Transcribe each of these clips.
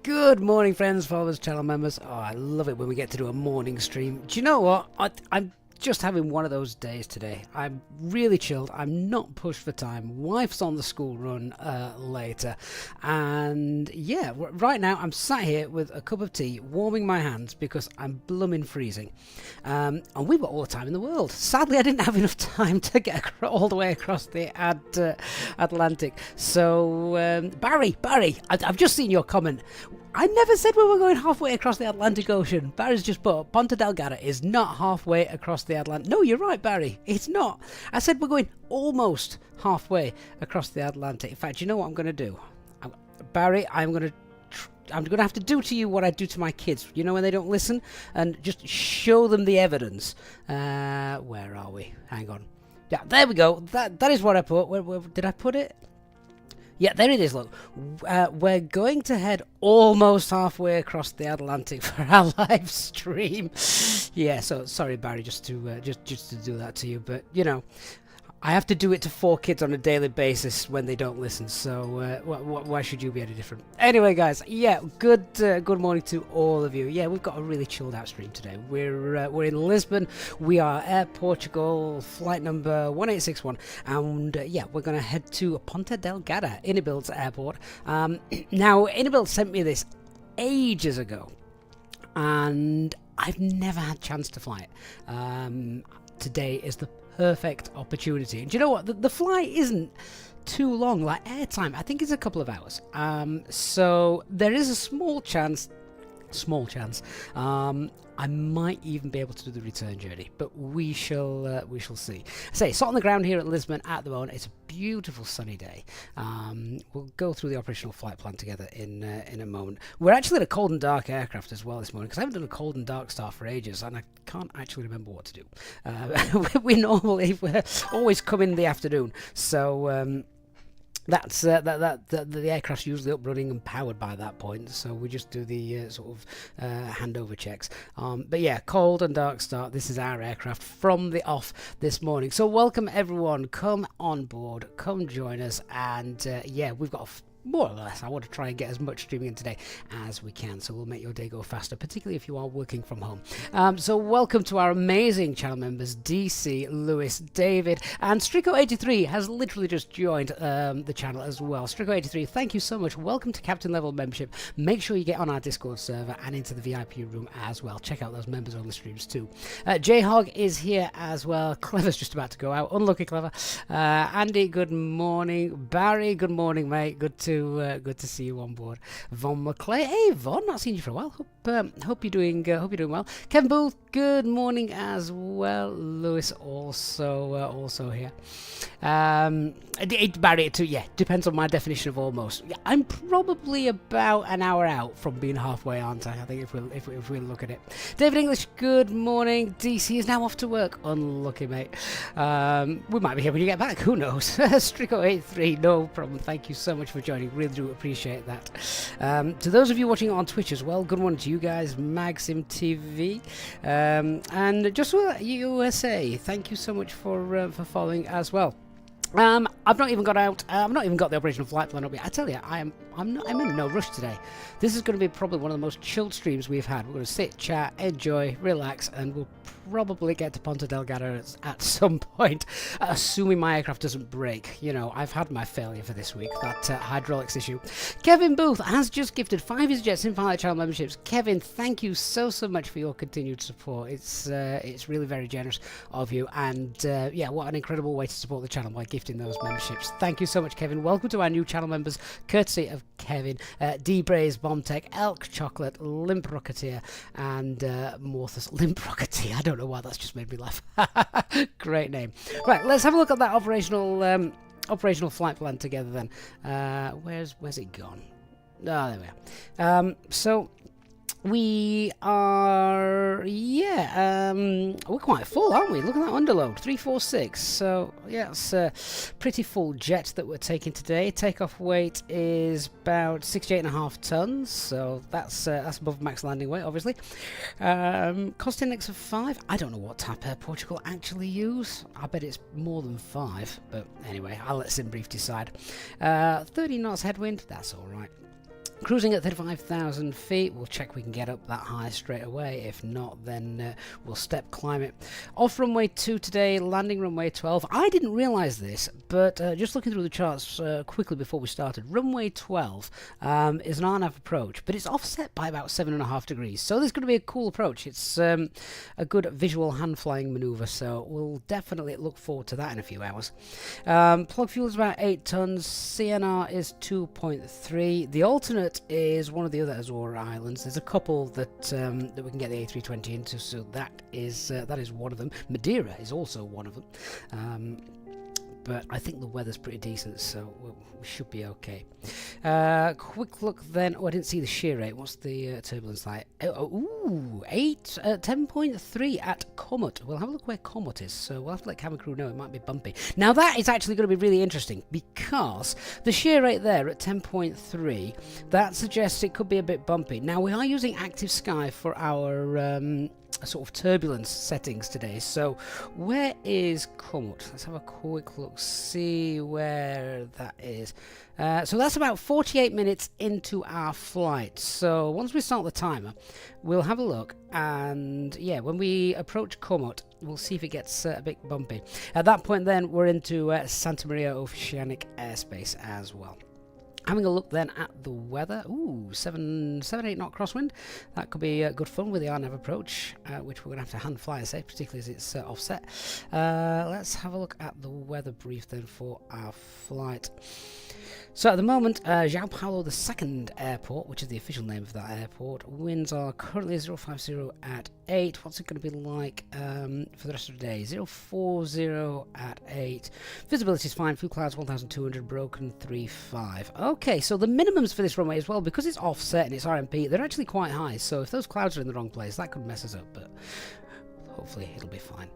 Good morning, friends, followers, channel members. Oh, I love it when we get to do a morning stream. Do you know what? I'm just having one of those days today. I'm really chilled. I'm not pushed for time. Wife's on the school run later. And yeah, right now I'm sat here with a cup of tea, warming my hands because I'm blooming freezing. And we've got all the time in the world. Sadly, I didn't have enough time to get all the way across the Atlantic. So, Barry, I've just seen your comment. I never said we were going halfway across the Atlantic Ocean. Barry's just put up, Ponta Delgada is not halfway across the Atlantic. No, you're right, Barry. It's not. I said we're going almost halfway across the Atlantic. In fact, you know what I'm going to do? Barry, I'm going to have to do to you what I do to my kids. You know when they don't listen? And just show them the evidence. Where are we? Hang on. Yeah, there we go. That is what I put. Where did I put it? Yeah, there it is, look. We're going to head almost halfway across the Atlantic for our live stream. Yeah, so sorry, Barry, just to do that to you, but you know, I have to do it to 4 kids on a daily basis when they don't listen, so why should you be any different? Anyway, guys, yeah, good morning to all of you. Yeah, we've got a really chilled out stream today. We're in Lisbon. We are Air Portugal, flight number 1861, and yeah, we're going to head to Ponta Delgada, Inabuild's airport. Now, Inabuild sent me this ages ago, and I've never had a chance to fly it. Today is the perfect opportunity. And do you know what? The flight isn't too long, like airtime. I think it's a couple of hours. So there is a small chance. I might even be able to do the return journey, but we shall see. Say, sat on the ground here at Lisbon at the moment. It's a beautiful sunny day. We'll go through the operational flight plan together in a moment. We're actually in a cold and dark aircraft as well this morning because I haven't done a cold and dark start for ages, and I can't actually remember what to do. We're always come in the afternoon, so. That's the aircraft's usually up, running and powered by that point, so we just do the sort of handover checks. But yeah, cold and dark start. This is our aircraft from the off this morning. So welcome everyone. Come on board. Come join us. And yeah, we've got more or less, I want to try and get as much streaming in today as we can, so we'll make your day go faster, particularly if you are working from home. So welcome to our amazing channel members, DC, Lewis, David, and Strico83 has literally just joined the channel as well. Strico83, thank you so much. Welcome to Captain Level Membership. Make sure you get on our Discord server and into the VIP room as well. Check out those members on the streams too. J-Hog is here as well. Clever's just about to go out. Unlucky Clever. Andy, good morning. Barry, good morning, mate. Good to see you on board. Von McClay, hey Von, not seen you for a while. Hope you're doing well. Kevin Booth, good morning as well. Lewis also here. Barry, yeah, depends on my definition of almost. Yeah, I'm probably about an hour out from being halfway, aren't I? I think if we look at it. David English, good morning. DC is now off to work. Unlucky, mate. We might be here when you get back. Who knows? Strico83, no problem. Thank you so much for joining. Really do appreciate that. To those of you watching on Twitch as well, good morning to you guys. Maxim TV and just USA. Thank you so much for following as well. I've not even got out. I've not even got the operational flight plan up yet. I tell you, I'm in no rush today. This is going to be probably one of the most chilled streams we've had. We're going to sit, chat, enjoy, relax, and we'll probably get to Ponta Delgada at some point, assuming my aircraft doesn't break. You know, I've had my failure for this week, that hydraulics issue. Kevin Booth has just gifted 5 EasyJet Simflight channel memberships. Kevin, thank you so much for your continued support. It's really very generous of you, and yeah, what an incredible way to support the channel by gifting those memberships. Thank you so much, Kevin. Welcome to our new channel members, courtesy of Kevin, D-Braze, Bombtech, Elk Chocolate, Limp Rocketeer, and Morthus. Limp Rocketeer, I don't know why, that's just made me laugh. Great name. Right, let's have a look at that operational flight plan together then. Where's it gone? Oh, there we are. So we are, yeah, we're quite full, aren't we? Look at that underload, 346. So yeah, it's a pretty full jet that we're taking today. Takeoff weight is about 68.5 tons, so that's above max landing weight, obviously. Cost index of 5. I don't know what type Air Portugal actually use. I bet it's more than 5, but anyway, I'll let Simbrief decide. 30 knots headwind, that's all right. Cruising at 35,000 feet, we'll check we can get up that high straight away. If not, then we'll step climb it. Off runway 2 today, landing runway 12. I didn't realise this, but just looking through the charts quickly before we started, runway 12 is an RNAV approach, but it's offset by about 7.5 degrees. So there's going to be a cool approach. It's a good visual hand flying manoeuvre, so we'll definitely look forward to that in a few hours. Plug fuel is about 8 tons, CNR is 2.3. The alternate is one of the other Azores islands. There's a couple that that we can get the A320 into, so that is one of them. Madeira is also one of them. But I think the weather's pretty decent, so we should be okay. Quick look then. Oh, I didn't see the shear rate. What's the turbulence like? Ooh, 10.3 at Comet. We'll have a look where Comet is, so we'll have to let cabin crew know it might be bumpy. Now that is actually going to be really interesting, because the shear rate there at 10.3, that suggests it could be a bit bumpy. Now we are using active sky for our sort of turbulence settings today. So where is Comet? Let's have a quick look, see where that is. So that's about 48 minutes into our flight. So once we start the timer, we'll have a look, and yeah, when we approach Comet, we'll see if it gets a bit bumpy. At that point then, we're into Santa Maria Oceanic airspace as well. Having a look then at the weather. Ooh, 7-8 knot crosswind. That could be good fun with the RNAV approach, which we're going to have to hand fly, I say, particularly as it's offset. Let's have a look at the weather brief then for our flight. So at the moment, João Paulo II Airport, which is the official name of that airport, winds are currently 050 at 8. What's it going to be like for the rest of the day? 040 at 8. Visibility is fine. Fuel clouds 1,200. Broken 35. Okay, so the minimums for this runway as well, because it's offset and it's RMP, they're actually quite high. So if those clouds are in the wrong place, that could mess us up, but hopefully it'll be fine.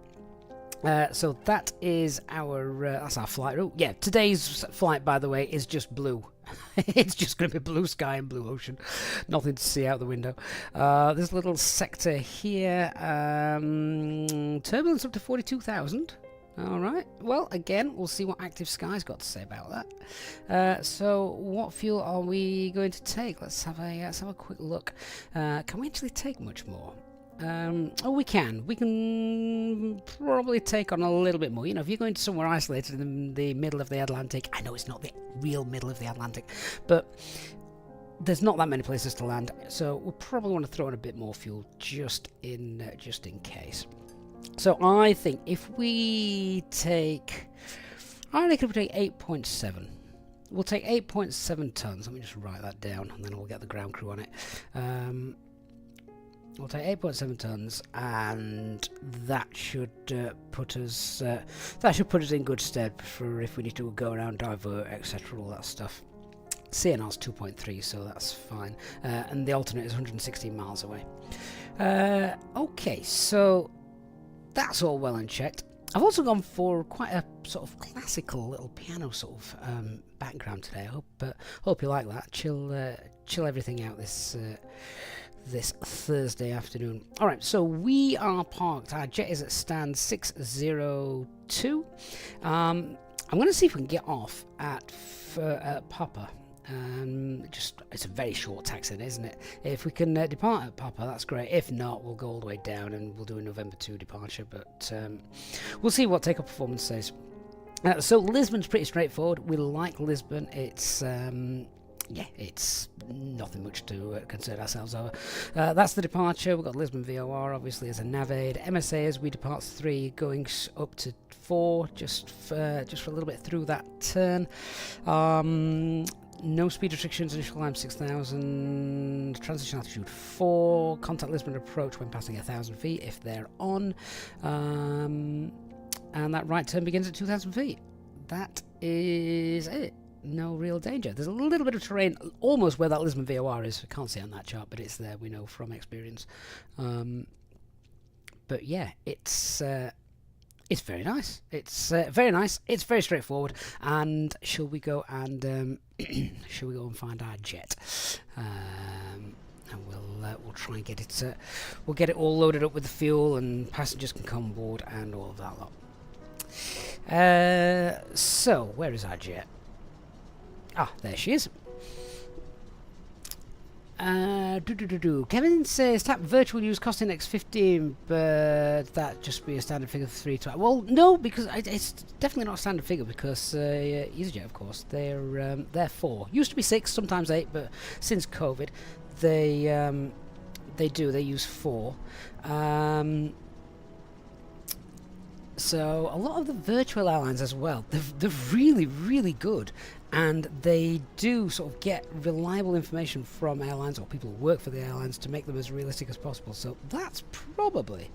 So that is that's our flight route. Yeah, today's flight, by the way, is just blue. It's just going to be blue sky and blue ocean. Nothing to see out the window. There's a little sector here. Turbulence up to 42,000. Alright, well, again, we'll see what Active Sky's got to say about that. So, what fuel are we going to take? Let's have a quick look. Can we actually take much more? Oh, we can. We can probably take on a little bit more. You know, if you're going to somewhere isolated in the middle of the Atlantic, I know it's not the real middle of the Atlantic, but there's not that many places to land, so we'll probably want to throw in a bit more fuel just in case. So I think if we take, I reckon we take 8.7. We'll take 8.7 tons. Let me just write that down, and then we'll get the ground crew on it. We'll take 8.7 tons, and that should put us in good stead for if we need to go around, divert, etc., all that stuff. CNR's 2.3, so that's fine, and the alternate is 116 miles away. Okay, so that's all well and checked. I've also gone for quite a sort of classical little piano sort of background today. I hope you like that. Chill everything out this Thursday afternoon. Alright, so we are parked. Our jet is at stand 602. I'm going to see if we can get off at Papa. It's a very short taxi, isn't it? If we can depart at Papa, that's great. If not, we'll go all the way down and we'll do a November 2 departure, but we'll see what take-off performance says. So Lisbon's pretty straightforward. We like Lisbon. It's it's nothing much to concern ourselves over. That's the departure. We've got Lisbon VOR, obviously, as a navade. MSA as we depart 3, going up to 4, just for a little bit through that turn. No speed restrictions, initial climb 6,000, transition altitude 4, contact Lisbon approach when passing 1,000 feet if they're on, and that right turn begins at 2,000 feet. That is it. No real danger. There's a little bit of terrain almost where that Lisbon VOR is. I can't see on that chart, but it's there, we know from experience. But yeah, it's very nice. It's very nice. It's very straightforward. And shall we go and find our jet? And we'll try and get it. We'll get it all loaded up with the fuel, and passengers can come on board and all of that lot. So where is our jet? Ah, there she is. Kevin says tap virtual use cost index 15, but that just be a standard figure for 3 to. Well, no, because it's definitely not a standard figure because EasyJet, of course, they're 4. Used to be 6, sometimes 8, but since COVID, they use 4. So a lot of the virtual airlines as well, they're really, really good, and they do sort of get reliable information from airlines or people who work for the airlines to make them as realistic as possible. So that's probably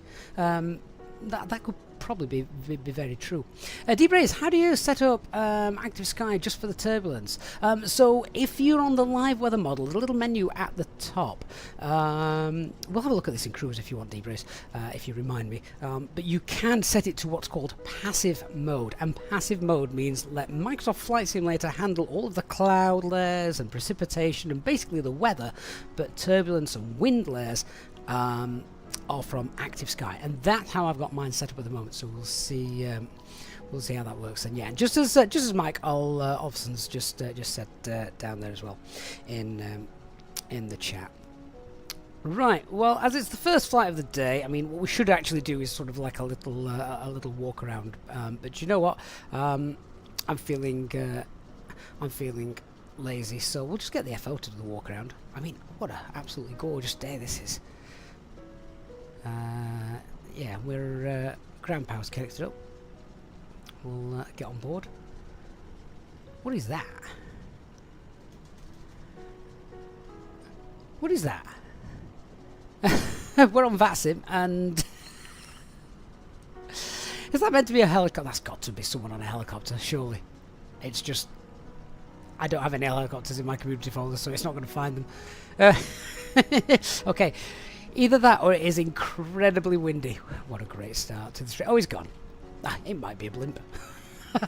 that could probably be very true. D-Braze, how do you set up Active Sky just for the turbulence? So if you're on the live weather model, the little menu at the top, we'll have a look at this in Cruise if you want, D-Braze, if you remind me, but you can set it to what's called passive mode, and passive mode means let Microsoft Flight Simulator handle all of the cloud layers and precipitation and basically the weather, but turbulence and wind layers are from Active Sky, and that's how I've got mine set up at the moment. So we'll see how that works. And yeah, just as Mike Olfson's just said down there as well in the chat. Right. Well, as it's the first flight of the day, I mean, what we should actually do is sort of like a little walk around. But you know what? I'm feeling lazy, so we'll just get the FO to do the walk around. I mean, what a absolutely gorgeous day this is. Yeah, we're ground power's connected up. We'll get on board. What is that? What is that? We're on VATSIM, and is that meant to be a helicopter? That's got to be someone on a helicopter, surely. It's just I don't have any helicopters in my community folder, so it's not going to find them. Okay. Either that or it is incredibly windy. What a great start to the street. Oh, he's gone. It might be a blimp.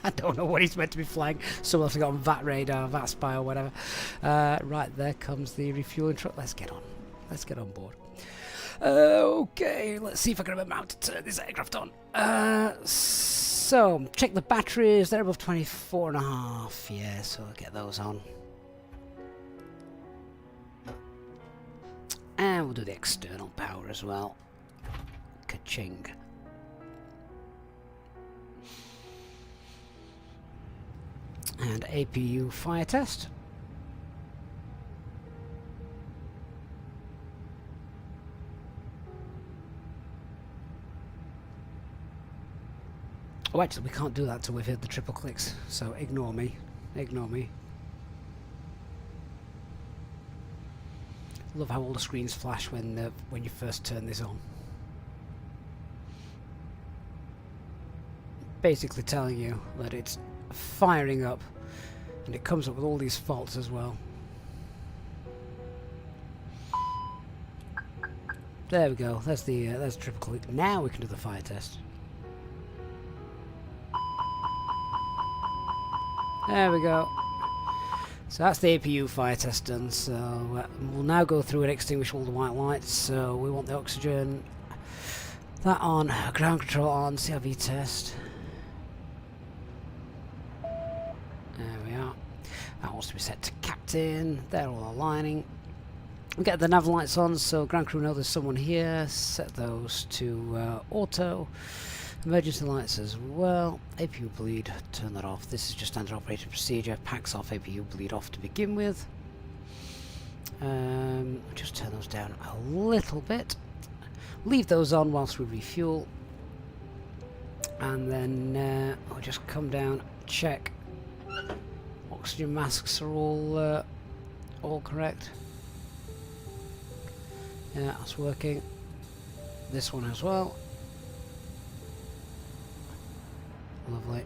I don't know what he's meant to be flying. Someone else has got on VAT radar, VAT spy or whatever. Right, there comes the refueling truck. Let's get on. Let's get on board. Okay, let's see if I can remember how to turn this aircraft on. So, check the batteries. They're above 24.5. Yeah, so I'll get those on. And we'll do the external power as well. Ka-ching. And APU fire test. Oh, actually, we can't do that until we've hit the triple clicks, so ignore me. Ignore me. Love how all the screens flash when you first turn this on. Basically telling you that it's firing up, and it comes up with all these faults as well. There we go. That's the triple click. Now we can do the fire test. There we go. So that's the APU fire test done. So we'll now go through and extinguish all the white lights. So we want the oxygen, that on, ground control on, CRV test. There we are. That wants to be set to captain. They're all aligning. We get the nav lights on, so ground crew know there's someone here. Set those to auto. Emergency lights as well. APU bleed, turn that off. This is just standard operating procedure. Packs off, APU bleed off to begin with. Just turn those down a little bit. Leave those on whilst we refuel. And then we'll just come down, check. Oxygen masks are all correct. Yeah, that's working. This one as well. Lovely.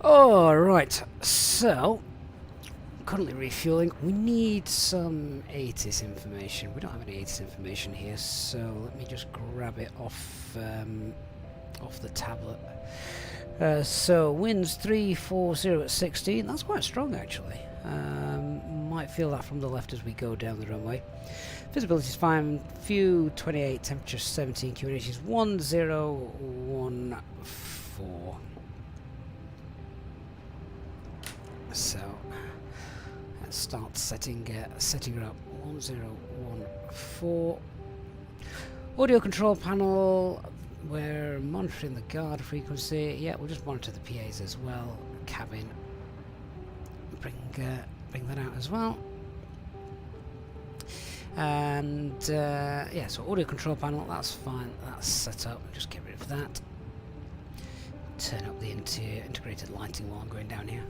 Alright, so currently refueling. We need some ATIS information. We don't have any ATIS information here, so let me just grab it off the tablet. So winds 340 at 16. That's quite strong actually. Might feel that from the left as we go down the runway. Visibility is fine. View 28. Temperature 17. QNH is 1014. So Let's start setting her up. 1014. Audio control panel. We're monitoring the guard frequency. Yeah, we'll just monitor the PAs as well. Cabin. Bring that out as well. And yeah, so audio control panel, that's fine. That's set up. Just get rid of that. Turn up the integrated lighting while I'm going down here.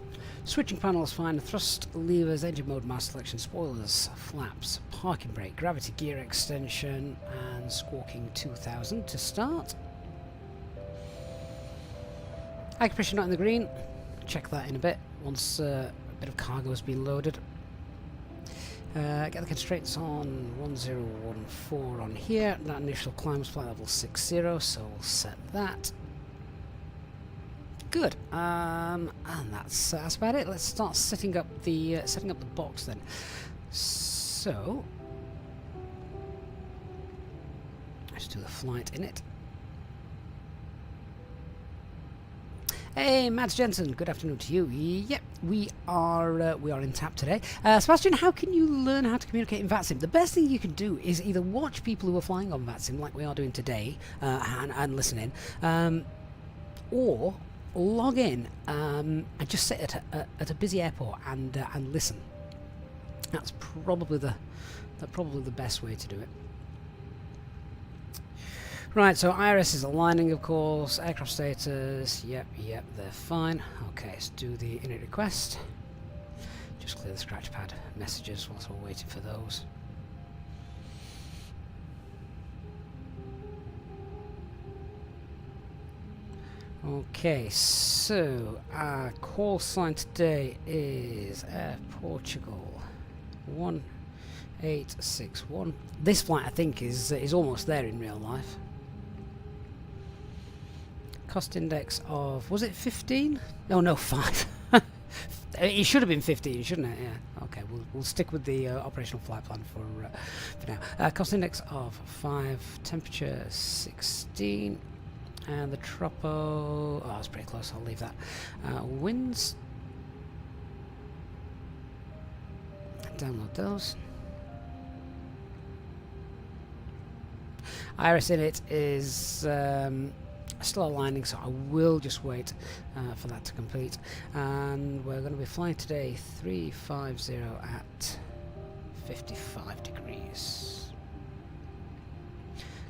Switching panel is fine. Thrust levers, engine mode, mass selection, spoilers, flaps, parking brake, gravity gear extension, and squawking 2000 to start. Air pressure not in the green. Check that in a bit once a bit of cargo has been loaded. Get the constraints on 1014 on here. That initial climb was flight level 60, so we'll set that. Good, and that's about it. Let's start setting up the box then. So let's do the flight in it. Hey, Mads Jensen. Good afternoon to you. Yep, we are in TAP today. Sebastian, how can you learn how to communicate in VATSIM? The best thing you can do is either watch people who are flying on VATSIM, like we are doing today, and listen in, or log in and just sit at a busy airport and listen. That's probably the best way to do it. Right, so IRS is aligning, of course. Aircraft status, yep, they're fine. Okay, let's do the init request. Just clear the scratch pad messages whilst we're waiting for those. Okay, so our call sign today is Air Portugal 1861. This flight, I think, is almost there in real life. Cost index of, was it 15? Oh no, 5. It should have been 15, shouldn't it? Yeah. Okay, we'll stick with the operational flight plan for now. Cost index of 5, temperature 16. And the tropo, oh, that's pretty close, I'll leave that. Winds, download those. Iris in it is still aligning, so I will just wait for that to complete. And we're going to be flying today 350 at 55 degrees.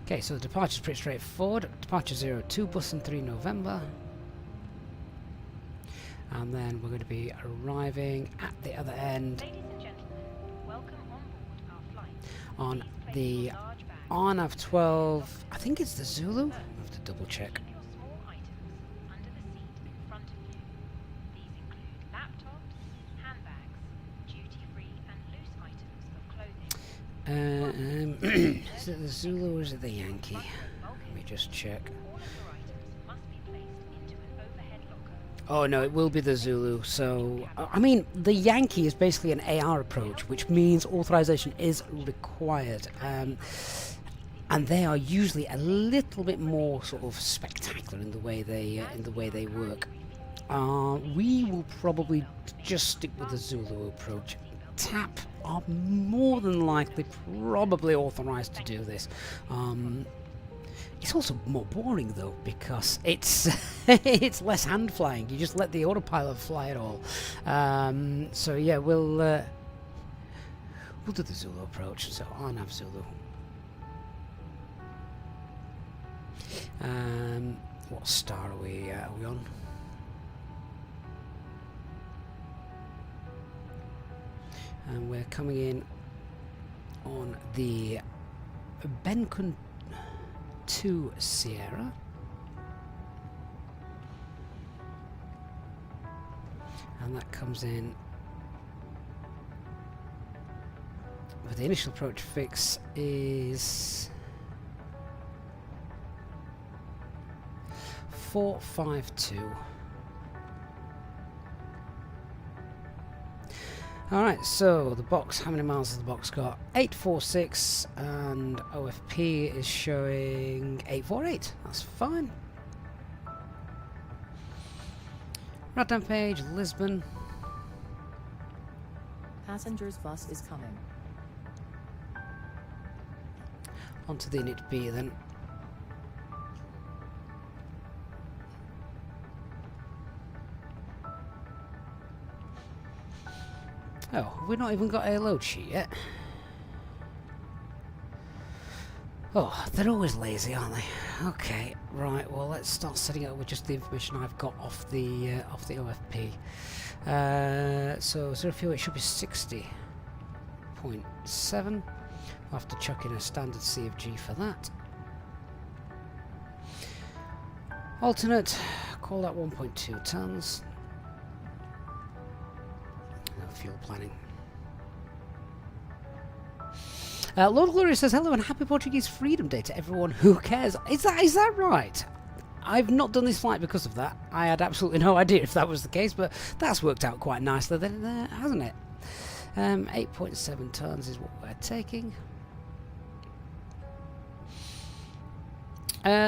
Okay, so the departure is pretty straightforward. Departure 02, bus in 3 November. And then we're going to be arriving at the other end. Ladies and gentlemen, welcome on board our flight. On the RNAV 12, I think it's the Zulu. I have to double check. Keep your small items under the seat in front of you. These include laptops, handbags, duty-free and loose items of clothing. Is it the Zulu or is it the Yankee? Let me just check. All of your items must be placed into an overhead locker. Oh no, it will be the Zulu. So, I mean, the Yankee is basically an AR approach, which means authorization is required. And they are usually a little bit more sort of spectacular in the way they work. We will probably just stick with the Zulu approach. TAP are more than likely probably authorized to do this. It's also more boring though, because it's it's less hand flying. You just let the autopilot fly it all. So yeah, we'll do the Zulu approach. So RNAV Zulu. What star are we on? And we're coming in on the Bencon 2 Sierra. And that comes in with the initial approach fix is 452. Alright, so the box, how many miles has the box got? 846, and OFP is showing 848. That's fine. Right down page, Lisbon. Passengers bus is coming. Onto the Unit B then. Oh, we've not even got a load sheet yet. Oh, they're always lazy, aren't they? Okay, right. Well, let's start setting it up with just the information I've got off the OFP. So zero fuel, it should be 60.7. I'll have to chuck in a standard CFG for that. Alternate, call that 1.2 tons. No fuel planning. Lord Gloria says, hello and happy Portuguese Freedom Day to everyone who cares. Is that right? I've not done this flight because of that. I had absolutely no idea if that was the case, but that's worked out quite nicely then, hasn't it? 8.7 tons is what we're taking.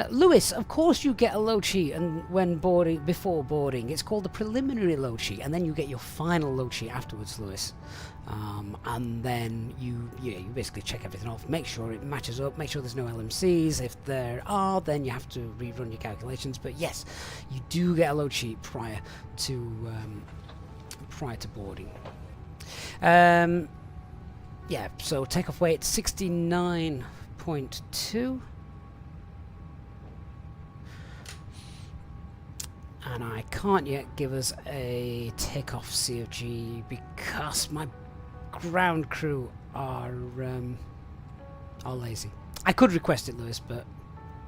Lewis, of course you get a load sheet and before boarding. It's called the preliminary load sheet, and then you get your final load sheet afterwards, Lewis. And then you basically check everything off, make sure it matches up, make sure there's no LMCs. If there are, then you have to rerun your calculations. But yes, you do get a load sheet prior to boarding. Yeah, so takeoff weight 69.2. And I can't yet give us a takeoff CFG because my ground crew are lazy. I could request it, Lewis, but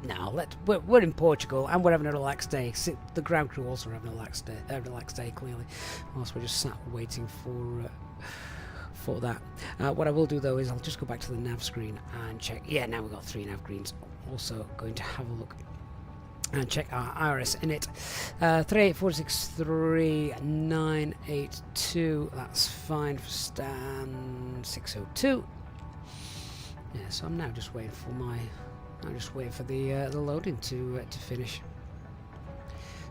no. We're in Portugal and we're having a relaxed day. The ground crew also are having a relaxed day, clearly. Whilst we're just sat waiting for that. What I will do though is I'll just go back to the nav screen and check. Yeah, now we've got 3 nav greens. Also going to have a look and check our IRS in it. 38463,982. That's fine for stand 602. Yeah, so I'm now just waiting for the loading to finish.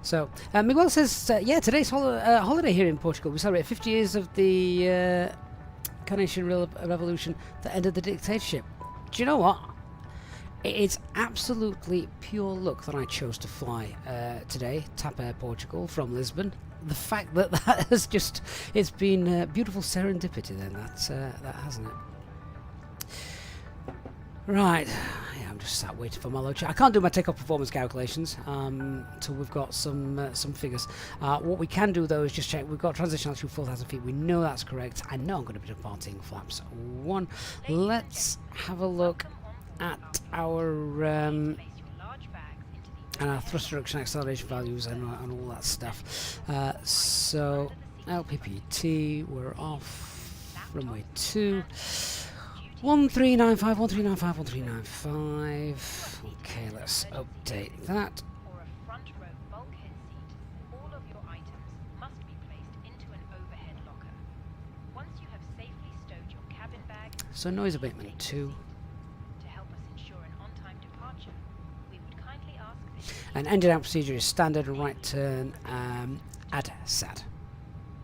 So Miguel says, yeah, today's holiday here in Portugal. We celebrate 50 years of the Carnation Revolution that ended the dictatorship. Do you know what? It's absolutely pure luck that I chose to fly today, TAP Air Portugal from Lisbon. The fact that has just, it's been beautiful serendipity then, that hasn't it? Right, yeah, I'm just sat waiting for my load sheet. I can't do my takeoff performance calculations until we've got some figures. What we can do though is just check. We've got transition altitude 4,000 feet. We know that's correct. I know I'm going to be departing flaps 1. Let's have a look at our thrust reduction acceleration values and all that stuff. So LPPT, we're off runway 2. 1395, 1395, 1395. Okay, let's update that. Or a front row bulkhead seat, all of your items must be placed into an overhead locker. Once you have safely stowed your cabin bag, So noise abatement 2. to help us ensure an on-time departure, we would kindly ask that And engine out procedure is standard and right turn ad SAT.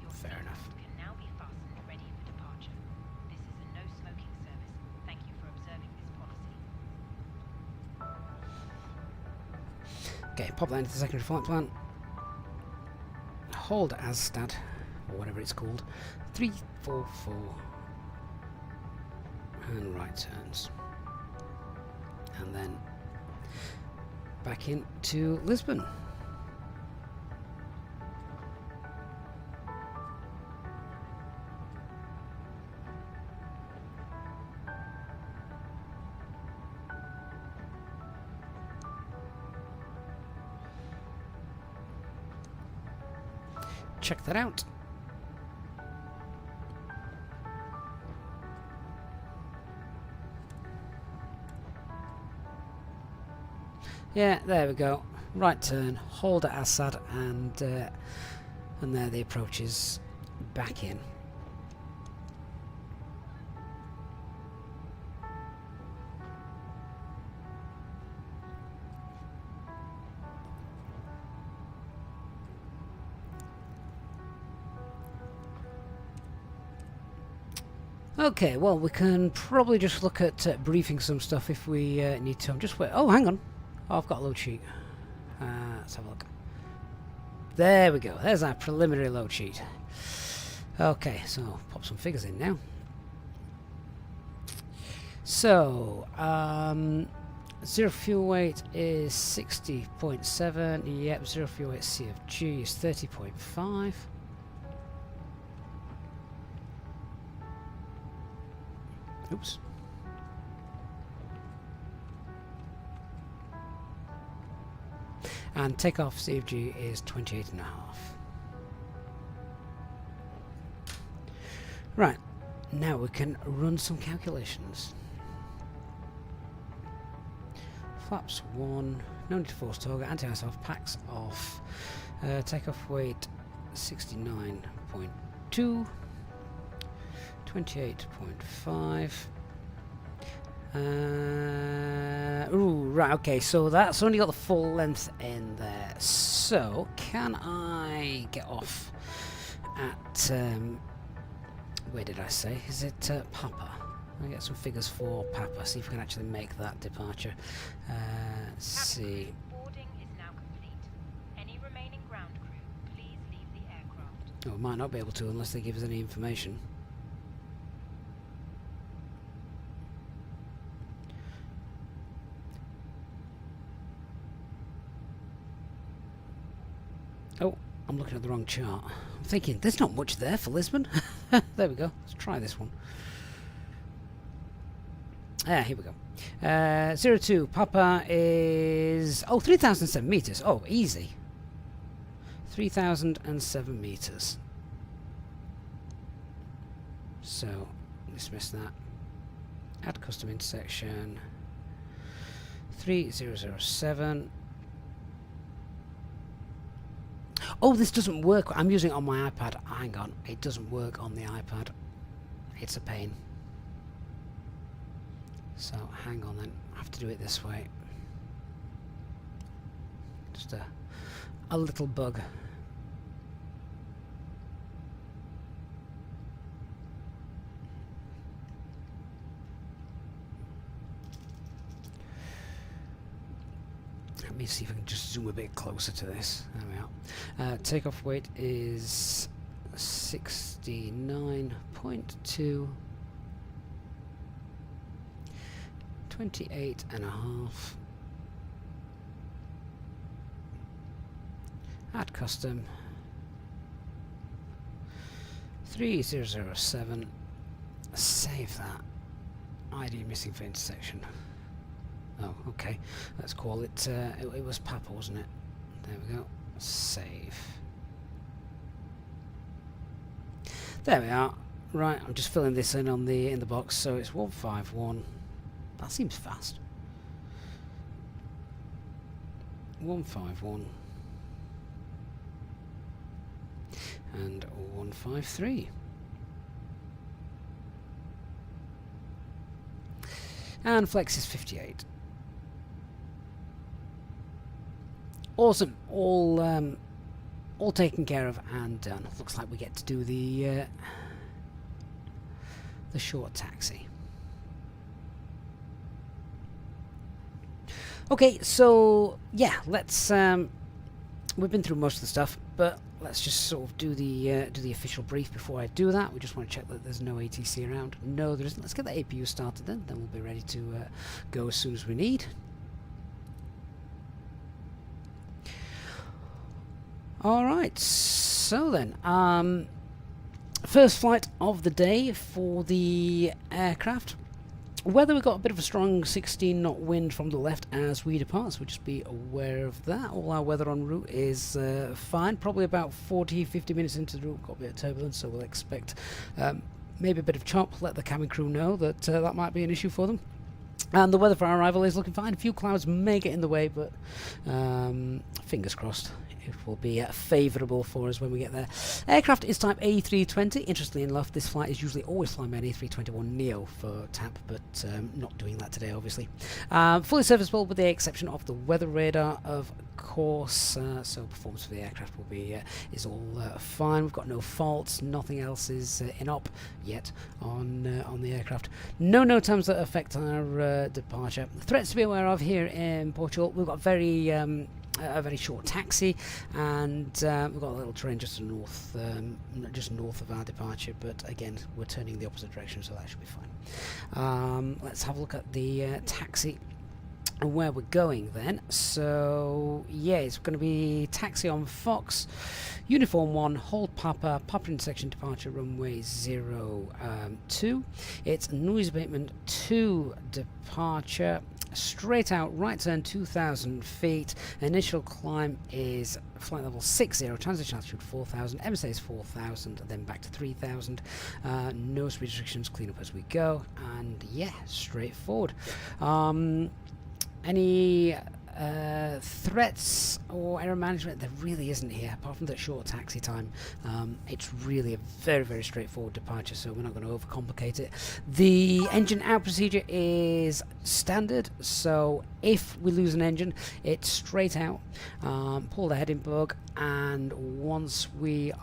your Fair enough. can now be fastened ready for departure. This is a no smoking service. Thank you for observing this policy. Okay, pop that into the secondary flight plan. Hold as STAD, or whatever it's called. 344. And right turns. And then back into Lisbon. Check that out. Yeah, there we go. Right turn, hold at Assad, and there the approach is back in. Okay, well, we can probably just look at briefing some stuff if we need to. I'm just wait. Oh, hang on. Oh, I've got a load sheet. Let's have a look. There we go. There's our preliminary load sheet. Okay, so I'll pop some figures in now. So, zero fuel weight is 60.7. Yep, zero fuel weight CFG is 30.5. Oops. And takeoff CFG is 28.5. Right, now we can run some calculations. Flaps 1, no need to force target, anti-ice off, packs off, takeoff weight 69.2, 28.5. Ooh, right, okay, so that's only got the full length in there. So, can I get off at, where did I say? Is it Papa? I'll get some figures for Papa, see if we can actually make that departure. Let's see. Boarding is now complete. Any remaining ground crew, please leave the aircraft. Oh, we might not be able to unless they give us any information. Oh, I'm looking at the wrong chart. I'm thinking, there's not much there for Lisbon. There we go. Let's try this one. Here we go. 02, Papa is... Oh, 3,007 meters. Oh, easy. 3,007 meters. So, dismiss that. Add custom intersection. 3007. Oh, this doesn't work. I'm using it on my iPad. Hang on. It doesn't work on the iPad. It's a pain. So, hang on then. I have to do it this way. Just a little bug. Let me see if I can just zoom a bit closer to this. There we are. Takeoff weight is 69.2. 28.5. Add custom. 3007. Save that. ID missing for intersection. Oh, okay. Let's call it. It was Papa, wasn't it? There we go. Save. There we are. Right, I'm just filling this in on the box. So it's 151. That seems fast. 151 and 153. And flex is 58. Awesome. All taken care of and done. Looks like we get to do the short taxi. Okay, so yeah, let's. We've been through most of the stuff, but let's just sort of do the official brief before I do that. We just want to check that there's no ATC around. No, there isn't. Let's get the APU started then. Then we'll be ready to go as soon as we need. All right. So then, first flight of the day for the aircraft. Weather, we've got a bit of a strong 16-knot wind from the left as we depart, so we'll just be aware of that. All our weather en route is fine. Probably about 40-50 minutes into the route, got a bit of turbulence, so we'll expect maybe a bit of chop. Let the cabin crew know that that might be an issue for them. And the weather for our arrival is looking fine. A few clouds may get in the way, but fingers crossed it will be favourable for us when we get there. Aircraft is type A320. Interestingly enough, this flight is usually always flying by an A321neo for TAP, but not doing that today, obviously. Fully serviceable with the exception of the weather radar, of course. So performance for the aircraft will be is all fine. We've got no faults. Nothing else is in op yet on the aircraft. No times that affect our departure. Threats to be aware of here in Portugal. We've got a very short taxi, and we've got a little terrain just north of our departure, but again we're turning the opposite direction, so that should be fine. Let's have a look at the taxi and where we're going then. So yeah, it's going to be taxi on Fox, uniform 1, hold Papa, Papa intersection, departure runway 02. It's noise abatement 2, departure. Straight out, right turn 2,000 feet. Initial climb is flight level 60, transition altitude 4,000, MSA is 4,000, then back to 3,000. No speed restrictions, clean up as we go, and yeah, straightforward. Any threats or error management? There really isn't here, apart from that short taxi time. It's really a very straightforward departure, so we're not going to overcomplicate it. The engine out procedure is standard, so if we lose an engine, it's straight out, pull the heading plug, and once we're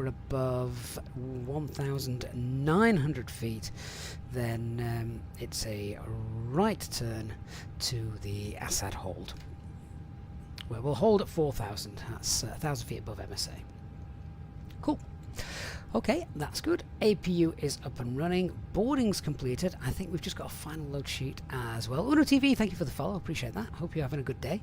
above 1,900 feet, then it's a right turn to the Assad hold, where we'll hold at 4,000. That's 1,000 feet above MSA. Cool. Okay, that's good. APU is up and running. Boarding's completed. I think we've just got a final load sheet as well. Uno TV, thank you for the follow. Appreciate that. Hope you're having a good day.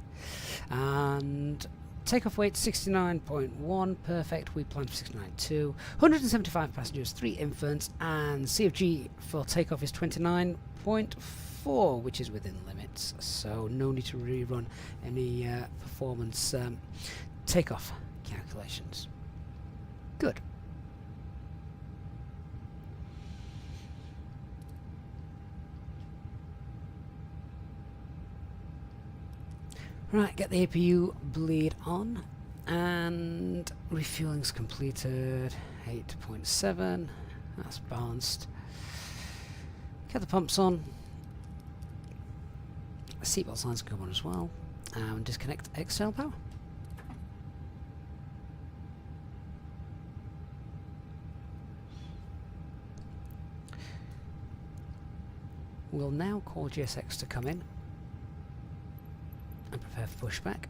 And takeoff weight 69.1, perfect. We planned for 69.2. 175 passengers, 3 infants, and CFG for takeoff is 29.4, which is within limits. So no need to rerun any performance takeoff calculations. Good. Right, get the APU bleed on, and refueling's completed. 8.7, that's balanced. Get the pumps on. Seatbelt signs can come on as well. And disconnect external power. We'll now call GSX to come in and prepare for pushback.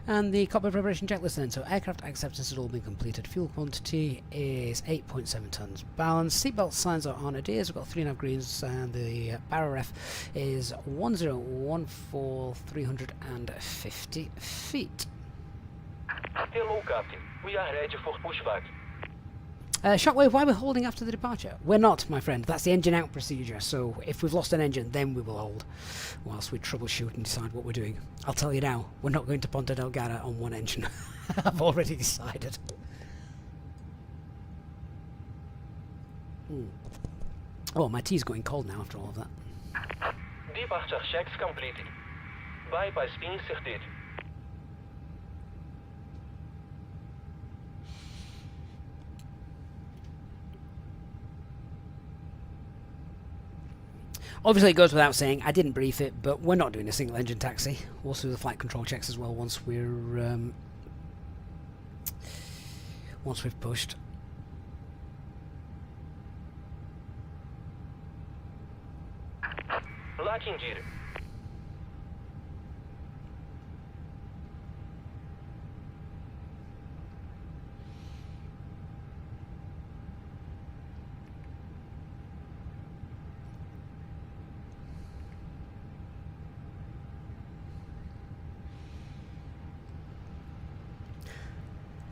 And the cockpit preparation checklist then. So aircraft acceptance has all been completed. Fuel quantity is 8.7 tons balanced. Seatbelt signs are on adheres. We've got 3.5 greens, and the barrel ref is 1014,350 feet. Hello, Captain. We are ready for pushback. Shockwave, why are we holding after the departure? We're not, my friend. That's the engine out procedure. So if we've lost an engine, then we will hold, whilst we troubleshoot and decide what we're doing. I'll tell you now, we're not going to Ponta Delgada on one engine. I've already decided. Oh, my tea's going cold now after all of that. Departure checks completed. Bypass inserted. Obviously, it goes without saying, I didn't brief it, but we're not doing a single engine taxi. We'll also do the flight control checks as well once we've pushed. Locking gear.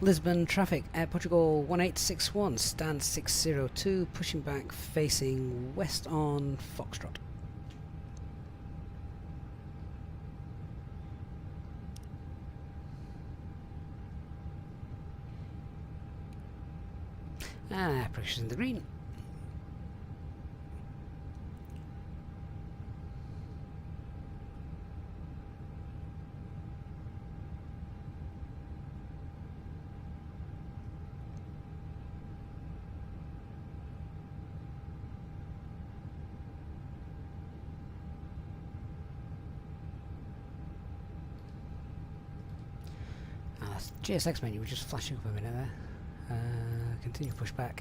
Lisbon traffic at Portugal 1861, stand 602, pushing back facing west on Foxtrot. Pressure's in the green. GSX menu was just flashing up a minute there. Continue pushback.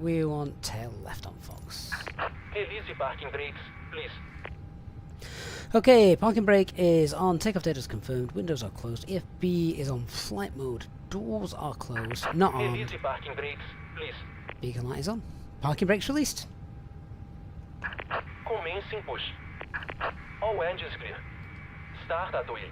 We want tail left on Fox. Release the parking brakes, please. Okay, parking brake is on. Takeoff data is confirmed. Windows are closed. EFB is on flight mode. Doors are closed. Not on. Release the parking brakes, please. Beacon light is on. Parking brakes released. Commencing push. All engines clear. Start at wheel.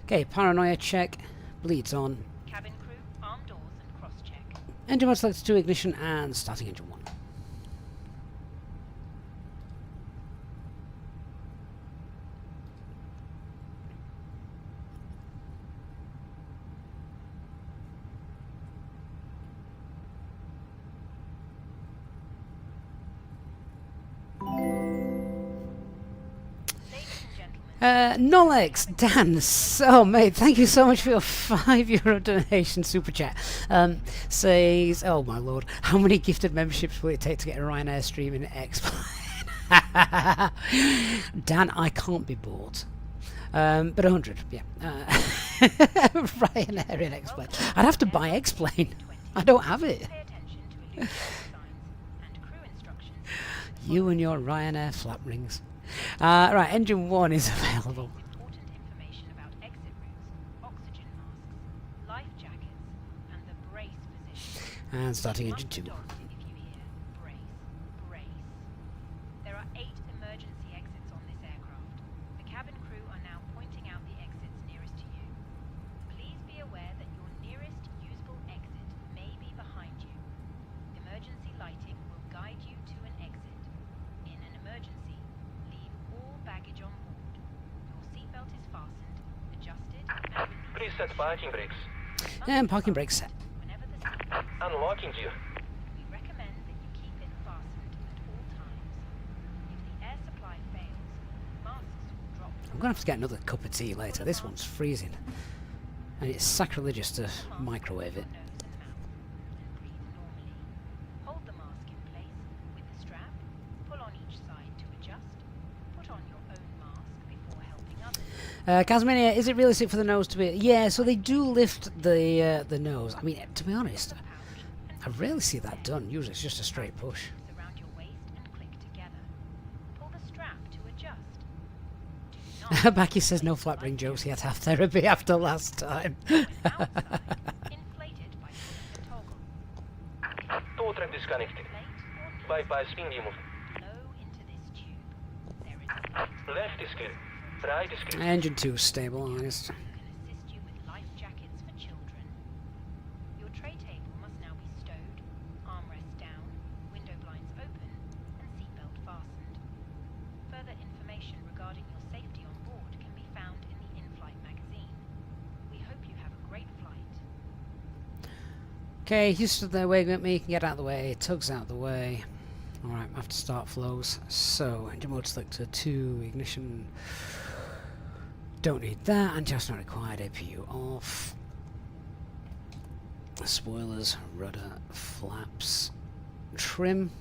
Okay, paranoia check. Bleeds on. Cabin crew, arm doors and cross-check. Engine mode selected to ignition and starting engine 1. Nolex, Dan, so mate, thank you so much for your €5 donation super chat. Says, oh my lord, how many gifted memberships will it take to get a Ryanair stream in X-Plane? Dan, I can't be bought. But 100, yeah. Ryanair in X-Plane. I'd have to buy X-Plane. I don't have it. Pay attention to illuminated signs and crew instructions. You and your Ryanair flap rings. Right, engine 1 is available. Important information about exit routes, oxygen masks, life jackets, and the brace position. And starting You engine 2. must dodge if you hear brace, brace. There are 8 emergency exits on this aircraft. The cabin crew are now pointing out the exits nearest to you. Please be aware that your nearest usable exit may be behind you. Emergency lighting will guide you to an exit. In an emergency, leave all baggage on board. Your seatbelt is fastened, adjusted, and released. Please set parking brakes. And parking brakes set. Whenever the seatbelt is Unlocking gear. we recommend that you keep it fastened at all times. If the air supply fails, masks will drop. I'm going to have to get another cup of tea later. This one's freezing. And it's sacrilegious to microwave it. Nose and mouth, and breathe normally. Hold the mask in place with the strap. Pull on each side to adjust. Put on your own mask before helping others. Casmania, is it realistic for the nose to be... Yeah, so they do lift the nose. I mean, to be honest, I rarely see that done. Usually it's just a straight push. Around your waist and click together. Pull the strap to adjust. Do not Becky says no flat ring jokes. He had to have therapy after last time. when outside, inflated by pulling the toggle. Tow track disconnected. Plate or Bypass pin removed. blow into this tube. There is a light Left is clear. Right is clear. Engine 2 stabilised. can assist you with life jackets for children. Your tray table must now be stowed, armrest down, window blinds open, and seatbelt fastened. Further information regarding your safety on board can be found in the in-flight magazine. We hope you have a great flight. Okay, he's stood there waving at me. Can get out of the way. Tug's out of the way. Alright, I have to start flows. So, engine mode selector 2, ignition. Don't need that. Anti-gas not required. APU off. Spoilers, rudder, flaps, trim.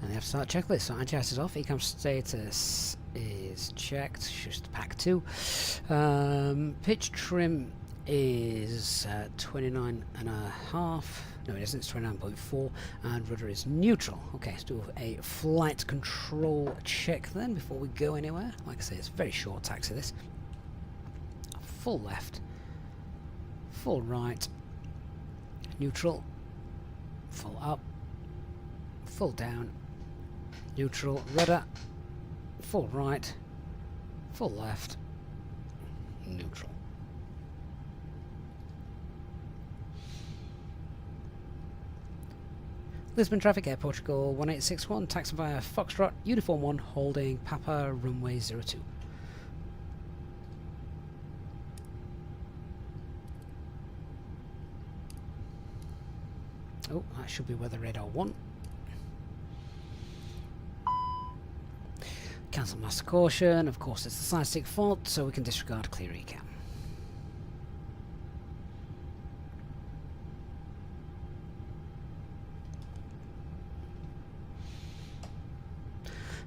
And they have to start checklist. So anti-gas is off. Ecam status is checked. Just pack 2. Pitch trim is 29.5. No, it isn't. It's 29.4. And rudder is neutral. Okay, let's do a flight control check then before we go anywhere. Like I say, it's a very short taxi this. Full left. Full right. Neutral. Full up. Full down. Neutral. Rudder. Full right. Full left. Neutral. Lisbon traffic, Air Portugal 1861, taxi via Foxtrot, Uniform 1, holding Papa, runway 02. Oh, that should be weather radar 1. Cancel master caution, of course it's the side stick fault, so we can disregard clear recap.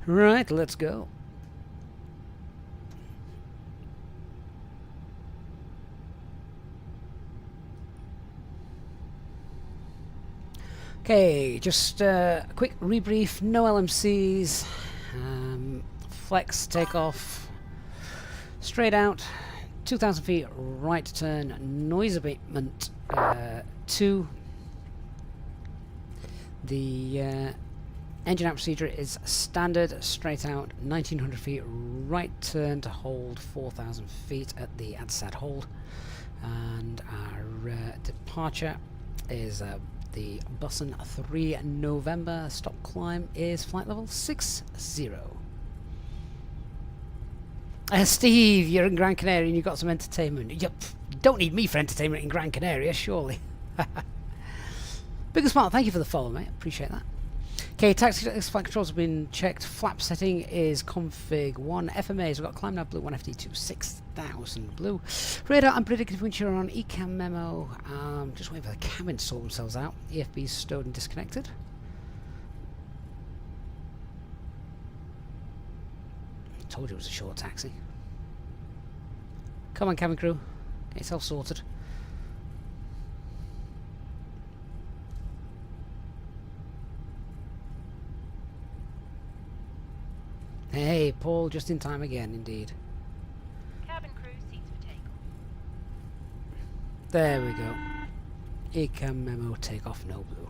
Right, let's go. Okay, just a quick rebrief. No LMCs. Flex takeoff. Straight out. 2,000 feet right turn. Noise abatement 2. The engine out procedure is standard, straight out, 1900 feet, right turn to hold 4,000 feet at the ADSAT hold. And our departure is the Busan 3 November. Stop climb is flight level 60. Steve, you're in Gran Canaria and you've got some entertainment. You don't need me for entertainment in Gran Canaria, surely. Bigger Smart, thank you for the follow, mate. Appreciate that. Okay, taxi flight controls have been checked. Flap setting is config 1. FMAs, we've got climb nav blue 1FD2 6000 blue. Radar and predictive wind shear on ECAM memo. Just waiting for the cabin to sort themselves out. EFB's stowed and disconnected. Told you it was a short taxi. Come on, cabin crew. Get yourself sorted. Hey, Paul, just in time again, indeed. Cabin crew, seats for takeoff. There we go. ECAM memo, takeoff, no blue.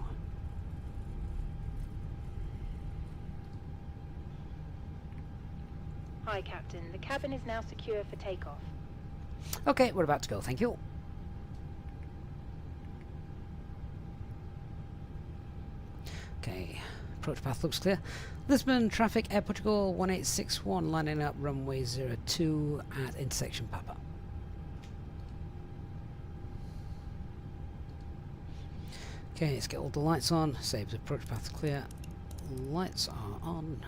Hi, Captain. The cabin is now secure for takeoff. Okay, we're about to go, thank you. Okay, approach path looks clear. Lisbon traffic, Air Portugal 1861, lining up runway 02 at intersection Papa. Okay, let's get all the lights on. Saves approach path clear. Lights are on.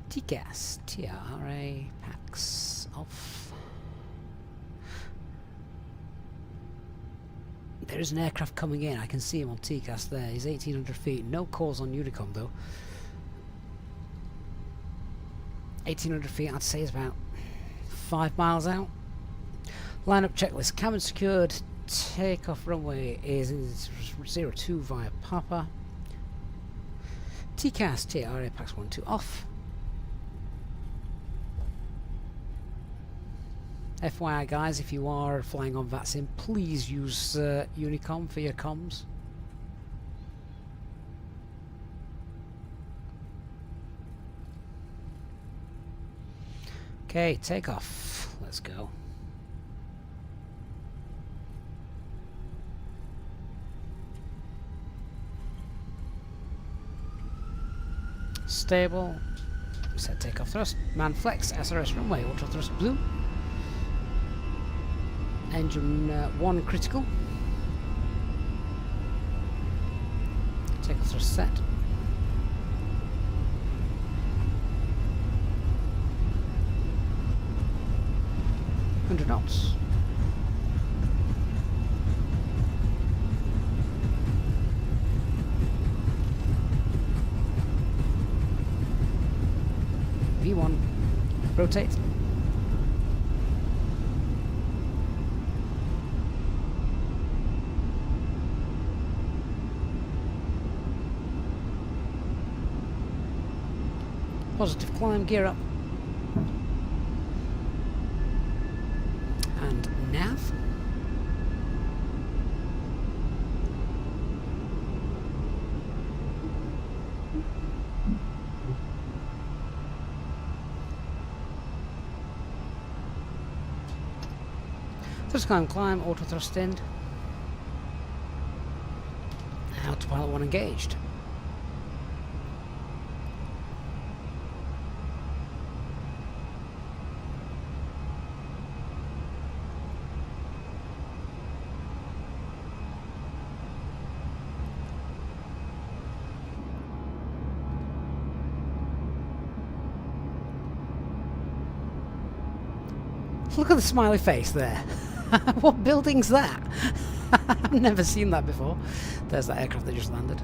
TCAS, TRA, packs off. There is an aircraft coming in. I can see him on TCAS there. He's 1,800 feet. No calls on Unicom though. 1,800 feet, I'd say, is about 5 miles out. Lineup checklist. Cabin secured. Takeoff runway is 02 via Papa. TCAS, TRA, packs 1, 2 off. FYI guys, if you are flying on VATSIM, please use Unicom for your comms. Okay, takeoff. Let's go. Stable. Set takeoff thrust. Man flex. SRS runway. Auto thrust blue. Engine 1 critical. Takeoff thrust set. knots. V1. Rotate. Positive climb, gear up. And nav. Thrust climb, auto thrust end. Now Autopilot 1 engaged. Look at the smiley face there. What building's that? I've never seen that before. There's that aircraft that just landed.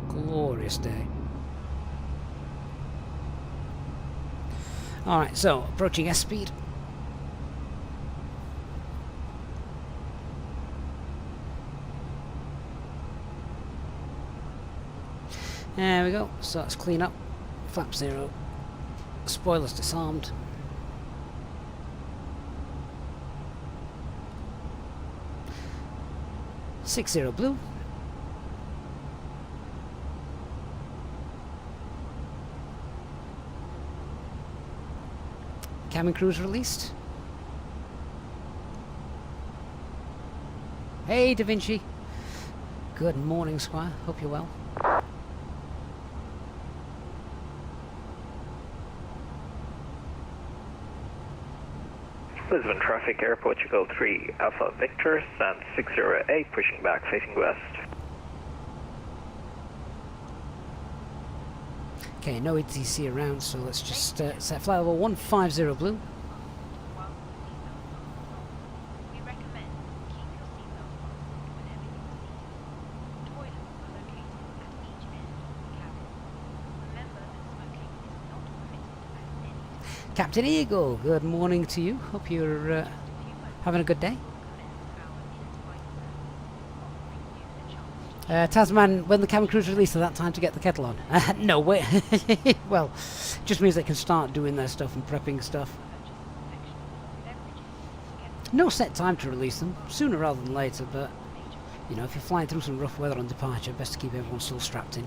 Glorious day. Alright, so approaching S speed. There we go. So let's clean up. Flap 0. Spoilers disarmed. .60 blue. Cabin crews released. Hey Da Vinci. Good morning, Squire. Hope you're well. Lisbon traffic, Air Portugal 3 Alpha Victor, stand 608, pushing back facing west. Okay, no ETC around, so let's just set flight level 150 blue. We recommend keep your seatbelt fastened whenever you are seated. Toilets are located at each end of the cabin. Remember that smoking is not permitted at any time. Captain Eagle, good morning to you. Hope you're having a good day. Tasman, when the cabin crew's released, at that time to get the kettle on? No, wait. Well, just means they can start doing their stuff and prepping stuff. No set time to release them, sooner rather than later, but, you know, if you're flying through some rough weather on departure, best to keep everyone still strapped in.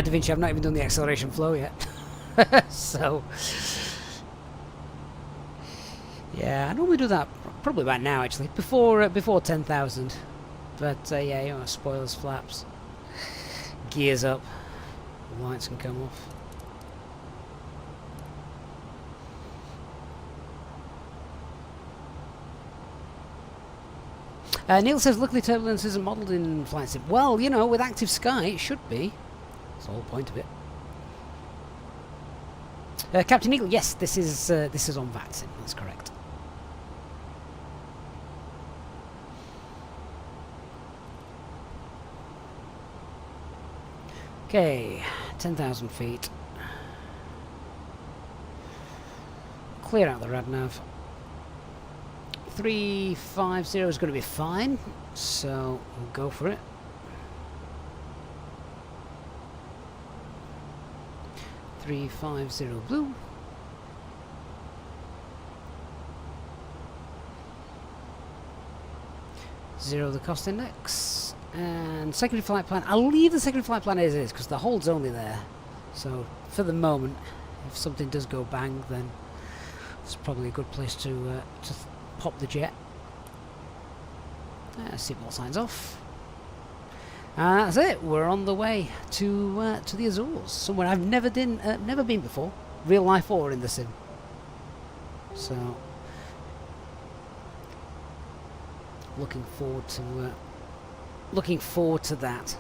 Da Vinci, I've not even done the acceleration flow yet. So, yeah, I normally do that probably about now, actually, before 10,000. But yeah, you know, spoilers, flaps, gears up, lights can come off. Neil says, luckily turbulence isn't modelled in flight sim. Well, you know, with active sky, it should be. That's the whole point of it. Captain Eagle, yes, this is on VATSIM. That's correct. Okay, 10,000 feet. Clear out the radnav. 350 is going to be fine, so we'll go for it. 350 blue. Zero the cost index. And secondary flight plan. I'll leave the secondary flight plan as is because the hold's only there. So for the moment, if something does go bang, then it's probably a good place to pop the jet. Seatbelt signs off. That's it. We're on the way to the Azores, somewhere I've never been before, real life or in the sim. So, looking forward to that.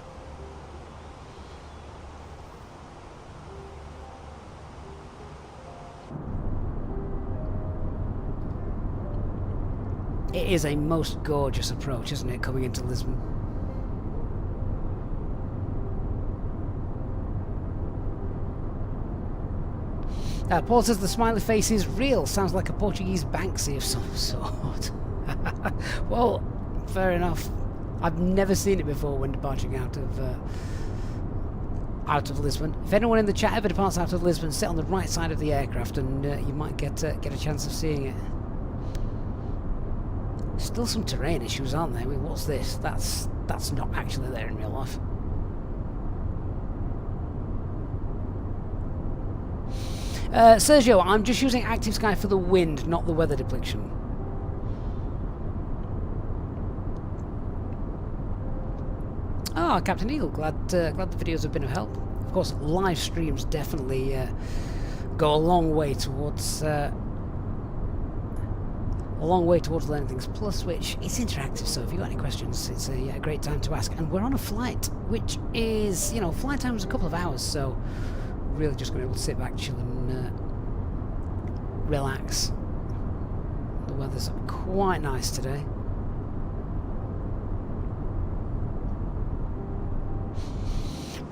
It is a most gorgeous approach, isn't it, coming into Lisbon? Paul says the smiley face is real. Sounds like a Portuguese Banksy of some sort. Well, fair enough. I've never seen it before when departing out of out of Lisbon. If anyone in the chat ever departs out of Lisbon, sit on the right side of the aircraft and you might get a chance of seeing it. Still some terrain issues, aren't there? I mean, what's this? That's not actually there in real life. Sergio, I'm just using Active Sky for the wind, not the weather depiction. Oh, Captain Eagle, glad the videos have been of help. Of course, live streams definitely go a long way towards learning things. Plus, which is interactive. So, if you've got any questions, it's a great time to ask. And we're on a flight, which is, you know, flight time is a couple of hours, so really just going to be able to sit back, chill, and relax. The weather's quite nice today.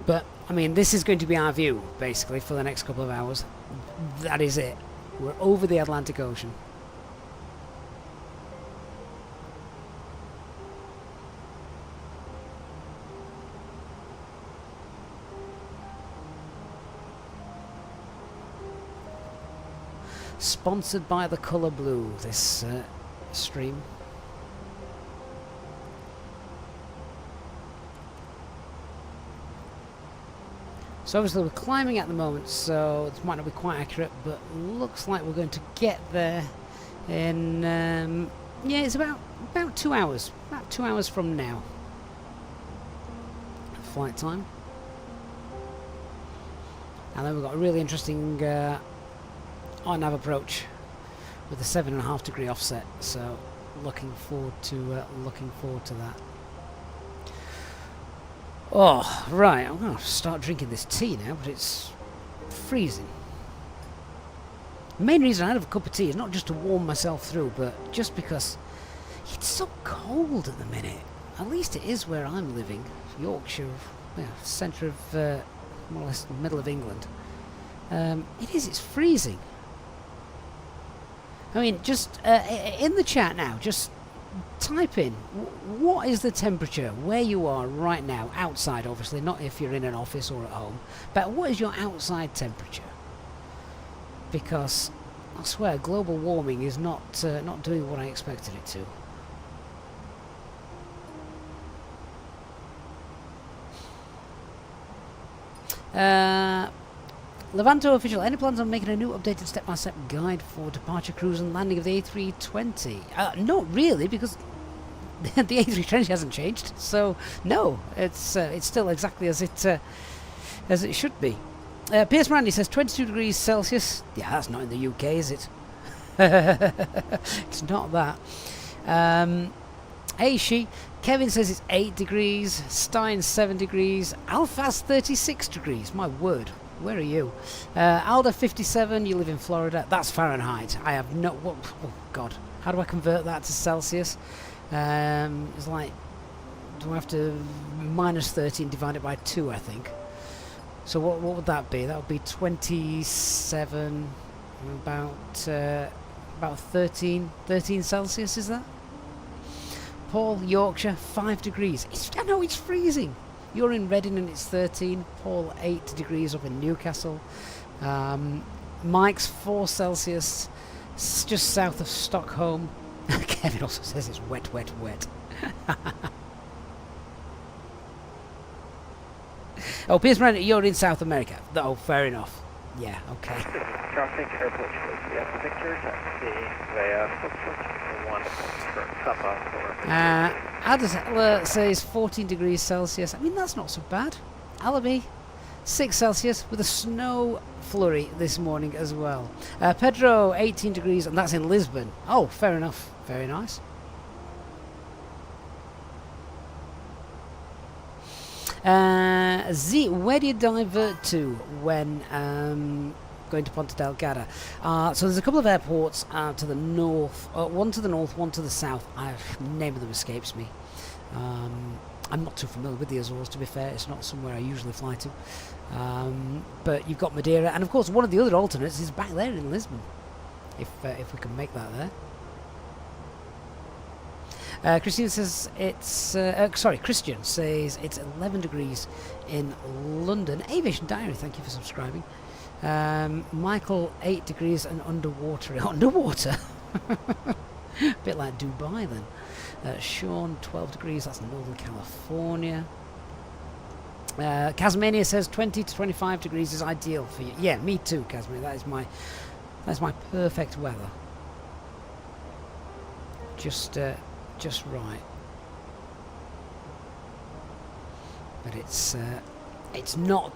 But, I mean, this is going to be our view, basically, for the next couple of hours. That is it. We're over the Atlantic Ocean. Sponsored by the colour blue, this stream. So obviously we're climbing at the moment, so it might not be quite accurate, but looks like we're going to get there in, yeah, it's about 2 hours. About 2 hours from now. Flight time. And then we've got a really interesting on-nav approach with a 7.5 degree offset, so looking forward to that. Oh, right, I'm going to start drinking this tea now, but it's freezing. The main reason I have a cup of tea is not just to warm myself through, but just because it's so cold at the minute. At least it is where I'm living, Yorkshire, yeah, centre of, more or less the middle of England. It's freezing. I mean, just in the chat now, just type in what is the temperature where you are right now, outside obviously, not if you're in an office or at home, but what is your outside temperature? Because I swear global warming is not doing what I expected it to. Levanto official, any plans on making a new updated step-by-step guide for departure, cruise and landing of the A320? Not really, because the A320 hasn't changed, so no, it's still exactly as it should be. Piers Randy says 22 degrees Celsius. Yeah, that's not in the UK, is it? It's not that. Hey, she. Kevin says it's 8 degrees. Stein 7 degrees. Alphas 36 degrees. My word. Where are you? Alda 57, you live in Florida. That's Fahrenheit. I have no... oh, God. How do I convert that to Celsius? It's like... do I have to... minus 13 divided by 2, I think. So what would that be? That would be 27... about 13 Celsius, is that? Paul, Yorkshire, 5 degrees. I know, it's freezing. You're in Reading and it's 13. Paul, 8 degrees up in Newcastle. Mike's 4 Celsius, just south of Stockholm. Kevin also says it's wet, wet, wet. Oh, Piers Brandon, you're in South America. Oh, fair enough. Yeah, okay. Traffic, airport choice, Victor, taxi via 1 for Papa. Adela says 14 degrees Celsius. I mean, that's not so bad. Alabi, 6 Celsius with a snow flurry this morning as well. Pedro, 18 degrees, and that's in Lisbon. Oh, fair enough. Very nice. Z, where do you divert to when going to Ponta Delgada? So there's a couple of airports to the north, one to the north, one to the south. Name of them escapes me. I'm not too familiar with the Azores, to be fair. It's not somewhere I usually fly to. But you've got Madeira, and of course one of the other alternates is back there in Lisbon, if we can make that there. Christian says it's Christian says it's 11 degrees in London. Aviation Diary, thank you for subscribing. Michael, 8 degrees and underwater. Underwater? Bit like Dubai then. Sean, 12 degrees, that's Northern California. Casmania says 20 to 25 degrees is ideal for you. Yeah, me too, Casmania. That's my perfect weather. Just right. But it's not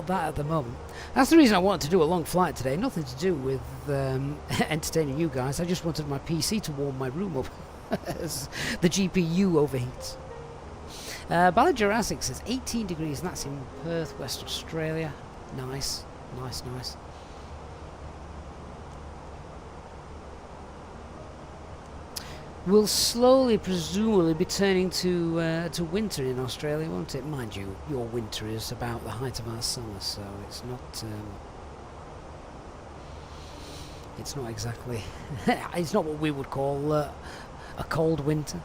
that at the moment. That's the reason I wanted to do a long flight today. Nothing to do with entertaining you guys. I just wanted my PC to warm my room up as the GPU overheats. Ballad Jurassic says 18 degrees, and that's in Perth, West Australia. Nice, nice, nice. We'll slowly, presumably, be turning to winter in Australia, won't it? Mind you, your winter is about the height of our summer, so it's not exactly it's not what we would call a cold winter.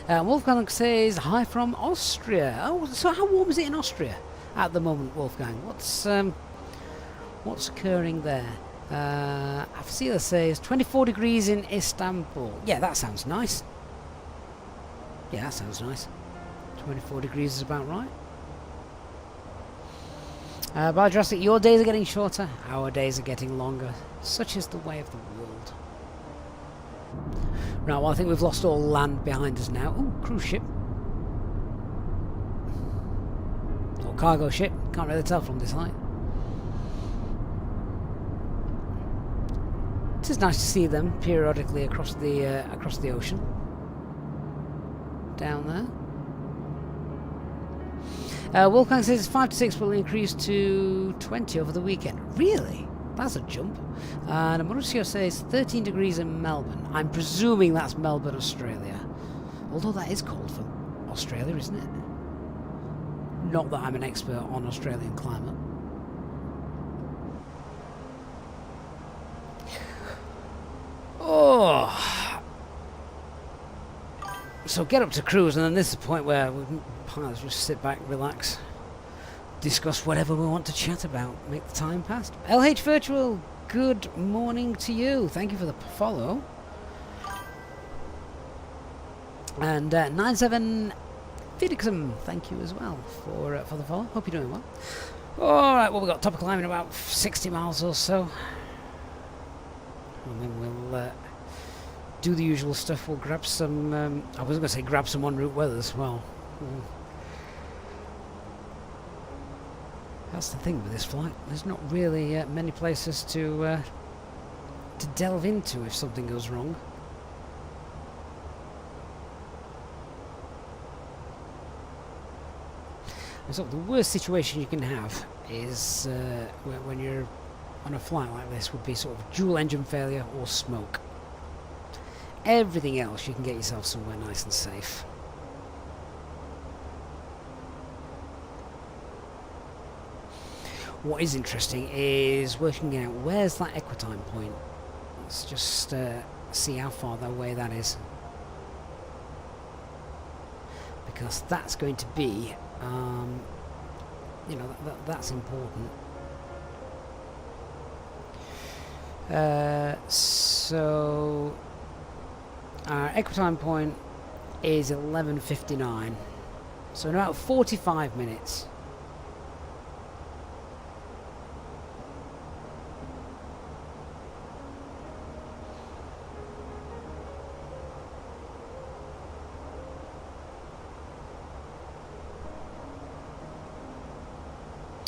Wolfgang says hi from Austria. Oh, so how warm is it in Austria at the moment, Wolfgang? What's occurring there? Afsila says 24 degrees in Istanbul. Yeah, that sounds nice. Yeah, that sounds nice. 24 degrees is about right. By Jurassic, your days are getting shorter, our days are getting longer. Such is the way of the world. Right, well, I think we've lost all land behind us now. Ooh, cruise ship. Or cargo ship. Can't really tell from this height. It is nice to see them periodically across the ocean. Down there. Wolfgang says 5 to 6 will increase to 20 over the weekend. Really? That's a jump. And Mauricio says 13 degrees in Melbourne. I'm presuming that's Melbourne, Australia. Although that is cold for Australia, isn't it? Not that I'm an expert on Australian climate. Oh. So get up to cruise, and then this is the point where pilots just sit back, relax, discuss whatever we want to chat about, make the time pass. LH Virtual, good morning to you. Thank you for the follow. And 97 Fidixum, thank you as well for the follow. Hope you're doing well. All right, well, we've got top of climbing about 60 miles or so, and then we'll do the usual stuff. We'll grab some. I was going to say grab some en route weather as well. That's the thing with this flight. There's not really many places to delve into if something goes wrong. So the worst situation you can have is when you're on a flight like this would be sort of dual engine failure or smoke. Everything else you can get yourself somewhere nice and safe. What is interesting is working out where's that equitime point. Let's just see how far away that is, because that's going to be, you know, that's important. So our equitime point is 11:59, so in about 45 minutes.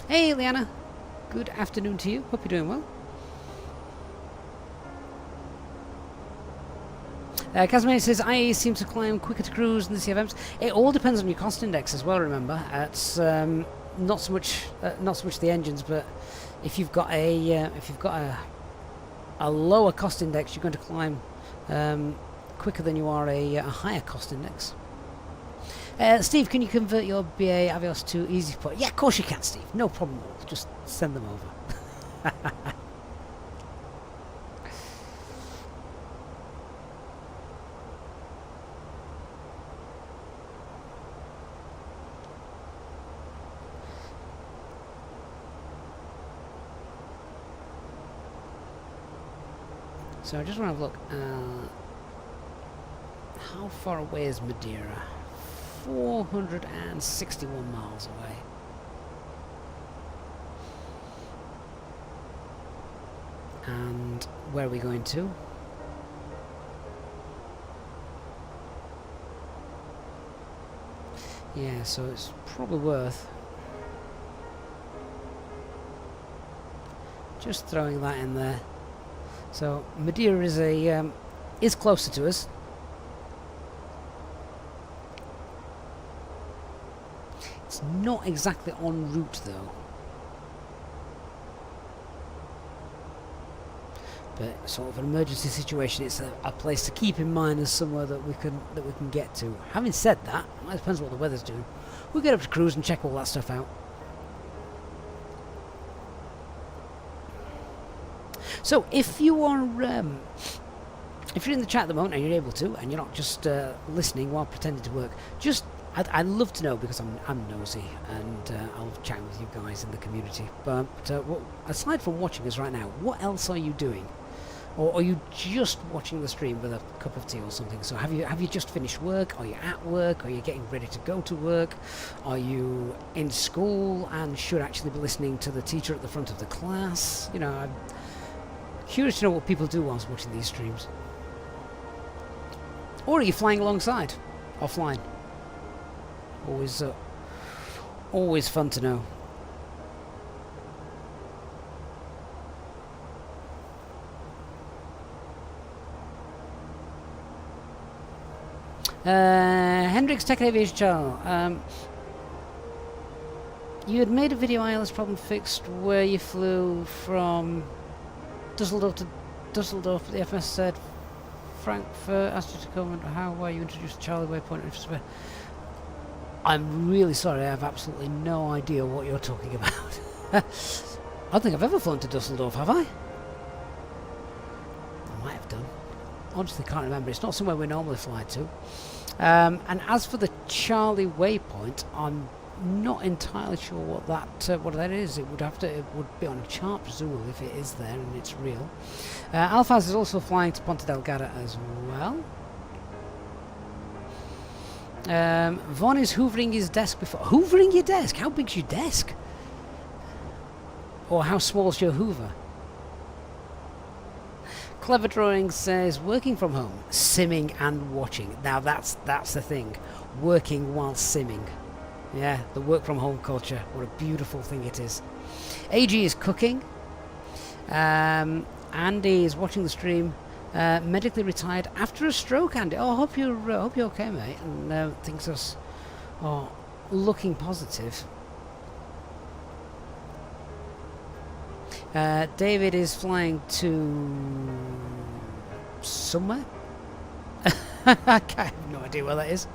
Hey Liana, good afternoon to you. Hope you're doing well. Casimir says IAE seems to climb quicker to cruise than the CFMs. It all depends on your cost index as well. Remember, it's not so much the engines, but if you've got a lower cost index, you're going to climb quicker than you are a higher cost index. Steve, can you convert your BA Avios to EasyPort? Yeah, of course you can, Steve. No problem at all. Just send them over. So I just want to have a look. How far away is Madeira? 461 miles away. And where are we going to? Yeah, so it's probably worth just throwing that in there. So Madeira is is closer to us. It's not exactly en route though. But sort of an emergency situation, it's a place to keep in mind as somewhere that we can get to. Having said that, it depends what the weather's doing. We'll get up to cruise and check all that stuff out. So if you are if you're in the chat at the moment and you're able to, and you're not just listening while pretending to work, just I'd love to know, because I'm nosy, and I'll chat with you guys in the community. But aside from watching us right now, what else are you doing? Or are you just watching the stream with a cup of tea or something? So have you just finished work? Are you at work? Are you getting ready to go to work? Are you in school and should actually be listening to the teacher at the front of the class? You know, I'm curious to know what people do whilst watching these streams. Or are you flying alongside, offline? Always fun to know. Hendrix Tech Aviation Channel. You had made a video ILS problem fixed where you flew from Dusseldorf to Dusseldorf. The FMS said Frankfurt asked you to come, and how were you introduced Charlie Waypoint? I'm really sorry, I have absolutely no idea what you're talking about. I don't think I've ever flown to Dusseldorf, have I? I might have done. Honestly, can't remember. It's not somewhere we normally fly to. And as for the Charlie Waypoint, I'm not entirely sure what that is. It would be on a chart, presumably, if it is there and it's real. Alphaz is also flying to Ponta Delgada as well. Von is hoovering his desk before. Hoovering your desk? How big's your desk? Or how small's your hoover? Clever Drawing says working from home, simming and watching. Now that's the thing. Working while simming. Yeah, the work from home culture. What a beautiful thing it is. AG is cooking. Andy is watching the stream. Medically retired after a stroke, Andy. Oh, I hope you're okay, mate. And things are looking positive. David is flying to somewhere. I have no idea where that is.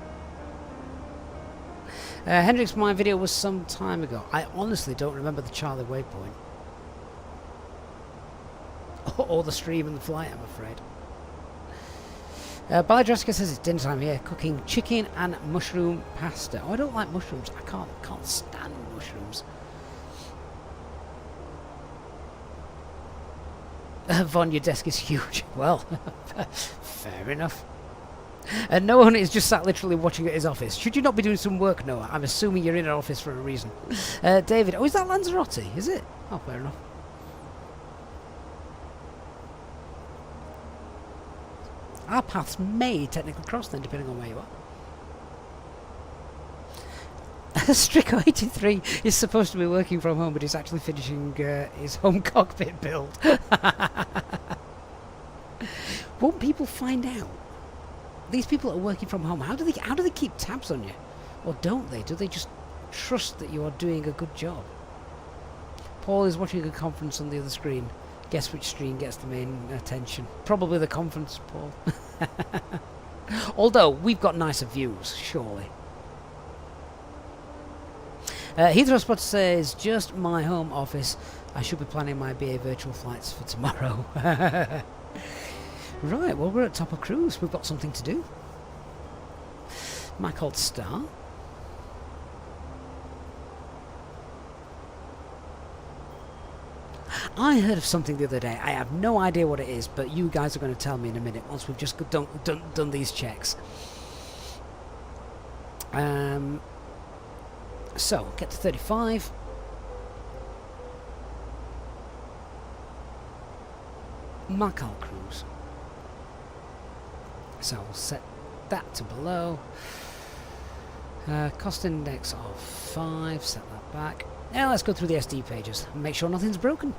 Hendrix, my video was some time ago. I honestly don't remember the Charlie Waypoint. Or the stream and the flight, I'm afraid. Bally Jessica says it's dinner time here, cooking chicken and mushroom pasta. Oh, I don't like mushrooms. I can't stand mushrooms. Von, your desk is huge. Well, fair enough. No one is just sat literally watching at his office. Should you not be doing some work, Noah? I'm assuming you're in an office for a reason. David, oh, is that Lanzarote? Is it? Oh, fair enough. Our paths may technically cross then, depending on where you are. Strico 83 is supposed to be working from home, but he's actually finishing his home cockpit build. Won't people find out? These people are working from home. How do they keep tabs on you? Or don't they? Do they just trust that you are doing a good job? Paul is watching a conference on the other screen. Guess which screen gets the main attention? Probably the conference, Paul. Although, we've got nicer views, surely. Heathrow Spotter says, just my home office. I should be planning my BA virtual flights for tomorrow. Right, well, we're at top of cruise. We've got something to do. My called Star. I heard of something the other day. I have no idea what it is, but you guys are going to tell me in a minute once we've just done these checks. So, get to 35. Macau cruise. So we'll set that to below. Cost index of 5, set that back. Now let's go through the SD pages and make sure nothing's broken.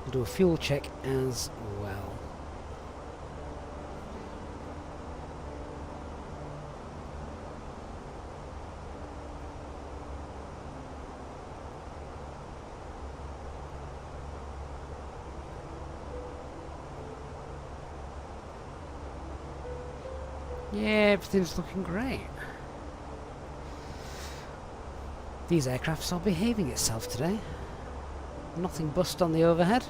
We'll do a fuel check as well. Yeah, everything's looking great. These aircrafts are behaving itself today. Nothing bust on the overhead.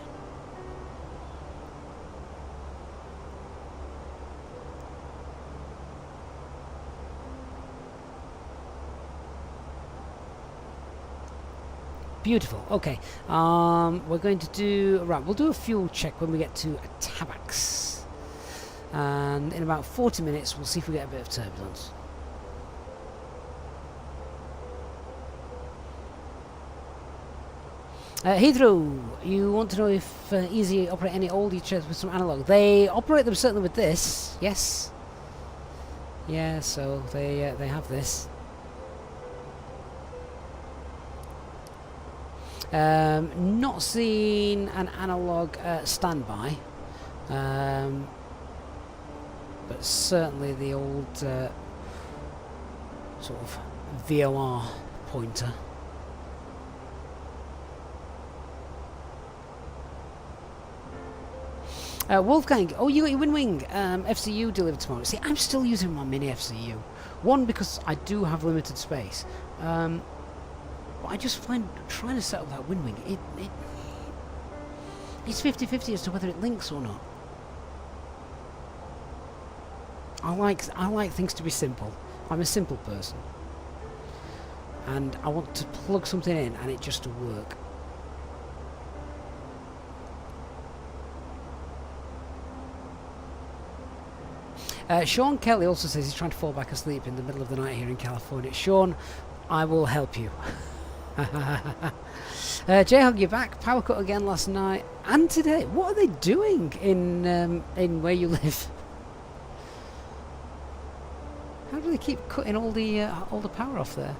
Beautiful. Okay. We're going to do... Right, we'll do a fuel check when we get to Tabax. And in about 40 minutes, we'll see if we get a bit of turbulence. Heathrow, you want to know if Easy operate any old jets with some analog? They operate them certainly with this, yes. Yeah, so they have this. Not seen an analog standby. But certainly the old sort of VOR pointer. Wolfgang, oh, you got your Wing FCU delivered tomorrow. See, I'm still using my mini FCU. One, because I do have limited space. But I just find trying to set up that Wing, it's 50-50 as to whether it links or not. I like things to be simple. I'm a simple person. And I want to plug something in and it just to work. Sean Kelly also says he's trying to fall back asleep in the middle of the night here in California. Sean, I will help you. J-Hog, you're back. Power cut again last night and today. What are they doing in where you live? How do they keep cutting all the power off there?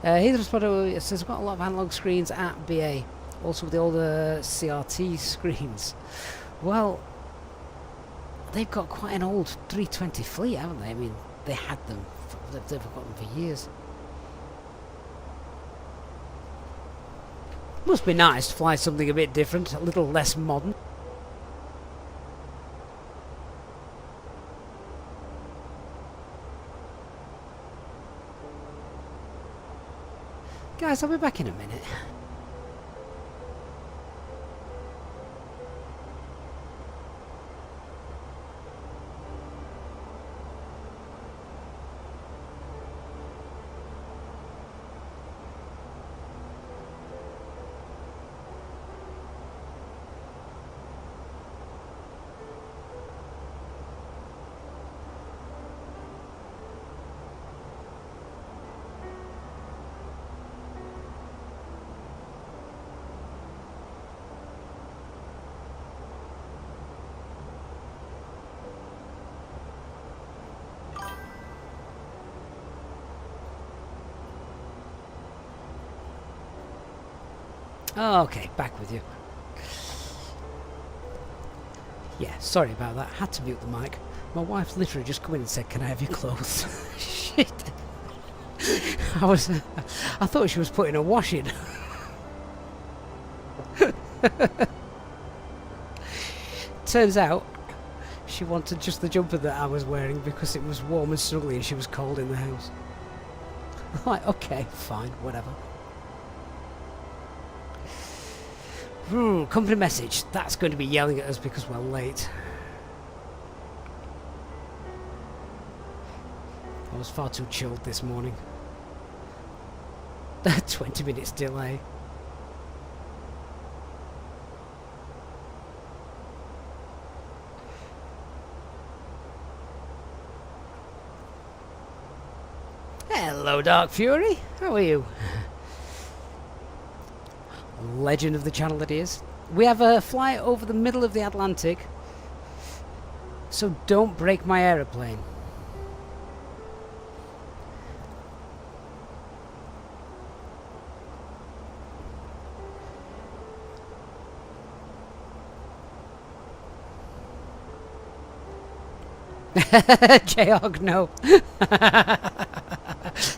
Heathrow Spotter says we've got a lot of analog screens at BA, also with the older CRT screens. Well, they've got quite an old 320 fleet, haven't they? I mean, they had them. They've got them for years. Must be nice to fly something a bit different, a little less modern. Guys, I'll be back in a minute. Oh, okay, back with you. Yeah, sorry about that. Had to mute the mic. My wife literally just come in and said, "Can I have your clothes?" Shit. I thought she was putting a wash in. Turns out she wanted just the jumper that I was wearing because it was warm and snuggly and she was cold in the house. Like, okay, fine, whatever. Company message. That's going to be yelling at us because we're late. I was far too chilled this morning. 20 minutes delay. Hello, Dark Fury. How are you? Legend of the channel that is. We have a flight over the middle of the Atlantic, so don't break my aeroplane. J-Hog, no.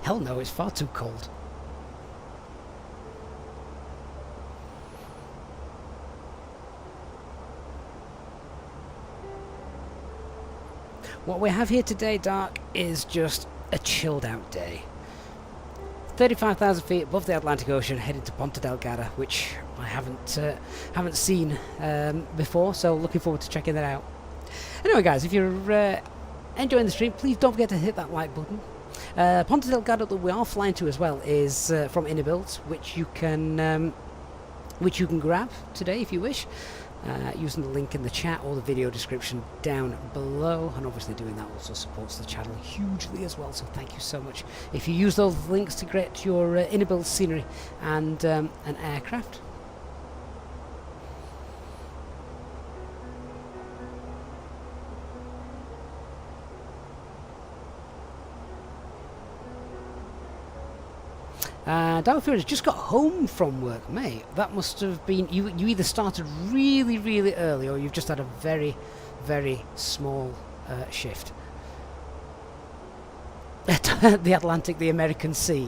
Hell no, it's far too cold. What we have here today, Dark, is just a chilled out day. 35,000 feet above the Atlantic Ocean, heading to Ponta Delgada, which I haven't seen before, so looking forward to checking that out. Anyway, guys, if you're enjoying the stream, please don't forget to hit that like button. Ponta Delgada that we are flying to as well is from Innerbuilt, which you can grab today if you wish, using the link in the chat or the video description down below. And obviously doing that also supports the channel hugely as well, so thank you so much if you use those links to get your Innerbuilt scenery and an aircraft. Dark Fury has just got home from work, mate. That must have been... You either started really, really early or you've just had a very, very small shift. The Atlantic, the American Sea.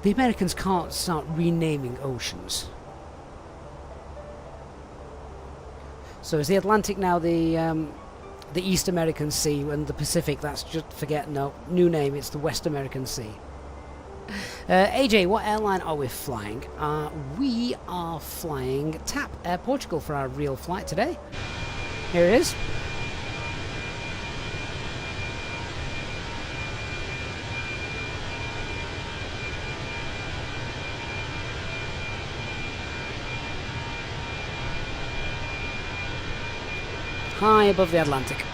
The Americans can't start renaming oceans. So is the Atlantic now the East American Sea, and the Pacific, that's just... Forget, no. New name, it's the West American Sea. AJ, what airline are we flying? We are flying TAP Air Portugal for our real flight today. Here it is. High above the Atlantic.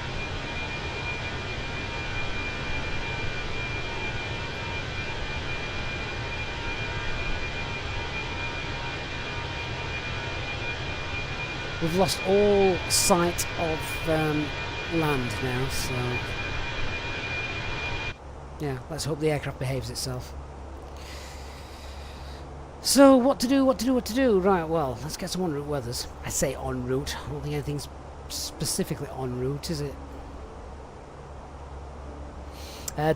We've lost all sight of land now, so yeah, let's hope the aircraft behaves itself. So what to do? Right, well, let's get some en route weathers. I say en route, I don't think anything's specifically en route, is it?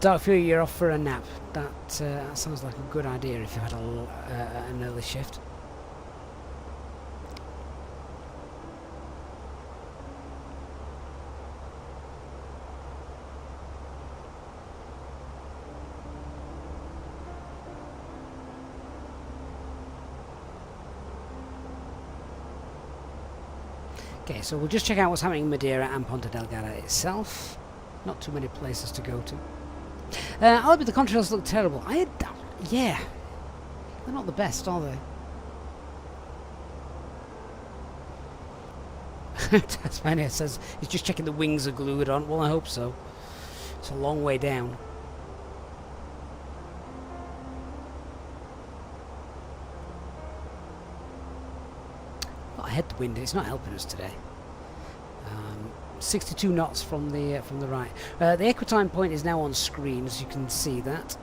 Dark Fury, you're off for a nap. That sounds like a good idea if you had an early shift. Okay, so we'll just check out what's happening in Madeira and Ponta Delgada itself. Not too many places to go to. I'll admit the contrails look terrible. Yeah, they're not the best, are they? Tasmania says he's just checking the wings are glued on. Well, I hope so. It's a long way down. Headwind, it's not helping us today. 62 knots from the right. The equitime point is now on screen, as you can see that.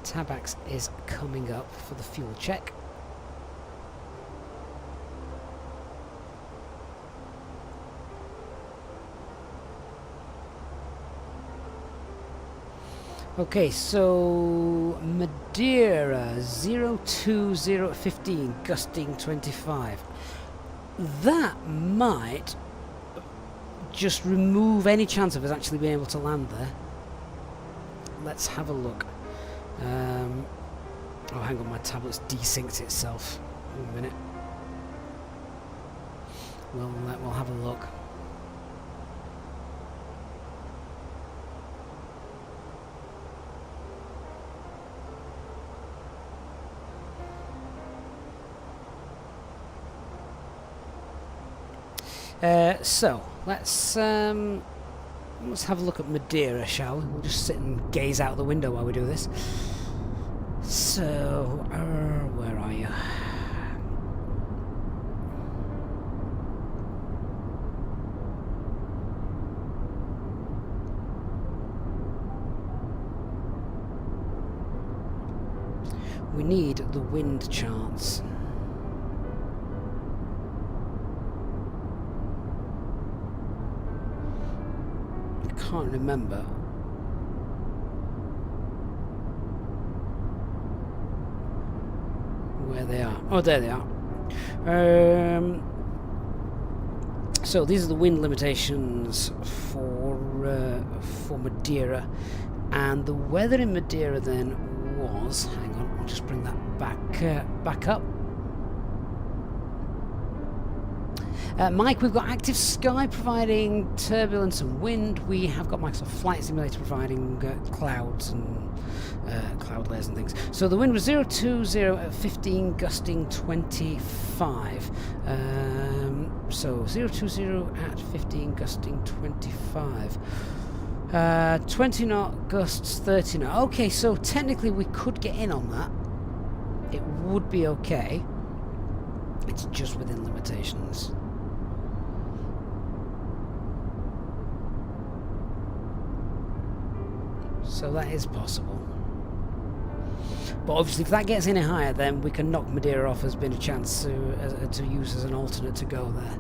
Tabax is coming up for the fuel check. Okay, so Madeira 02015, gusting 25. That might just remove any chance of us actually being able to land there. Let's have a look. Oh, hang on, my tablet's desynced itself. One minute. We'll have a look. So let's have a look at Madeira, shall we? We'll just sit and gaze out the window while we do this. So, where are you? We need the wind charts. I can't remember. Where they are. Oh, there they are. So these are the wind limitations for Madeira, and the weather in Madeira then was. Hang on, I'll just bring that back up. Mike, we've got active sky providing turbulence and wind. We have got Microsoft Flight Simulator providing clouds and cloud layers and things. So the wind was 020 at 15, gusting 25. So 020 at 15, gusting 25. 20 knot gusts, 30 knot. Okay, so technically we could get in on that. It would be okay. It's just within limitations. So that is possible. But obviously if that gets any higher, then we can knock Madeira off as being a chance to use as an alternate to go there.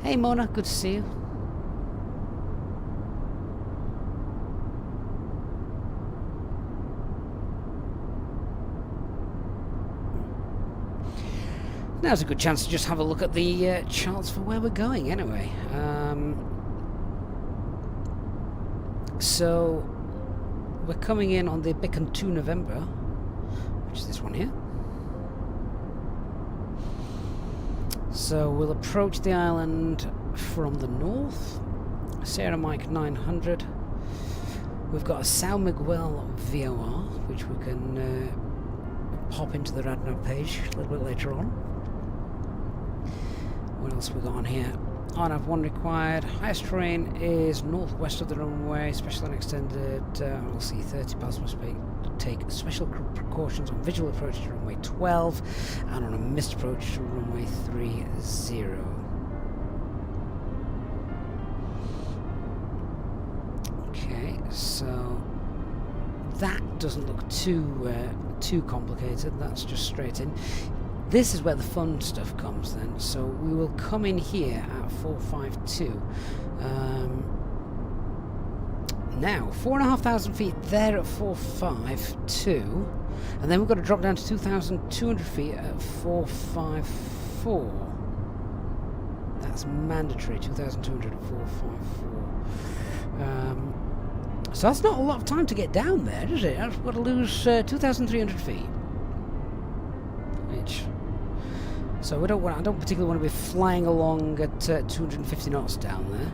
Hey Mona, good to see you. Now's a good chance to just have a look at the charts for where we're going anyway. So we're coming in on the Beacon 2 November, which is this one here. So we'll approach the island from the north. Sierra Mike 900. We've got a São Miguel VOR, which we can pop into the radar page a little bit later on. What else have we got on here? RNAV 1 required. Highest terrain is northwest of the runway. Special and extended LC 30 miles must take special precautions on visual approach to runway 12 and on a missed approach to runway 30. Okay, so that doesn't look too complicated. That's just straight in. This is where the fun stuff comes then. So we will come in here at 452. Now 4,500 feet there at 452, and then we've got to drop down to 2,200 feet at 454. That's mandatory. 2,200 at 454. So that's not a lot of time to get down there, is it? I've got to lose 2,300 feet. So I don't particularly want to be flying along at 250 knots down there.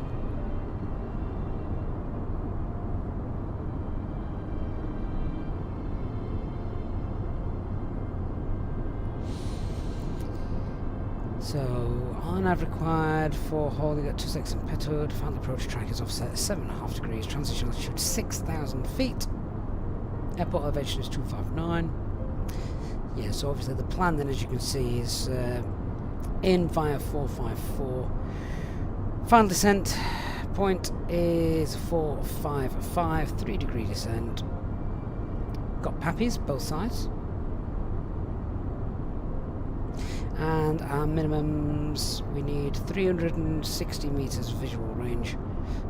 So RNAV required for holding at 26 in pethood. Final approach track is offset 7.5 degrees. Transition altitude 6,000 feet. Airport elevation is 259. Yeah, so obviously the plan then, as you can see, is in via 454. Final descent point is 455, 3-degree descent. Got pappies, both sides. And our minimums, we need 360 meters visual range,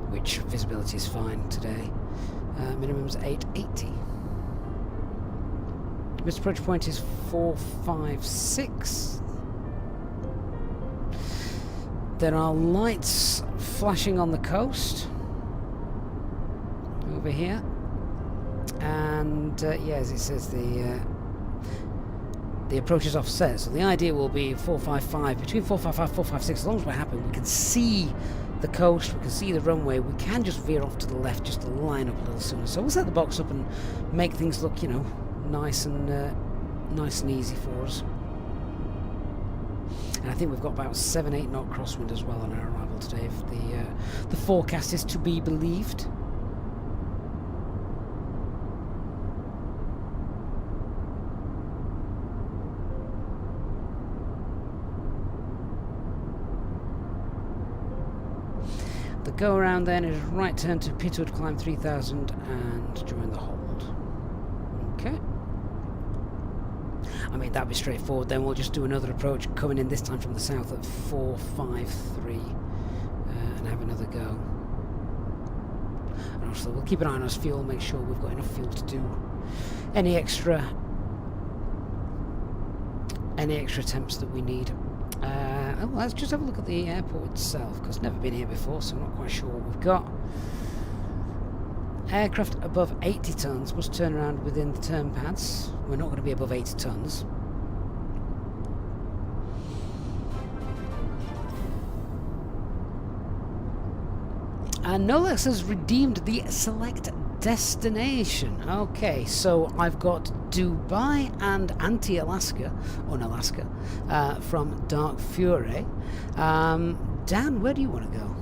which visibility is fine today. Minimum's 880. Missed approach point is 456. There are lights flashing on the coast over here, and yeah, as it says, the approach is offset. So the idea will be 455, between 455 456. As long as we're happy, we can see the coast, we can see the runway. We can just veer off to the left just to line up a little sooner. So we'll set the box up and make things look, you know, nice and easy for us. And I think we've got about 7-8 knot crosswind as well on our arrival today, if the forecast is to be believed. The go around then is right turn to Pitwood, climb 3000 and join the hold. Okay. I mean, that'd be straightforward. Then we'll just do another approach, coming in this time from the south at 453 and have another go. And also we'll keep an eye on our fuel, make sure we've got enough fuel to do any extra attempts that we need. Oh, let's just have a look at the airport itself, because I've never been here before, so I'm not quite sure what we've got. Aircraft above 80 tons must turn around within the turn pads. We're not going to be above 80 tons. And Nolex has redeemed the select destination. Okay, so I've got Dubai and Anti-Alaska, or Alaska, from Dark Fury. Dan, where do you want to go?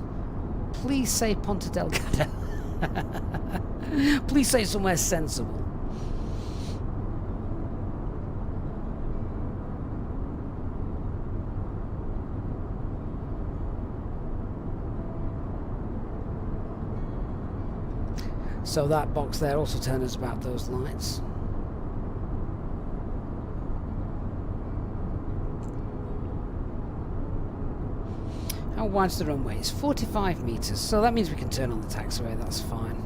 Please say Ponta Delgada. Please say somewhere sensible. So that box there also tells us about those lights. How wide's the runway? It's 45 meters, so that means we can turn on the taxiway. That's fine.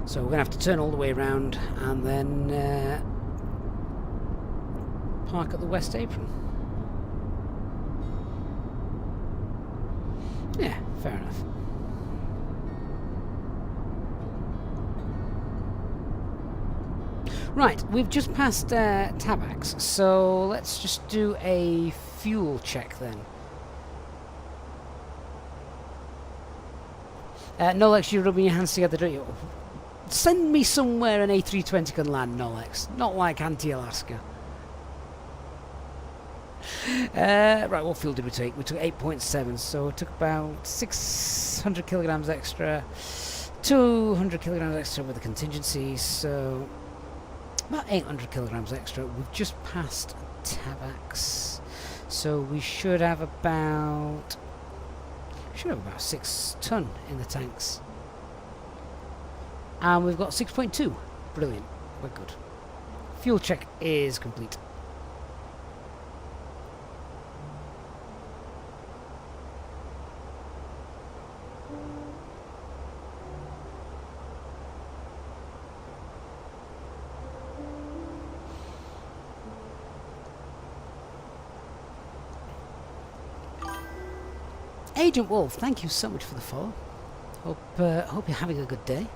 So we're going to have to turn all the way around and then park at the west apron. Yeah, fair enough. Right, we've just passed Tabax, so let's just do a fuel check then. Nolex, you're rubbing your hands together, don't you? Send me somewhere an A320 can land, Nolex. Not like Anti-Alaska. Right, what fuel did we take? We took 8.7, so it took about 600 kilograms extra, 200 kilograms extra with the contingency, so about 800 kilograms extra. We've just passed Tabax, so we should have about 6 ton in the tanks. And we've got 6.2. Brilliant. We're good. Fuel check is complete. Agent Wolf, thank you so much for the follow. Hope you're having a good day.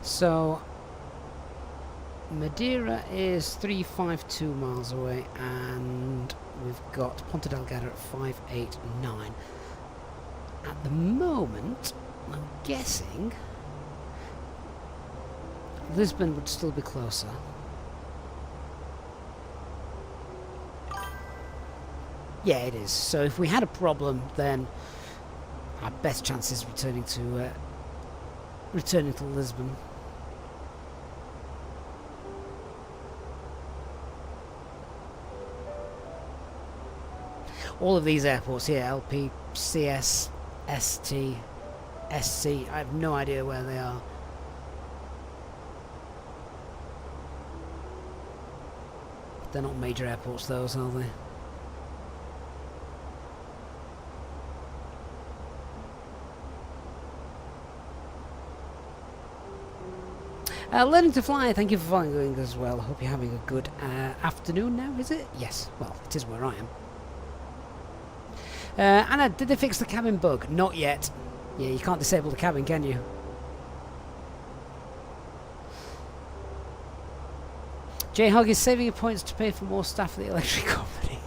So Madeira is 352 miles away, and we've got Ponta Delgada at 589. At the moment, I'm guessing Lisbon would still be closer. Yeah, it is. So if we had a problem, then our best chance is returning to Lisbon. All of these airports here, LP, CS, ST, SC, I have no idea where they are. They're not major airports, those, are they? Learning to fly, thank you for following as well. Hope you're having a good afternoon now, is it? Yes, well, it is where I am. Anna, did they fix the cabin bug? Not yet. Yeah, you can't disable the cabin, can you? J-Hog is saving your points to pay for more staff at the electric company.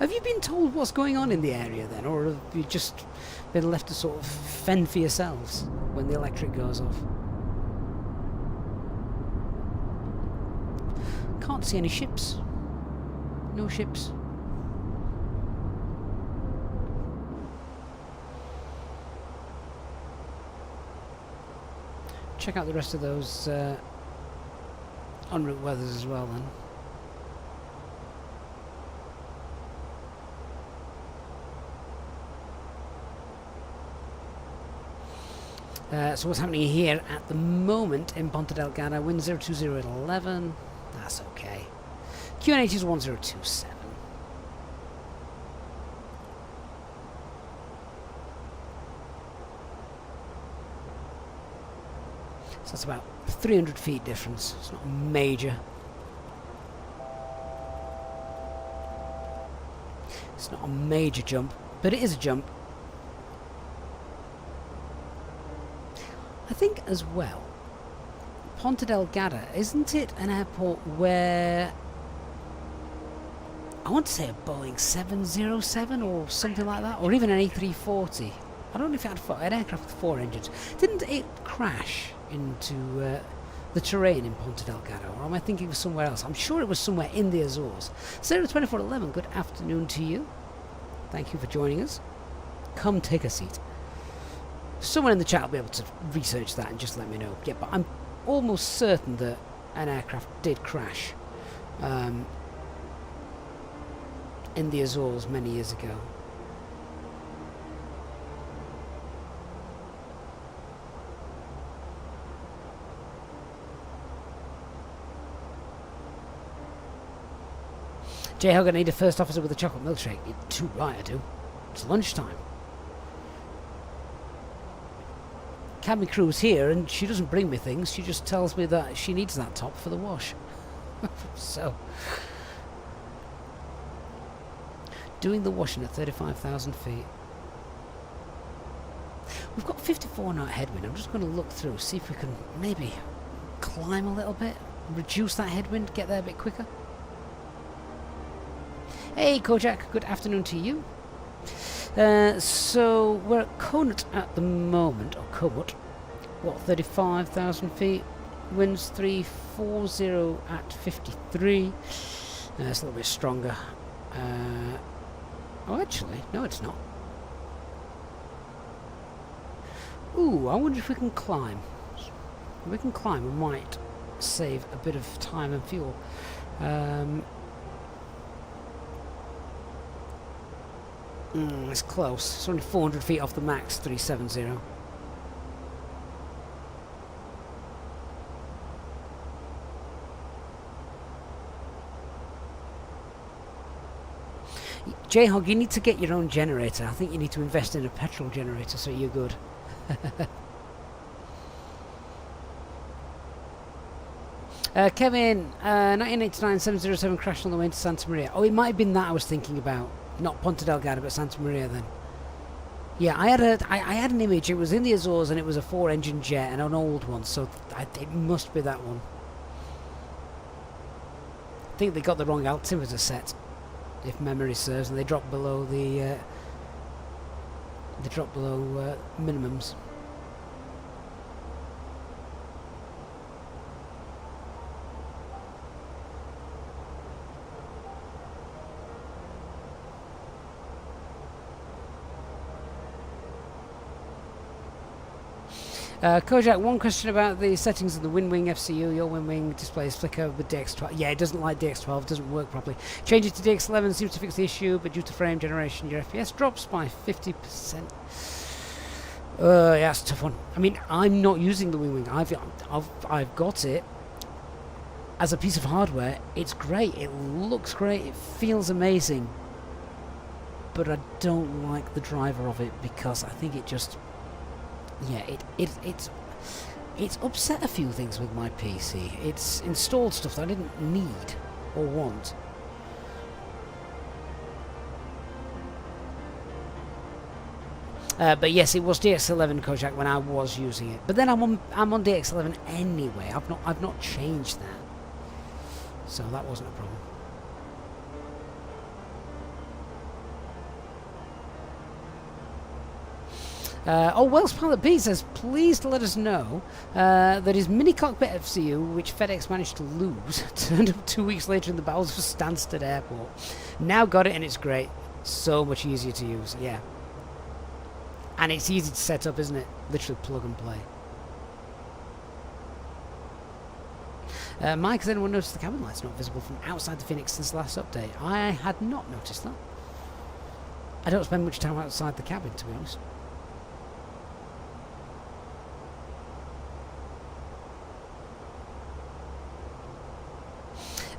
Have you been told what's going on in the area then, or have you just been left to sort of fend for yourselves when the electric goes off? Can't see any ships. No ships. Check out the rest of those en route weathers as well then. So what's happening here at the moment in Ponta Delgada? Wind 020 at 11. That's okay. QNH is 1027. So that's about 300 feet difference. It's not major. It's not a major jump, but it is a jump. I think as well, Ponta Delgada, isn't it an airport where I want to say a Boeing 707 or something like that, or even an A340. I don't know if it had an aircraft with 4 engines. Didn't it crash into the terrain in Ponta Delgada, or am I thinking of somewhere else? I'm sure it was somewhere in the Azores. 02411, good afternoon to you. Thank you for joining us. Come take a seat. Someone in the chat will be able to research that and just let me know. Yeah, but I'm almost certain that an aircraft did crash in the Azores many years ago. J-Hog, I need a first officer with a chocolate milkshake. You're too right, I do. It's lunchtime. Cabin crew's here and she doesn't bring me things, she just tells me that she needs that top for the wash. So, doing the washing at 35,000 feet. We've got 54 knot headwind. I'm just going to look through, see if we can maybe climb a little bit, reduce that headwind, get there a bit quicker. Hey Kojak, good afternoon to you. So we're at Conut at the moment, or Comut. What, 35,000 feet? Winds 340 at 53. It's a little bit stronger. Oh, actually, no, it's not. Ooh, I wonder if we can climb. If we can climb, we might save a bit of time and fuel. It's close. It's only 400 feet off the max 370. J-Hog, you need to get your own generator. I think you need to invest in a petrol generator so you're good. Kevin, 1989 707 crashed on the way to Santa Maria. Oh, it might have been that I was thinking about. Not Ponta Delgada, but Santa Maria then. Yeah, I had an image. It was in the Azores and it was a 4-engine jet and an old one, so it must be that one. I think they got the wrong altimeter set, if memory serves, and they dropped below the minimums. Kojak, one question about the settings of the WinWing FCU. Your WinWing displays flicker with DX12. Yeah, it doesn't like DX12, doesn't work properly. Change it to DX11 seems to fix the issue, but due to frame generation, your FPS drops by 50%. Yeah, that's a tough one. I mean, I'm not using the WinWing. I've got it as a piece of hardware. It's great. It looks great. It feels amazing. But I don't like the driver of it because I think it just... Yeah, it's upset a few things with my PC. It's installed stuff that I didn't need or want. But yes, it was DX11 Kojak when I was using it. But then I'm on DX11 anyway. I've not changed that, so that wasn't a problem. Wells Pilot B says, please let us know that his mini cockpit FCU, which FedEx managed to lose, turned up 2 weeks later in the bowels of Stansted Airport. Now got it and it's great. So much easier to use, yeah. And it's easy to set up, isn't it? Literally plug and play. Mike, has anyone noticed the cabin lights not visible from outside the Fenix since the last update? I had not noticed that. I don't spend much time outside the cabin, to be honest.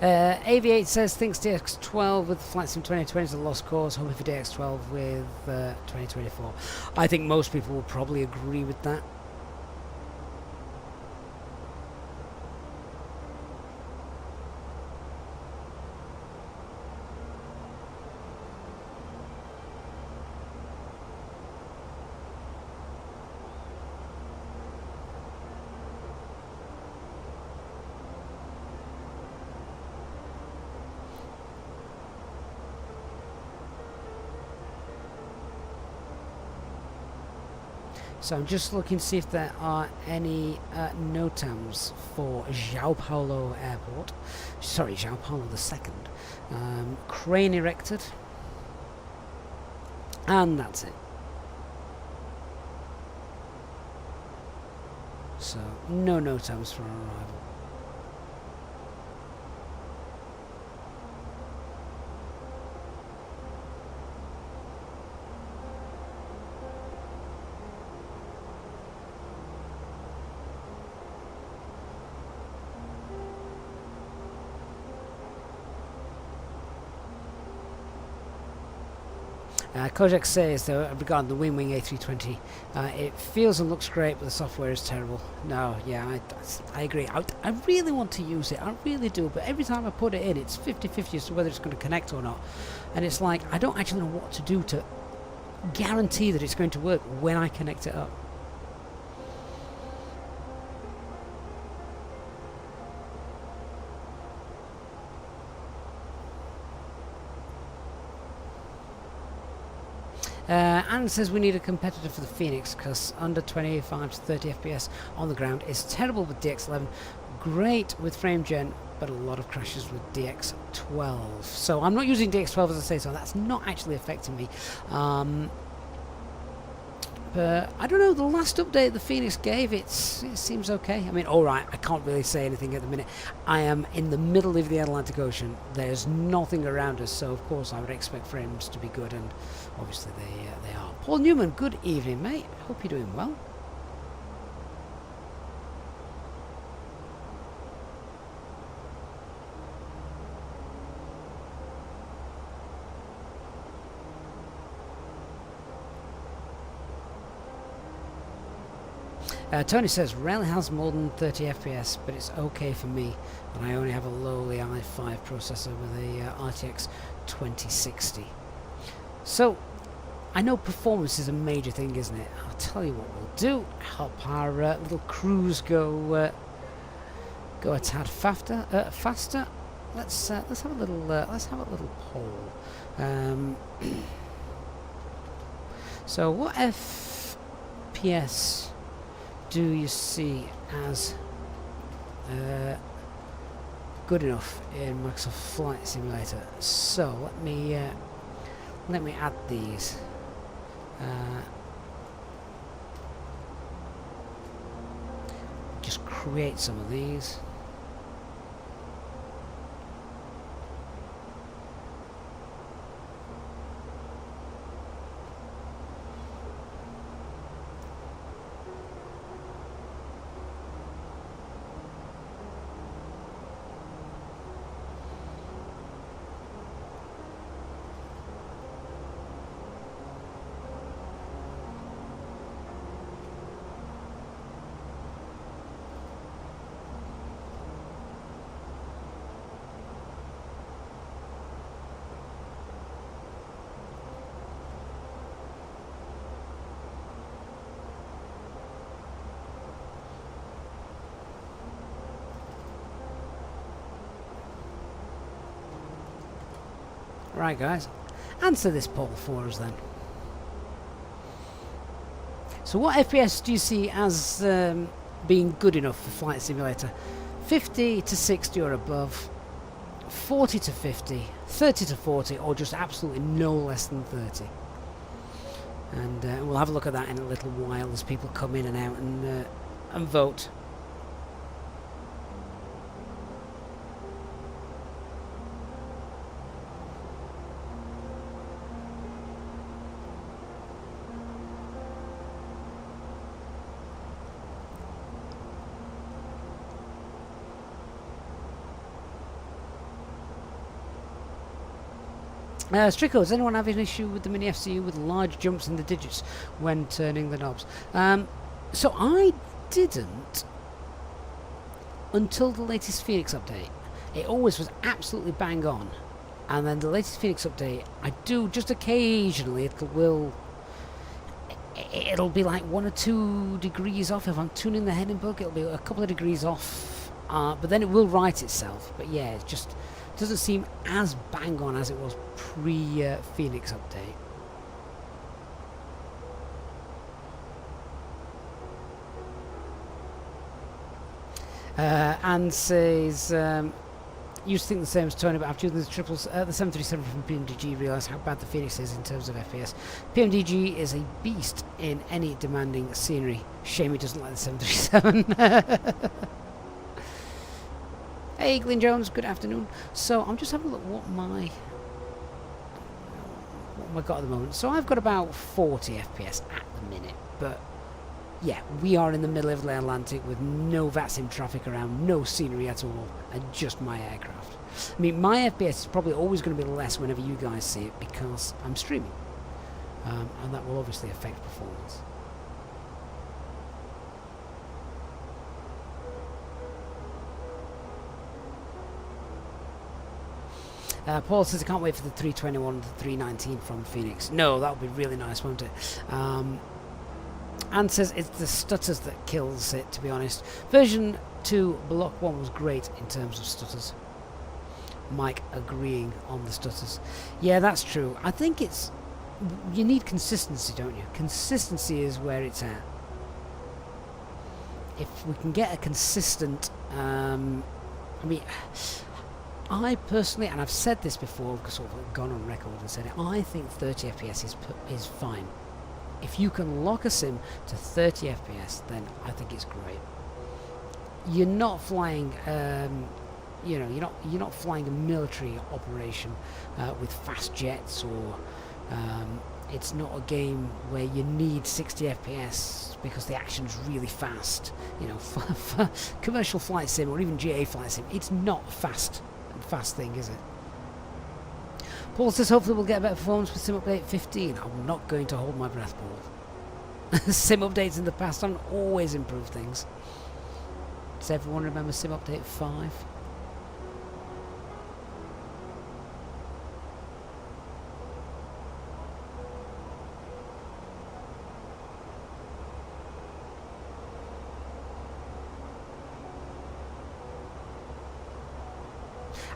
AV8 says, thinks DX12 with Flight Sim 2020 is a lost cause, hoping for DX12 with 2024. I think most people will probably agree with that. So I'm just looking to see if there are any NOTAMs for João Paulo Airport. Sorry, João Paulo II. Crane erected. And that's it. So, no NOTAMs for arrival. Kojak says, though, regarding the WinWing A320, it feels and looks great, but the software is terrible. No, yeah, I agree. I really want to use it, I really do, but every time I put it in, it's 50-50 as to whether it's going to connect or not. And it's like, I don't actually know what to do to guarantee that it's going to work when I connect it up. Anne says we need a competitor for the Fenix because under 25 to 30 FPS on the ground is terrible with DX11, great with frame gen, but a lot of crashes with DX12. So I'm not using DX12 as I say, so that's not actually affecting me. But I don't know, the last update the Fenix gave, it seems okay. I mean, alright, I can't really say anything at the minute. I am in the middle of the Atlantic Ocean. There's nothing around us, so of course I would expect frames to be good, and obviously they are. Paul Newman, good evening, mate. Hope you're doing well. Tony says, rarely has more than 30 FPS, but it's okay for me, and I only have a lowly i5 processor with a RTX 2060. So, I know performance is a major thing, isn't it? I'll tell you what we'll do. Help our little cruise go a tad faster. Let's have a little poll. So, what FPS do you see as good enough in Microsoft Flight Simulator? So let me add these. create some of these. Right, guys, answer this poll for us then. So what FPS do you see as being good enough for Flight Simulator? 50 to 60 or above, 40 to 50, 30 to 40, or just absolutely no less than 30? And we'll have a look at that in a little while as people come in and out and vote. Strico, does anyone have an issue with the Mini FCU with large jumps in the digits when turning the knobs? So I didn't until the latest Phoenix update. It always was absolutely bang on, and then the latest Phoenix update, I do just occasionally, it'll be like 1 or 2 degrees off. If I'm tuning the heading bug, it'll be a couple of degrees off, but then it will right itself. But yeah, it just doesn't seem as bang on as it was pre-Phoenix update. And says, used to think the same as Tony, but after using the triples, the 737 from PMDG realised how bad the Phoenix is in terms of FPS. PMDG is a beast in any demanding scenery. Shame he doesn't like the 737. Hey, Glyn Jones, good afternoon. So I'm just having a look what I got at the moment. So I've got about 40 FPS at the minute, but yeah, we are in the middle of the Atlantic with no VATSIM traffic around, no scenery at all, and just my aircraft. I mean, my FPS is probably always going to be less whenever you guys see it because I'm streaming, and that will obviously affect performance. Paul says I can't wait for the 321 and the 319 from Phoenix. No, that would be really nice, won't it? Anne says it's the stutters that kills it, to be honest. Version 2 Block 1 was great in terms of stutters. Mike agreeing on the stutters. Yeah, that's true. I think it's... You need consistency, don't you? Consistency is where it's at. If we can get a consistent... I mean... I personally, and I've said this before, because sort of gone on record and said it, I think 30 FPS is fine. If you can lock a sim to 30 FPS, then I think it's great. You're not flying, you know, you're not flying a military operation with fast jets, or it's not a game where you need 60 FPS because the action's really fast. You know, commercial flight sim or even GA flight sim, it's not fast thing, is it? Paul says hopefully we'll get a better performance with Sim Update 15. I'm not going to hold my breath, Paul. Sim updates in the past haven't always improved things. Does everyone remember Sim Update 5?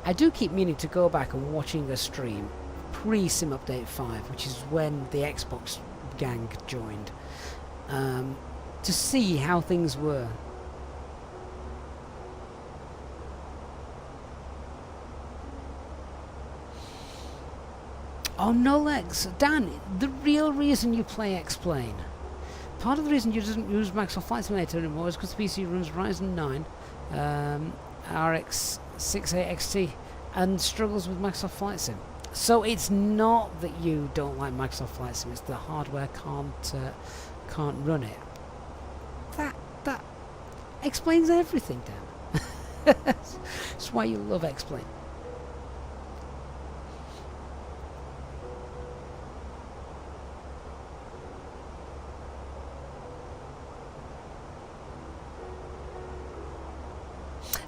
I do keep meaning to go back and watching a stream pre-Sim Update 5, which is when the Xbox gang joined, to see how things were. Oh, no legs. Dan, the real reason you play X-Plane, part of the reason you doesn't use Microsoft Flight Simulator anymore is because the PC runs Ryzen 9 RX 68XT and struggles with Microsoft Flight Sim. So it's not that you don't like Microsoft Flight Sim, it's the hardware can't run it. That explains everything, Dan. That's why you love Explain.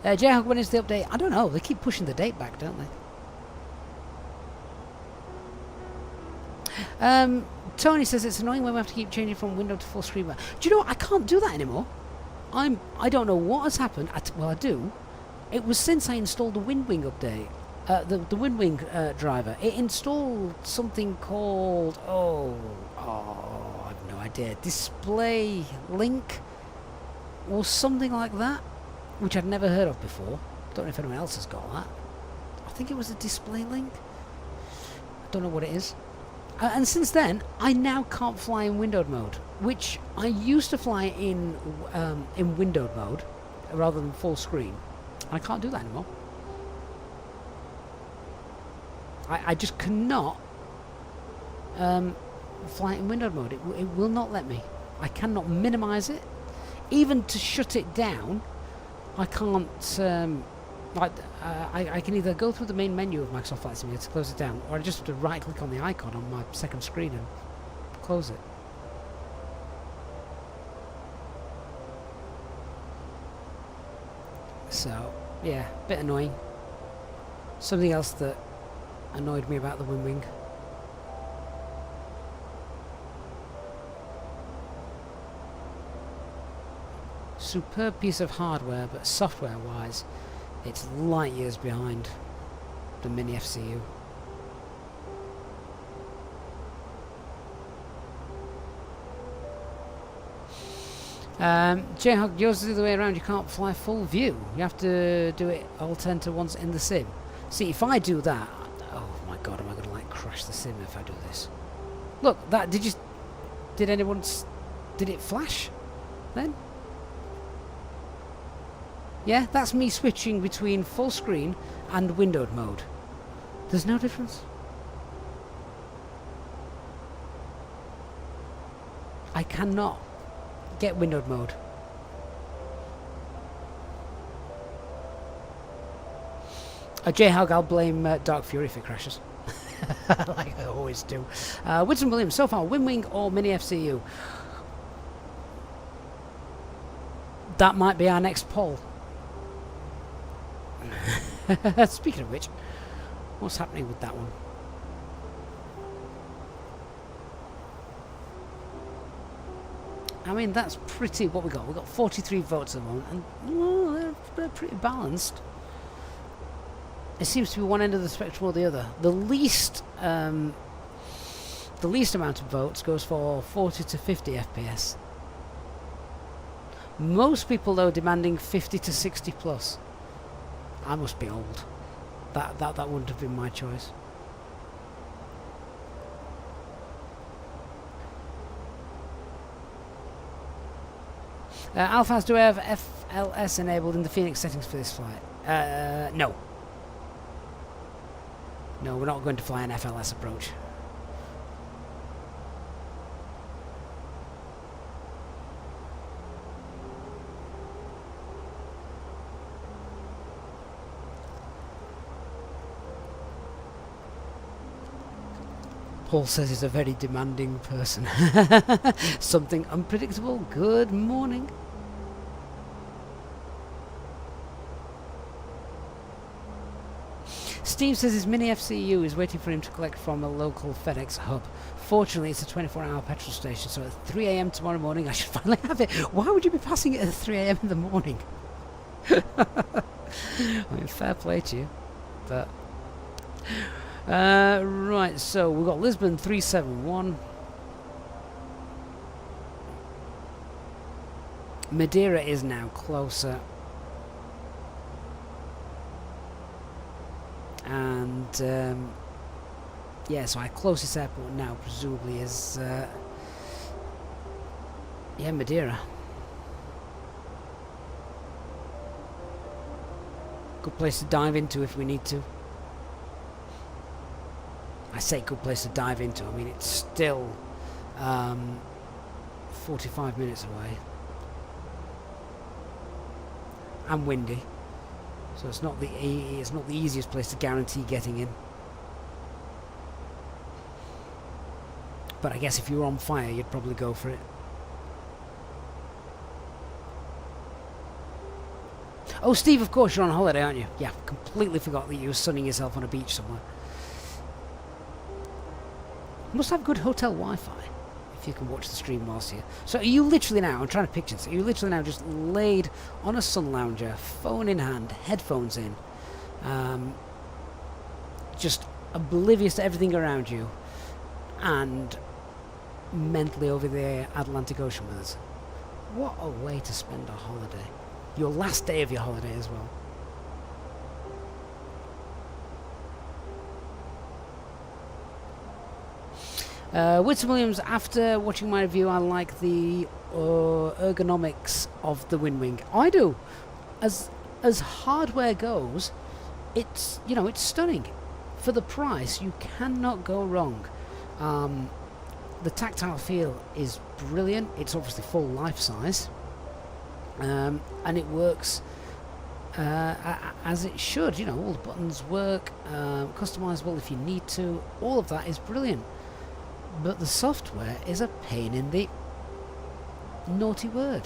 Jayhawk, when is the update? I don't know. They keep pushing the date back, don't they? Tony says it's annoying when we have to keep changing from window to full screen. Do you know what? I can't do that anymore. I don't know what has happened. Well, I do. It was since I installed the WindWing update. The WindWing driver. It installed something called... Oh, I have no idea. Display Link or something like that, which I'd never heard of before. Don't know if anyone else has got that. I think it was a Display Link. I don't know what it is. And since then, I now can't fly in windowed mode, which I used to fly in windowed mode rather than full screen. I can't do that anymore. I just cannot fly in windowed mode. It will not let me. I cannot minimize it. Even to shut it down, I can't. I can either go through the main menu of Microsoft Flight Simulator to close it down, or I just have to right click on the icon on my second screen and close it. So, yeah, a bit annoying. Something else that annoyed me about the WindWing. Superb piece of hardware, but software-wise, it's light years behind the Mini FCU. Jayhawk, yours is the other way around. You can't fly full view. You have to do it all 10 to 1 in the sim. See, if I do that, oh my god, am I going to like crash the sim if I do this? Look, that did it flash then? Yeah, that's me switching between full screen and windowed mode. There's no difference. I cannot get windowed mode. Jayhawk, I'll blame Dark Fury if it crashes. Like I always do. Whitson Williams, so far, WindWing or Mini FCU? That might be our next poll. Speaking of which, what's happening with that one? I mean, that's pretty what we got. We've got 43 votes at the moment, and well, they're pretty balanced. It seems to be one end of the spectrum or the other. The least amount of votes goes for 40 to 50 FPS. Most people, though, demanding 50 to 60 plus. I must be old. That wouldn't have been my choice. Alphas, do I have FLS enabled in the Fenix settings for this flight? No. No, we're not going to fly an FLS approach. Paul says he's a very demanding person. Something unpredictable. Good morning. Steve says his Mini FCU is waiting for him to collect from a local FedEx hub. Fortunately, it's a 24-hour petrol station, so at 3 AM tomorrow morning I should finally have it. Why would you be passing it at 3 AM in the morning? I mean, fair play to you, but... right, so we've got Lisbon 371. Madeira is now closer. And yeah, so our closest airport now presumably is Yeah, Madeira. Good place to dive into if we need to. I say good place to dive into. I mean, it's still 45 minutes away. And windy. So it's not the easiest place to guarantee getting in. But I guess if you were on fire, you'd probably go for it. Oh, Steve, of course you're on holiday, aren't you? Yeah, completely forgot that you were sunning yourself on a beach somewhere. You must have good hotel Wi-Fi if you can watch the stream whilst here. So are you literally now, I'm trying to picture this, are you literally now just laid on a sun lounger, phone in hand, headphones in, just oblivious to everything around you, and mentally over the Atlantic Ocean with us? What a way to spend a holiday. Your last day of your holiday as well. Whitson Williams, after watching my review, I like the ergonomics of the Windwing. I do. As hardware goes, it's, you know, it's stunning. For the price, you cannot go wrong. The tactile feel is brilliant. It's obviously full life size. And it works as it should. You know, all the buttons work, customizable if you need to. All of that is brilliant. But the software is a pain in the naughty word.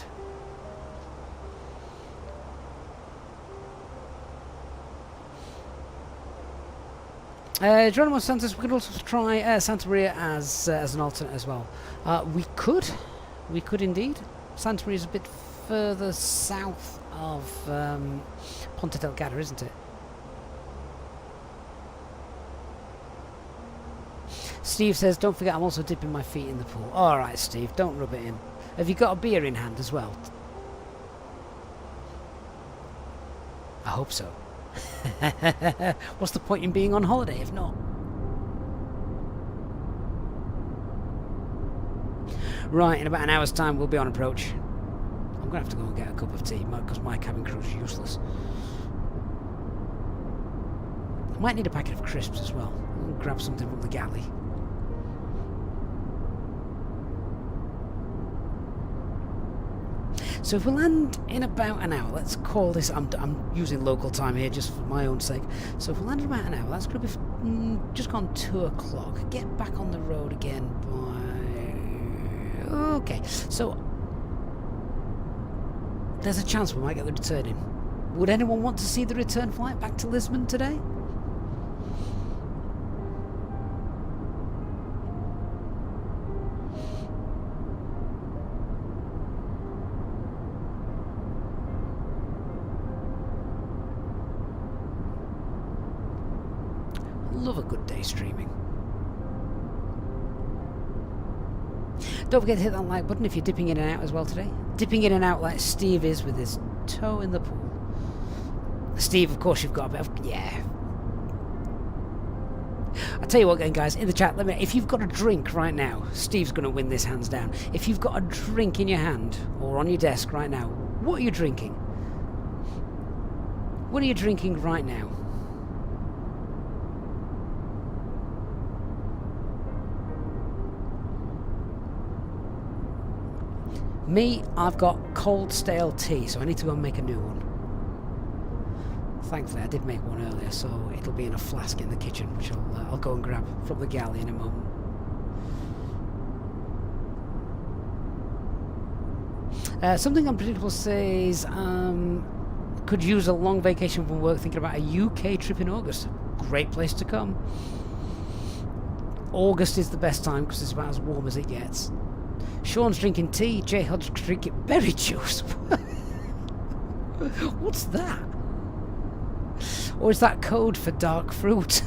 Geronimo Santos, we could also try Santa Maria as an alternate as well. We could indeed. Santa Maria is a bit further south of Ponta Delgada, isn't it? Steve says, don't forget I'm also dipping my feet in the pool. Alright, Steve, don't rub it in. Have you got a beer in hand as well? I hope so. What's the point in being on holiday if not? Right, in about an hour's time we'll be on approach. I'm going to have to go and get a cup of tea because my cabin crew is useless. I might need a packet of crisps as well. I'll grab something from the galley. So if we land in about an hour, let's call this, I'm using local time here just for my own sake. So if we land in about an hour, that's going to be just gone 2 o'clock. Get back on the road again by... Okay, so there's a chance we might get the return in. Would anyone want to see the return flight back to Lisbon today? Love a good day streaming. Don't forget to hit that like button if you're dipping in and out as well today. Dipping in and out like Steve is with his toe in the pool. Steve, of course, you've got a bit of... Yeah. I'll tell you what, guys, in the chat, let me... If you've got a drink right now, Steve's going to win this hands down. If you've got a drink in your hand or on your desk right now, what are you drinking? What are you drinking right now? Me, I've got cold stale tea, so I need to go and make a new one. Thankfully, I did make one earlier, so it'll be in a flask in the kitchen, which I'll go and grab from the galley in a moment. Something Unpredictable says, could use a long vacation from work, thinking about a UK trip in August. Great place to come. August is the best time because it's about as warm as it gets. Sean's drinking tea, J Hod's drinking berry juice. What's that? Or is that code for dark fruit?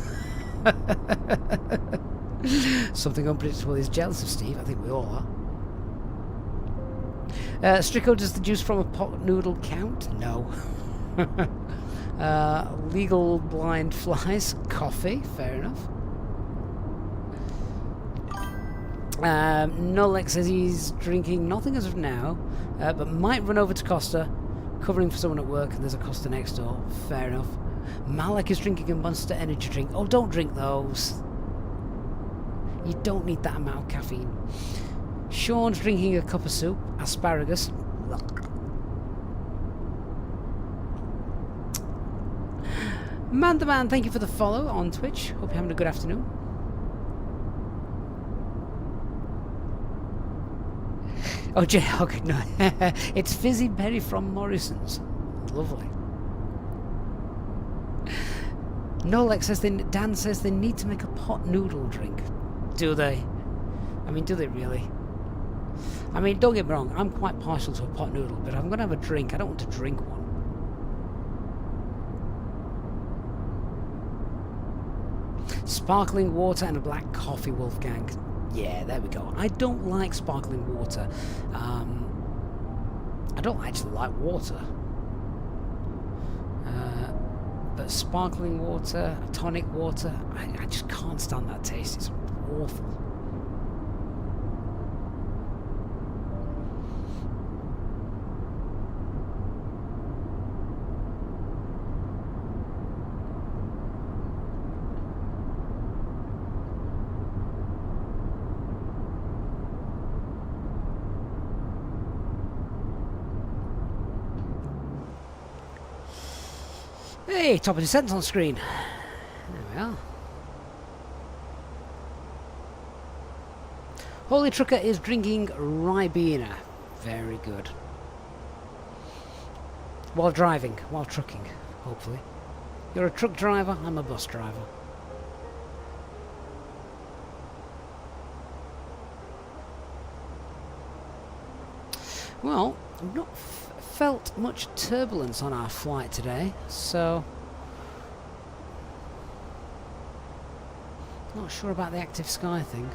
Something Unpredictable is jealous of Steve. I think we all are. Strico, does the juice from a pot noodle count? No. Legal blind flies. Coffee. Fair enough. Nolek says he's drinking nothing as of now, but might run over to Costa, covering for someone at work, and there's a Costa next door. Fair enough. Malek is drinking a Monster Energy drink. Oh, don't drink those. You don't need that amount of caffeine. Sean's drinking a cup of soup, asparagus. Man the Man, thank you for the follow on Twitch. Hope you're having a good afternoon. Oh, J-Hog, no. It's Fizzy Berry from Morrison's. Lovely. Nolek says Dan says they need to make a pot noodle drink. Do they? I mean, do they really? I mean, don't get me wrong, I'm quite partial to a pot noodle, but if I'm going to have a drink, I don't want to drink one. Sparkling water and a black coffee, Wolfgang. Yeah, there we go. I don't like sparkling water. I don't actually like water. But sparkling water, tonic water, I just can't stand that taste. It's awful. Hey, top of descent on screen. There we are. Holy Trucker is drinking Ribena. Very good. While driving, while trucking, hopefully. You're a truck driver, I'm a bus driver. Well, I've not felt much turbulence on our flight today, so not sure about the active sky thing.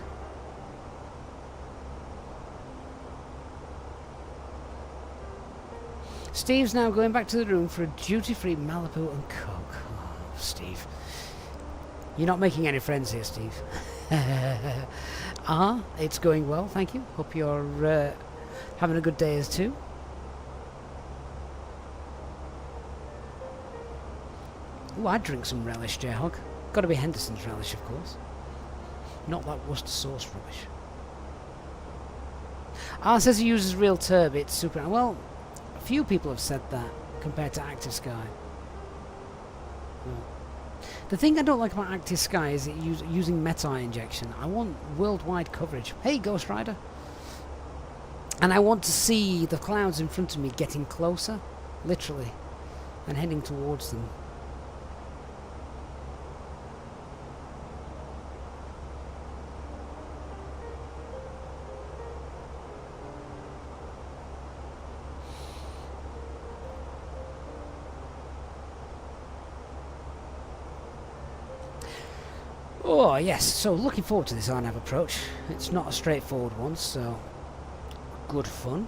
Steve's now going back to the room for a duty-free Malibu and Coke. Oh, Steve. You're not making any friends here, Steve. It's going well, thank you. Hope you're having a good day as too. Ooh, I'd drink some relish, J-Hog. Got to be Henderson's relish, of course. Not that Worcester sauce rubbish. Says he uses real turb, it's super... Well, a few people have said that compared to Active Sky. Well, the thing I don't like about Active Sky is it using meta injection. I want worldwide coverage. Hey, Ghost Rider! And I want to see the clouds in front of me getting closer, literally, and heading towards them. Oh yes, so looking forward to this RNAV approach. It's not a straightforward one, so good fun.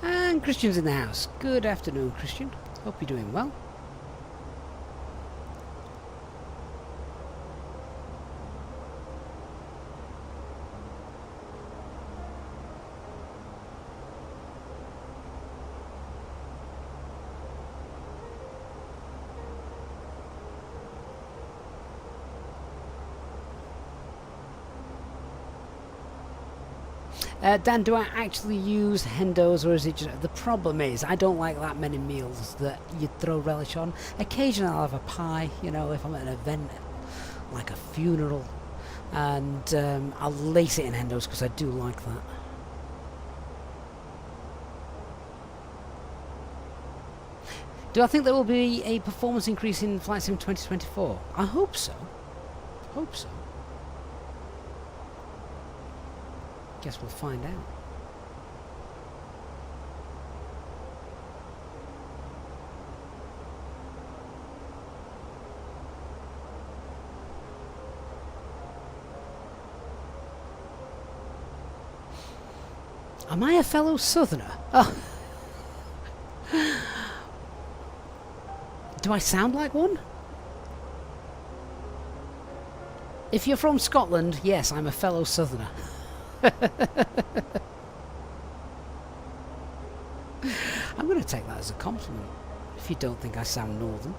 And Christian's in the house. Good afternoon, Christian. Hope you're doing well. Dan, do I actually use Hendos, or is it just... The problem is, I don't like that many meals that you throw relish on. Occasionally I'll have a pie, you know, if I'm at an event, like a funeral, and I'll lace it in Hendos because I do like that. Do I think there will be a performance increase in Flight Sim 2024? I hope so. Hope so. Guess we'll find out. Am I a fellow Southerner? Oh. Do I sound like one? If you're from Scotland, yes, I'm a fellow Southerner. I'm going to take that as a compliment, if you don't think I sound northern.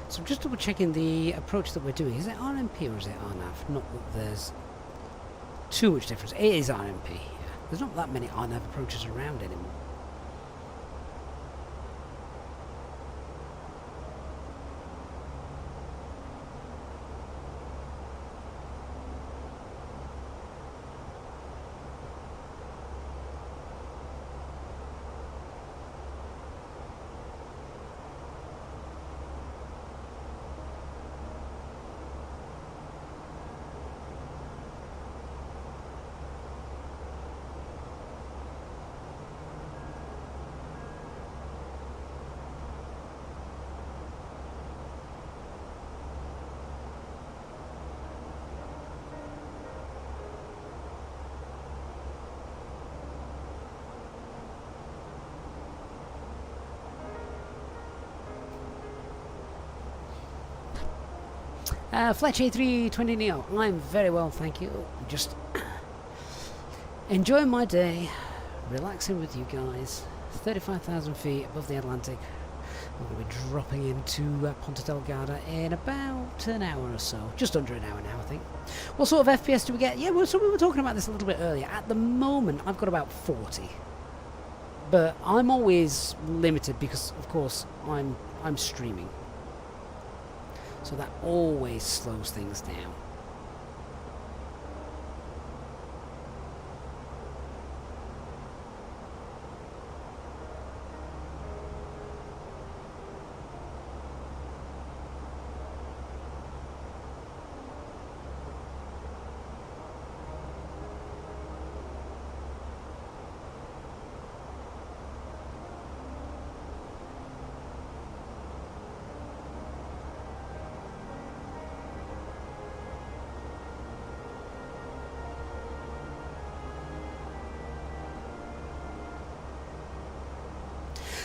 So I'm just double checking the approach that we're doing. Is it RMP or is it RNAV? Not that there's too much difference. It is RMP. Yeah. There's not that many RNAV approaches around anymore. Fletch A320 Neo, I'm very well, thank you. Just enjoying my day, relaxing with you guys. 35,000 feet above the Atlantic. We're going to be dropping into Ponta Delgada in about an hour or so. Just under an hour now, I think. What sort of FPS do we get? Yeah, so we were talking about this a little bit earlier. At the moment, I've got about 40. But I'm always limited because, of course, I'm streaming. So that always slows things down.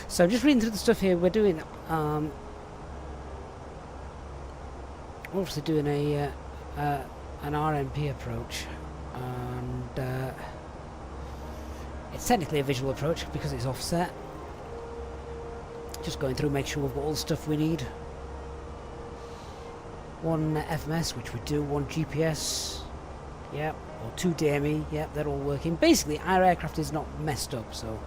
So I'm just reading through the stuff here. We're doing, we're obviously doing an RMP approach, and it's technically a visual approach because it's offset. Just going through, make sure we've got all the stuff we need. One FMS, which we do. One GPS, yeah, or 2 DME, yeah, they're all working. Basically, our aircraft is not messed up, so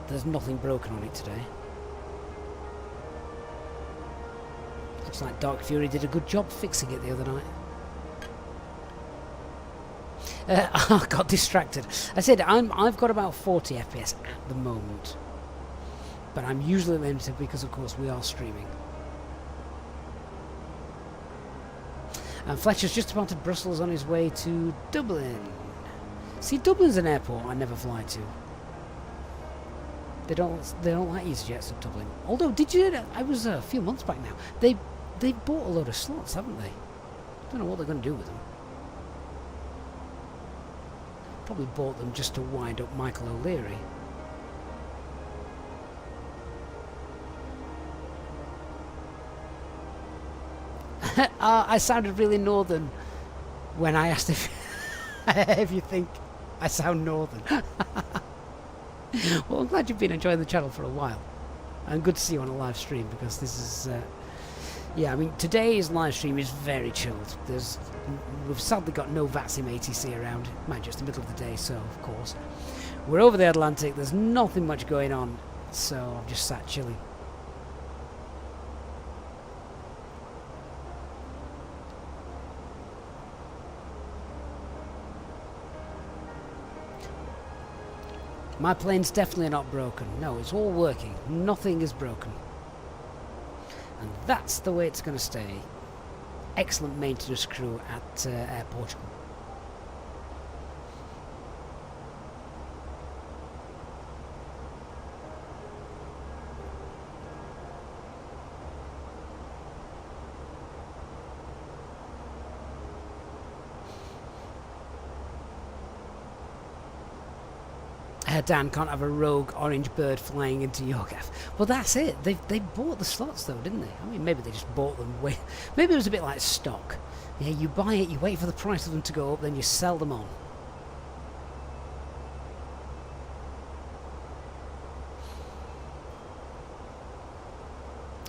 there's nothing broken on it today. Looks like Dark Fury did a good job fixing it the other night. I got distracted. I said I've got about 40 FPS at the moment, but I'm usually limited because, of course, we are streaming. And Fletcher's just about to Brussels on his way to Dublin. See, Dublin's an airport I never fly to. They don't like EasyJets at Dublin. Although, did you? I was a few months back now. They bought a load of slots, haven't they? Don't know what they're going to do with them. probably bought them just to wind up Michael O'Leary. I sounded really northern when I asked if if you think I sound northern. Well, I'm glad you've been enjoying the channel for a while, and good to see you on a live stream, because this is yeah, I mean, today's live stream is very chilled. We've sadly got no VATSIM ATC around. Mind you, it's the middle of the day, so of course we're over the Atlantic. There's nothing much going on, so I'm just sat chilling. My plane's definitely not broken. No, it's all working. Nothing is broken. And that's the way it's going to stay. Excellent maintenance crew at Air Portugal. Dan can't have a rogue orange bird flying into Yorgaf. Well, that's it. They bought the slots though, didn't they? I mean, maybe they just bought them. Maybe it was a bit like stock. Yeah, you buy it, you wait for the price of them to go up, then you sell them on.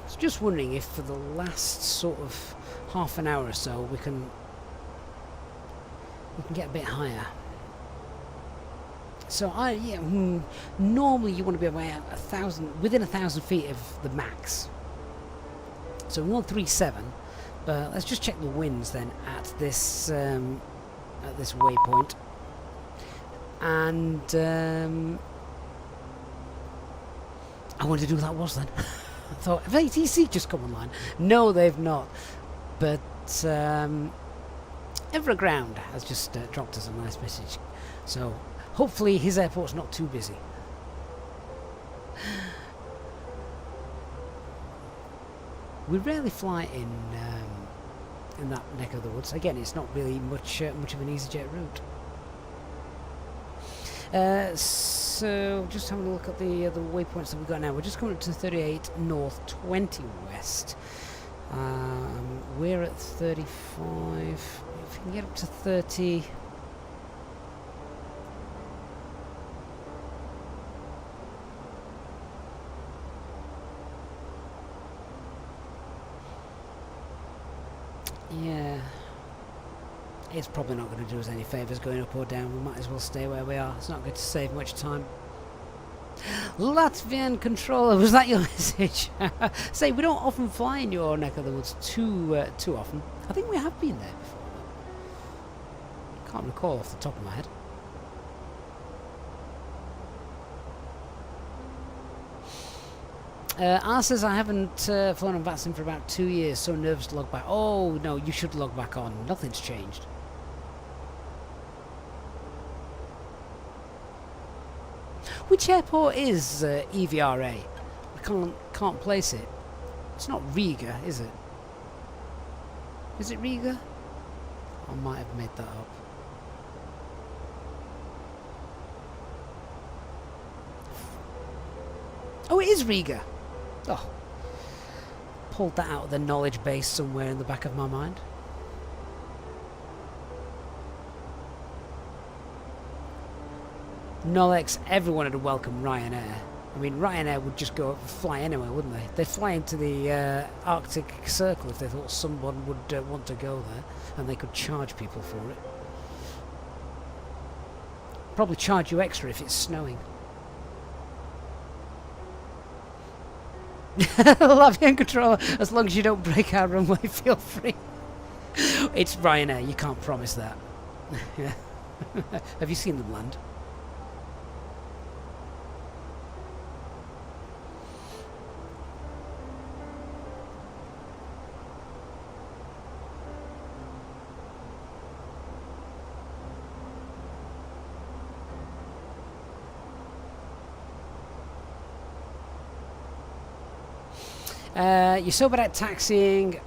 I was just wondering if for the last sort of half an hour or so we can get a bit higher. So normally you want to be about within 1,000 feet of the max. So 137, but let's just check the winds then at this waypoint. And I wondered who that was then. I thought, have ATC just come online? No, they've not. But Everground has just dropped us a nice message. So hopefully his airport's not too busy. We rarely fly in that neck of the woods. Again, it's not really much of an EasyJet route. So just having a look at the waypoints that we've got now. We're just coming up to 38 north, 20 west. We're at 35. If we can get up to 30. Yeah, it's probably not going to do us any favours going up or down. We might as well stay where we are. It's not going to save much time. Latvian controller, was that your message? Say, we don't often fly in your neck of the woods too often. I think we have been there before. Can't recall off the top of my head. R says I haven't flown on VATSIM for about 2 years, so nervous to log back. Oh no, you should log back on. Nothing's changed. Which airport is EVRA? I can't place it. It's not Riga, is it? Is it Riga? I might have made that up. Oh, it is Riga. Oh, pulled that out of the knowledge base somewhere in the back of my mind. Nolex, everyone would welcome Ryanair. I mean, Ryanair would just go fly anywhere, wouldn't they? They'd fly into the Arctic Circle if they thought someone would want to go there, and they could charge people for it. Probably charge you extra if it's snowing. Latvian controller, as long as you don't break our runway, feel free. It's Ryanair, you can't promise that. Have you seen them land? You're so bad at taxiing.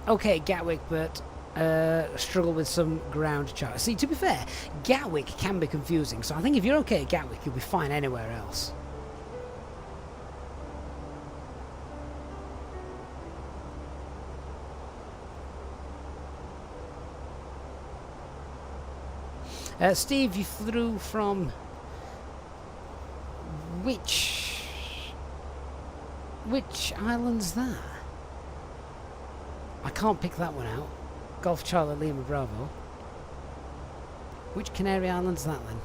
Okay, Gatwick, but struggle with some ground charter. See, to be fair, Gatwick can be confusing, so I think if you're okay at Gatwick, you'll be fine anywhere else. Steve, you flew from which island's that? I can't pick that one out. Golf Charlie Lima Bravo. Which Canary Island's that then?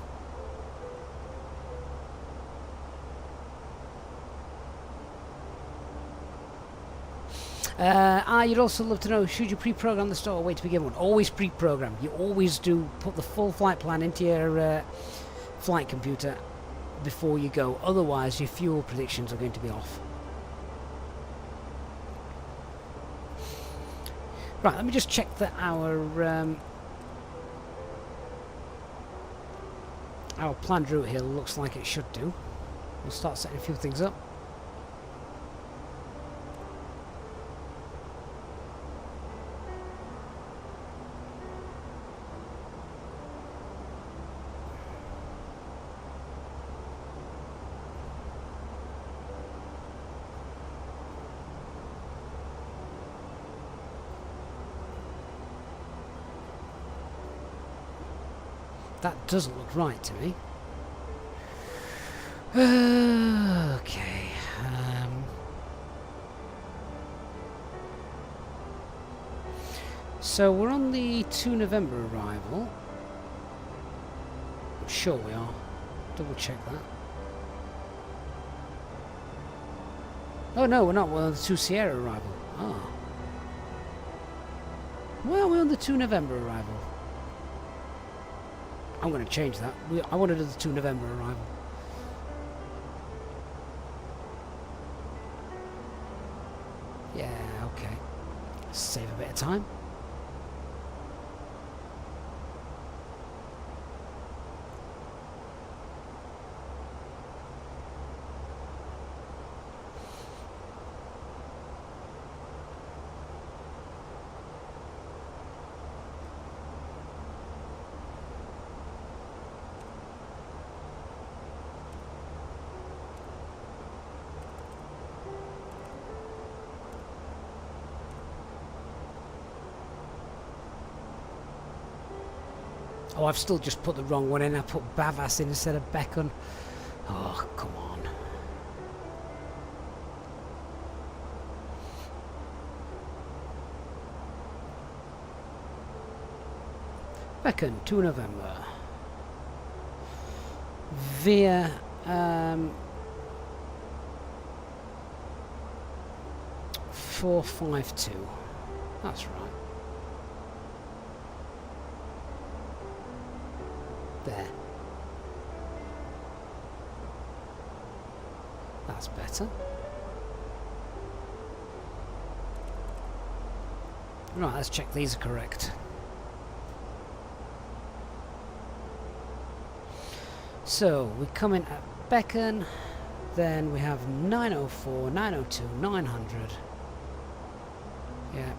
You'd also love to know, should you pre-program the start or wait to begin one? Always pre-program. You always do put the full flight plan into your flight computer before you go. Otherwise, your fuel predictions are going to be off. Right, let me just check that our planned route here looks like it should do. We'll start setting a few things up. That doesn't look right to me. Okay. So we're on the 2 November arrival. I'm sure we are. Double check that. Oh no, we're not. We're on the 2 Sierra arrival. Ah. Well, we're on the 2 November arrival. I'm going to change that. I want to do the 2 November arrival. Yeah, okay. Save a bit of time. Oh, I've still just put the wrong one in. I put Bavas in instead of Beacon. Oh, come on. Beacon, 2 November. Via 452. That's right. There. That's better. Right, let's check these are correct. So we come in at Beacon, then we have 904, 902, 900. Yeah.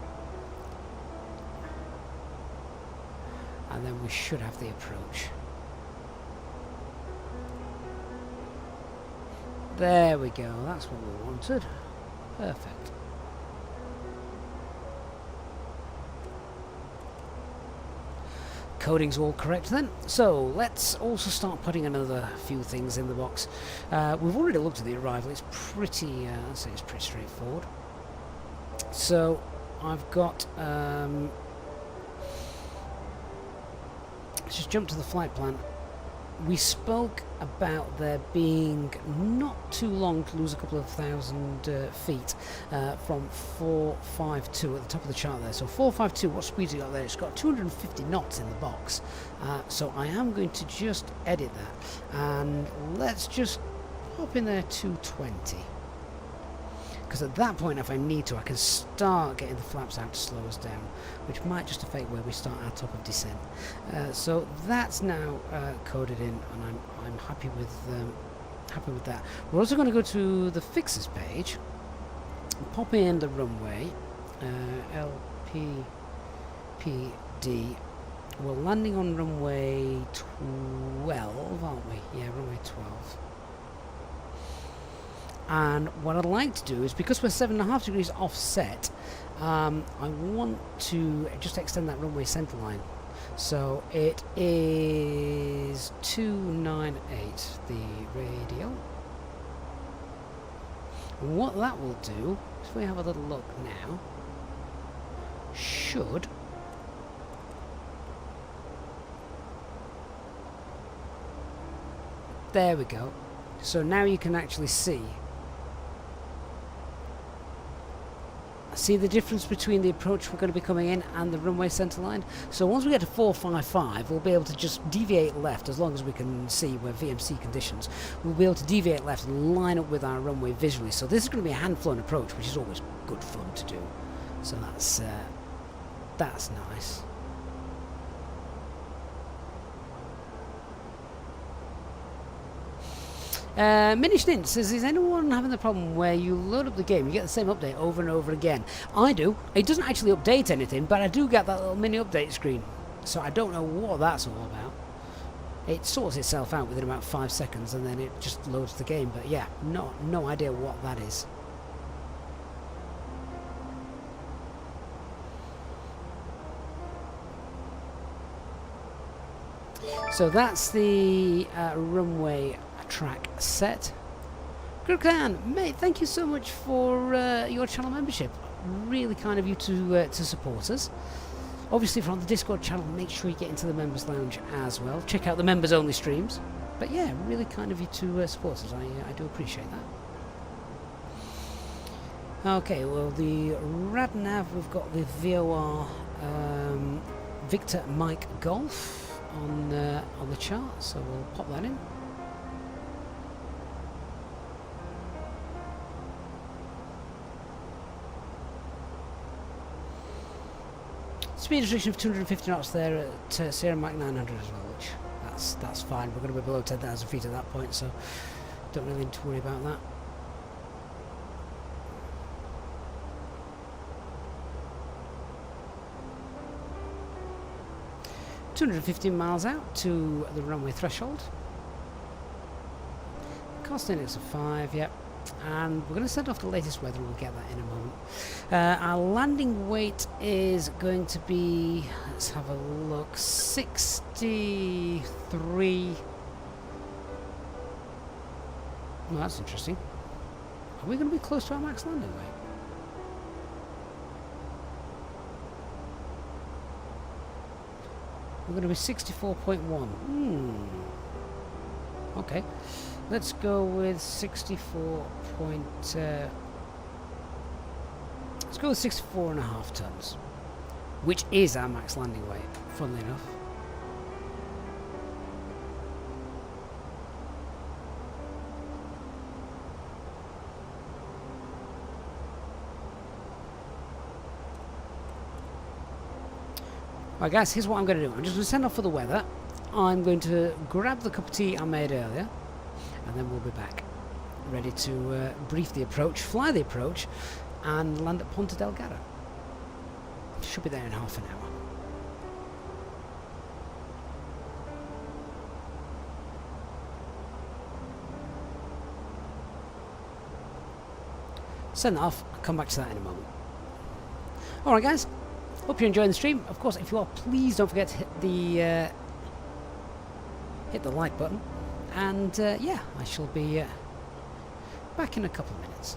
And then we should have the approach. There we go, that's what we wanted. Perfect. Coding's all correct then. So let's also start putting another few things in the box. We've already looked at the arrival. It's pretty, I'd say it's pretty straightforward. So I've got, let's just jump to the flight plan. We spoke about there being not too long to lose a couple of thousand feet from 452 at the top of the chart there. So 452, what speed's it got there? It's got 250 knots in the box. So I am going to just edit that. And let's just pop in there 220. Because at that point, if I need to, I can start getting the flaps out to slow us down, which might just affect where we start our top of descent. So that's now coded in, and I'm happy with that. We're also going to go to the fixes page, and pop in the runway, LP LAPD. We're landing on runway 12, aren't we? Yeah, runway 12. And what I'd like to do is, because we're 7.5 degrees offset, I want to just extend that runway center line. So it is 298, the radial. And what that will do, if we have a little look now, should there we go. So now you can actually see the difference between the approach we're going to be coming in and the runway center line. So once we get to 455, we'll be able to just deviate left, as long as we can see where VMC conditions. We'll be able to deviate left and line up with our runway visually. So this is going to be a hand-flown approach, which is always good fun to do. So that's nice. Mini Stint says, is anyone having the problem where you load up the game, you get the same update over and over again? I do. It doesn't actually update anything, but I do get that little mini update screen. So I don't know what that's all about. It sorts itself out within about 5 seconds and then it just loads the game. But yeah, no idea what that is. So that's the runway track set. Gurkhan, mate, thank you so much for your channel membership. Really kind of you to support us. Obviously, if you're on the Discord channel, make sure you get into the members lounge as well. Check out the members only streams. But yeah, really kind of you to support us. I do appreciate that. Okay, well, the RadNav, we've got the VOR Victor Mike Golf on the chart, so we'll pop that in. Speed restriction of 250 knots there at Sierra Mach 900 as well, which that's fine. We're going to be below 10,000 feet at that point, so don't really need to worry about that. $215 miles out to the runway threshold. Cost index of 5, yep. And we're going to send off the latest weather, we'll get that in a moment. Our landing weight is going to be, let's have a look, 63. Well, that's interesting. Are we going to be close to our max landing weight? We're going to be 64.1. Okay. Let's go with 64 point... let's go with 64.5 tons. Which is our max landing weight, funnily enough. Right guys, here's what I'm going to do. I'm just going to send off for the weather. I'm going to grab the cup of tea I made earlier, and then we'll be back, ready to brief the approach, fly the approach, and land at Ponta Delgada. Should be there in half an hour. Send that off, I'll come back to that in a moment. Alright guys, hope you're enjoying the stream. Of course, if you are, please don't forget to hit the like button. And yeah, I shall be back in a couple of minutes.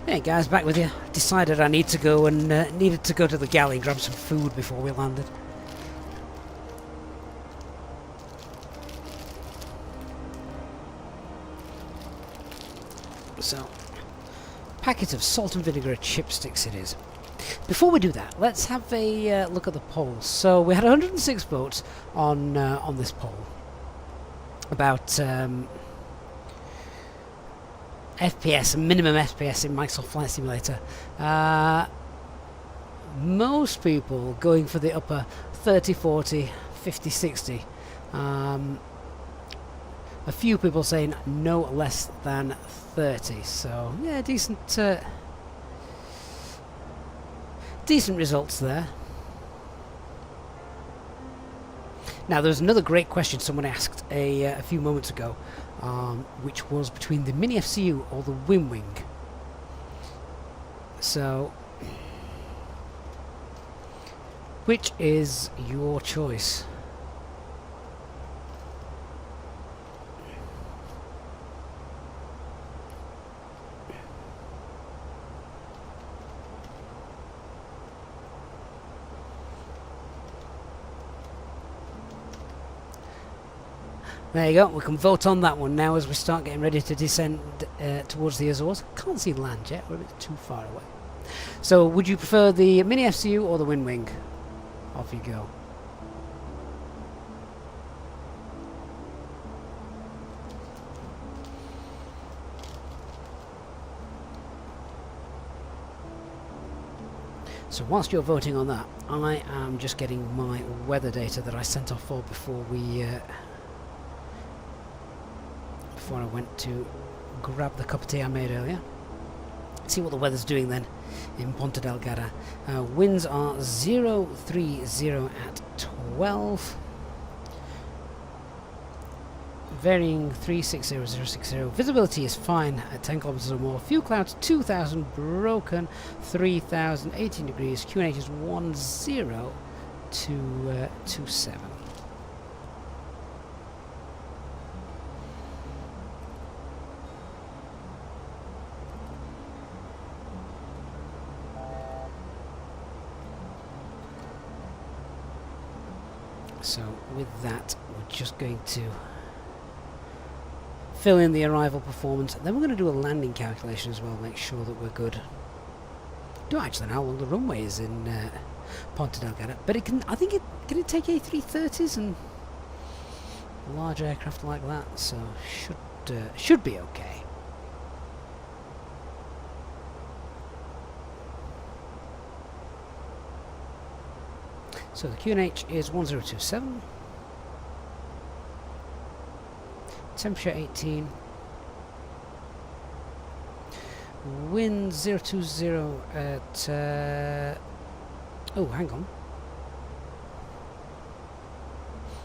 Hey guys, back with you. Decided I need to go and needed to go to the galley and grab some food before we landed. So, packet of salt and vinegar chipsticks it is. Before we do that, let's have a look at the polls. So we had 106 votes on this poll about FPS, minimum FPS in Microsoft Flight Simulator. Most people going for the upper 30, 40, 50, 60. A few people saying no less than 30. So yeah, decent results there. Now there's another great question someone asked a few moments ago, which was between the Mini FCU or the Wing. So, which is your choice? There you go, we can vote on that one now as we start getting ready to descend towards the Azores. Can't see land yet, we're a bit too far away. So, would you prefer the Mini FCU or the Wing? Off you go. So whilst you're voting on that, I am just getting my weather data that I sent off for before we before I went to grab the cup of tea I made earlier. See what the weather's doing then in Ponta Delgada. Winds are 030 at 12. Varying 360060. Visibility is fine at 10 kilometers or more. Few clouds 2000, broken 3000, 18 degrees. QNH is 1027. So with that, we're just going to fill in the arrival performance, and then we're going to do a landing calculation as well, make sure that we're good. Don't actually know how long the runway is in Ponta Delgada, but it can. I think it can take A330s and large aircraft like that, so should be okay. So the QNH is 1027. Temperature 18. Wind 020 at... oh, hang on.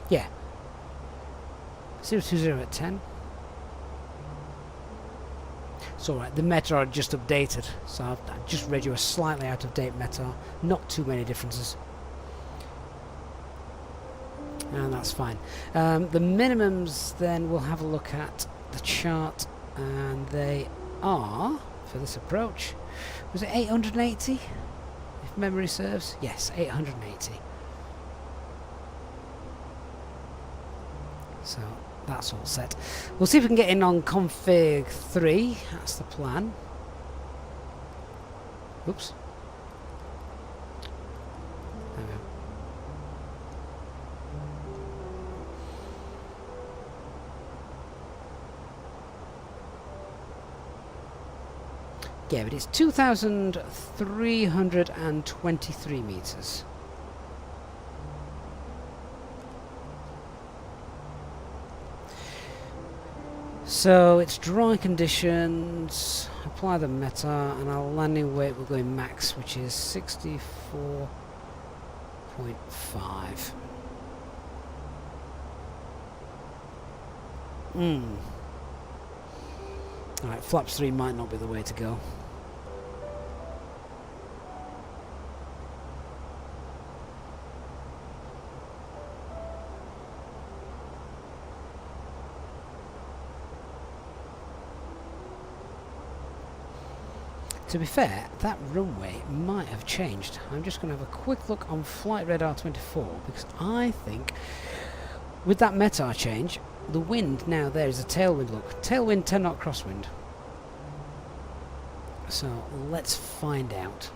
Yeah. 020 at 10. It's alright, the METAR are just updated, so I've just read you a slightly out of date METAR. Not too many differences. And that's fine. The minimums then, we'll have a look at the chart, and they are, for this approach, was it 880 if memory serves? Yes, 880. So that's all set. We'll see if we can get in on config 3, that's the plan. Oops. There we go. Yeah, but it's 2,323 meters. So it's dry conditions, apply the METAR, and our landing weight will go in max, which is 64.5. Alright, flaps 3 might not be the way to go. To be fair, that runway might have changed. I'm just going to have a quick look on Flight Radar 24 because I think with that METAR change, the wind now there is a tailwind look. Tailwind, 10 knot crosswind. So let's find out.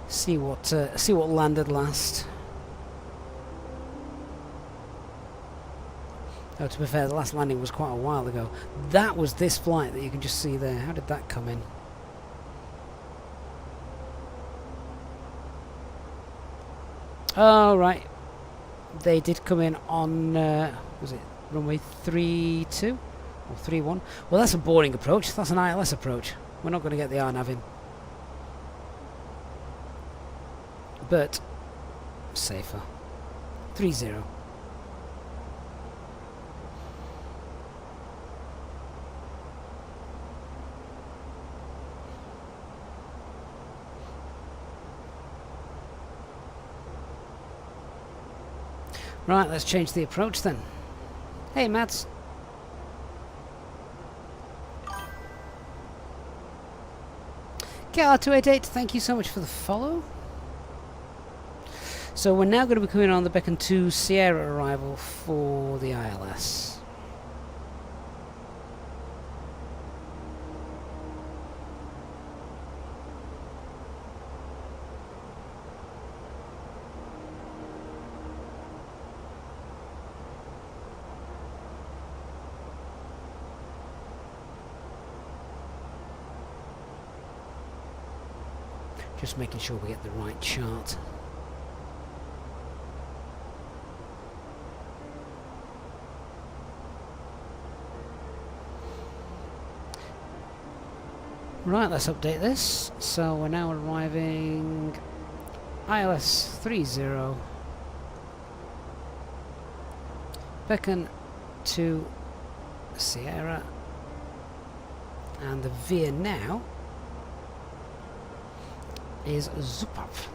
See what landed last. Oh, to be fair, the last landing was quite a while ago. That was this flight that you can just see there. How did that come in? Oh, right. They did come in on, was it runway 32 or 31? Well, that's a boring approach. That's an ILS approach. We're not going to get the RNAV in. But safer. 3-0. Right, let's change the approach then. Hey, Mads. KR288, thank you so much for the follow. So we're now going to be coming on the Beacon 2 Sierra arrival for the ILS. Just making sure we get the right chart. Right, let's update this. So we're now arriving ILS 30 Beacon to Sierra, and the veer now is Zupap.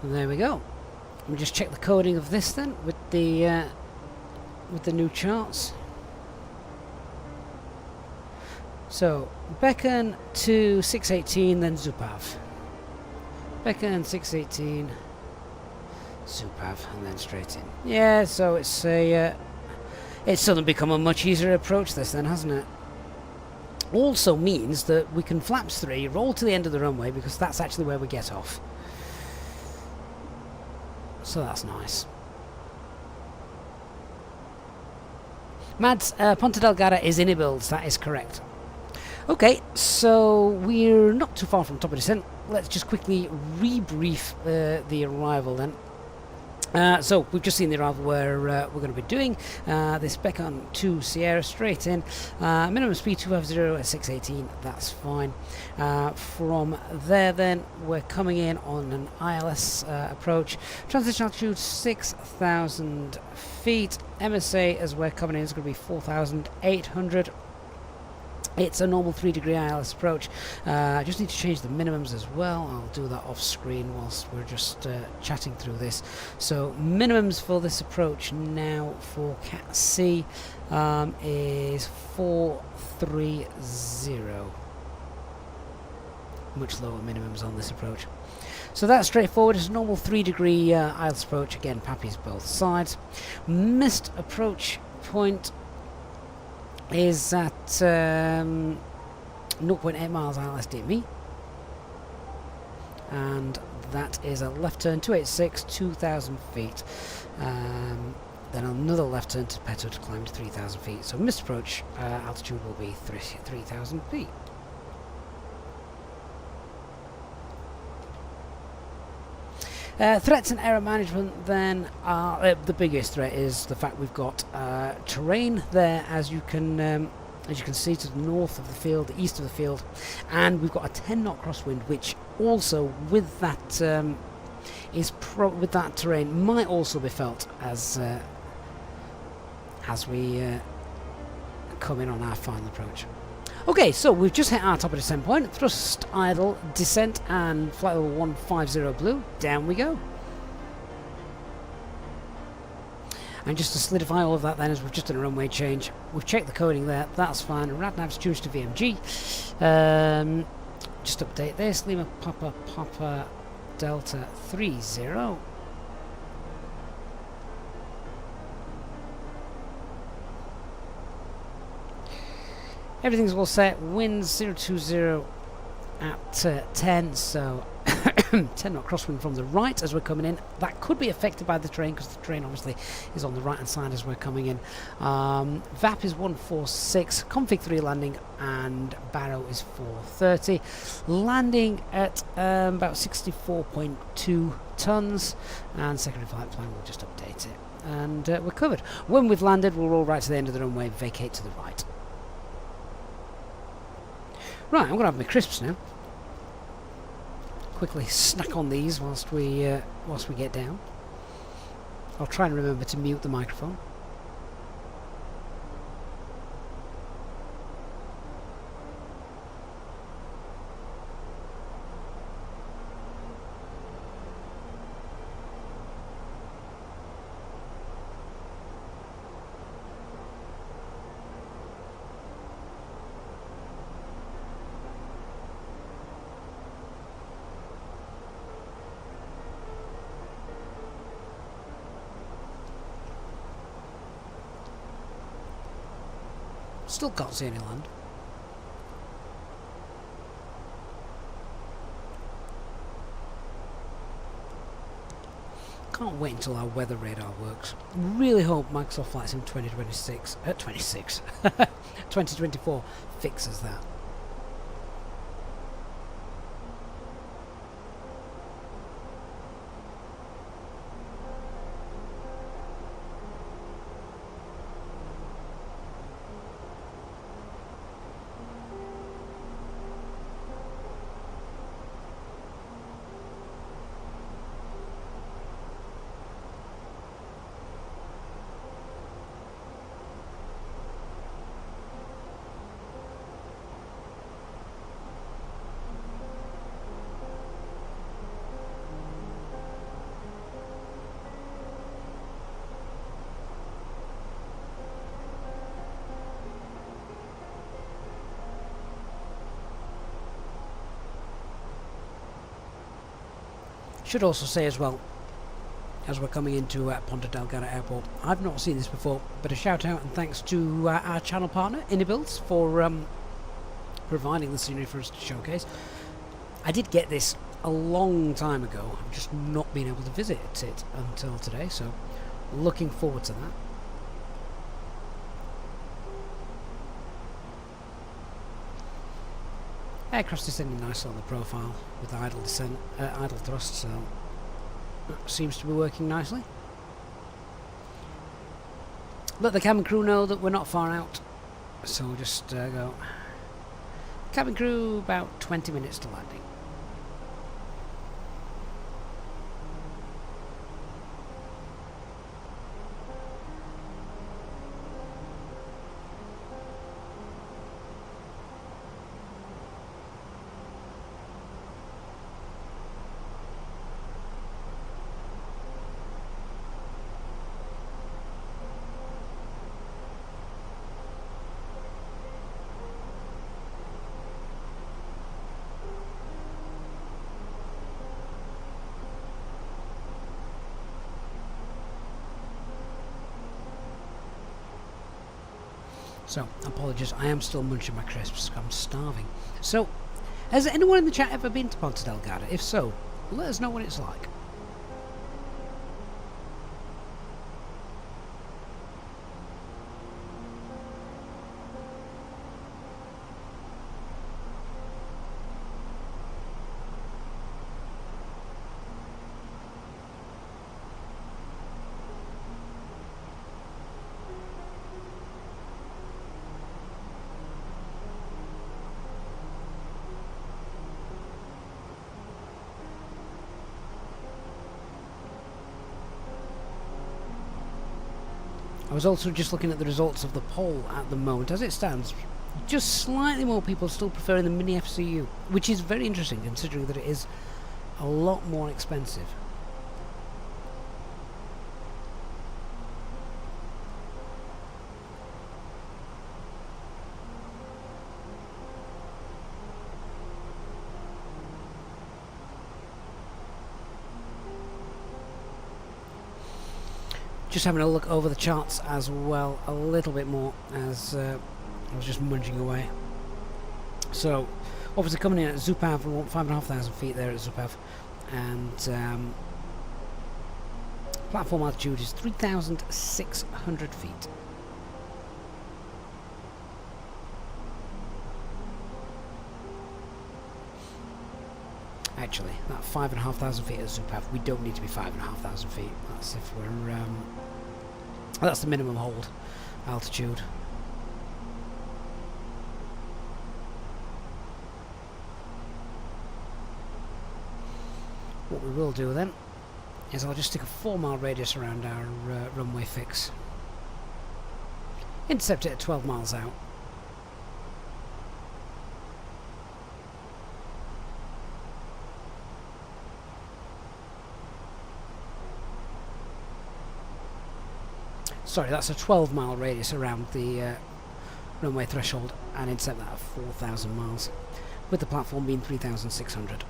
And there we go. Let me just check the coding of this then with the new charts. So Beacon to 618, then Zupav. Beacon 618, Zupav, and then straight in. Yeah, so it's suddenly become a much easier approach this then, hasn't it? Also means that we can flaps 3, roll to the end of the runway because that's actually where we get off. So that's nice. Mads, Ponta Delgada is in builds, that is correct. Okay, so we're not too far from top of descent. Let's just quickly rebrief the arrival then. So we've just seen the arrival where we're going to be doing this Beacon to Sierra straight in. Minimum speed 250 at 618, that's fine. From there then we're coming in on an ILS approach. Transition altitude 6,000 feet. MSA as we're coming in is going to be 4,800. It's a normal 3-degree ILS approach. I just need to change the minimums as well. I'll do that off screen whilst we're just chatting through this. So minimums for this approach now for Cat C is 430. Much lower minimums on this approach. So that's straightforward. It's a normal 3-degree ILS approach. Again, Pappy's both sides. Missed approach point is at 0.8 miles ILS DME, and that is a left turn 286, 2,000 feet. Then another left turn to Petto to climb to 3,000 feet. So missed approach altitude will be 3,000 feet. Threats and error management then are the biggest threat is the fact we've got terrain there, as you can as you can see, to the north of the field, the east of the field, and we've got a 10 knot crosswind, which also with that with that terrain might also be felt as we come in on our final approach. Okay, so we've just hit our top of descent point. Thrust, idle, descent, and flight level 150 blue. Down we go. And just to solidify all of that then, as we've just done a runway change, we've checked the coding there, that's fine. Radnav's changed to VMG. Just update this. Lima Papa Papa Delta 30. Everything's all set. Winds 020 at 10, so 10 knot crosswind from the right as we're coming in. That could be affected by the terrain because the terrain obviously is on the right hand side as we're coming in. VAP is 146, config 3 landing, and Barrow is 430. Landing at about 64.2 tons, and secondary flight plan will just update it. And we're covered. When we've landed, we'll roll right to the end of the runway, vacate to the right. Right, I'm going to have my crisps now. Quickly snack on these whilst we get down. I'll try and remember to mute the microphone. Still can't see any land. Can't wait until our weather radar works. Really hope Microsoft Flight Sim 2024 fixes that. Should also say as well, as we're coming into Ponta Delgada Airport, I've not seen this before, but a shout out and thanks to our channel partner, Inibuilds, for providing the scenery for us to showcase. I did get this a long time ago, I've just not been able to visit it until today, so looking forward to that. Aircraft descending nicely on the profile with idle descent, idle thrust, so that seems to be working nicely. Let the cabin crew know that we're not far out, so we'll just go. Cabin crew, about 20 minutes to landing. So, apologies, I am still munching my crisps, I'm starving. So, has anyone in the chat ever been to Ponta Delgada? If so, let us know what it's like. I was also just looking at the results of the poll at the moment. As it stands, just slightly more people still preferring the Mini FCU, which is very interesting considering that it is a lot more expensive. Just having a look over the charts as well a little bit more as I was just munching away. So obviously coming in at Zupav, we want 5,500 feet there at Zupav, and platform altitude is 3,600 feet. Actually, that 5,500 feet at Zupav, we don't need to be 5,500 feet. That's if we're that's the minimum hold altitude. What we will do then is I'll just stick a 4-mile radius around our runway fix. Intercept it at 12 miles out. Sorry, that's a 12-mile radius around the runway threshold, and intercept that at 4,000 miles, with the platform being 3,600.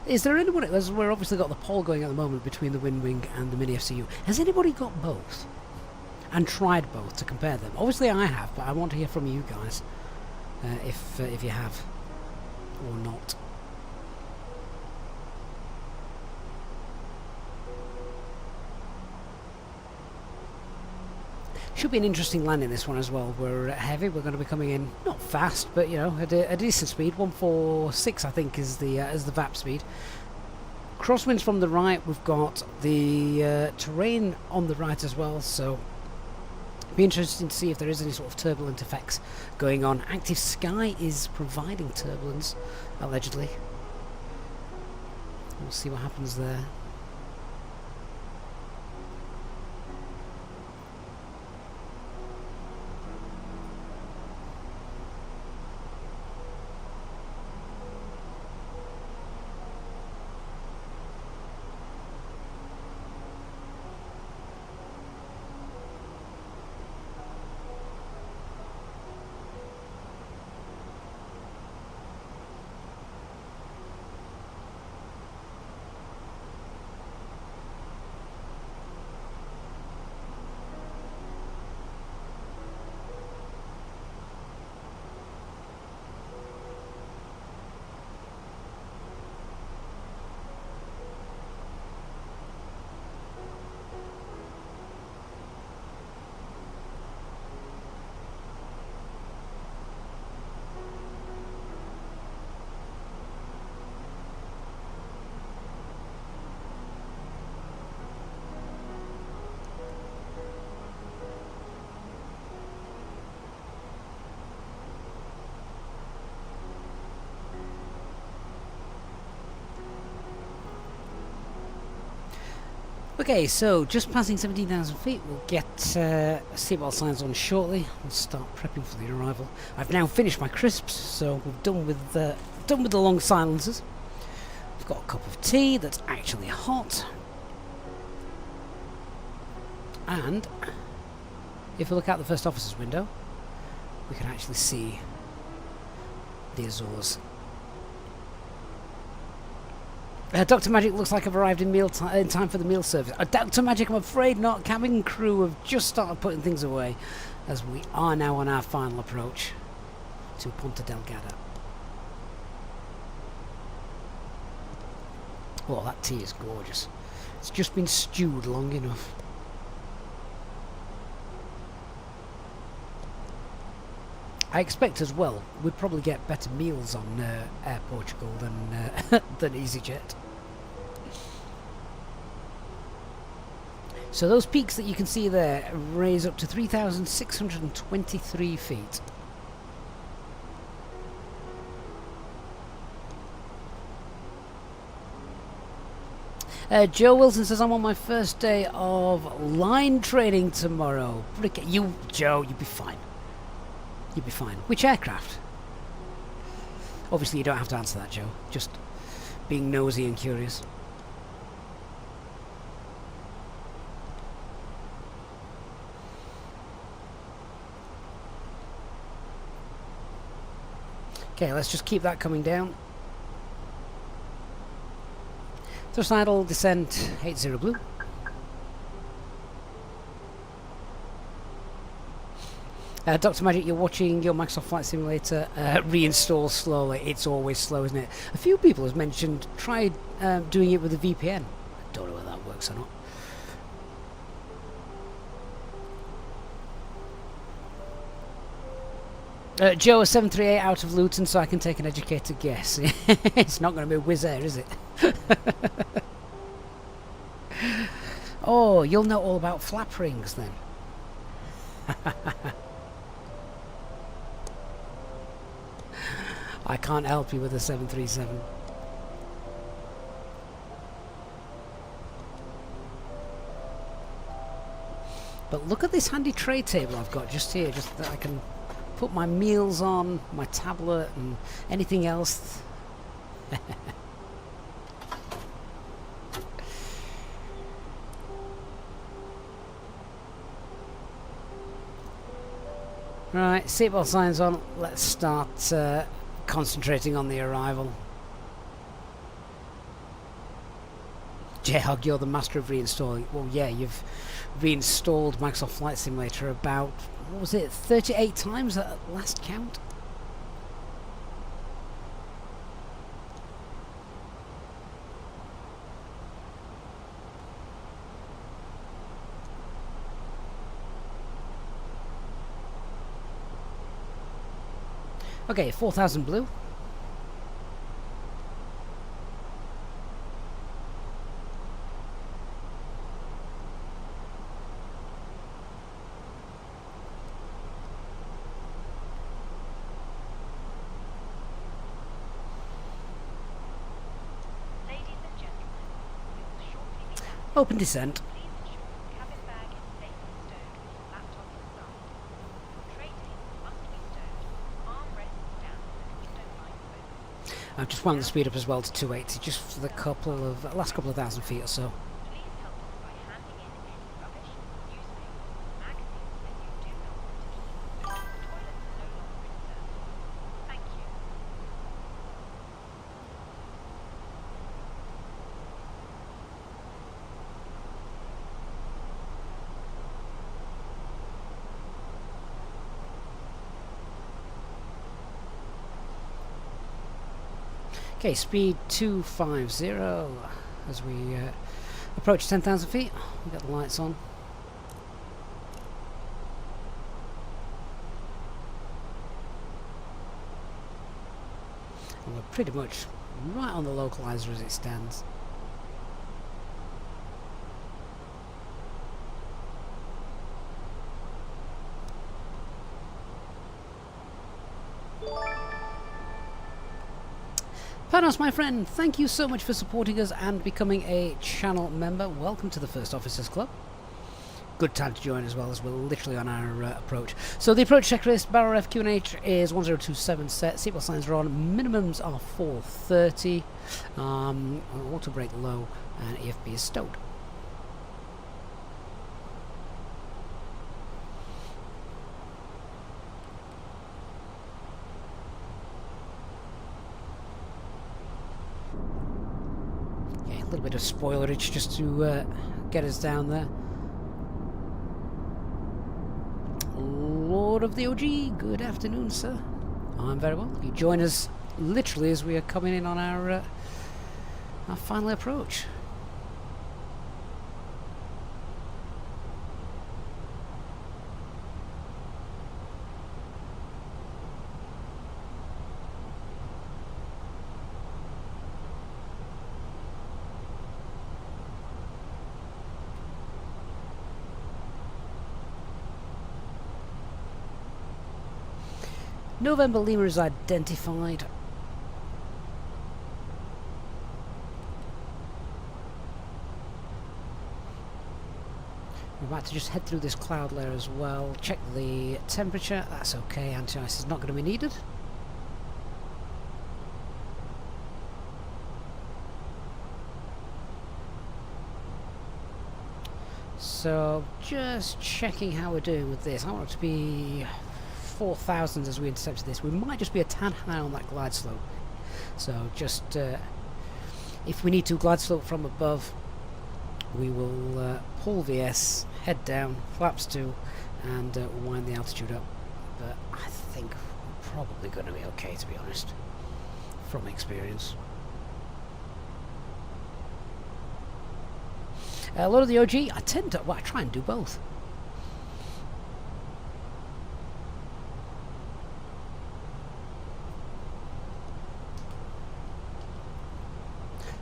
Is there anyone, as we're obviously got the poll going at the moment between the Wind Wing and the Mini FCU, has anybody got both? And tried both to compare them? Obviously I have, but I want to hear from you guys if you have or not. Should be an interesting landing this one as well. We're heavy, we're going to be coming in not fast, but you know, at a decent speed. 146 I think is the VAP speed. Crosswinds from the right, we've got the terrain on the right as well, so be interesting to see if there is any sort of turbulent effects going on. Active sky is providing turbulence, allegedly. We'll see what happens there. Okay, so just passing 17,000 feet, we'll get seatbelt signs on shortly. We'll start prepping for the arrival. I've now finished my crisps, so we're done with the long silences. I've got a cup of tea that's actually hot, and if we look out the first officer's window, we can actually see the Azores. Dr. Magic looks like I've arrived in time for the meal service. Dr. Magic, I'm afraid not. Cabin crew have just started putting things away, as we are now on our final approach to Ponta Delgada. Oh, that tea is gorgeous. It's just been stewed long enough. I expect as well we'd probably get better meals on Air Portugal than EasyJet. So those peaks that you can see there raise up to 3,623 feet. Joe Wilson says, I'm on my first day of line training tomorrow. You, Joe, you'll be fine. You'll be fine. Which aircraft? Obviously, you don't have to answer that, Joe. Just being nosy and curious. Okay, let's just keep that coming down. Thrust idle, descent, 80 blue. Dr. Magic, you're watching your Microsoft Flight Simulator reinstall slowly. It's always slow, isn't it? A few people have mentioned try doing it with a VPN. I don't know whether that works or not. Joe, a 738 out of Luton, so I can take an educated guess. It's not going to be Wizz Air, is it? Oh, you'll know all about flap rings then. I can't help you with a 737. But look at this handy tray table I've got just here, just that I can put my meals on, my tablet and anything else. Right, seatbelt signs on. Let's start concentrating on the arrival. J-Hog, you're the master of reinstalling. Well, yeah, you've reinstalled Microsoft Flight Simulator about, what was it, 38 times at last count? Okay, 4,000 blue. Ladies and gentlemen, we will shortly be landing. Open descent. Please ensure the cabin bag is safely stowed with your laptop inside. Your tray table must be stowed, armrests down and window blinds open. I've just wound the speed up as well to 280, just for the last couple of thousand feet or so. Please help us by handing in any rubbish, newspapers, magazines that you do not want to keep. Toilets are no longer in service. Thank you. Okay, speed 250 as we approach 10,000 feet. We've got the lights on. And we're pretty much right on the localizer as it stands. Panos, my friend, thank you so much for supporting us and becoming a channel member. Welcome to the First Officers Club. Good time to join as well, as we're literally on our approach. So the approach checklist, barrel ref QNH is 1027 set, seatbelt signs are on, minimums are 430, auto brake low, and EFB is stowed. A little bit of spoilerage just to get us down there. Lord of the OG, good afternoon, sir. I'm very well. You join us literally as we are coming in on our final approach. November Lima is identified. We're about to just head through this cloud layer as well. Check the temperature. That's okay. Anti-ice is not going to be needed. So just checking how we're doing with this. I want it to be 4,000 as we intercepted this. We might just be a tad high on that glide slope. So just if we need to glide slope from above, we will pull VS, head down, flaps 2, and wind the altitude up. But I think we're probably going to be okay, to be honest, from experience. A lot of the OG, I tend to, well, I try and do both.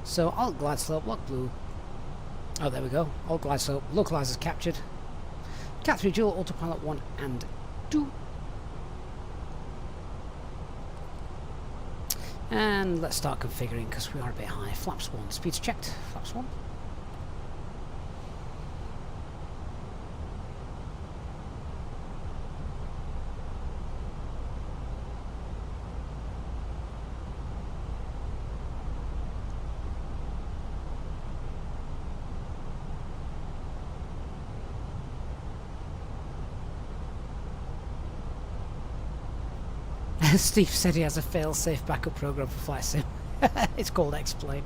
So alt glide slope, lock blue. Oh, there we go. Alt glide slope, localizers captured. Cat 3 dual, autopilot 1 and 2. And let's start configuring because we are a bit high. Flaps 1, speeds checked. Flaps 1. Steve said he has a fail-safe backup program for flight sim. It's called Explain.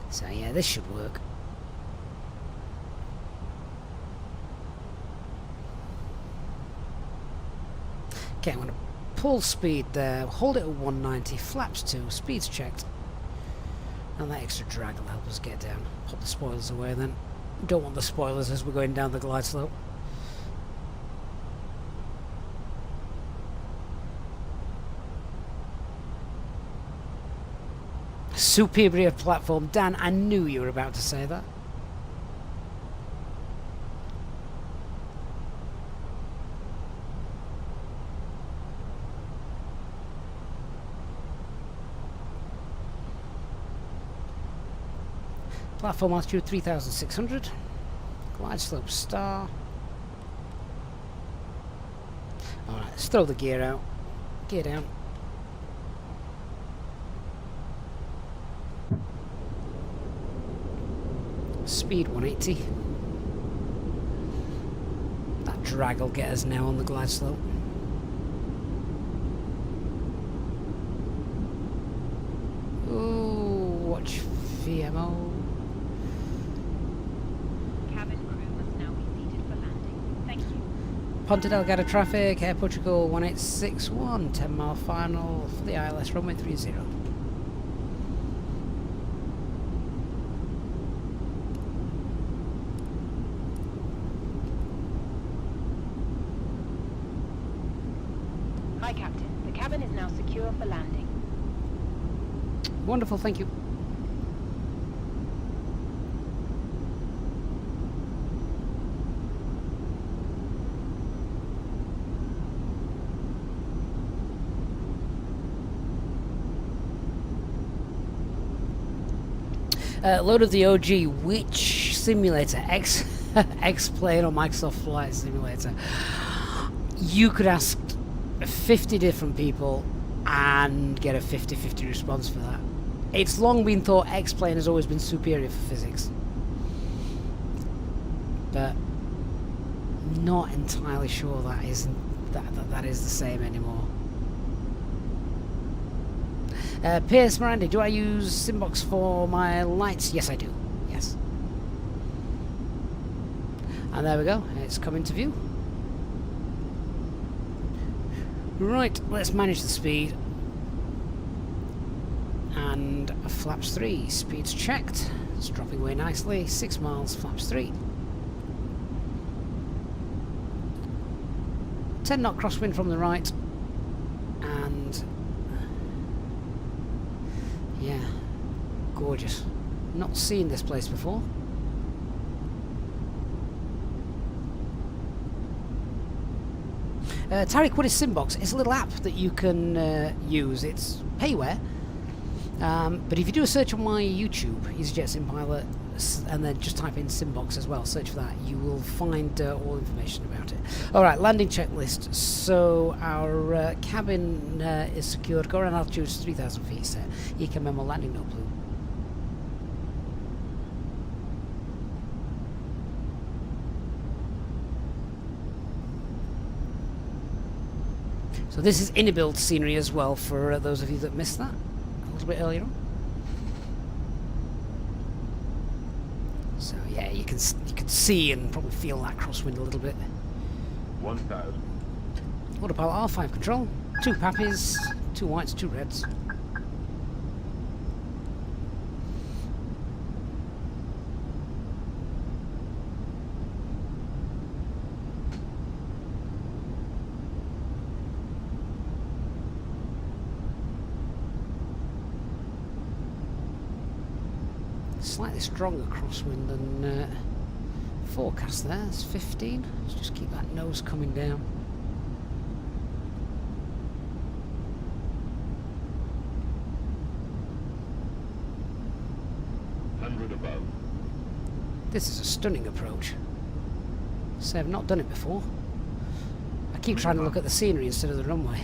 So yeah, this should work. Okay, I'm going to pull speed there, hold it at 190, flaps 2, speed's checked. And that extra drag will help us get down. Pop the spoilers away then. Don't want the spoilers as we're going down the glide slope. Superior platform. Dan, I knew you were about to say that. Platform altitude 3,600. Glide slope star. Alright, let's throw the gear out. Gear down. Speed 180. That drag will get us now on the glide slope. Ooh, watch VMO. Ponta Delgada traffic, Air Portugal 1861, 10 mile final for the ILS runway 30. Hi Captain, the cabin is now secure for landing. Wonderful, thank you. Load of the OG, which simulator? X-Plane or Microsoft Flight Simulator? You could ask 50 different people and get a 50-50 response for that. It's long been thought X-Plane has always been superior for physics. But not entirely sure that is the same anymore. Pierce Miranda, do I use Simbox for my lights? Yes, I do. Yes. And there we go. It's come into view. Right, let's manage the speed. And flaps 3. Speed's checked. It's dropping away nicely. 6 miles, flaps 3. 10 knot crosswind from the right. And Yeah, gorgeous. Not seen this place before. Tariq, what is Simbox? It's a little app that you can use. It's payware, but if you do a search on my YouTube, EasyJet Sim Pilot, and then just type in Simbox as well, search for that, you will find all information about it. Alright, landing checklist. So our cabin is secured. Go around altitude 3,000 feet set. Eco memo landing, no blue. So this is inner-build scenery as well for those of you that missed that a little bit earlier on. So yeah, you can see and probably feel that crosswind a little bit. 1,000. Autopilot R5 control. 2 pappies, 2 whites, 2 reds. Slightly stronger crosswind than forecast there. It's 15. Let's just keep that nose coming down. Above. This is a stunning approach. So I've not done it before. I keep trying to look at the scenery instead of the runway.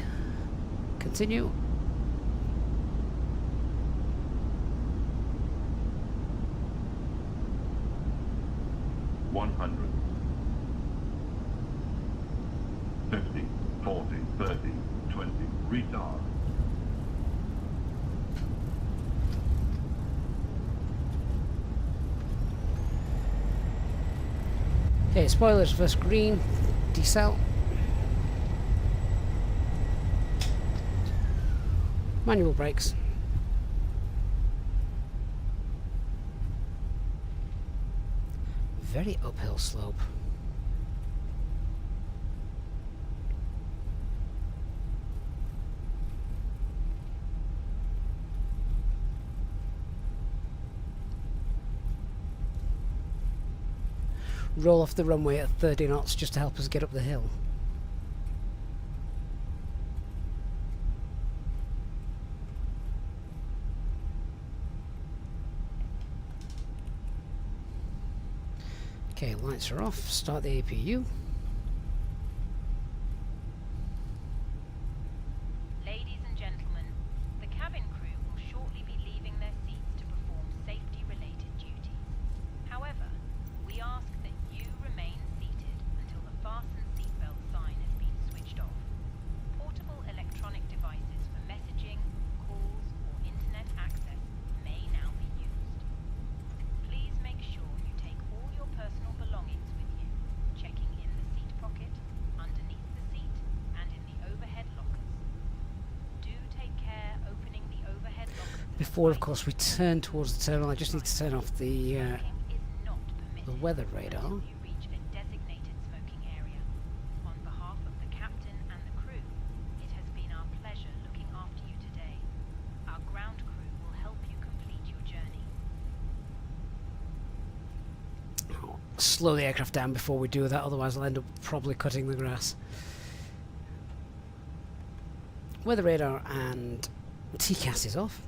Continue. 100. 50, 40, 30, 20, retard. Okay, spoilers first green, decel. Manual brakes. Very uphill slope. Roll off the runway at 30 knots just to help us get up the hill. Okay, lights are off. Start the APU. Ladies and gentlemen, the cabin crew will shortly be leaving their seats to perform safety-related duties. However, we ask that you remain seated until the fasten seatbelt sign has been switched off. Portable electronic devices for messaging, calls, or internet access may now be used. Please make sure you take all your personal belongings with you, checking in the seat pocket, underneath the seat, and in the overhead lockers. Do take care opening the overhead lockers. Before, of course, we turn towards the terminal, I just need to turn off the Smoking is not permitted weather radar. until you reach a designated smoking area. On behalf of the captain and the crew, it has been our pleasure looking after you today. Our ground crew will help you complete your journey. Slow the aircraft down before we do that, otherwise I'll end up probably cutting the grass. Weather radar and TCAS is off.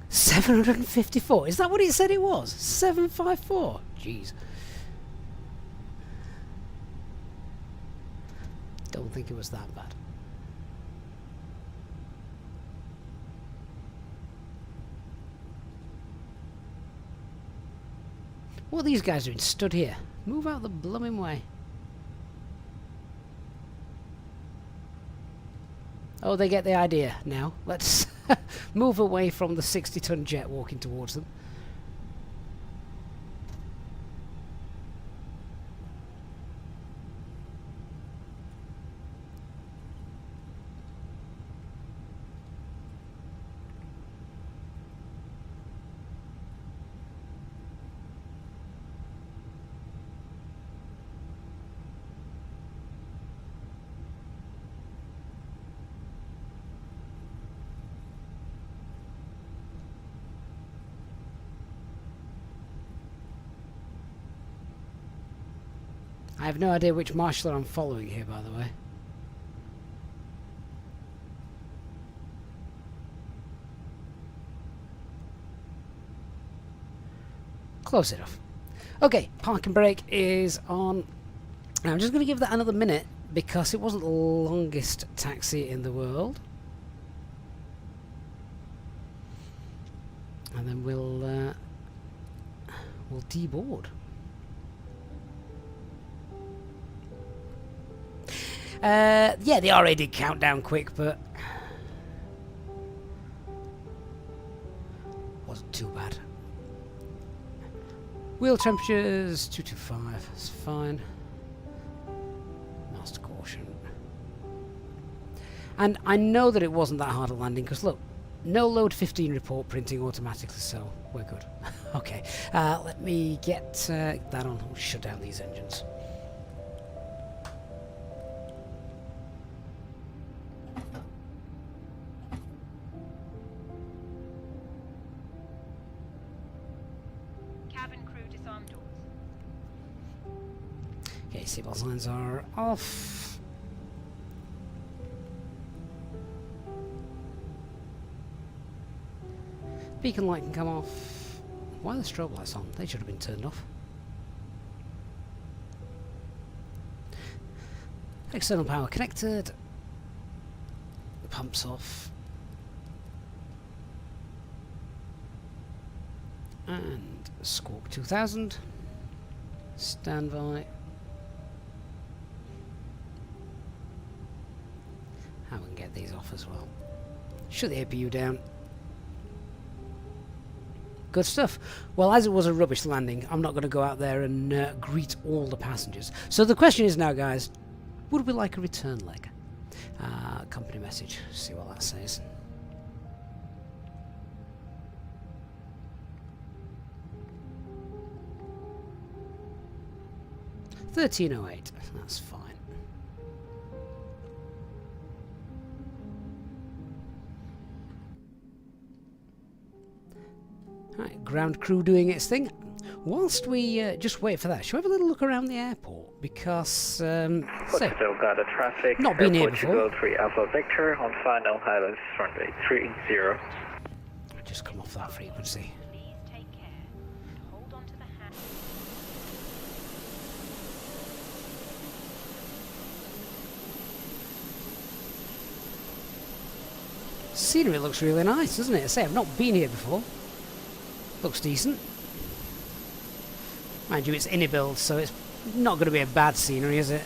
754. Is that what it said it was? 754. Jeez. Don't think it was that bad. What are these guys doing? Stood here. Move out the blooming way. Oh, they get the idea now. Let's move away from the 60-ton jet walking towards them. I have no idea which marshal I'm following here, by the way. Close enough. Okay, parking brake is on. Now I'm just going to give that another minute because it wasn't the longest taxi in the world. And then we'll deboard. Yeah, the RA did count down quick, but wasn't too bad. Wheel temperatures 225, that's fine. Master caution. And I know that it wasn't that hard a landing because look, no load 15 report printing automatically, so we're good. Okay, let me get that on. We'll shut down these engines. Cabin crew disarm doors. Okay, seatbelt signs are off. Beacon light can come off. Why are the strobe lights on? They should have been turned off. External power connected. Pumps off. And Squawk 2000. Standby. How we can get these off as well. Shut the APU down. Good stuff. Well, as it was a rubbish landing, I'm not going to go out there and greet all the passengers. So the question is now, guys, would we like a return leg? Company message. See what that says. $13.08. That's fine. Right, ground crew doing its thing. Whilst we just wait for that, shall we have a little look around the airport? Because, Ponta Delgada traffic. not been here Portugal before. 3 Alpha Victor on final Highlands runway 30. Just come off that frequency. Please take care and hold on to the hand. Scenery looks really nice, doesn't it? I say, I've not been here before. Looks decent. Mind you, it's innie build, so it's not going to be a bad scenery, is it?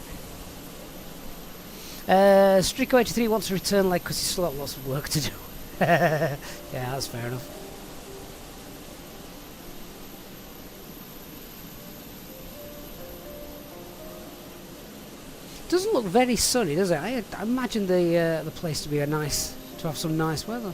Strico 83 wants to return leg because he's still got lots of work to do. Yeah, that's fair enough. Doesn't look very sunny, does it? I imagine the place to be to have some nice weather.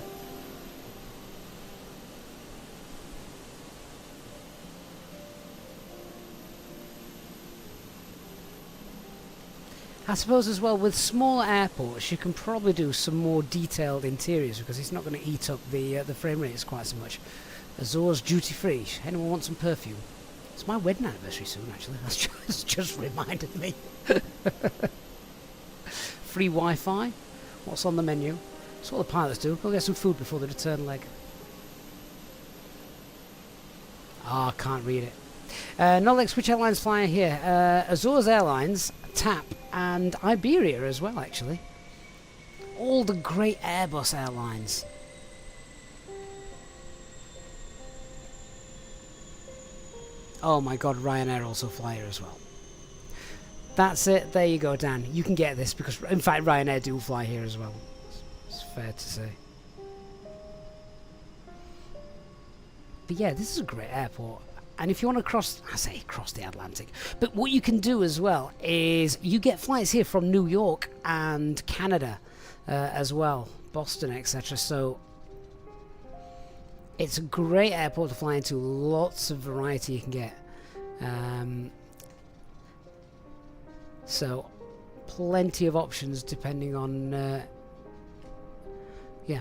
I suppose as well, with smaller airports, you can probably do some more detailed interiors because it's not going to eat up the frame rates quite so much. Azores duty free. Anyone want some perfume? It's my wedding anniversary soon, actually. That's just reminded me. Free Wi-Fi. What's on the menu? That's what the pilots do. Go get some food before the return leg. Ah, can't read it. Nolex, which airlines flying here? Azores Airlines, TAP, and Iberia as well, actually. All the great Airbus airlines. Oh my god, Ryanair also fly here as well. That's it, there you go, Dan. You can get this because, in fact, Ryanair do fly here as well. It's fair to say. But yeah, this is a great airport. And if you want to cross the Atlantic. But what you can do as well is you get flights here from New York and Canada as well. Boston, etc. So it's a great airport to fly into. Lots of variety you can get. So plenty of options depending on...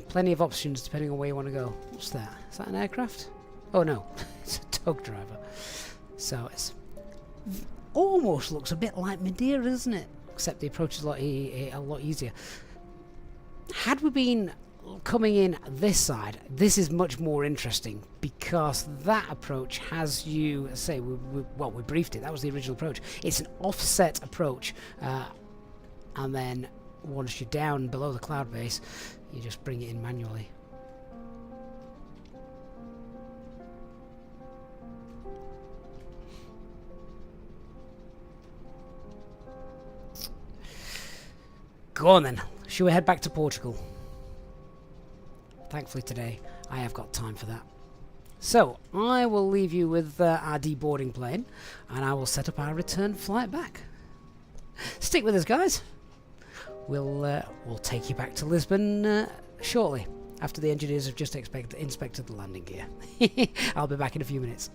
plenty of options depending on where you want to go. What's that? Is that an aircraft? Oh no, it's a tug driver. So it's almost looks a bit like Madeira, doesn't it? Except the approach is a lot easier. Had we been coming in this side, this is much more interesting because that approach has you say we briefed it. That was the original approach. It's an offset approach, and then once you're down below the cloud base, you just bring it in manually. Go on then. Shall we head back to Portugal? Thankfully today I have got time for that. So I will leave you with our deboarding plane, and I will set up our return flight back. Stick with us, guys. We'll take you back to Lisbon shortly, after the engineers have just inspected the landing gear. I'll be back in a few minutes.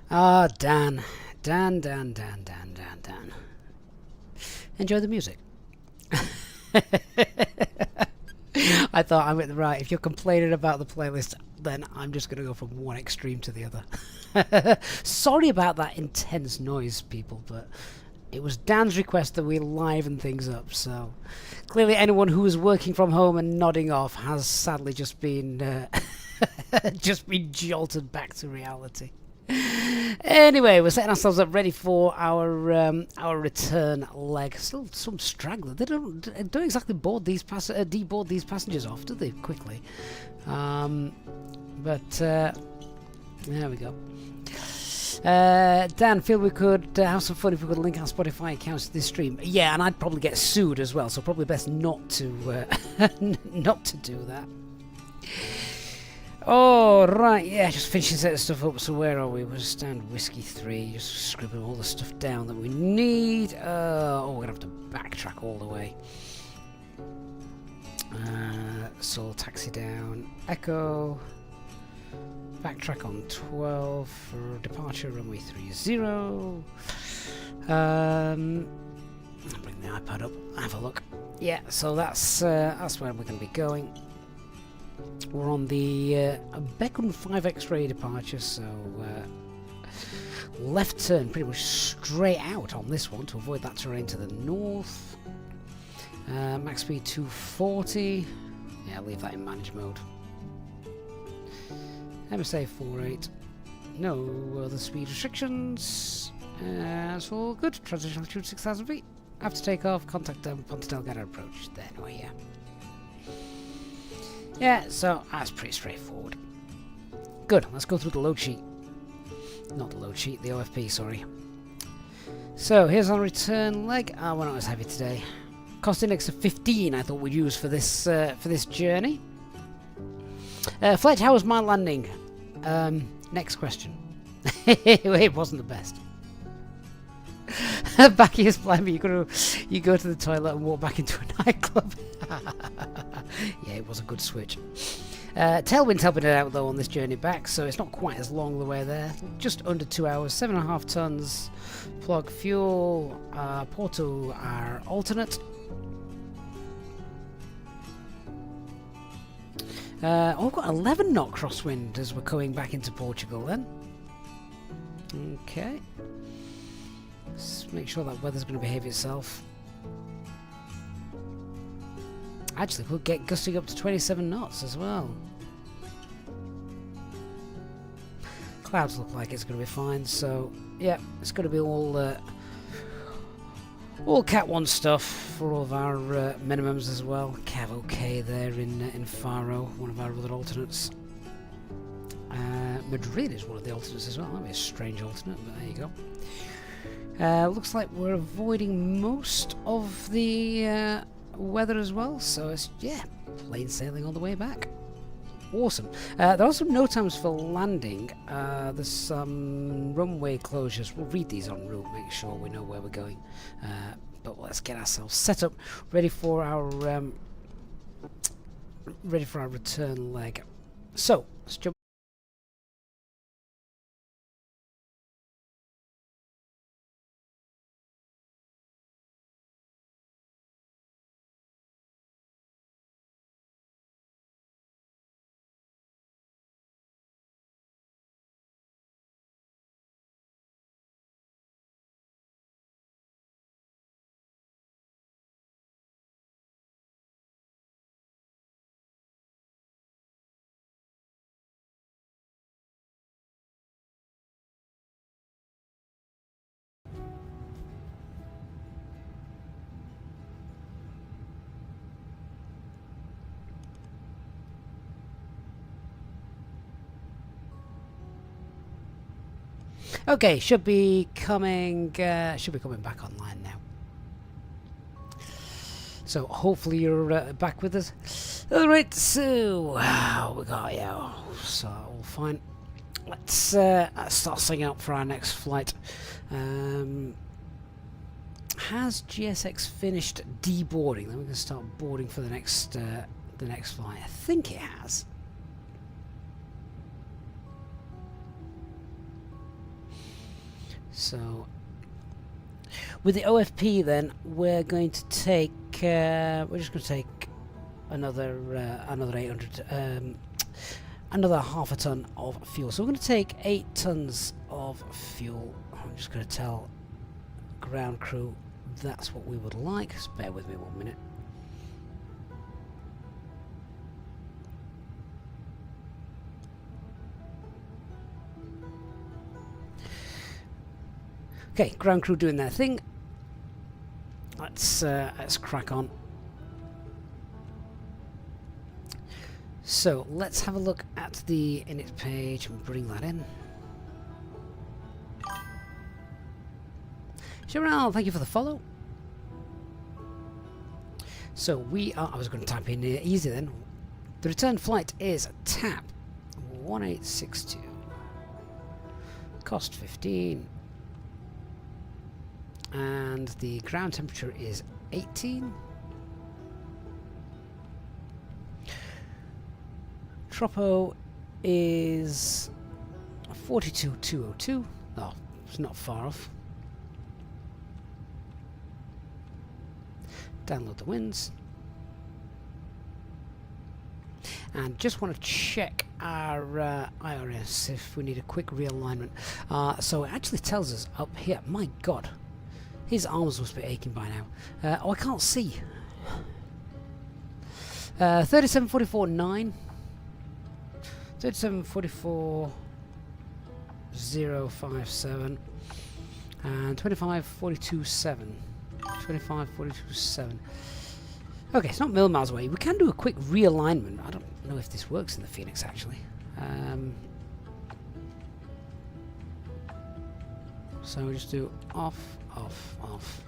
Ah, Dan. Dan. Enjoy the music. I thought I'm right. If you're complaining about the playlist, then I'm just going to go from one extreme to the other. Sorry about that intense noise, people, but it was Dan's request that we liven things up. So clearly, anyone who is working from home and nodding off has sadly just been just been jolted back to reality. Anyway, we're setting ourselves up ready for our return leg. Still some straggler. They don't exactly deboard these passengers off, do they? Quickly, but there we go. Dan, feel we could have some fun if we could link our Spotify accounts to this stream. Yeah, and I'd probably get sued as well, so probably best not to not to do that. Oh, right, yeah, just finishing setting stuff up. So where are we? We're stand Whiskey 3, just scribbling all the stuff down that we need. Oh, we're going to have to backtrack all the way. So taxi down, Echo, backtrack on 12 for departure, runway 30. Bring the iPad up, have a look. Yeah, so that's where we're going to be going. We're on the Beacon 5 X-ray departure, so left turn pretty much straight out on this one to avoid that terrain to the north. Max speed 240. Yeah, leave that in manage mode. MSA 48. No other speed restrictions. That's all good. Transition altitude 6,000 feet. After takeoff, contact Ponta Delgada approach. There, anyway, yeah. Yeah, so that's pretty straightforward. Good, let's go through the load sheet. Not the load sheet, the OFP, sorry. So, here's our return leg. We're not as heavy today. Cost index of 15 I thought we'd use for this journey. Flight, how was my landing? Next question. It wasn't the best. Back years blind, you go to the toilet and walk back into a nightclub. Yeah, it was a good switch. Tailwind's helping it out though on this journey back, so it's not quite as long the way there. Just under 2 hours, 7.5 tons. Plug fuel. Porto our alternate. Oh, we've got 11 knot crosswind as we're going back into Portugal then. Okay. Let's make sure that weather's going to behave itself. Actually, we'll get gusting up to 27 knots as well. Clouds look like it's going to be fine, so yeah, it's going to be all Cat 1 stuff for all of our minimums as well. Cav OK there in Faro, one of our other alternates. Madrid is one of the alternates as well. That'd be a strange alternate, but there you go. Looks like we're avoiding most of the weather as well, so it's, yeah, plain sailing all the way back. Awesome. There are some no times for landing. There's some runway closures. We'll read these en route, make sure we know where we're going. But let's get ourselves set up, ready for our return leg. So let's jump. Okay, should be coming back online now. So hopefully you're back with us. All right, so we got so all fine. Let's start setting up for our next flight. Has GSX finished deboarding? Then we're going to start boarding for the next flight. I think it has. So with the OFP, then we're going to take. We're just going to take another 800. Another half a ton of fuel. So we're going to take 8 tons of fuel. I'm just going to tell ground crew that's what we would like. Just bear with me 1 minute. Okay, ground crew doing their thing. Let's crack on. So let's have a look at the init page and bring that in. Cheryl, thank you for the follow. So we are, I was going to type in easy then. The return flight is TAP 1862. Cost 15. And the ground temperature is 18. Tropo is 42,202. Oh, it's not far off. Download the winds. And just want to check our IRS if we need a quick realignment. So it actually tells us up here. My God, his arms must be aching by now. Oh, I can't see. 3744.9. 3744.057 and 2542.7. 2542.7. Okay, it's not million miles away. We can do a quick realignment. I don't know if this works in the Phoenix actually. So we just do off, off, off,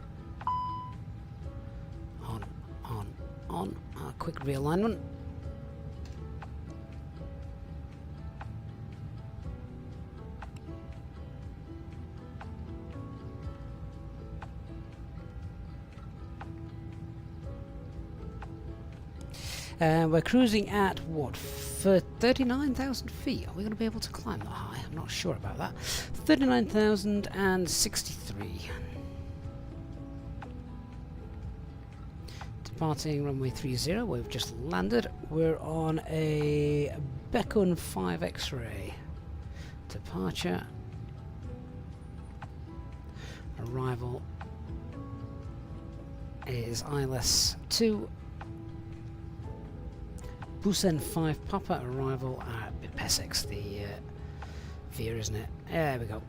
on. A quick realignment. We're cruising at what, for 39,000 feet? Are we going to be able to climb that high? I'm not sure about that. 39,063. Departing runway 30, we've just landed. We're on a Becon 5 X-ray. Departure. Arrival is ILS 2. Busan 5 Papa, arrival at Pessex, the Veer, isn't it? There we go.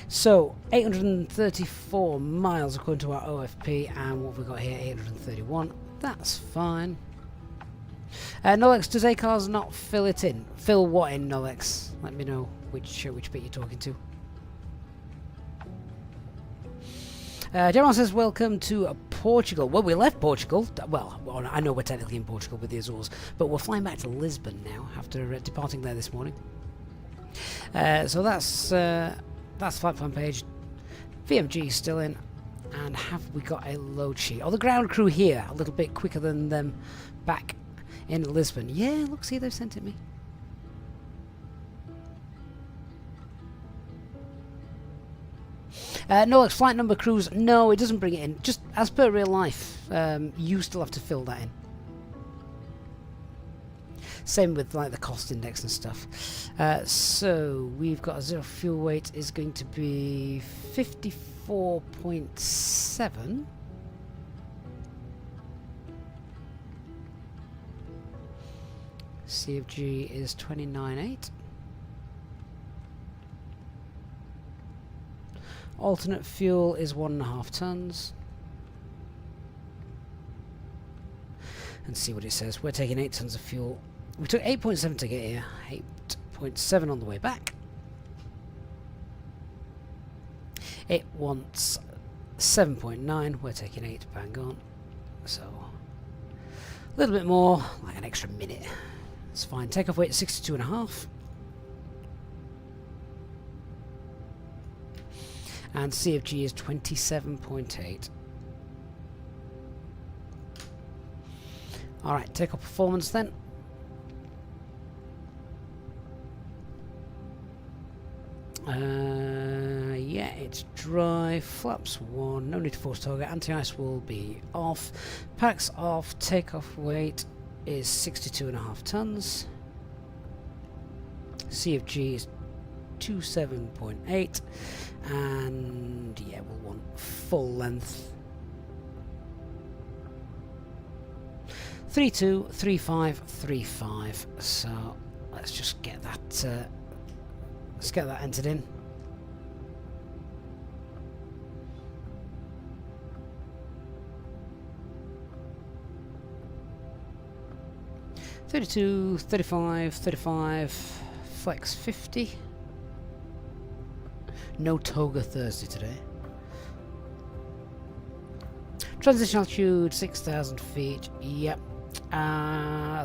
So 834 miles according to our OFP, and what we've got here, 831. That's fine. Nolex, does ACARS not fill it in? Fill what in, Nolex? Let me know which bit you're talking to. General says, welcome to Portugal. Well, we left Portugal. Well, I know we're technically in Portugal with the Azores, but we're flying back to Lisbon now after departing there this morning. So that's flight plan page. VMG still in. And have we got a load sheet? Oh, the ground crew here, a little bit quicker than them back in Lisbon. Yeah, look, see, they've sent it me. No, it's flight number cruise. No, it doesn't bring it in. Just as per real life, you still have to fill that in. Same with like the cost index and stuff. So we've got a zero fuel weight is going to be 54.7. CFG is 29.8. Alternate fuel is 1.5 tons. And see what it says. We're taking 8 tons of fuel. We took 8.7 to get here. 8.7 on the way back. It wants 7.9. We're taking 8 bang on. So a little bit more, like an extra minute. It's fine. Takeoff weight 62.5. And CFG is 27.8. Alright, takeoff performance then. Yeah, it's dry. Flaps 1. No need to force target. Anti-ice will be off. Packs off. Takeoff weight is 62.5 tons. CFG is 27.8. And yeah, we'll want full length. 323535. So let's just get that. Let's get that entered in. $32, $35, $35, flex 50. No toga Thursday today. Transition altitude 6,000 feet. Yep.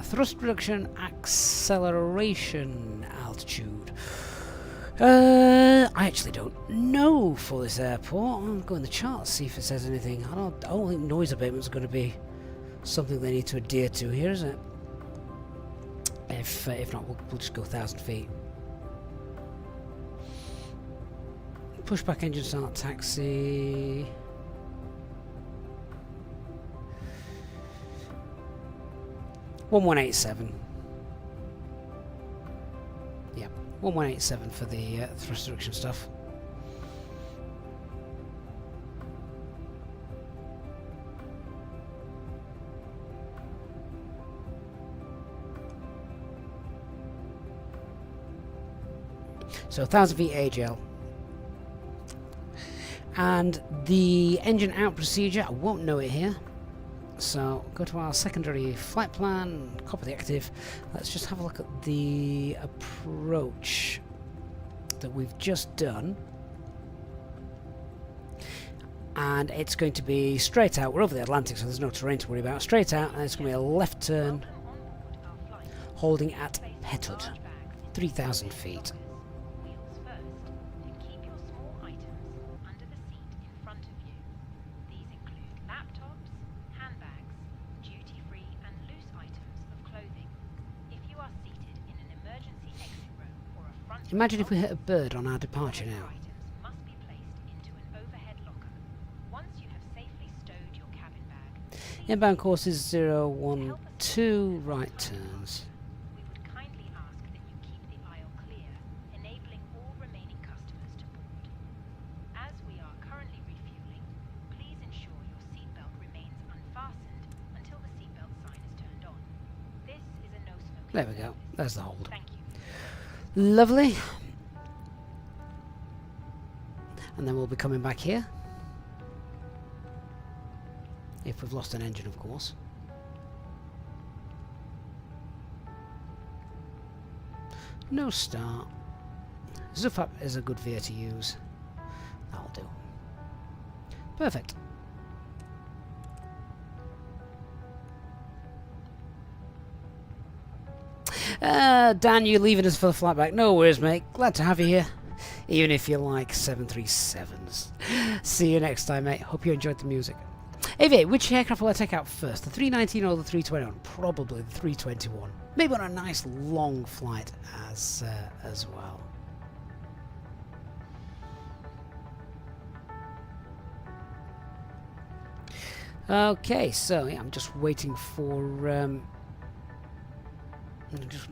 Thrust reduction acceleration altitude. I actually don't know for this airport. I'll go in the chart see if it says anything. I don't think noise abatement is going to be something they need to adhere to here, is it? If not, we'll just go 1,000 feet. Pushback engine start taxi. $1187. Yeah, 1187 for the thrust reduction stuff. So 1,000 feet AGL. And the engine out procedure, I won't know it here. So go to our secondary flight plan, copy the active. Let's just have a look at the approach that we've just done. And it's going to be straight out. We're over the Atlantic, so there's no terrain to worry about. Straight out, and it's going to be a left turn, holding at Petwood, 3,000 feet. Imagine if we hit a bird on our departure now. Must be placed into an overhead locker. Once you have safely stowed your cabin bag, Inbound course is 012, right turns. we would kindly ask that you keep the aisle clear, enabling all remaining customers to board. As we are currently refueling, please ensure your seatbelt remains unfastened until the seatbelt sign is turned on. This is a no smoking. There we go. There's the hold. Thank you. Lovely. And then we'll be coming back here. If we've lost an engine, of course. No start. Zufap is a good veer to use. That'll do. Perfect. Dan, you're leaving us for the flight back. No worries, mate. Glad to have you here. Even if you like 737s. See you next time, mate. Hope you enjoyed the music. Aviate, which aircraft will I take out first? The 319 or the 321? Probably the 321. Maybe on a nice long flight as well. Okay, so yeah, I'm just waiting for...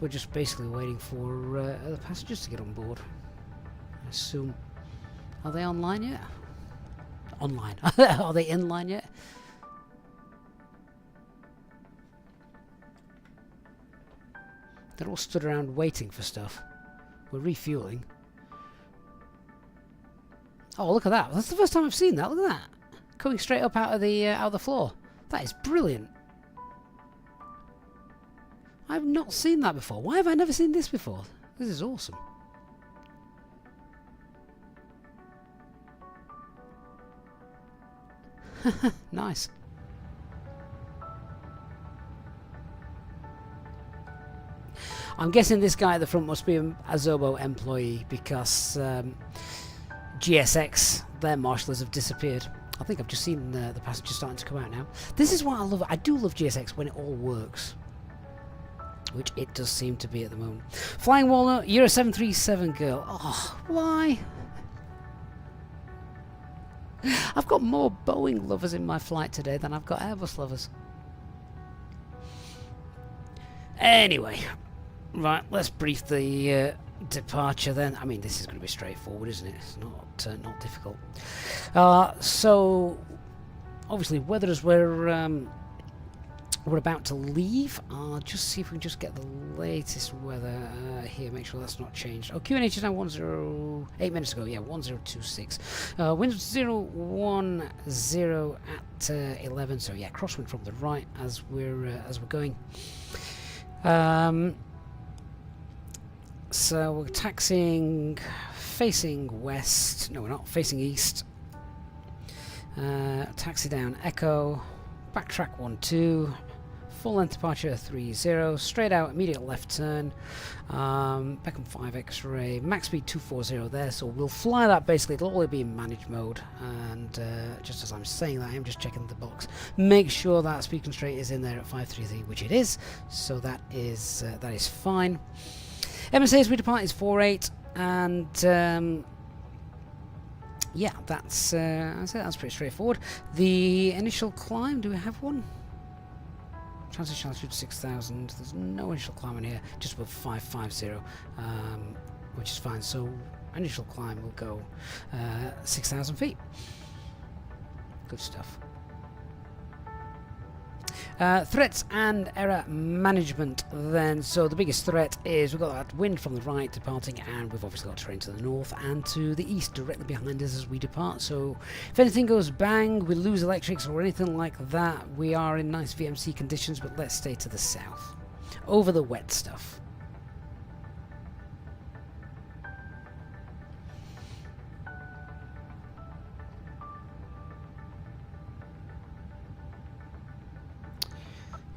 we're just basically waiting for the passengers to get on board. I assume. Are they online yet? Online. Are they in line yet? They're all stood around waiting for stuff. We're refueling. Oh, look at that! That's the first time I've seen that. Look at that, coming straight up out of the floor. That is brilliant. I've not seen that before. Why have I never seen this before? This is awesome. Nice. I'm guessing this guy at the front must be a Zobo employee because GSX, their marshals have disappeared. I think I've just seen the passengers starting to come out now. This is what I love. I do love GSX when it all works. Which it does seem to be at the moment. Flying Walnut, you're a 737 girl. Oh, why? I've got more Boeing lovers in my flight today than I've got Airbus lovers. Anyway, right, let's brief the departure then. I mean, this is going to be straightforward, isn't it? It's not difficult. So, obviously, weather as we're about to leave. I'll just see if we can just get the latest weather here. Make sure that's not changed. Oh, QNH is now 8 minutes ago. Yeah, 1026. Wind 010 at 11. So yeah, crosswind from the right as we're going. So we're taxiing, facing west. No, we're not, facing east. Taxi down Echo, backtrack 12, full length departure 30, straight out, immediate left turn, Beckham 5 X-ray, max speed 240 there, so we'll fly that basically, it'll always be in managed mode, and just as I'm saying that, I'm just checking the box, make sure that speed constraint is in there at 533, which it is, so that is fine. MSA as we depart is 48, and yeah, that's pretty straightforward. The initial climb, do we have one? Transition altitude 6,000. There's no initial climb in here, just above 550, which is fine. So initial climb will go 6,000 feet. Good stuff. Threats and error management then. So the biggest threat is we've got that wind from the right departing, and we've obviously got terrain to the north and to the east directly behind us as we depart. So if anything goes bang, we lose electrics or anything like that, we are in nice VMC conditions, but let's stay to the south over the wet stuff.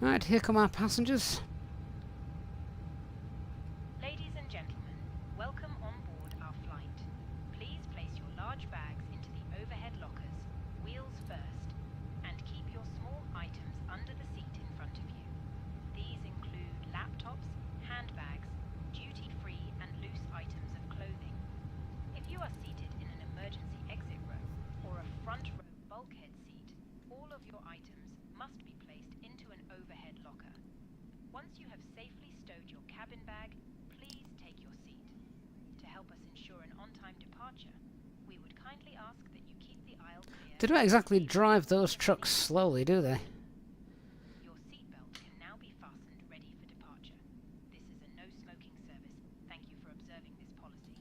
Right, here come our passengers. Ladies and gentlemen, welcome on board our flight. Please place your large bags into the overhead lockers, wheels first, and keep your small items under the seat in front of you. These include laptops, handbags, duty-free and loose items of clothing. If you are seated in an emergency exit row or a front row bulkhead seat, all of your items must be placed into an overhead locker. Once you have safely stowed your cabin bag, please take your seat. To help us ensure an on-time departure, we would kindly ask that you keep the aisle clear. They don't exactly drive those trucks slowly, do they? Your seatbelt can now be fastened ready for departure. This is a no-smoking service. Thank you for observing this policy.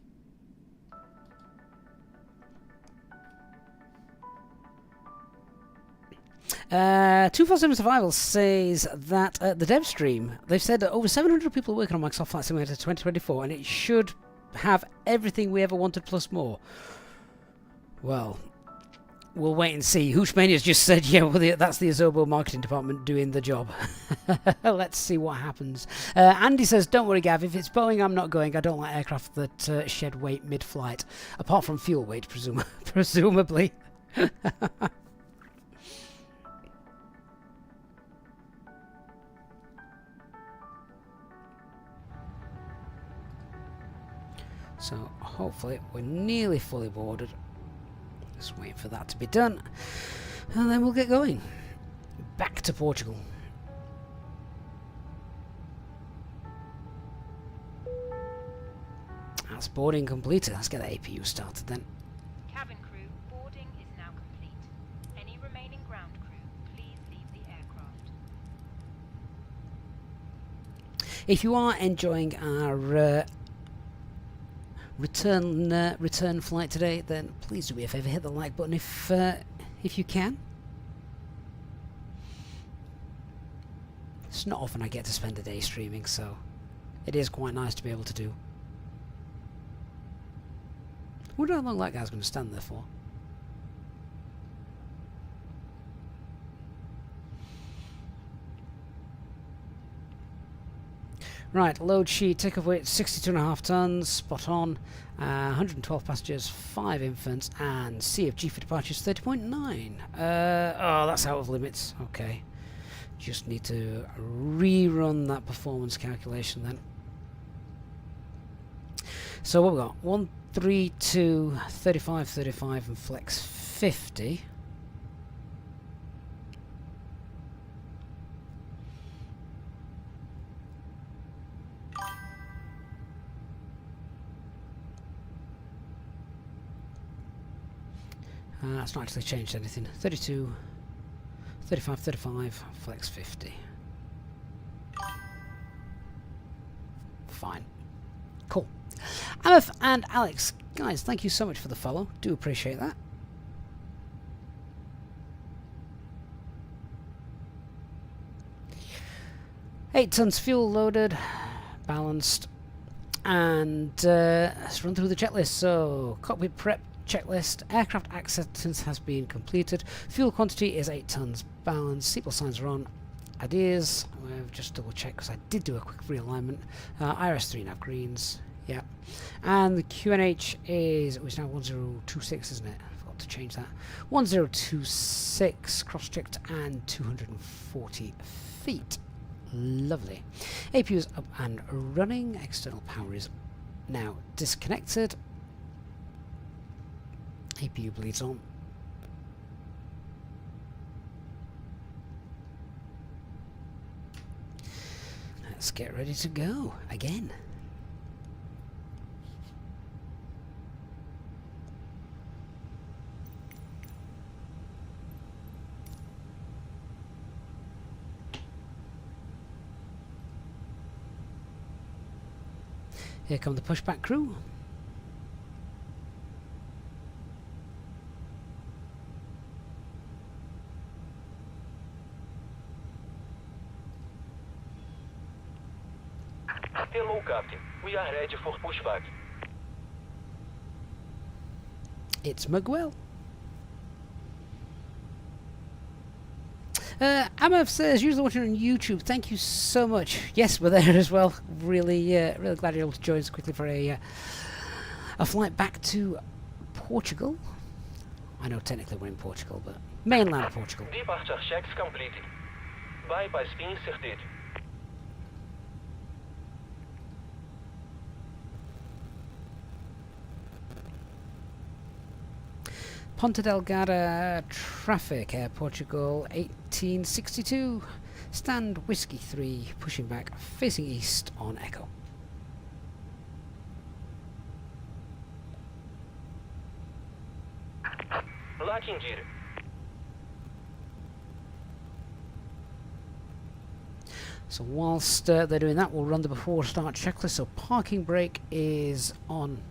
247 Survival says that the dev stream, they've said that over 700 people are working on Microsoft Flight Simulator 2024, and it should have everything we ever wanted plus more. Well, we'll wait and see. Hooshmania's just said, yeah, well, that's the Azobo marketing department doing the job. Let's see what happens. Andy says, don't worry, Gav, if it's Boeing, I'm not going. I don't like aircraft that shed weight mid-flight, apart from fuel weight, presumably. So hopefully we're nearly fully boarded. Just waiting for that to be done, and then we'll get going back to Portugal. That's boarding completed. Let's get the APU started then. Cabin crew, boarding is now complete. Any remaining ground crew, please leave the aircraft. If you are enjoying our return flight today, then please do me a favour, hit the like button if you can. It's not often I get to spend a day streaming, so it is quite nice to be able to do. Wonder how long that guy's going to stand there for. Right, load sheet, takeoff weight 62.5 tons, spot on, 112 passengers, 5 infants, and CFG for departures 30.9. Oh, that's out of limits. Okay. Just need to rerun that performance calculation then. So what we got? 132, 35, 35, and flex 50. It's not actually changed anything. 32, 35, 35, flex 50. Fine. Cool. Amif and Alex, guys, thank you so much for the follow. Do appreciate that. Eight tons fuel loaded, balanced, and let's run through the checklist. So, cockpit prep checklist. Aircraft acceptance has been completed. Fuel quantity is 8 tons, balanced. Seatbelt signs are on. Ideas, we've just double checked because I did do a quick realignment. IRS3 nav greens, yeah. And the QNH is, it was now 1026, isn't it? I forgot to change that. 1026, cross-checked, and 240 feet. Lovely. APU is up and running. External power is now disconnected. APU bleeds on. Let's get ready to go again. Here come the pushback crew. Hello, Captain. We are ready for pushback. It's Miguel. Amav says, usually watching on YouTube. Thank you so much. Yes, we're there as well. Really, really glad you're able to join us quickly for a flight back to Portugal. I know technically we're in Portugal, but mainland Portugal. Departure checks completed. Bypass inserted. Ponta Delgada traffic, Air Portugal 1862. Stand Whiskey 3, pushing back, facing east on Echo. Locking gear. So whilst they're doing that, we'll run the before start checklist. So parking brake is on.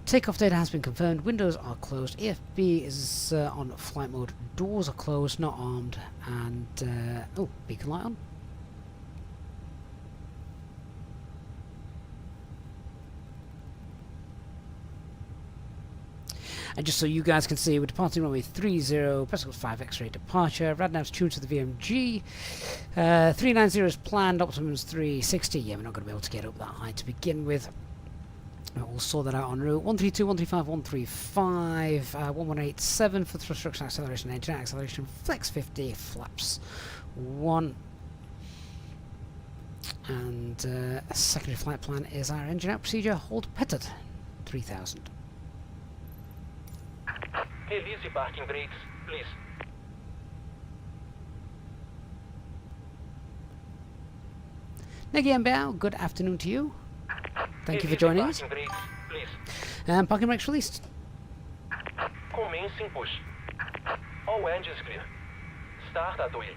Takeoff data has been confirmed. Windows are closed. EFB is on flight mode. Doors are closed, not armed. And oh, beacon light on. And just so you guys can see, we're departing runway 30, Pascal 5 X-ray departure. Radnav's tuned to the VMG. 390 is planned. Optimum's 360. Yeah, we're not going to be able to get up that high to begin with. We'll sort that out en route. 132, 135, 135, 1187 for thrust reduction, acceleration, engine acceleration, flex 50, flaps 1. And a secondary flight plan is our engine out procedure, hold petted, 3000. Release the parking brakes, please. Negi Mbao, good afternoon to you. Thank you for joining us. Parking brakes, please. And parking brakes released. Commencing push. All engines clear. Start at wheel.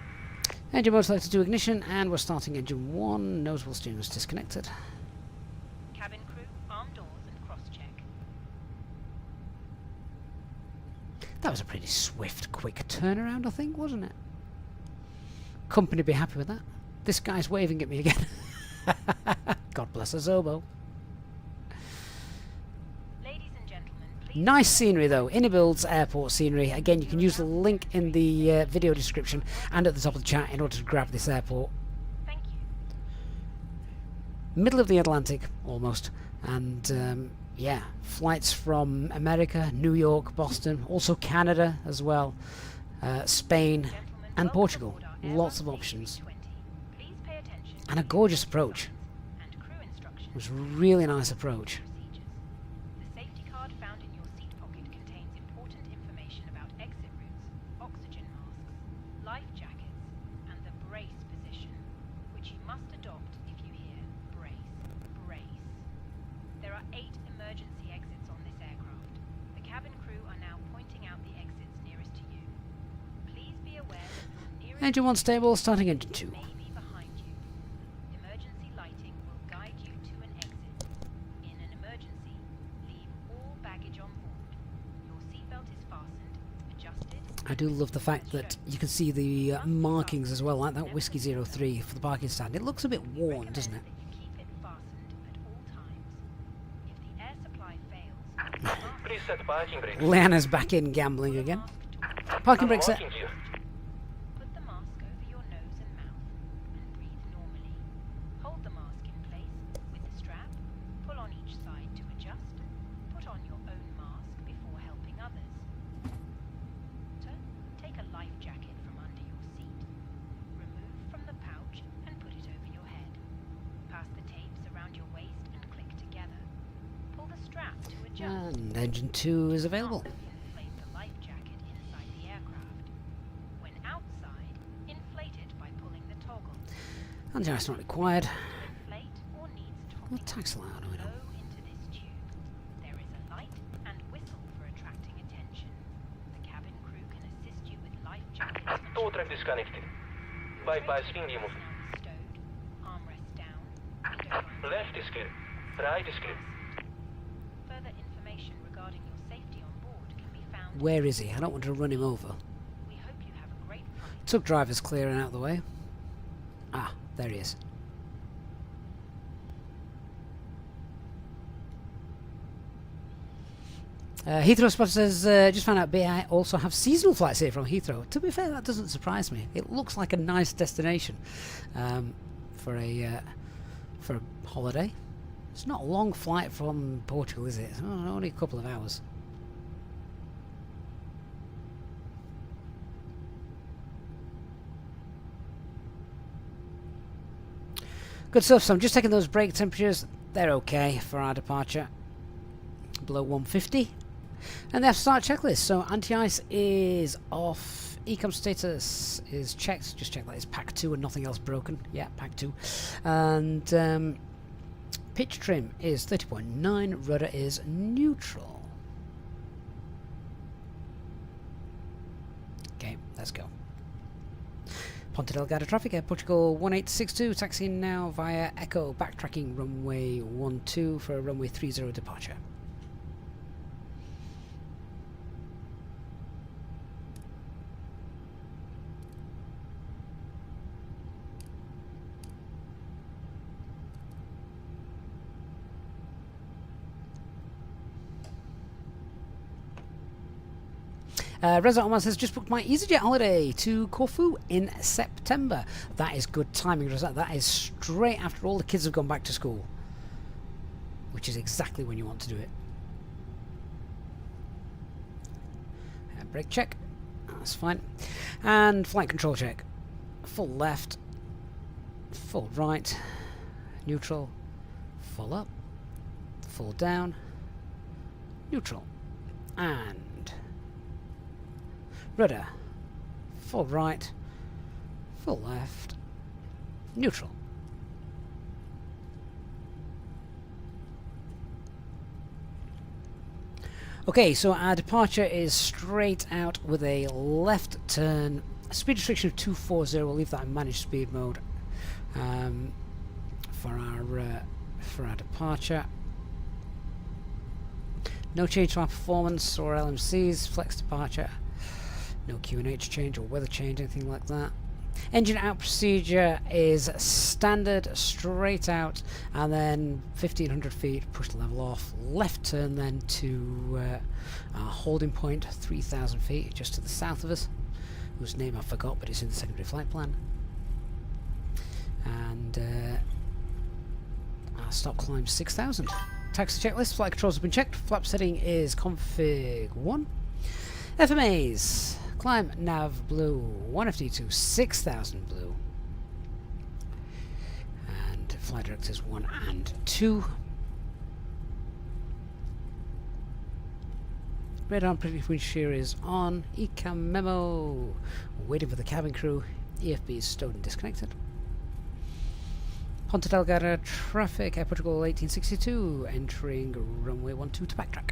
Engine mode selected to ignition, and we're starting engine 1. Nosewheel steering was disconnected. Cabin crew, arm doors and cross-check. That was a pretty swift, quick turnaround, I think, wasn't it? Company be happy with that. This guy's waving at me again. God bless us, Zobo. Ladies and gentlemen, please. Nice scenery though, Innerbuilds airport scenery. Again, you can use the link in the video description and at the top of the chat in order to grab this airport. Thank you. Middle of the Atlantic, almost. And yeah, flights from America, New York, Boston, also Canada as well, Spain Gentlemen, and welcome Portugal. aboard our Lots of Airbus options. A320. Please pay attention And a gorgeous approach. and crew instructions. It was a really nice approach. Procedures. The safety card found in your seat pocket contains important information Engine 1 stable, starting engine 2. may be behind you. Emergency lighting will guide you to an exit. In an emergency, leave all baggage on board. Your seatbelt is fastened, adjusted. I do love the fact that you can see the markings as well, like that Whiskey 03 for the parking stand. It looks a bit worn, doesn't it? That you keep it fastened at all times. If the air supply fails, Please set parking brake. Leanna's back in gambling again. Parking brakes set. Marking gear. put the mask over your nose and mouth and breathe normally. Hold the mask in place with the strap. Pull on each side to adjust. Put on your own mask before helping others. Take a life jacket from under your seat. Remove from the pouch and put it over your head. Pass the tapes around your waist and click together. Pull the strap to adjust. And engine 2 is available. Inflate the life jacket inside the aircraft. When outside, inflate it by pulling the toggle. Anti-ice not required. Inflate or needs What toggling. tax allowed? I Blow know. into this tube. There is a light and whistle for attracting attention. The cabin crew can assist you with life jackets. Tow track disconnected. Bypass wing Tray removal. now stowed. Armrest down. Window lines Left is clear. Right is clear. Further information regarding your safety on board can be found. Where is he? I don't want to run him over. We hope you have a great flight. Tug driver's clear and out of the way. Ah, there he is. Heathrow spotter says, just found out BI also have seasonal flights here from Heathrow. To be fair, that doesn't surprise me. It looks like a nice destination for a holiday. It's not a long flight from Portugal, is it? Only a couple of hours. Good stuff. So I'm just taking those brake temperatures. They're okay for our departure. Below 150. And the start checklist. So anti-ice is off. Ecom status is checked. Just check that it's pack 2 and nothing else broken. Yeah, pack 2. And pitch trim is 30.9. Rudder is neutral. Okay, let's go. Ponta Delgada traffic, Air Portugal 1862, taxiing now via Echo, backtracking runway 12 for a runway 30 departure. Resident Omar says, just booked my EasyJet holiday to Corfu in September. That is good timing, Rosette. That is straight after all the kids have gone back to school, which is exactly when you want to do it. Brake check. That's fine. And flight control check. Full left. Full right. Neutral. Full up. Full down. Neutral. And rudder, full right, full left, neutral. Okay, so our departure is straight out with a left turn, speed restriction of 240. We'll leave that in managed speed mode for our departure. No change to our performance or LMCs, flex departure. No QNH change or weather change, anything like that. Engine out procedure is standard, straight out, and then 1500 feet, push the level off. Left turn then to our holding point, 3000 feet, just to the south of us, whose name I forgot, but it's in the secondary flight plan. And our stop climb 6000. Taxi checklist, flight controls have been checked. Flap setting is config 1. FMAs. Climb nav blue 1 FD2 6000 blue, and flight directors 1 and 2. Radar pretty wind shear is on. Ecam memo. Waiting for the cabin crew. EFB is stowed and disconnected. Ponta Delgada traffic, Air Portugal 1862, entering runway 12 to backtrack.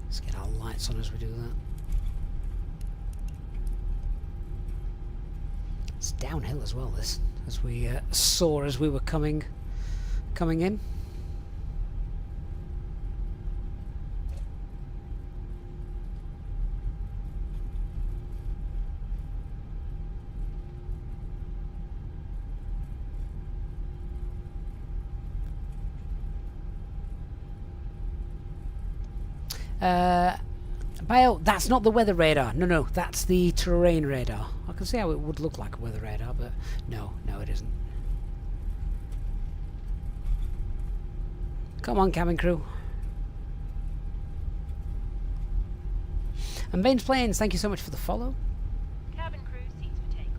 Let's get our lights on as we do that. downhill as well, this, as we saw as we were coming in. Bio, that's not the weather radar. No, that's the terrain radar. I can see how it would look like a weather radar, but no, it isn't. Come on, cabin crew. And Baines Plains, thank you so much for the follow. Cabin crew seats for takeoff.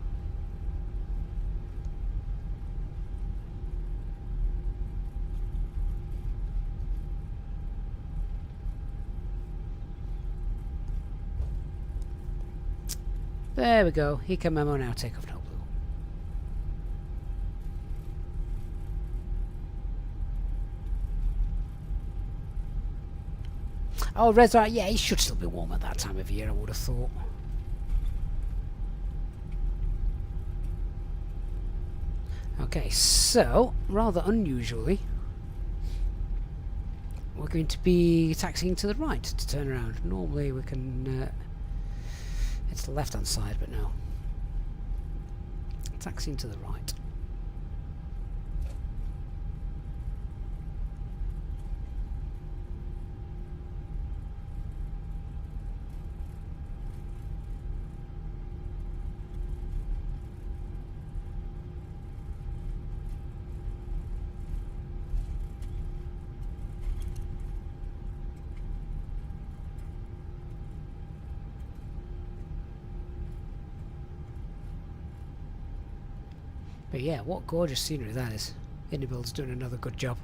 There we go. Eco memo now. Take off. No blue. Oh, red eye. Yeah, it should still be warm at that time of year, I would have thought. Okay, so rather unusually, we're going to be taxiing to the right to turn around. Normally we can. It's the left-hand side, but no. Taxiing to the right. But yeah, what gorgeous scenery that is. Indibuild's doing another good job.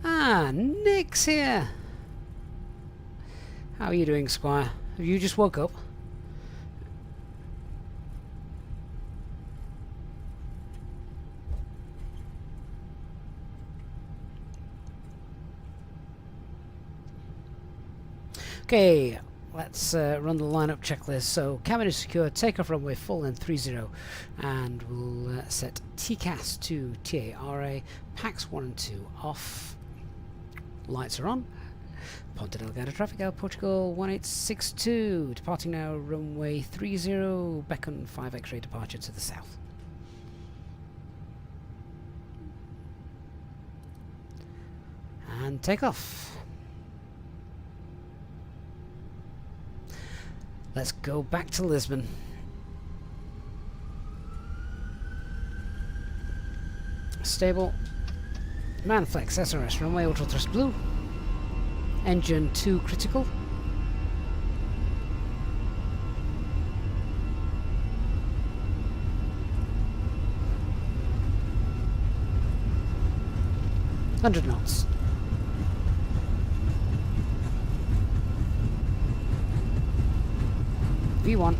Ah, Nick's here. How are you doing, Squire? Have you just woke up? Okay, let's run the lineup checklist. So, cabin is secure, takeoff runway full length 30, and we'll set TCAS to TARA, PAX 1 and 2 off. Lights are on. Ponta Delgada traffic out Portugal 1862, departing now runway 30, beckon 5 X-ray departure to the south. And take off. Let's go back to Lisbon. Stable. Manflex SRS runway auto thrust blue. Engine 2 critical. $100 knots. V1,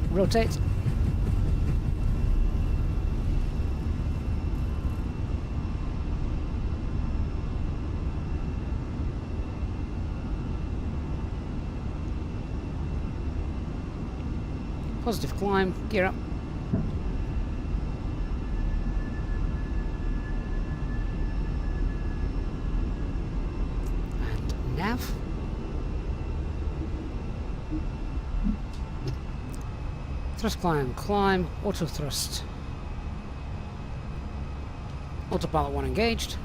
rotate. Positive climb, gear up. And nav. Thrust climb, auto thrust. Autopilot 1 engaged.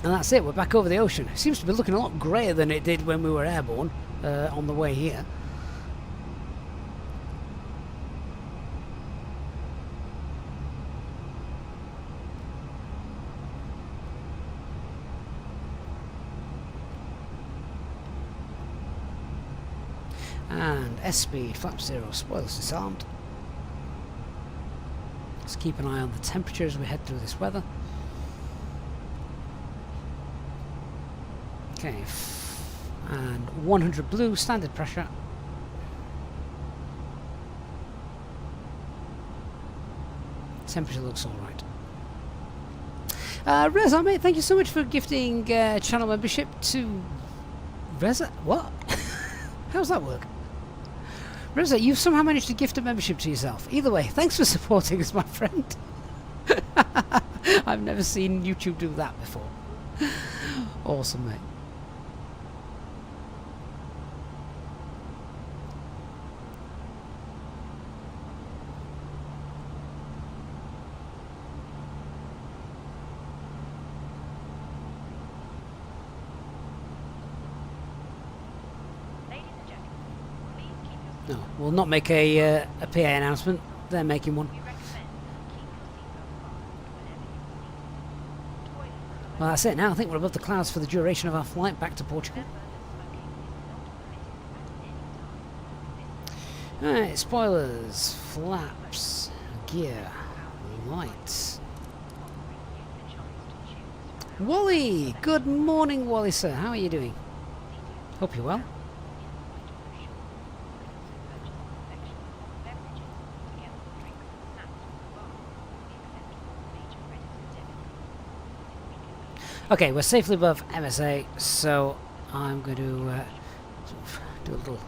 And that's it, we're back over the ocean. It seems to be looking a lot greyer than it did when we were airborne on the way here. And S-speed, flap 0, spoilers disarmed. Let's keep an eye on the temperature as we head through this weather. Okay, and 100 blue, standard pressure. Temperature looks alright. Reza, mate, thank you so much for gifting channel membership to Reza. What? How's that work? Reza, you've somehow managed to gift a membership to yourself. Either way, thanks for supporting us, my friend. I've never seen YouTube do that before. Awesome, mate. No, we'll not make a PA announcement. They're making one. Well, that's it now. I think we're above the clouds for the duration of our flight back to Portugal. Alright, spoilers, flaps, gear, lights. Wally! Good morning, Wally, sir. How are you doing? Hope you're well. Okay, we're safely above MSA, so I'm going to do a little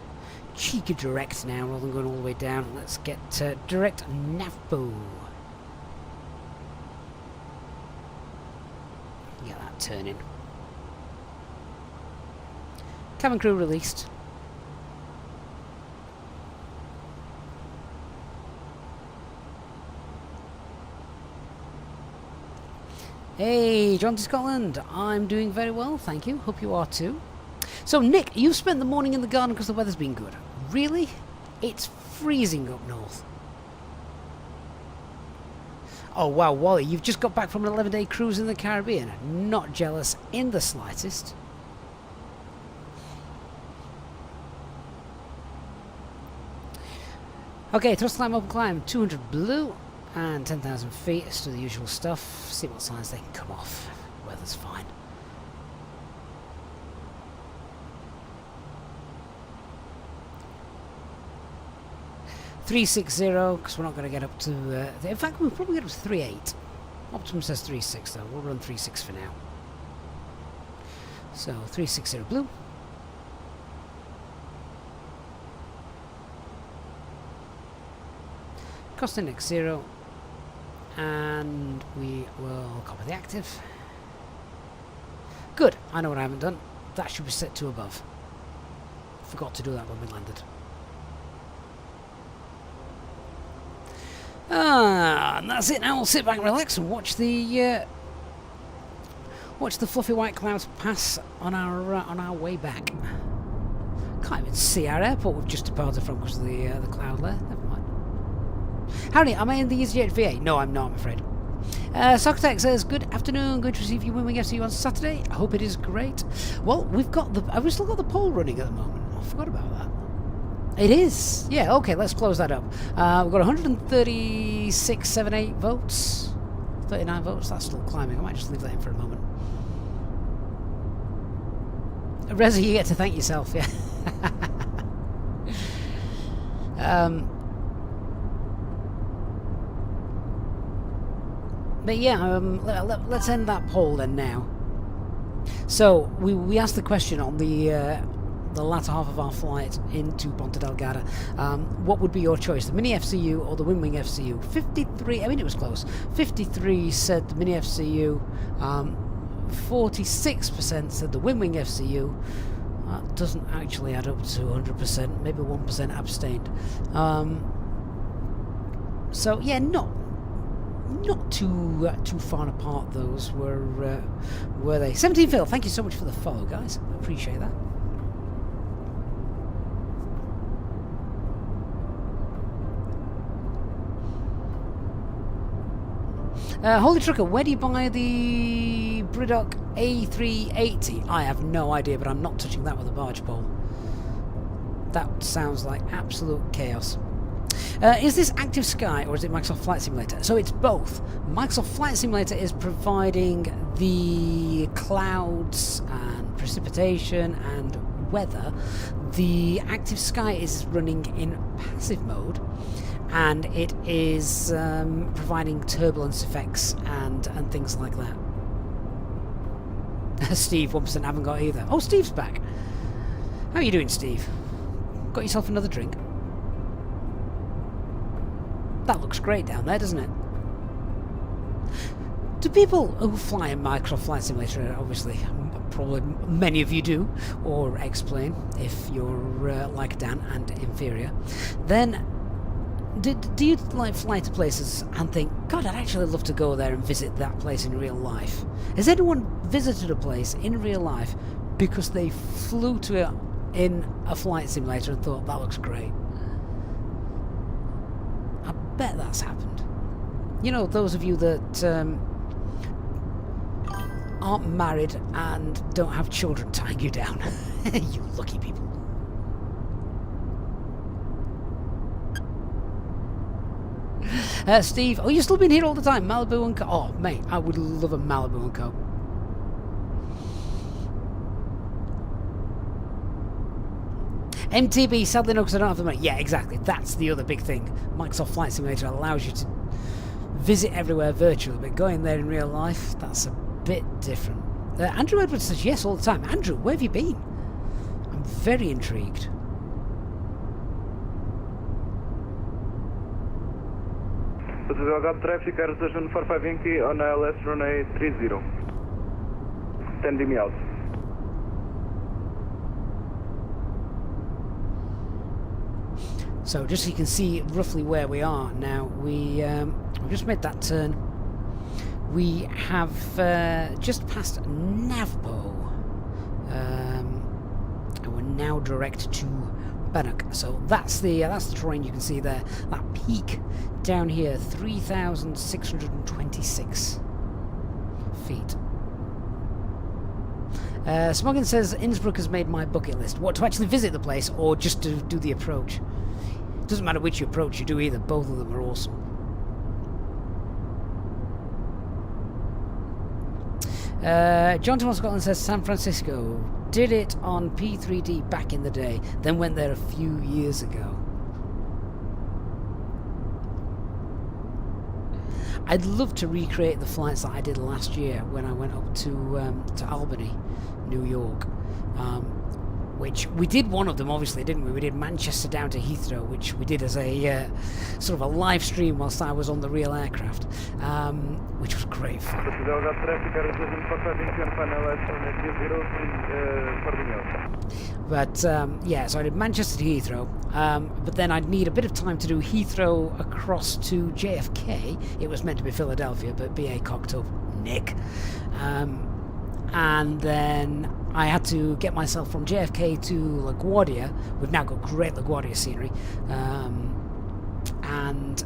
cheeky direct now rather than going all the way down. Let's get direct Navbo. Get that turning. Cabin crew released. Hey, John to Scotland. I'm doing very well, thank you. Hope you are too. So, Nick, you've spent the morning in the garden because the weather's been good. Really? It's freezing up north. Oh, wow, Wally, you've just got back from an 11-day cruise in the Caribbean. Not jealous in the slightest. Okay, thrust climb, open climb, 200 blue. And 10,000 feet, still the usual stuff. See what signs they can come off. Weather's fine. $360, because we're not going to get up to... in fact, we'll probably get up to 3.8. Optimum says 3.6 though. We'll run 3.6 for now. So, 360 blue. Cost index 0. And we will copy the active. Good. I know what I haven't done. That should be set to above. Forgot to do that when we landed. And that's it. Now we'll sit back and relax and watch the fluffy white clouds pass on our way back. Can't even see our airport we've just departed from because of the cloud layer. Never mind. Howdy, am I in the EasyJet VA? No, I'm not, I'm afraid. Socratex says, good afternoon, good to receive you Wing FCU on Saturday. I hope it is great. Well, we've still got the poll running at the moment. I forgot about that. It is. Yeah, okay, let's close that up. We've got 136.78 votes. 39 votes, that's still climbing. I might just leave that in for a moment. Reza, you get to thank yourself, yeah. But yeah, let's end that poll then now. So we asked the question on the latter half of our flight into Ponta Delgada. What would be your choice, the Mini FCU or the Wing FCU? 53, I mean it was close. 53 said the Mini FCU. 46% said the Wing FCU. That doesn't actually add up to 100%. Maybe 1% abstained. So yeah, not too far apart. Those were they? 17 Phil, thank you so much for the follow, guys. Appreciate that. Holy Trucker, where do you buy the Briddock A380? I have no idea, but I'm not touching that with a barge pole. That sounds like absolute chaos. Is this Active Sky or is it Microsoft Flight Simulator? So it's both. Microsoft Flight Simulator is providing the clouds and precipitation and weather. The Active Sky is running in passive mode, and it is providing turbulence effects and things like that. Steve, 1% haven't got either. Oh, Steve's back. How are you doing, Steve? Got yourself another drink? That looks great down there, doesn't it? Do people who fly in Microsoft Flight Simulator, obviously, probably many of you do, or X-Plane, if you're like Dan and inferior, then do you like fly to places and think, God, I'd actually love to go there and visit that place in real life? Has anyone visited a place in real life because they flew to it in a flight simulator and thought, that looks great? I bet that's happened. You know, those of you that aren't married and don't have children tying you down. You lucky people. Steve, oh, you've still been here all the time. Malibu and Co. Oh, mate, I would love a Malibu and Co. MTB, sadly no, because I don't have the money. Yeah, exactly. That's the other big thing. Microsoft Flight Simulator allows you to visit everywhere virtually, but going there in real life, that's a bit different. Andrew Edwards says yes all the time. Andrew, where have you been? I'm very intrigued. Ponta Delgada traffic, air station 45 Yankee on ILS runway 30. Sending me out. So just so you can see roughly where we are now, we just made that turn. We have just passed Navbo, and we're now direct to Bannock. So that's the terrain you can see there. That peak down here, 3,626 feet. Smoggin says Innsbruck has made my bucket list. What, to actually visit the place or just to do the approach? Doesn't matter which approach you do either, both of them are awesome. John Thomas Scotland says San Francisco did it on P3D back in the day, then went there a few years ago. I'd love to recreate the flights that I did last year when I went up to Albany, New York. Which we did one of them, obviously, didn't we? We did Manchester down to Heathrow, which we did as a sort of a live stream whilst I was on the real aircraft, which was great fun. But yeah, so I did Manchester to Heathrow, but then I'd need a bit of time to do Heathrow across to JFK. It was meant to be Philadelphia, but BA cocked up, Nick. And then I had to get myself from JFK to LaGuardia. We've now got great LaGuardia scenery. And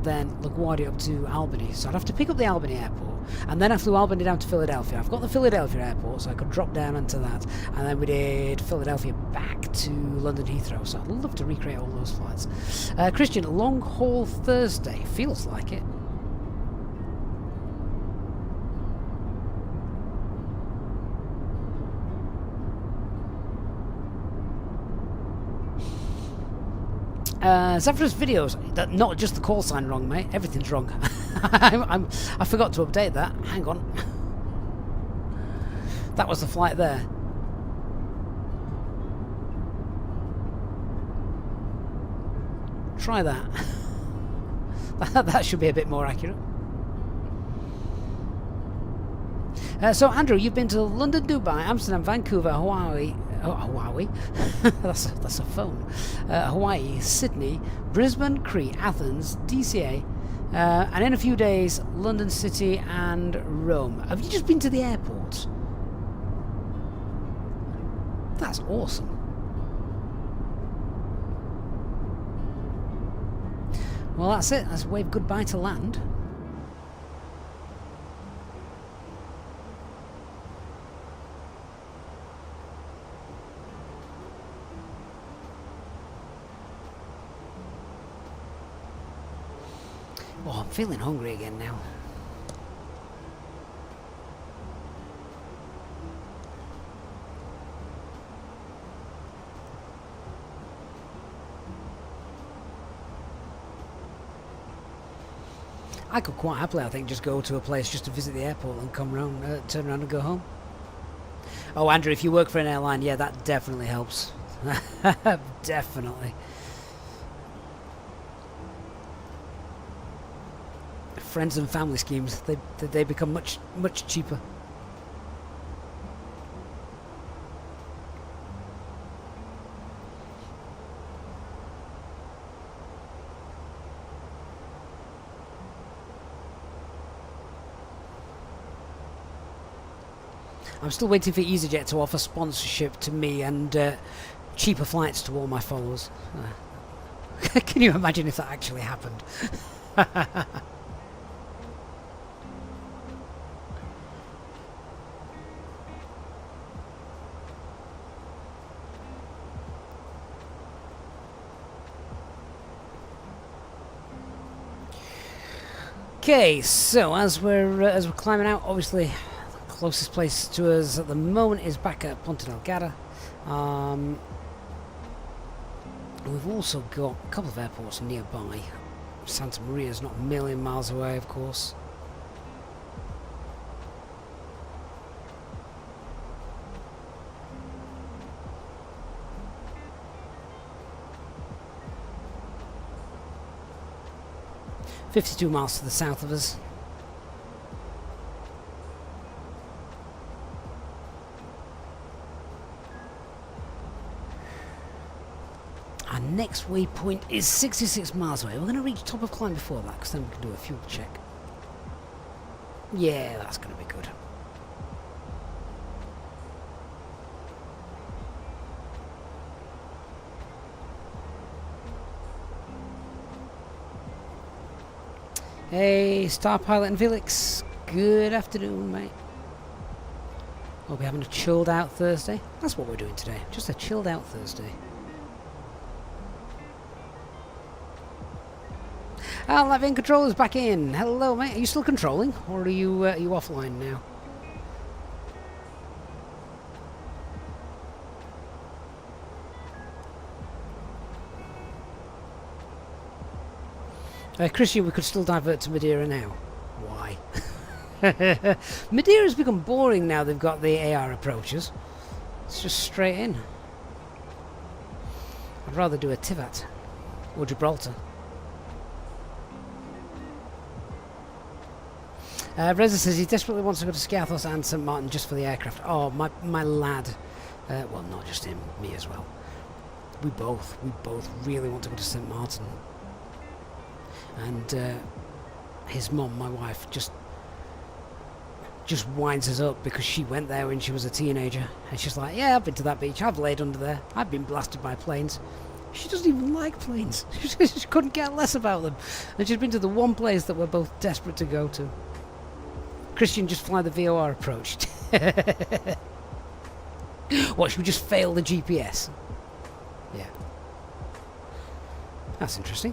then LaGuardia up to Albany. So I'd have to pick up the Albany airport. And then I flew Albany down to Philadelphia. I've got the Philadelphia airport, so I could drop down into that. And then we did Philadelphia back to London Heathrow. So I'd love to recreate all those flights. Christian, long haul Thursday. Feels like it. Zephyrus videos, not just the call sign wrong, mate. Everything's wrong. I forgot to update that. Hang on. That was the flight there. Try that. That should be a bit more accurate. So Andrew, you've been to London, Dubai, Amsterdam, Vancouver, Hawaii. Oh, Hawaii. that's a phone. Hawaii, Sydney, Brisbane, Crete, Athens, DCA, and in a few days, London City and Rome. Have you just been to the airports? That's awesome. Well, that's it. Let's wave goodbye to land. Oh, I'm feeling hungry again now. I could quite happily, I think, just go to a place just to visit the airport and come around, turn around and go home. Oh, Andrew, if you work for an airline, yeah, that definitely helps. Definitely. Friends and family schemes, they become much cheaper. I'm still waiting for EasyJet to offer sponsorship to me and cheaper flights to all my followers. Can you imagine if that actually happened? Okay, so as we're climbing out, obviously the closest place to us at the moment is back at Ponta Delgada. We've also got a couple of airports nearby. Santa Maria is not a million miles away, of course. "52 miles to the south of us. Our next waypoint is 66 miles away. We're going to reach top of climb before that, because then we can do a fuel check. Yeah, that's going to be good. Hey, Star Pilot and Felix. Good afternoon, mate. We'll be having a chilled out Thursday. That's what we're doing today. Just a chilled out Thursday. Latvian controller's back in. Hello, mate. Are you still controlling, or are you offline now? Christian, we could still divert to Madeira now. Why? Madeira's become boring now they've got the AR approaches. It's just straight in. I'd rather do a Tivat or Gibraltar. Reza says he desperately wants to go to Scathos and St Martin just for the aircraft. Oh, my lad. Well, not just him, me as well. We both really want to go to St Martin. And his mum, my wife, just winds us up because she went there when she was a teenager. And she's like, yeah, I've been to that beach. I've laid under there. I've been blasted by planes. She doesn't even like planes. She couldn't care less about them. And she's been to the one place that we're both desperate to go to. Christian, just fly the VOR approach. What, should we just fail the GPS? Yeah. That's interesting.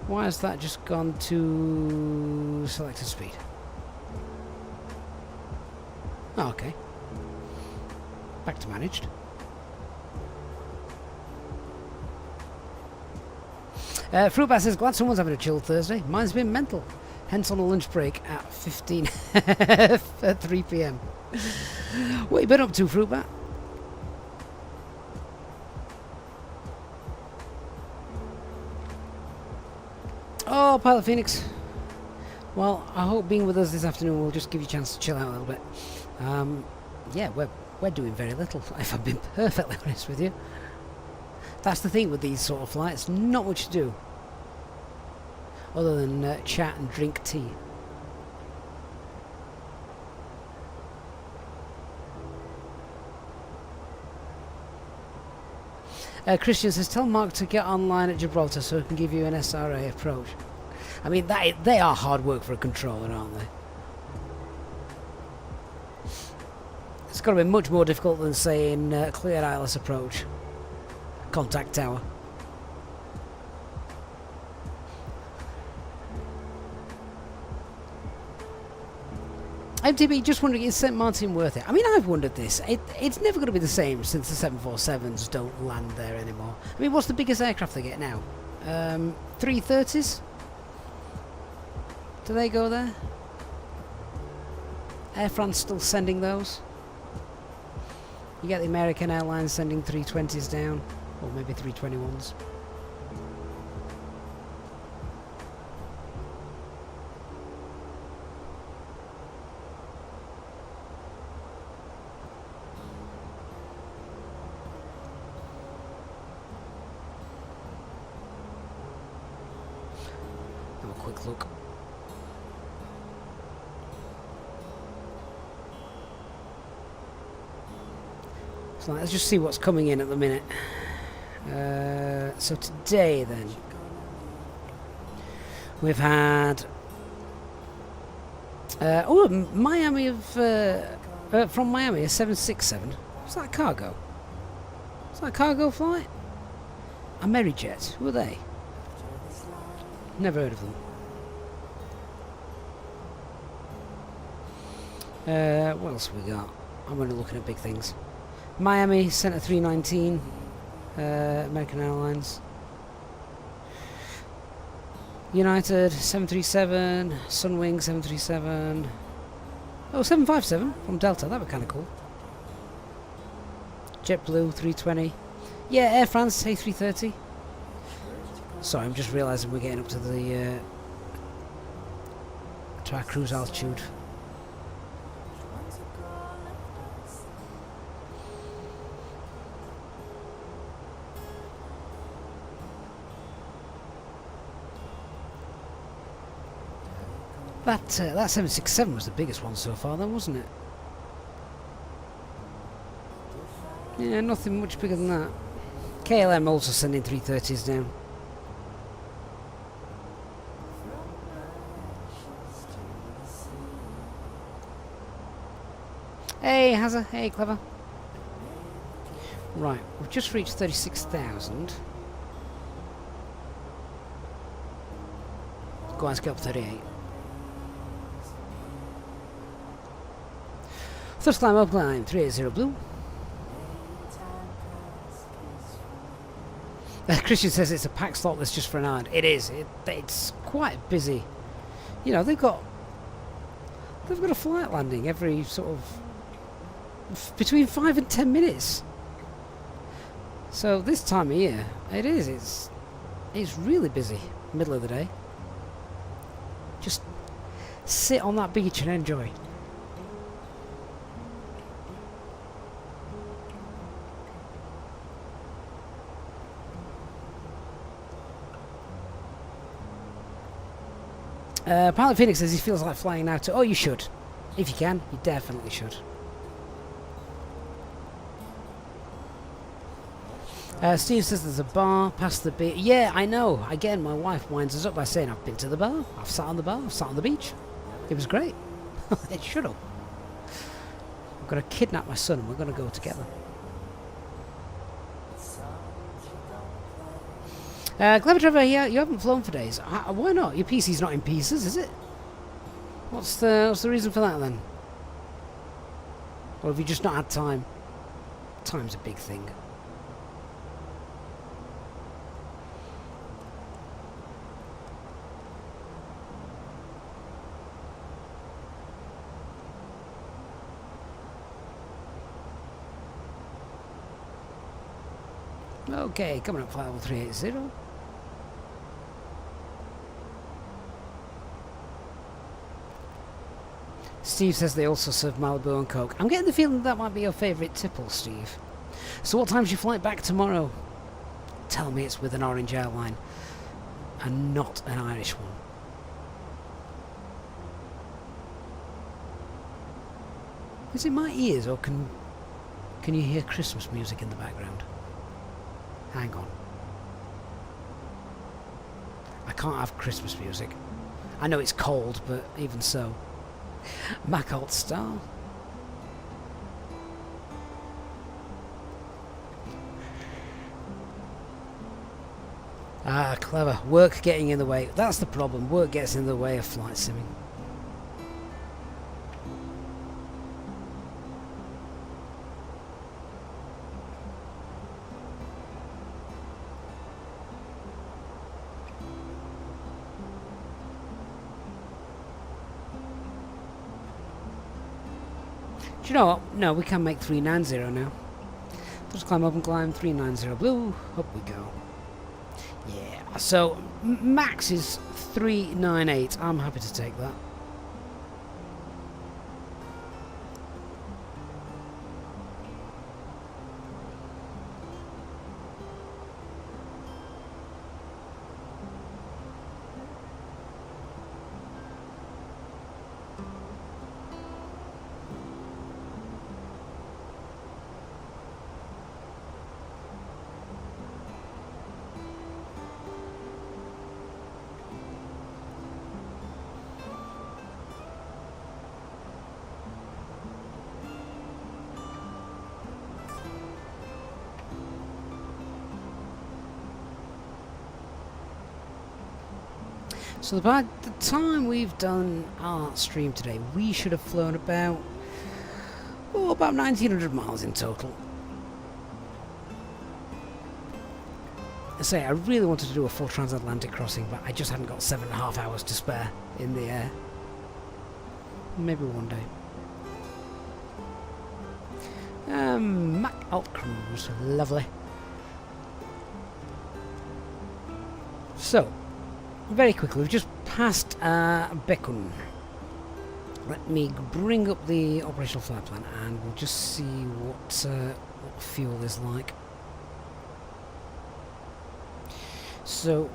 Why has that just gone to selected speed? Oh, okay. Back to managed. Fruitbat says, glad someone's having a chill Thursday. Mine's been mental. Hence on a lunch break at 15 at 3 p.m. What you been up to, Fruitbat? Oh, Pilot Phoenix. Well, I hope being with us this afternoon will just give you a chance to chill out a little bit. Yeah, we're doing very little, if I've been perfectly honest with you. That's the thing with these sort of flights, not much to do. Other than chat and drink tea. Christian says, tell Mark to get online at Gibraltar so he can give you an SRA approach. I mean, they are hard work for a controller, aren't they? It's got to be much more difficult than saying clear ILS approach. Contact tower. MTB, just wondering, is St. Martin worth it? I mean, I've wondered this. It's never going to be the same since the 747s don't land there anymore. I mean, what's the biggest aircraft they get now? 330s? Do they go there? Air France still sending those? You get the American Airlines sending 320s down, or maybe 321s. Have a quick look. So let's just see what's coming in at the minute. So today then, we've had Miami from Miami a 767. Is that a cargo? Is that a cargo flight? Amerijet. Who are they? Never heard of them. What else have we got? I'm only looking at big things. Miami sent a 319, American Airlines. United 737, Sunwing 737. Oh, 757 from Delta, that would be kind of cool. JetBlue 320. Yeah, Air France A330. Sorry, I'm just realising we're getting up to the to our cruise altitude. That 767 was the biggest one so far, then, wasn't it? Yeah, nothing much bigger than that. KLM also sending 330s down. Hey, Hazza. Hey, Clever. Right, we've just reached 36,000. Go on, let's get up 38. First climb up line 380 blue. Christian says it's a packed slot that's just for an hour. It is. It's quite busy. You know, they've got a flight landing every sort of between 5 and 10 minutes. So this time of year, it's really busy. Middle of the day. Just sit on that beach and enjoy. Pilot Phoenix says he feels like flying now too. Oh, you should. If you can, you definitely should. Steve says there's a bar past the beach. Yeah, I know. Again, my wife winds us up by saying, I've been to the bar, I've sat on the bar, I've sat on the beach. It was great. It should have. I'm going to kidnap my son and we're going to go together. Clever Trevor, yeah, you haven't flown for days. Why not? Your PC's not in pieces, is it? What's the reason for that then? Or have you just not had time? Time's a big thing. Okay, coming up 50380. Steve says they also serve Malibu and Coke. I'm getting the feeling that might be your favourite tipple, Steve. So what time's your flight back tomorrow? Tell me it's with an orange airline and not an Irish one. Is it my ears or can you hear Christmas music in the background? Hang on. I can't have Christmas music. I know it's cold, but even so. Mac Alt Star. Ah, clever. Work getting in the way. That's the problem. Work gets in the way of flight simming. you know what? No, we can make 390 now. Just climb up and climb 390 blue. Up we go. Yeah, so max is 398. I'm happy to take that. So by the time we've done our stream today, we should have flown about 1900 miles in total. I say, I really wanted to do a full transatlantic crossing, but I just hadn't got 7.5 hours to spare in the air. Maybe one day. Mac Alt Cruise, lovely. So, very quickly, we've just passed Bekun. Let me bring up the operational flight plan and we'll just see what fuel is like. So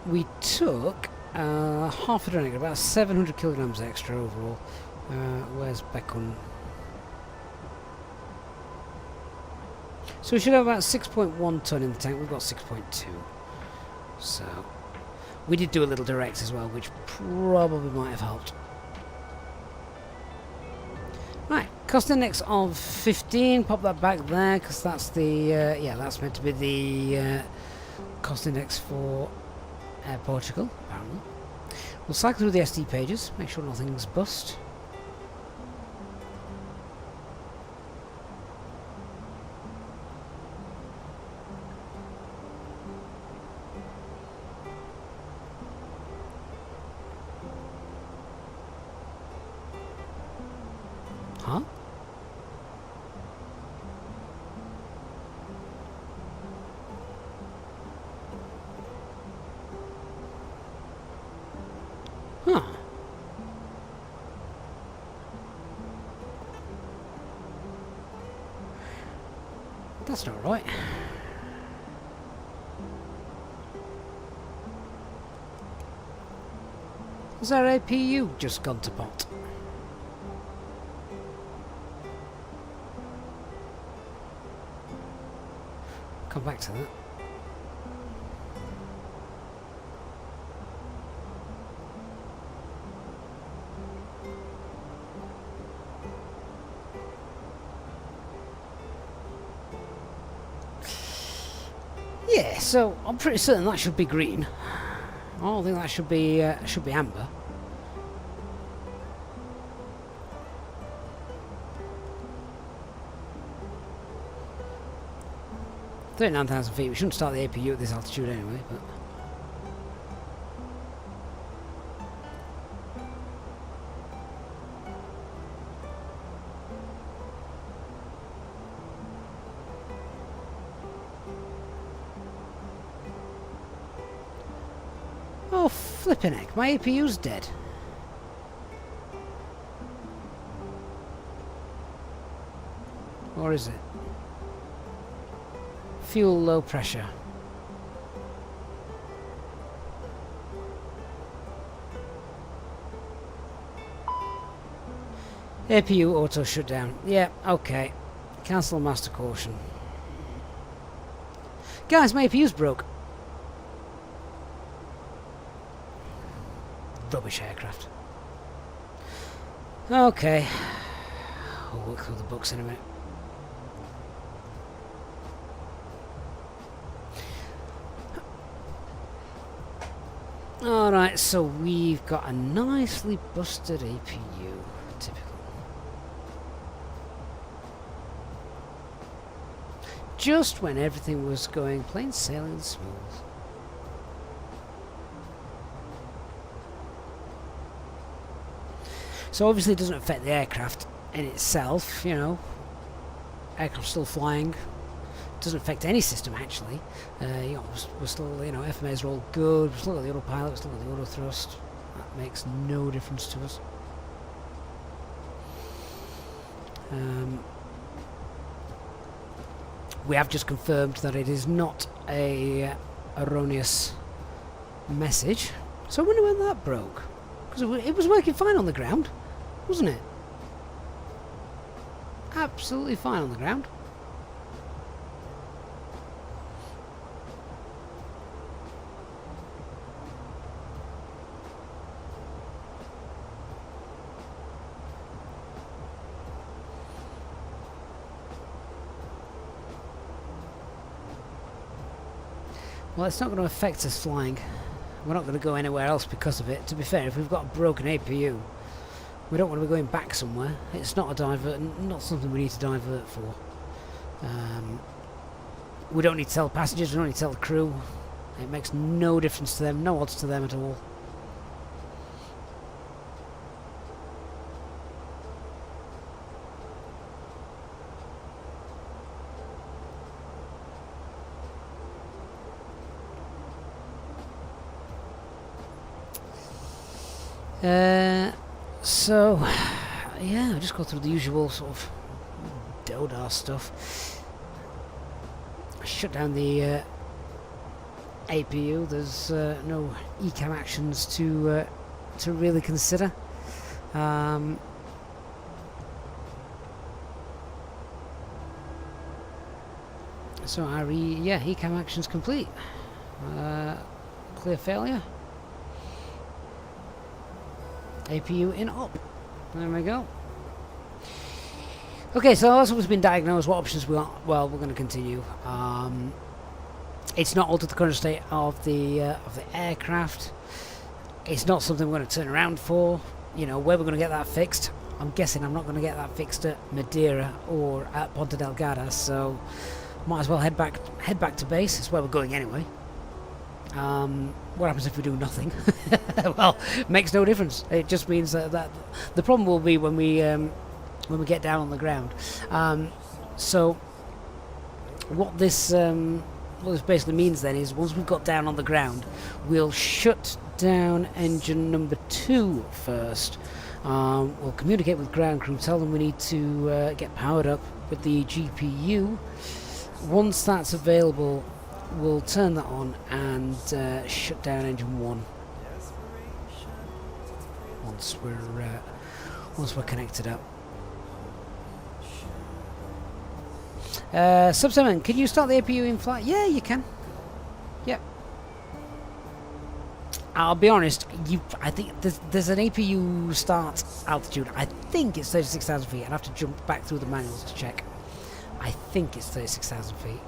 we took half a drink, about 700 kilograms extra overall. Where's Bekun? So we should have about 6.1 ton in the tank. We've got 6.2. So we did do a little direct as well, which probably might have helped. Right, cost index of 15. Pop that back there because that's the yeah, that's meant to be the cost index for Portugal. Apparently, we'll cycle through the SD pages, make sure nothing's bust. Huh? Huh. That's not right. Has our APU just gone to pot? Come back to that. Yeah, so I'm pretty certain that should be green. I don't think that should be amber. $39,000 feet. We shouldn't start the APU at this altitude anyway, but. Oh, flipping heck, my APU's dead. Or is it? Fuel low pressure. APU auto shutdown. Yeah, okay. Cancel master caution. Guys, my APU's broke. Rubbish aircraft. Okay. We'll work through the books in a minute. Alright, so we've got a nicely busted APU. Typical. Just when everything was going plain sailing smooth. So obviously it doesn't affect the aircraft. in itself, you know, aircraft still flying. Doesn't affect any system actually. You know, we're still, you know, FMAs are all good. We've still got the autopilot. We've still got the auto thrust. That makes no difference to us. We have just confirmed that it is not a erroneous message. So I wonder when that broke, because it was working fine on the ground, wasn't it? Absolutely fine on the ground. Well, it's not going to affect us flying. We're not going to go anywhere else because of it. To be fair, if we've got a broken APU, we don't want to be going back somewhere. It's not a divert, not something we need to divert for. We don't need to tell passengers, we don't need to tell the crew. It makes no difference to them, no odds to them at all. So, yeah, I'll just go through the usual sort of DODA stuff. Shut down the APU. There's no ECAM actions to really consider. So our ECAM actions complete. Clear failure. APU in op. There we go. Okay, so that's what's been diagnosed. What options we got? Well, we're going to continue. It's not altered the current state of the aircraft. It's not something we're going to turn around for. You know, where we're going to get that fixed? I'm guessing I'm not going to get that fixed at Madeira or at Ponta Delgada. So might as well head back to base. It's where we're going anyway. What happens if we do nothing? Well, makes no difference. It just means that the problem will be when we get down on the ground. So what this basically means then is once we've got down on the ground, we'll shut down engine number 2 first. We'll communicate with ground crew, tell them we need to get powered up with the GPU. Once that's available, we'll turn that on and shut down engine 1 once we're connected up. Sub-7, can you start the APU in flight? Yeah, you can. Yep. I'll be honest, I think there's an APU start altitude. I think it's 36,000 feet. I'd have to jump back through the manuals to check. I think it's 36,000 feet.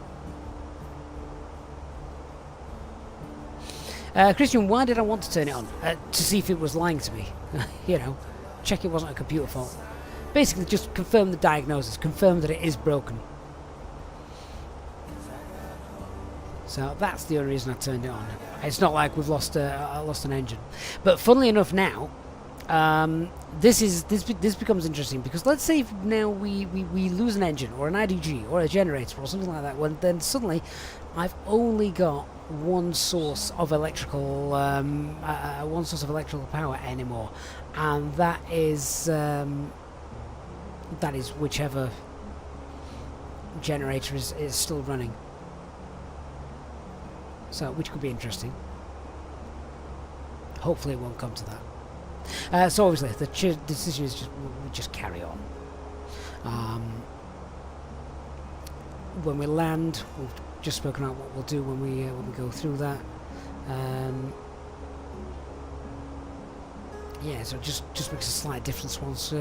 Christian, why did I want to turn it on? To see if it was lying to me. You know, check it wasn't a computer fault. Basically, just confirm the diagnosis, confirm that it is broken. So that's the only reason I turned it on. It's not like we've lost an engine. But funnily enough, now this becomes interesting, because let's say if now we lose an engine or an IDG or a generator or something like that. Then suddenly I've only got one source of electrical power anymore, and that is whichever generator is still running. So, which could be interesting. Hopefully, it won't come to that. So, obviously, the decision is just carry on. When we land, we've just spoken about what we'll do when we go through that. Yeah, so it just makes a slight difference once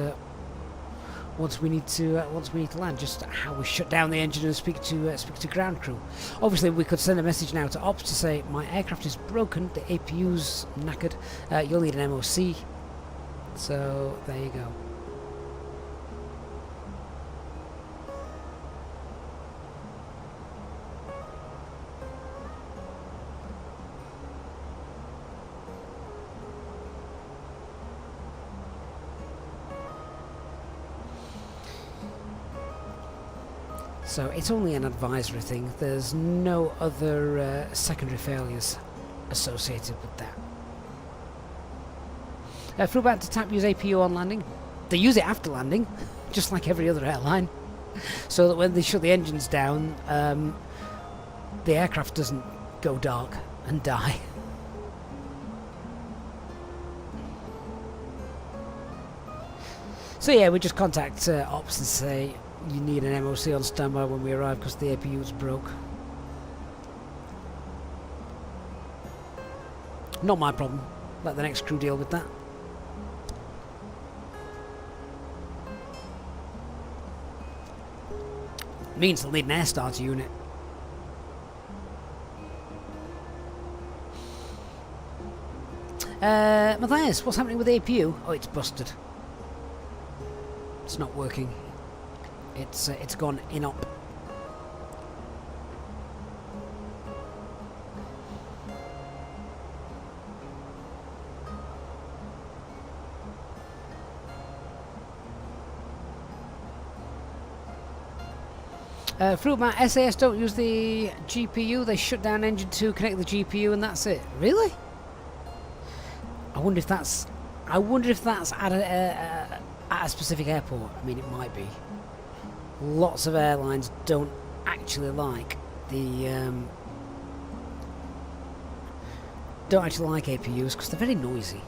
we need to land. Just how we shut down the engine and speak to ground crew. Obviously, we could send a message now to ops to say my aircraft is broken, the APU's knackered. You'll need an MOC. So there you go. So it's only an advisory thing. There's no other secondary failures associated with that. Flew back to TAP use APU on landing. They use it after landing, just like every other airline, so that when they shut the engines down, the aircraft doesn't go dark and die. So yeah, we just contact ops and say you need an MOC on standby when we arrive because the APU's broke. Not my problem. Let the next crew deal with that. Means they'll need an air starter unit. Matthias, what's happening with the APU? Oh, it's busted. It's not working. It's gone inop. Fruitman, SAS don't use the GPU, they shut down engine 2, connect the GPU and that's it. Really? I wonder if that's at a specific airport. I mean, it might be. Lots of airlines don't actually like the APUs because they're very noisy.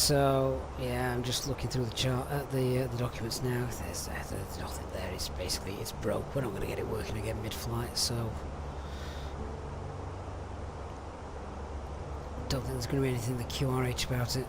So yeah, I'm just looking through the chart, the documents now. There's nothing there. It's basically it's broke. We're not going to get it working again mid-flight, so don't think there's going to be anything in the QRH about it.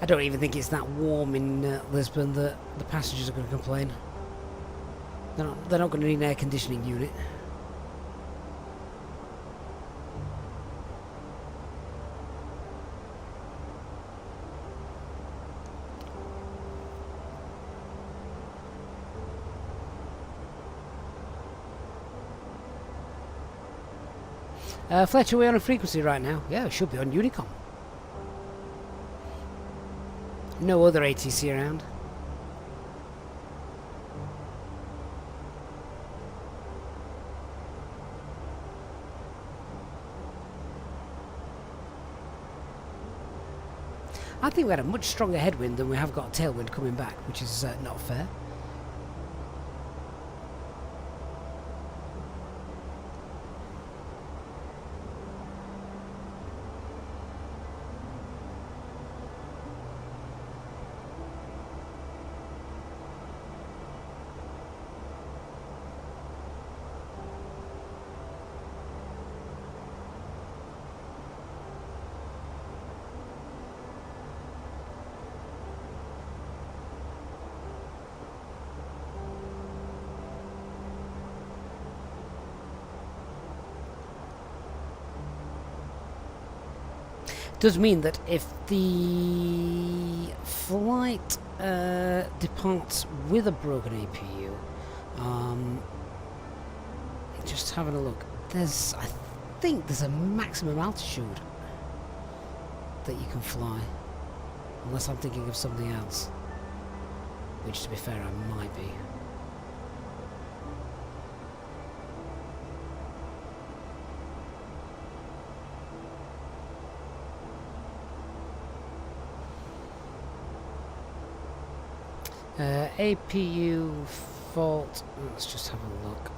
I don't even think it's that warm in Lisbon that the passengers are going to complain. They're not going to need an air conditioning unit. Fletcher, are we on a frequency right now? Yeah, it should be on Unicom. No other ATC around. I think we had a much stronger headwind than we have got a tailwind coming back, which is not fair. Does mean that if the flight departs with a broken APU, just having a look, there's think there's a maximum altitude that you can fly. Unless I'm thinking of something else. Which, to be fair, I might be. APU fault. Let's just have a look.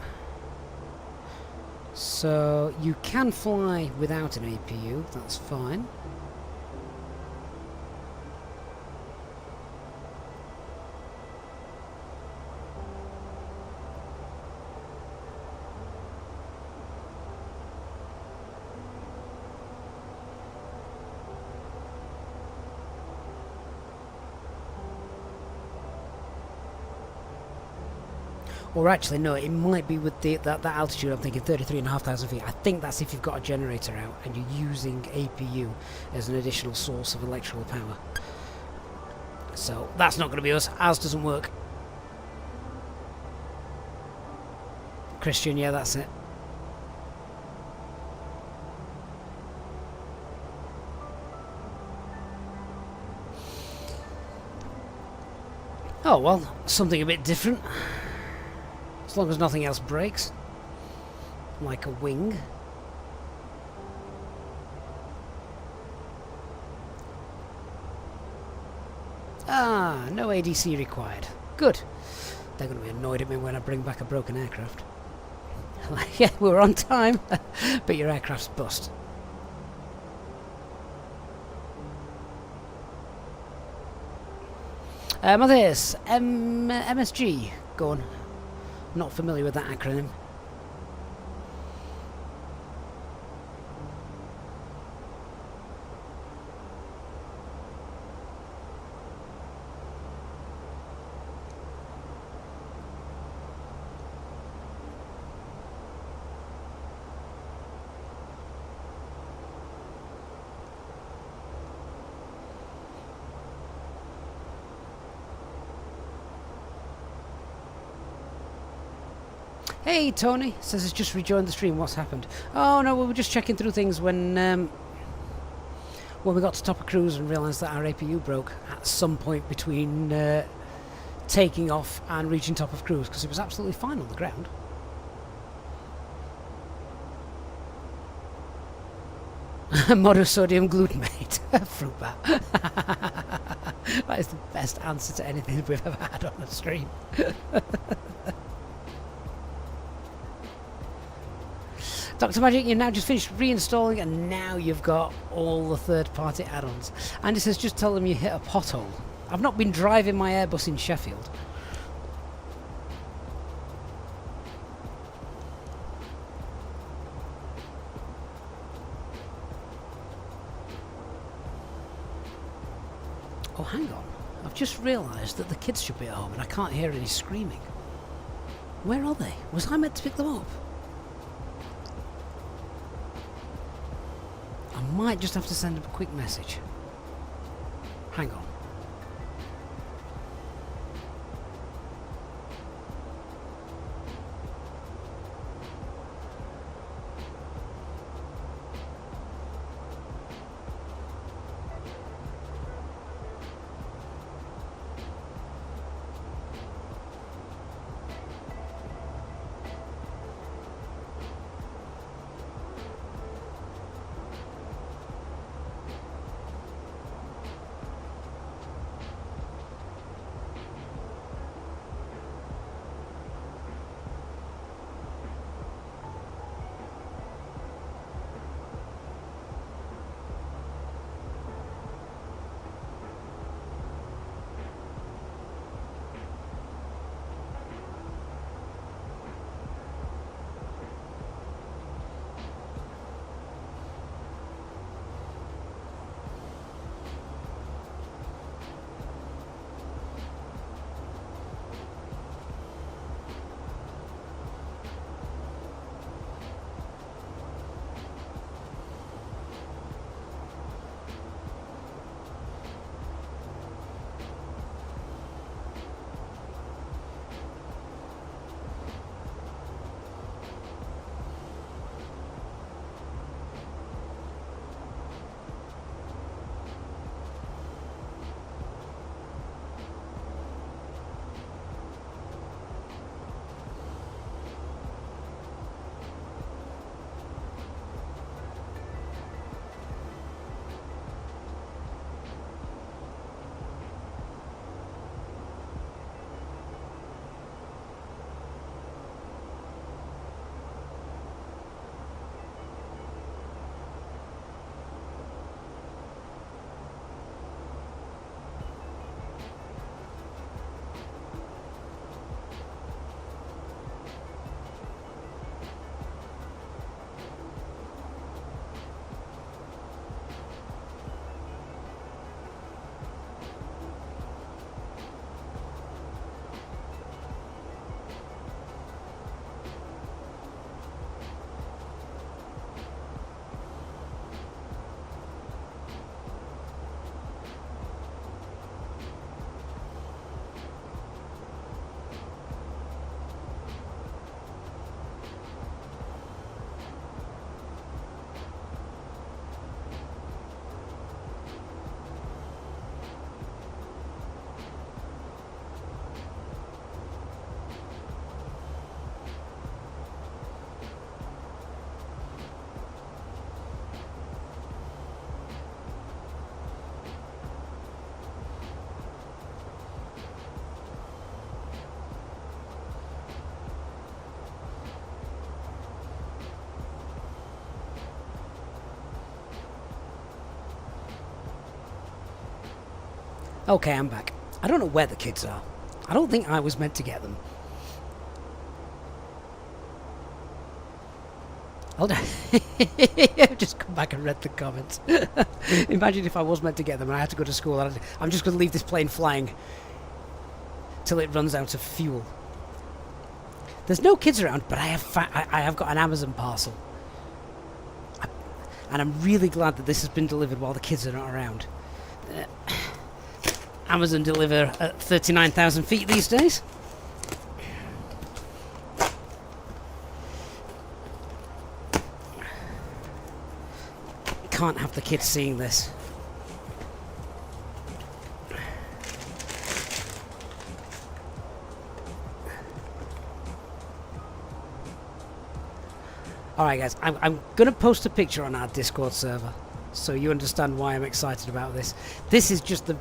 So you can fly without an APU, that's fine. Or actually, no, it might be with that altitude. I'm thinking 33,500 feet. I think that's if you've got a generator out and you're using APU as an additional source of electrical power. So that's not going to be us. Ours doesn't work. Christian, yeah, that's it. Oh well, something a bit different. As long as nothing else breaks. Like a wing. Ah, no ADC required. Good. They're going to be annoyed at me when I bring back a broken aircraft. Like, yeah, we were on time, but your aircraft's bust. Matthias, MSG, go on. Not familiar with that acronym. Hey Tony, says it's just rejoined the stream. What's happened? Oh no, we were just checking through things when we got to top of cruise and realised that our APU broke at some point between taking off and reaching top of cruise, because it was absolutely fine on the ground. Monosodium glutamate. Fruit bat. That is the best answer to anything we've ever had on a stream. Dr. Magic, you've now just finished reinstalling and now you've got all the third-party add-ons. Andy says, just tell them you hit a pothole. I've not been driving my Airbus in Sheffield. Oh, hang on. I've just realised that the kids should be at home and I can't hear any screaming. Where are they? Was I meant to pick them up? I might just have to send them a quick message. Hang on. Okay, I'm back. I don't know where the kids are. I don't think I was meant to get them. Hold on. I've just come back and read the comments. Imagine if I was meant to get them and I had to go to school. I'm just going to leave this plane flying till it runs out of fuel. There's no kids around, but I have got an Amazon parcel. And I'm really glad that this has been delivered while the kids are not around. Amazon deliver at 39,000 feet these days. Can't have the kids seeing this. Alright guys, I'm going to post a picture on our Discord server so you understand why I'm excited about this. This is just the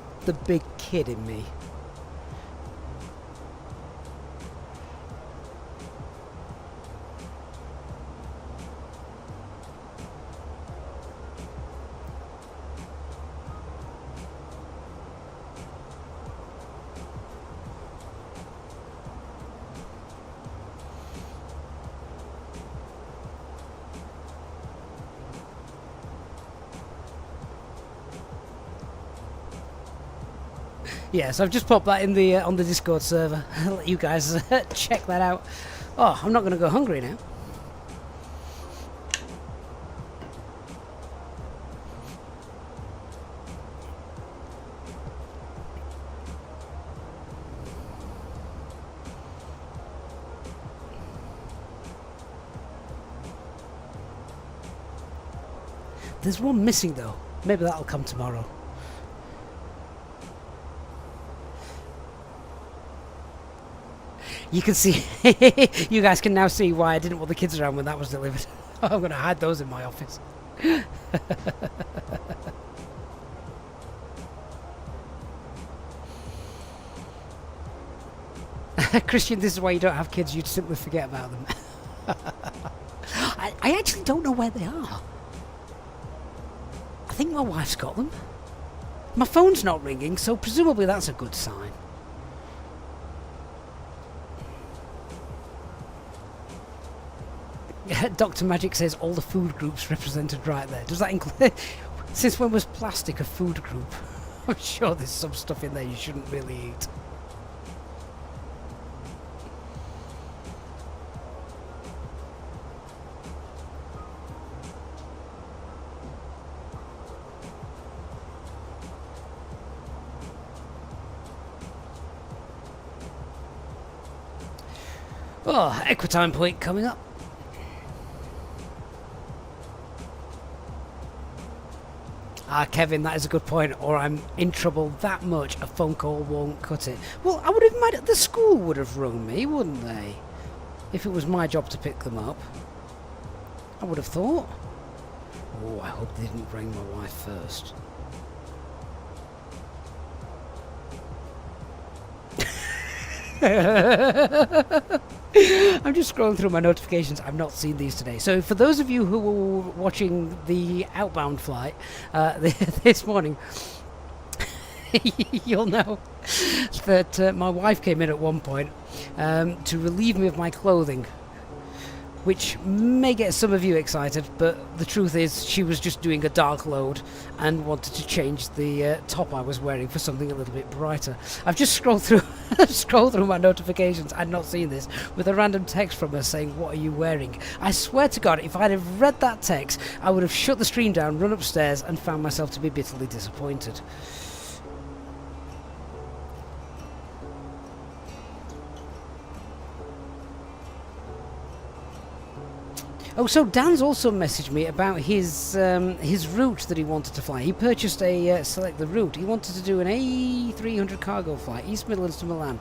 big kid in me. Yes, I've just popped that in the on the Discord server. I'll let you guys check that out. Oh, I'm not going to go hungry now. There's one missing though. Maybe that'll come tomorrow. You can see, you guys can now see why I didn't want the kids around when that was delivered. I'm going to hide those in my office. Christian, this is why you don't have kids, you'd simply forget about them. I actually don't know where they are. I think my wife's got them. My phone's not ringing, so presumably that's a good sign. Dr. Magic says all the food groups represented right there. Does that include... Since when was plastic a food group? I'm sure there's some stuff in there you shouldn't really eat. Oh, Equitime Point coming up. Ah, Kevin, that is a good point. Or I'm in trouble that much, a phone call won't cut it. Well, I would have imagined the school would have rung me, wouldn't they? If it was my job to pick them up. I would have thought. Oh, I hope they didn't ring my wife first. I'm just scrolling through my notifications. I've not seen these today. So for those of you who were watching the outbound flight this morning, you'll know that my wife came in at one point to relieve me of my clothing, which may get some of you excited, but the truth is she was just doing a dark load and wanted to change the top I was wearing for something a little bit brighter. I've just scrolled through my notifications. I'd not seen this, with a random text from her saying, "What are you wearing?" I swear to God, if I'd have read that text, I would have shut the stream down, run upstairs, and found myself to be bitterly disappointed. Oh, so Dan's also messaged me about his route that he wanted to fly. He purchased a select the route. He wanted to do an A300 cargo flight, East Midlands to Milan,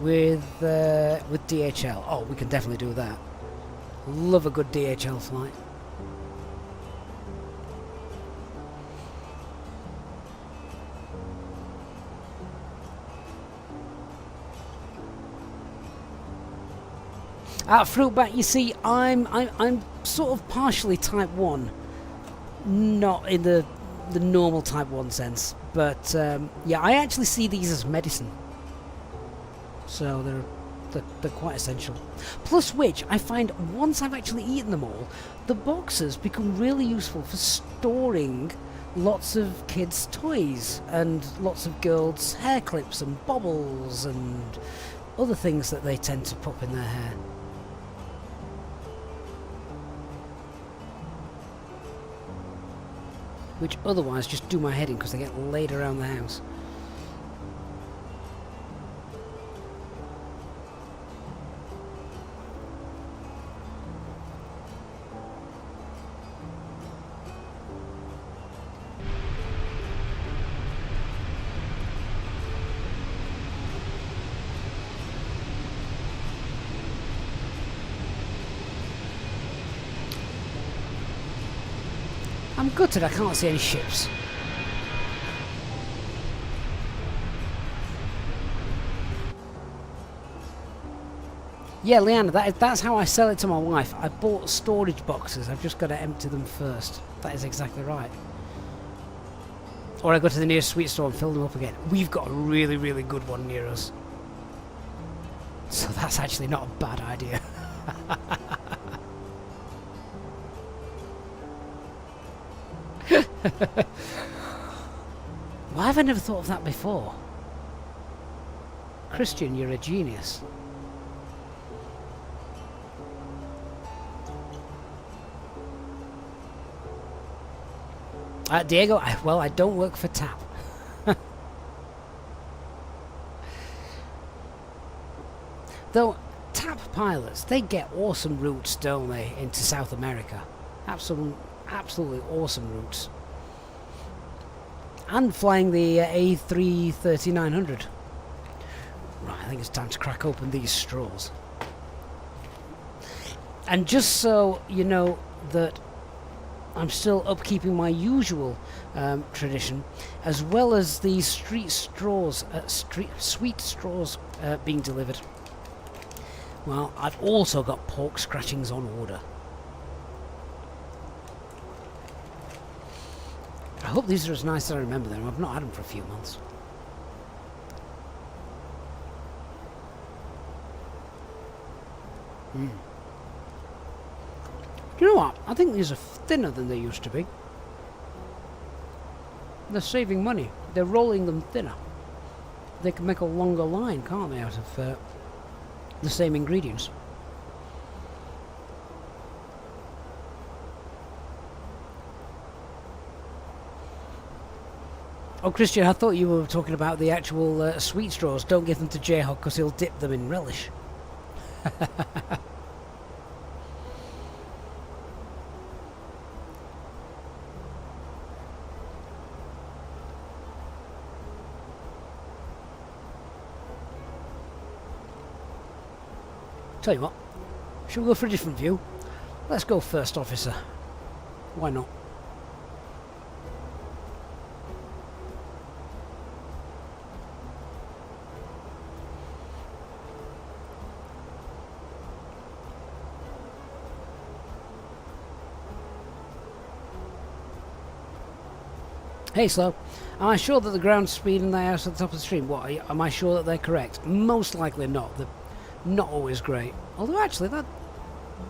with DHL. Oh, we can definitely do that. Love a good DHL flight. Fruitbat, you see, I'm sort of partially type 1, not in the the normal Type 1 sense. But yeah, I actually see these as medicine. So they're quite essential. Plus which, I find once I've actually eaten them all, the boxes become really useful for storing lots of kids' toys and lots of girls' hair clips and baubles and other things that they tend to pop in their hair. Which otherwise just do my head in because they get laid around the house. I'm gutted I can't see any ships. Yeah, Leanna, that's how I sell it to my wife. I bought storage boxes. I've just got to empty them first. That is exactly right. Or I go to the nearest sweet store and fill them up again. We've got a really, really good one near us. So that's actually not a bad idea. Why have I never thought of that before? Christian, you're a genius. Diego, I don't work for TAP. Though, TAP pilots, they get awesome routes, don't they, into South America. Absolutely awesome routes. And flying the A330-900. Right, I think it's time to crack open these straws. And just so you know that I'm still upkeeping my usual tradition, as well as these sweet straws being delivered. Well, I've also got pork scratchings on order. I hope these are as nice as I remember them. I've not had them for a few months. Do you know what? I think these are thinner than they used to be. They're saving money. They're rolling them thinner. They can make a longer line, can't they, out of the same ingredients. Oh, Christian, I thought you were talking about the actual sweet straws. Don't give them to J-Hog because he'll dip them in relish. Tell you what, shall we go for a different view? Let's go first officer. Why not? Hey Slow, am I sure that the ground speed and layout at the top of the stream, am I sure that they're correct? Most likely not. They're not always great. Although actually that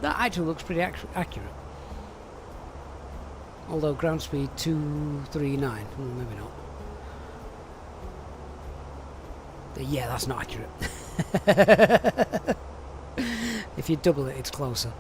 actually looks pretty accurate. Although ground speed 239, maybe not. Yeah, that's not accurate. If you double it, it's closer.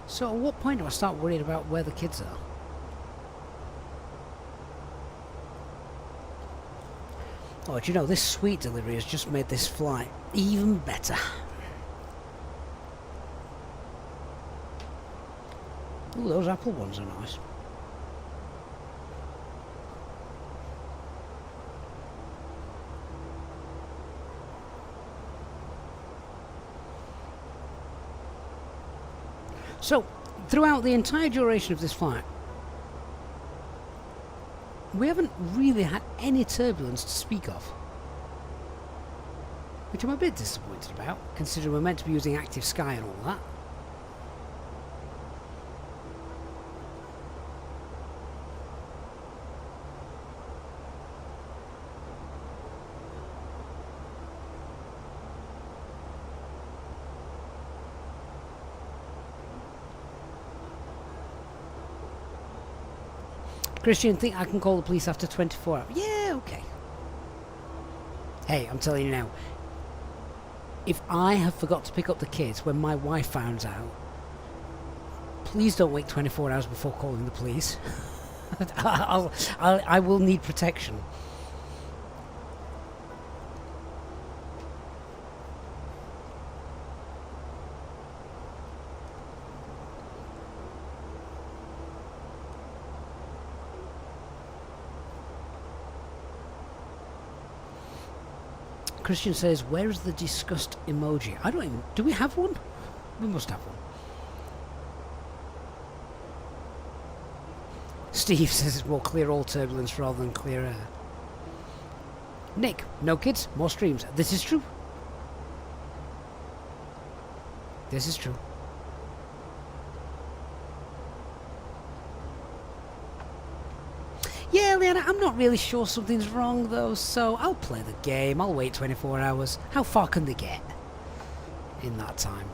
So at what point do I start worrying about where the kids are? Oh, do you know, this sweet delivery has just made this flight even better. Ooh, those apple ones are nice. So, throughout the entire duration of this flight, we haven't really had any turbulence to speak of. Which I'm a bit disappointed about, considering we're meant to be using active sky and all that. Christian, think I can call the police after 24 hours? Yeah, okay. Hey, I'm telling you now, if I have forgot to pick up the kids when my wife finds out, please don't wait 24 hours before calling the police. I will need protection. Christian says, where is the disgust emoji? I don't even... Do we have one? We must have one. Steve says it's more clear all turbulence rather than clear air. Nick, no kids, more streams. This is true. This is true. Yeah, Leanna, I'm not really sure something's wrong though, so I'll play the game. I'll wait 24 hours. How far can they get in that time?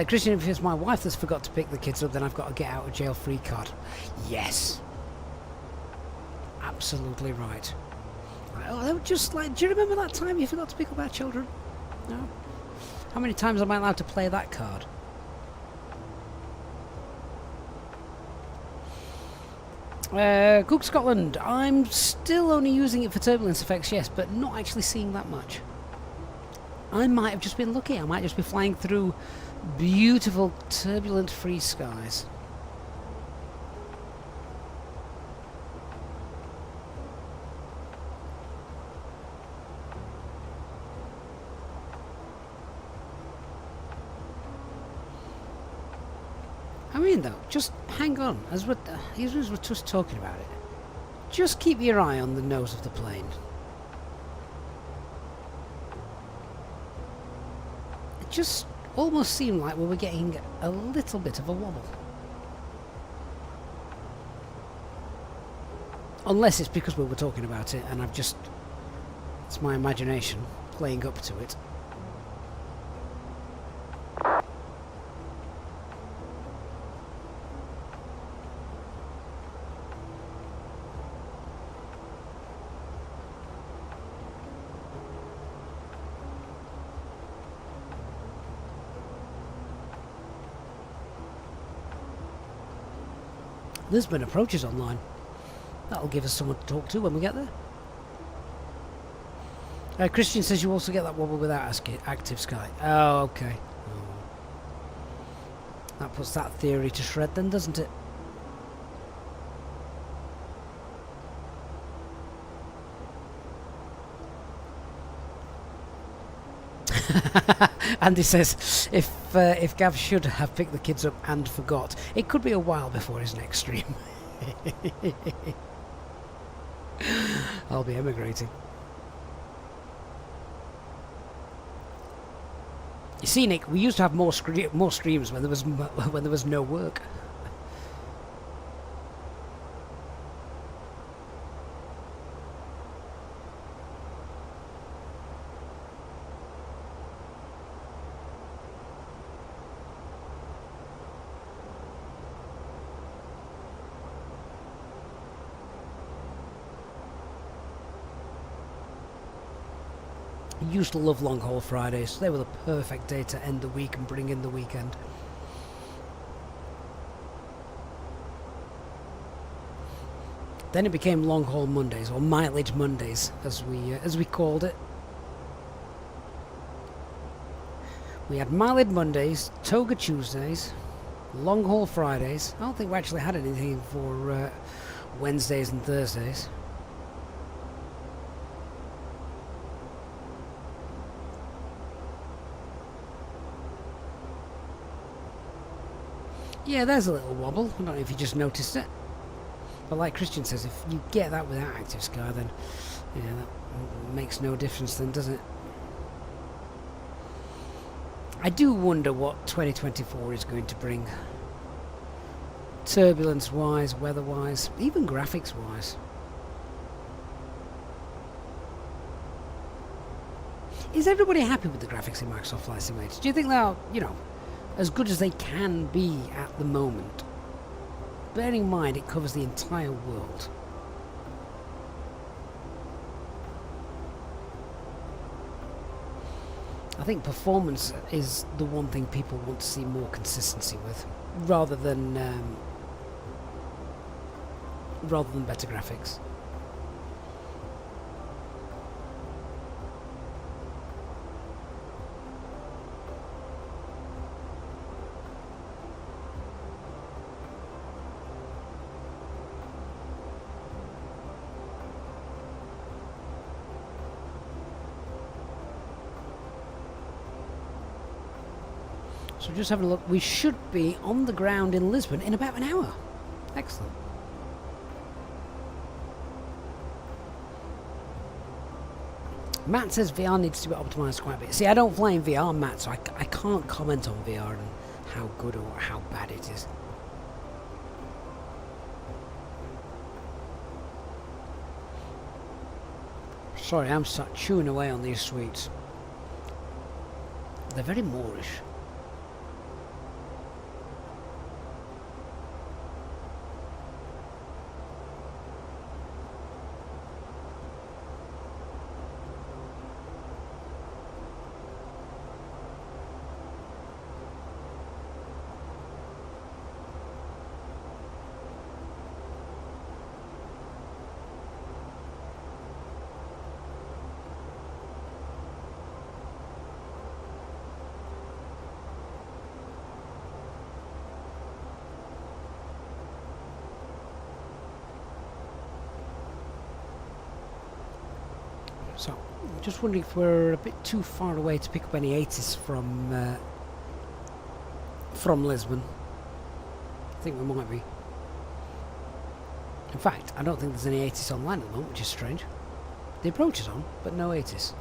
Christian, if it's my wife that's forgot to pick the kids up, then I've got a get out of jail free card. Yes. Absolutely right. Just like, do you remember that time you forgot to pick up our children? No? How many times am I allowed to play that card? Cook Scotland, I'm still only using it for turbulence effects, yes, but not actually seeing that much. I might have just been lucky. I might just be flying through beautiful, turbulent-free skies. I mean, though, just hang on, as we're just talking about it. Just keep your eye on the nose of the plane. It just almost seemed like we were getting a little bit of a wobble. Unless it's because we were talking about it and I've just... It's my imagination playing up to it. Lisbon approaches online. That'll give us someone to talk to when we get there. Christian says you also get that wobble without active sky. Oh, okay. Oh. That puts that theory to shred then, doesn't it? Andy says, if Gav should have picked the kids up and forgot, it could be a while before his next stream. I'll be emigrating. You see, Nick, we used to have more streams when there was no work. Used to love long haul Fridays. They were the perfect day to end the week and bring in the weekend. Then it became long haul Mondays, or mileage Mondays, as we called it. We had mileage Mondays, toga Tuesdays, long haul Fridays. I don't think we actually had anything for Wednesdays and Thursdays. Yeah, there's a little wobble. I don't know if you just noticed it. But like Christian says, if you get that without active sky, then yeah, that makes no difference then, does it? I do wonder what 2024 is going to bring. Turbulence-wise, weather-wise, even graphics-wise. Is everybody happy with the graphics in Microsoft Flight Simulator? Do you think they're, you know, as good as they can be at the moment? Bearing in mind it covers the entire world. I think performance is the one thing people want to see more consistency with, rather than better graphics. So just having a look, we should be on the ground in Lisbon in about an hour. Excellent. Matt says VR needs to be optimised quite a bit. See, I don't play in VR, Matt, so I can't comment on VR and how good or how bad it is. Sorry, I'm chewing away on these sweets. They're very Moorish. So, I'm just wondering if we're a bit too far away to pick up any 80s from Lisbon. I think we might be. In fact, I don't think there's any 80s online at the moment, which is strange. The approach is on, but no 80s.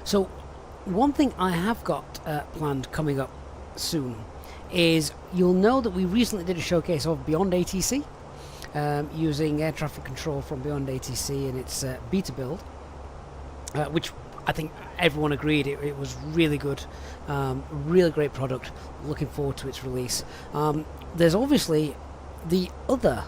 So, one thing I have got planned coming up soon is you'll know that we recently did a showcase of Beyond ATC using air traffic control from Beyond ATC in its beta build, which I think everyone agreed it was really good, really great product. Looking forward to its release. There's obviously the other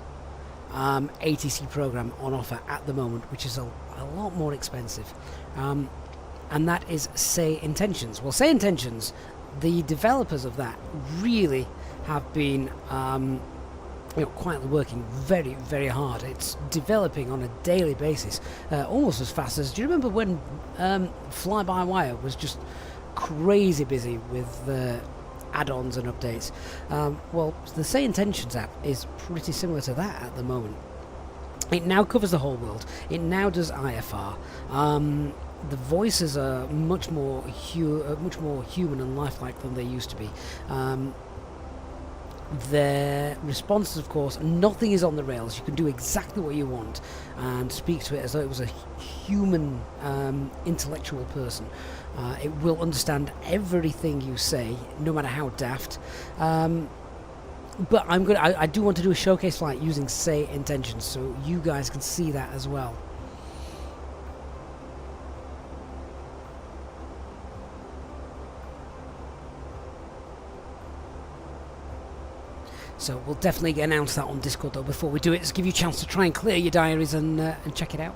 ATC program on offer at the moment, which is a lot more expensive, and that is Say Intentions. Well, Say Intentions, the developers of that really have been quietly working very, very hard. It's developing on a daily basis, almost as fast as... Do you remember when Fly-by-Wire was just crazy busy with add-ons and updates? Well, the Say Intentions app is pretty similar to that at the moment. It now covers the whole world. It now does IFR. The voices are much more human and lifelike than they used to be. Their responses, of course, nothing is on the rails. You can do exactly what you want and speak to it as though it was a human, intellectual person. It will understand everything you say, no matter how daft. But I do want to do a showcase flight using Say Intentions, so you guys can see that as well. So we'll definitely announce that on Discord though before we do it, just give you a chance to try and clear your diaries and check it out.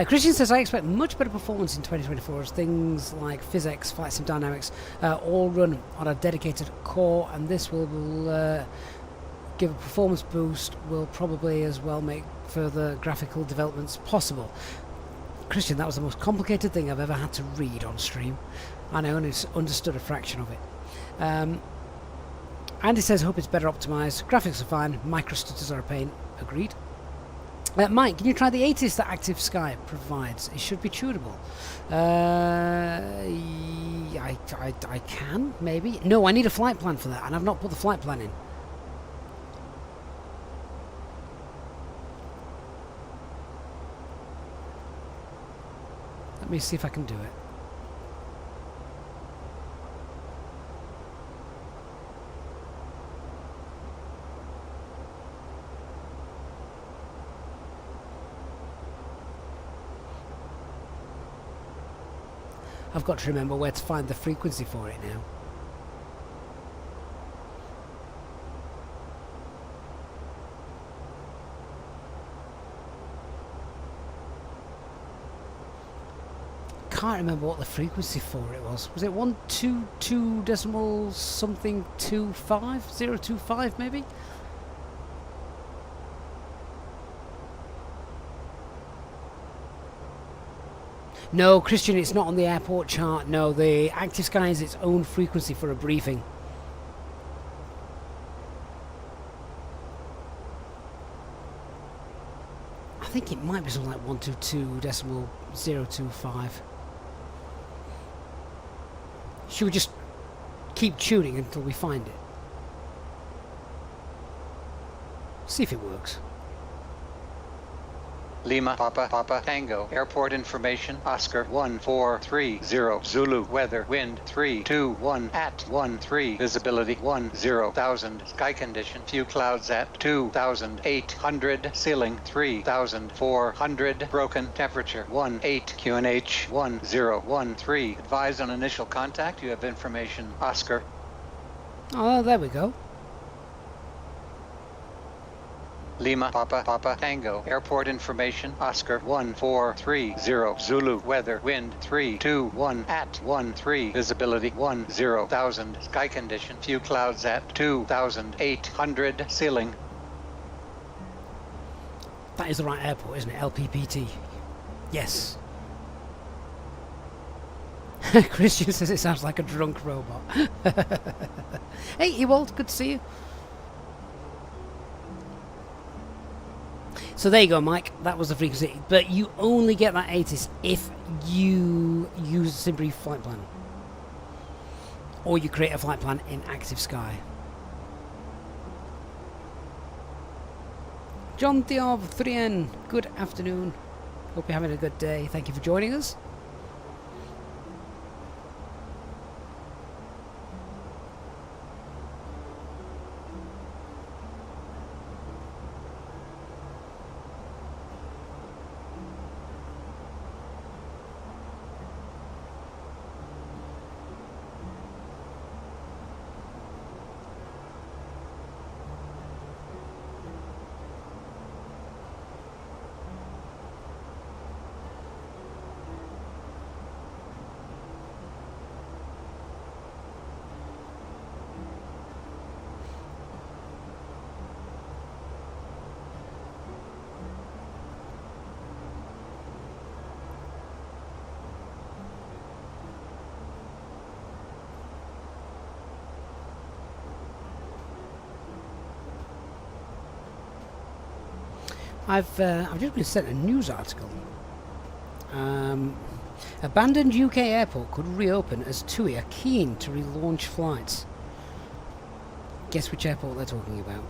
Christian says, I expect much better performance in 2024 as things like physics, flight sim dynamics all run on a dedicated core, and this will give a performance boost, will probably as well make further graphical developments possible. Christian, that was the most complicated thing I've ever had to read on stream, and I only understood a fraction of it. Andy says, hope it's better optimised. Graphics are fine. Microstutters are a pain. Agreed. Mike, can you try the ATIS that Active Sky provides? It should be tunable. I can, maybe. No, I need a flight plan for that, and I've not put the flight plan in. Let me see if I can do it. I've got to remember where to find the frequency for it now. Can't remember what the frequency for it was. Was it 122 decimal something 025 maybe? No, Christian, it's not on the airport chart. No, the Active Sky is its own frequency for a briefing. I think it might be something like 122.025. Should we just keep tuning until we find it? See if it works. Lima, Papa, Tango, airport information, Oscar 1430, Zulu, weather, wind 321 at 13, visibility 10,000, sky condition, few clouds at 2,800, ceiling 3,400, broken, temperature 18, QNH 1013, advise on initial contact, you have information, Oscar. Oh, there we go. Lima, Papa, Tango, airport information, Oscar 1430, Zulu, weather, wind 321 at 13, visibility 10,000, sky condition, few clouds at 2,800, ceiling. That is the right airport, isn't it? LPPT. Yes. Christian says it sounds like a drunk robot. Hey, Ewald, good to see you. So there you go, Mike. That was the frequency. But you only get that ATIS if you use a Simbrief flight plan. Or you create a flight plan in Active Sky. John Diov 3N, good afternoon. Hope you're having a good day. Thank you for joining us. I've just been sent a news article. Abandoned UK airport could reopen as TUI are keen to relaunch flights. Guess which airport they're talking about?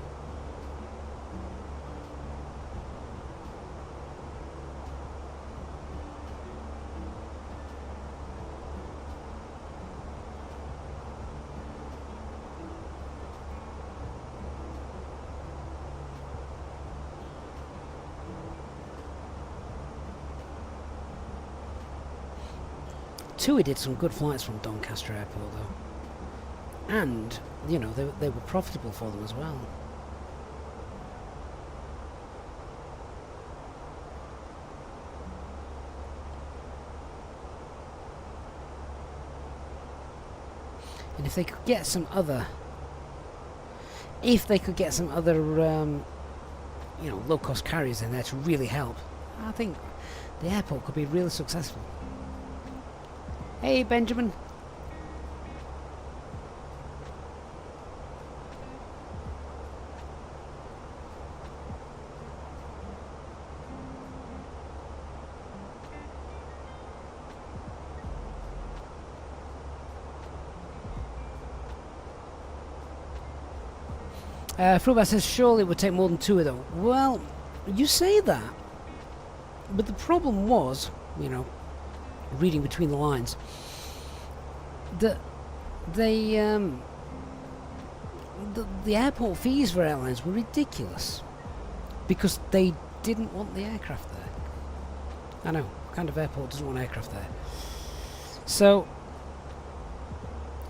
TUI did some good flights from Doncaster Airport though, and you know they were profitable for them as well. And if they could get some other, you know, low-cost carriers in there to really help, I think the airport could be really successful. Hey, Benjamin. Fruitbat says, surely it would take more than 2 of them. Well, you say that, but the problem was, you know, reading between the lines, that they, the airport fees for airlines were ridiculous because they didn't want the aircraft there. I know, what kind of airport doesn't want aircraft there? So,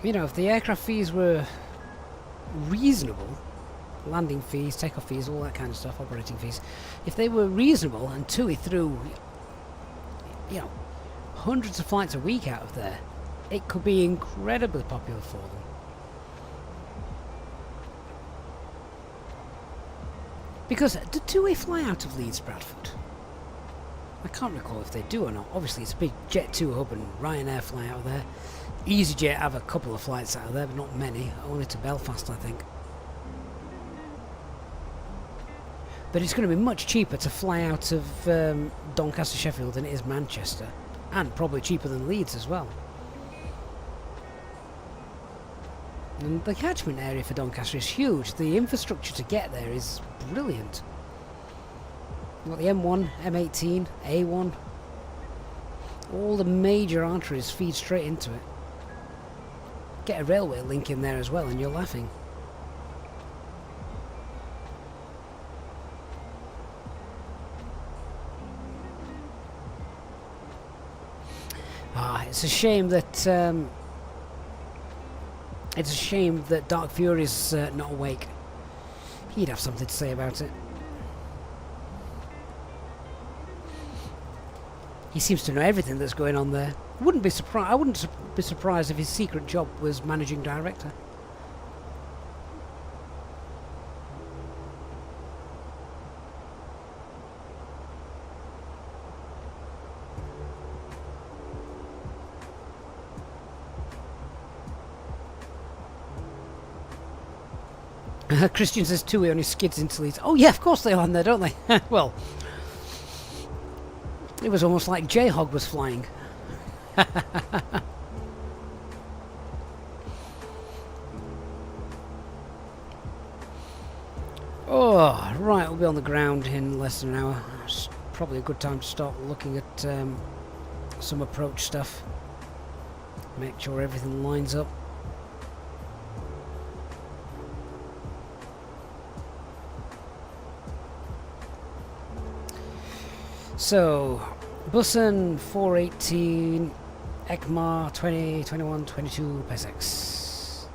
you know, if the aircraft fees were reasonable, landing fees, takeoff fees, all that kind of stuff, operating fees, if they were reasonable and TUI threw, you know, hundreds of flights a week out of there, it could be incredibly popular for them. Because do TUI fly out of Leeds Bradford? I can't recall if they do or not. Obviously it's a big Jet2 hub and Ryanair fly out of there. EasyJet have a couple of flights out of there, but not many, only to Belfast I think. But it's going to be much cheaper to fly out of Doncaster, Sheffield than it is Manchester, and probably cheaper than Leeds as well. And the catchment area for Doncaster is huge. The infrastructure to get there is brilliant. You've got the M1, M18, A1. All the major arteries feed straight into it. Get a railway link in there as well and you're laughing. It's a shame that Dark Fury's not awake. He'd have something to say about it. He seems to know everything that's going on there. I wouldn't be surprised if his secret job was managing director. Christian says TUI only skids into Leeds. Oh yeah, of course they land there, don't they? Well, it was almost like J-Hog was flying. Oh, right, we'll be on the ground in less than an hour. It's probably a good time to start looking at some approach stuff. Make sure everything lines up. So, Bussen 418, ECMAR 20, 21, 22, PSX.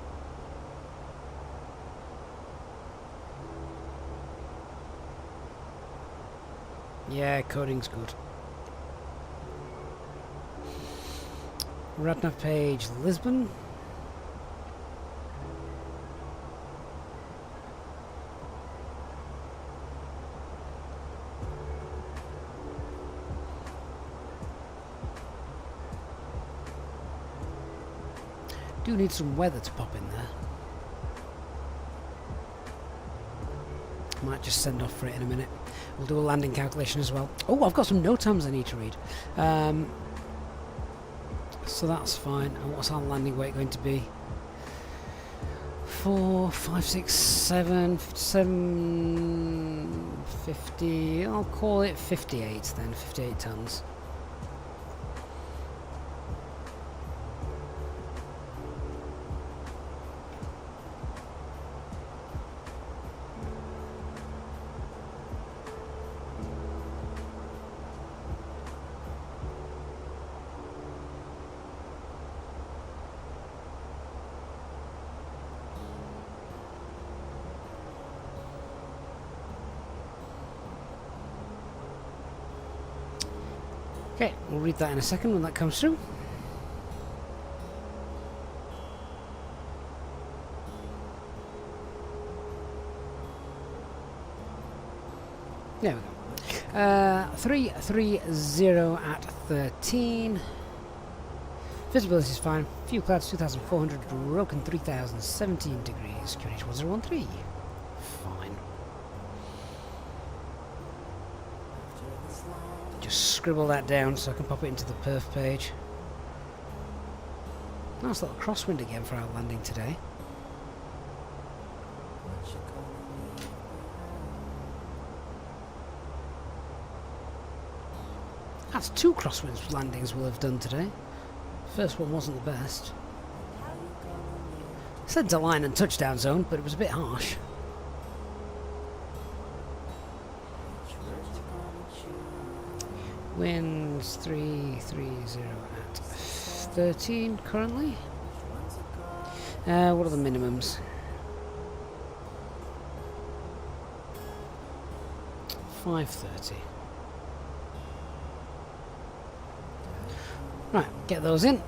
Yeah, coding's good. Radnav page, Lisbon. Do need some weather to pop in there. Might just send off for it in a minute. We'll do a landing calculation as well. Oh, I've got some NOTAMs I need to read. So that's fine. And what's our landing weight going to be? 4, 5, 6, 7, 50. I'll call it 58 then. 58 tons. Okay, we'll read that in a second when that comes through. There we go. 330 at 13. Visibility is fine. Few clouds 2,400, broken 3,000, 17 degrees. QNH 1013. Fine. Just scribble that down so I can pop it into the perf page. Nice little crosswind again for our landing today. That's 2 crosswinds landings we'll have done today. First one wasn't the best. It said to line and touchdown zone, but it was a bit harsh. Winds 330 at 13 currently. What are the minimums? 530. Right, get those in.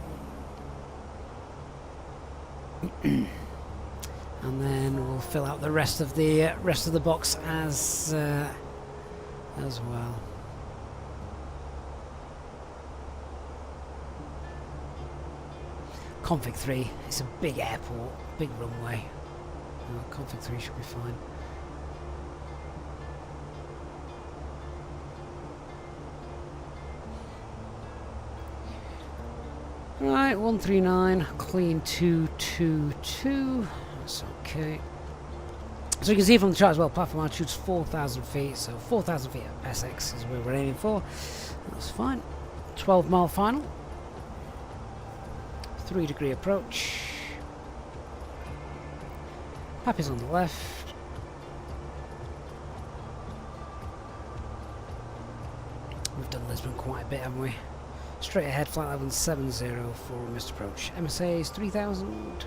And then we'll fill out the rest of the box as well. Config 3, it's a big airport, big runway. Config 3 should be fine. Right, 139, clean 222, that's okay. So you can see from the chart as well, platform altitude's 4,000 feet, so 4,000 feet at SX is where we're aiming for. That's fine. 12-mile final. 3-degree approach. Pappy's on the left. We've done Lisbon quite a bit, haven't we? Straight ahead, flight level 70 for missed approach. MSA is 3,000.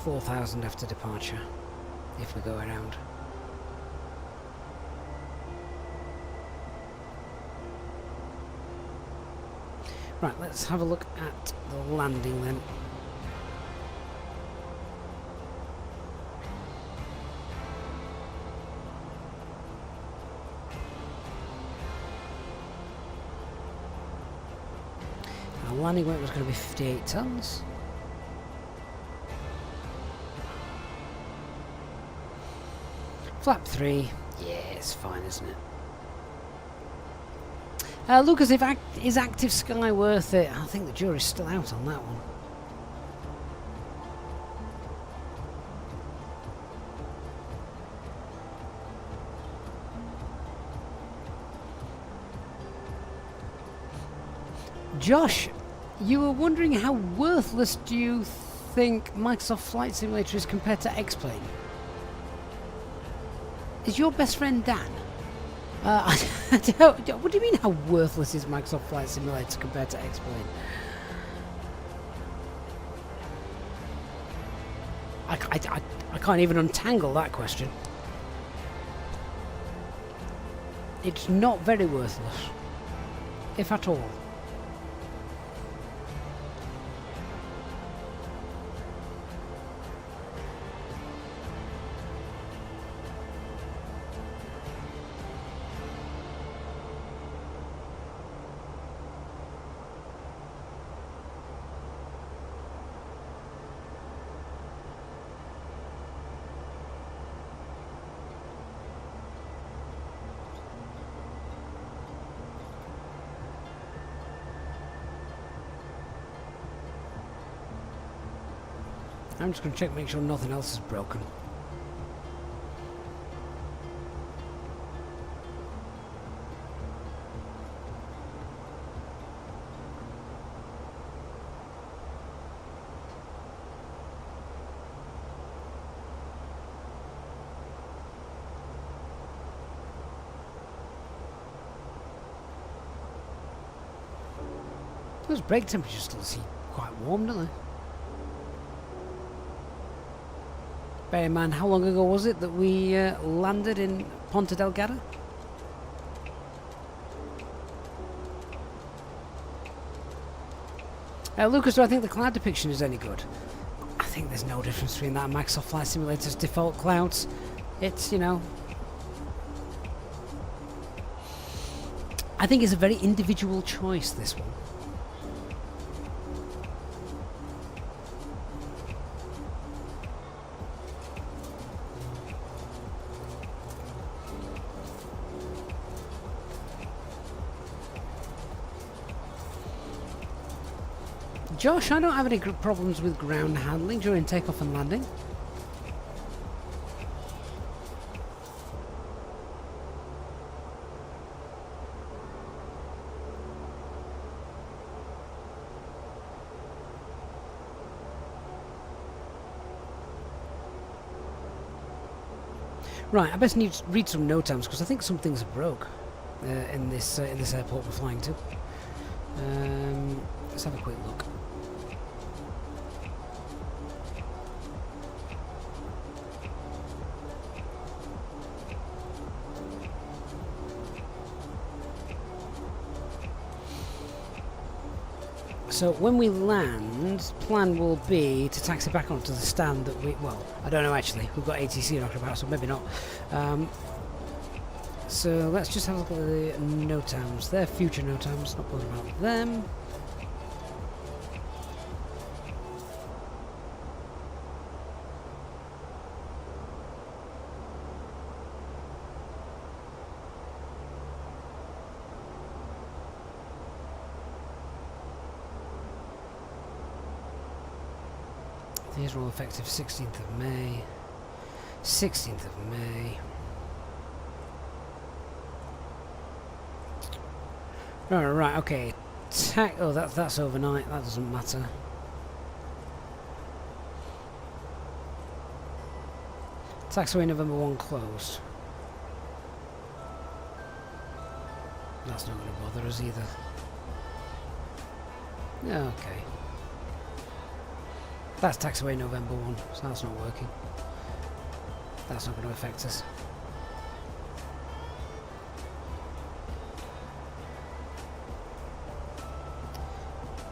4,000 after departure, if we go around. Right, let's have a look at the landing then. Our landing weight was going to be 58 tons. Flap 3, yeah, it's fine, isn't it? Lucas, is Active Sky worth it? I think the jury's still out on that one. Josh, you were wondering how worthless do you think Microsoft Flight Simulator is compared to X-Plane? Is your best friend Dan? What do you mean how worthless is Microsoft Flight Simulator compared to X-Plane? I can't even untangle that question. It's not very worthless, if at all. I'm just going to check, make sure nothing else is broken. Those brake temperatures still seem quite warm, don't they? Bear in mind, how long ago was it that we landed in Ponta Delgada? Lucas, do I think the cloud depiction is any good? I think there's no difference between that and Microsoft Flight Simulator's default clouds. It's, you know... I think it's a very individual choice, this one. Josh, I don't have any problems with ground handling during takeoff and landing. Right, I best need to read some NOTAMs because I think some things are broke in this airport we're flying to. Let's have a quick look. So when we land, plan will be to taxi back onto the stand that we, well, I don't know actually, we've got ATC knocking about, so maybe not. So let's just have a look at the NOTAMs. They're future NOTAMs, not bothered about them. These are all effective 16th of May. 16th of May. Right, okay. Oh, that's overnight. That doesn't matter. Taxiway November 1 closed. That's not going to bother us either. Okay. That's taxiway November 1, so that's not working. That's not going to affect us.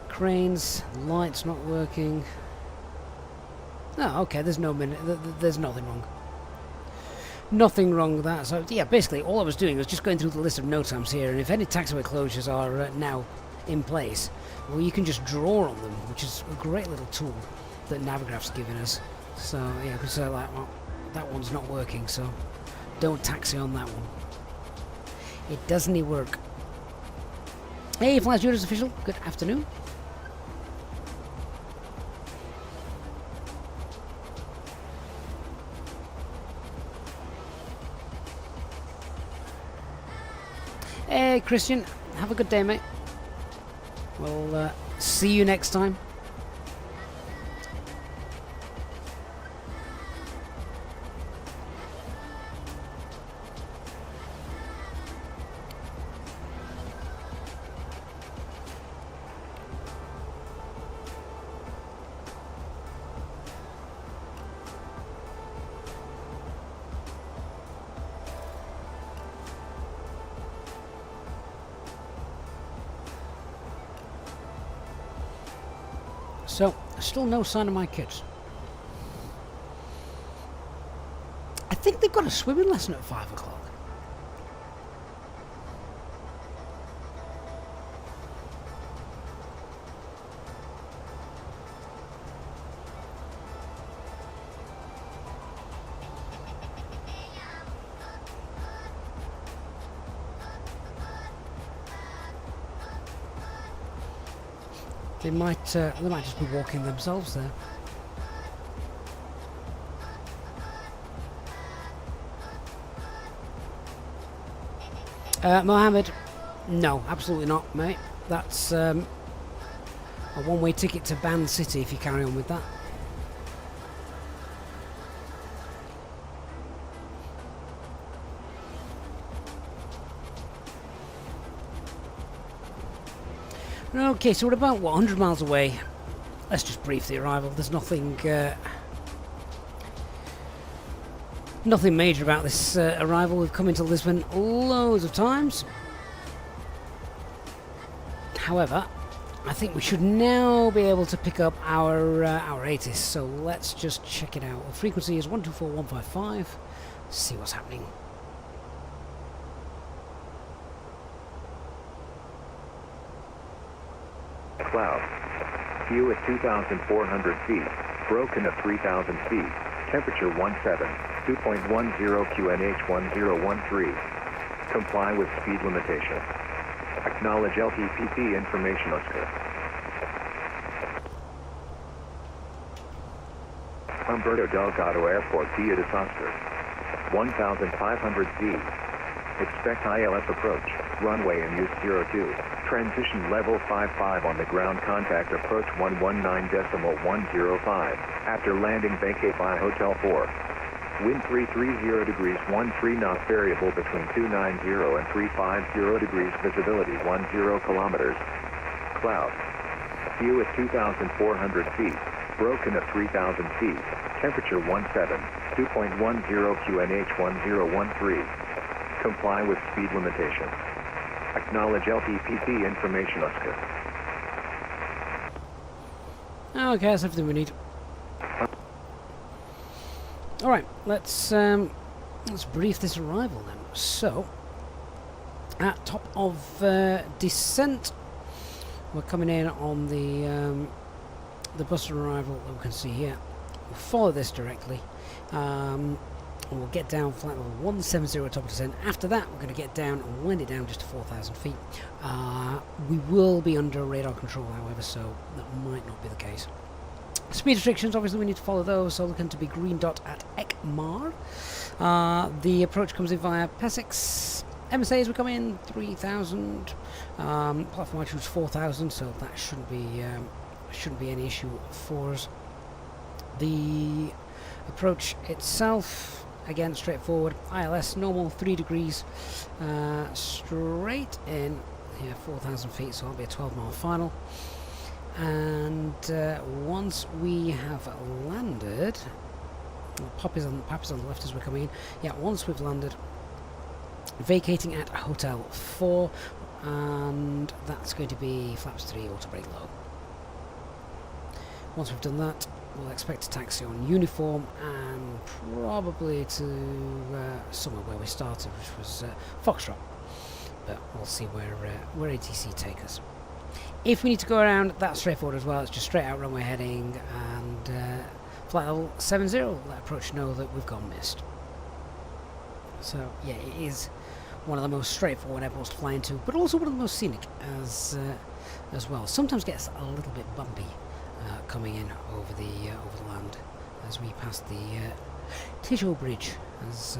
Cranes, lights not working. Oh, okay, there's no minute, there's nothing wrong. Nothing wrong with that. So yeah, basically all I was doing was just going through the list of NOTAMs here, and if any taxiway closures are now in place, well, you can just draw on them, which is a great little tool that Navigraph's given us. So yeah, we can say like, well, that one's not working, so don't taxi on that one. It doesn't work. Hey, Flight Students Official, good afternoon. Hey, Christian, have a good day, mate. We'll see you next time. So, still no sign of my kids. I think they've got a swimming lesson at 5 o'clock. They might just be walking themselves there. Mohammed, no, absolutely not, mate. That's a one-way ticket to Ban City if you carry on with that. Okay, so we're about, what, 100 miles away. Let's just brief the arrival. There's nothing nothing major about this arrival. We've come into Lisbon loads of times. However, I think we should now be able to pick up our ATIS. So let's just check it out. The frequency is 124155. Let's see what's happening. Cloud. View at 2,400 feet. Broken at 3,000 feet. Temperature 17. 2.10 QNH 1013. Comply with speed limitation. Acknowledge LTPP information, Oscar. Humberto Delgado Airport, Dia de Oscar. 1,500 feet. Expect ILS approach. Runway in use 02. Transition level 55 on the ground. Contact approach 119.105. After landing vacate by Hotel 4. Wind 330 degrees 13 knots, variable between 290 and 350 degrees, visibility 10 kilometers. Cloud. View at 2,400 feet, broken at 3,000 feet, temperature 17, 2.10 QNH 1013. Comply with speed limitations. Acknowledge LPPP information, Oscar. Okay, that's everything we need. Alright, let's brief this arrival then. So, at top of descent, we're coming in on the bus arrival that we can see here. We'll follow this directly. And we'll get down flight level 170 at top of descent. After that, we're going to get down and wind it down just to 4,000 feet. We will be under radar control, however, so that might not be the case. Speed restrictions, obviously we need to follow those, so looking to be green dot at Ekmar. The approach comes in via Pesix. MSAs will come in 3,000. Platform altitude is 4,000, so that shouldn't be any issue for us. The approach itself, again straightforward. ILS normal 3 degrees, straight in. Yeah, 4,000 feet, so it'll be a 12-mile final. And once we have landed, Pop is on the left as we're coming in. Yeah, once we've landed, vacating at Hotel 4, and that's going to be flaps 3, auto brake low. Once we've done that, we'll expect to taxi on uniform and probably to somewhere where we started, which was Foxtrot. But we'll see where ATC take us. If we need to go around, that's straightforward as well. It's just straight out runway heading and flight level 70. Let approach know that we've gone missed. So yeah, it is one of the most straightforward airports to fly into, but also one of the most scenic as well. Sometimes gets a little bit bumpy coming in over the land as we pass the Tijo Bridge as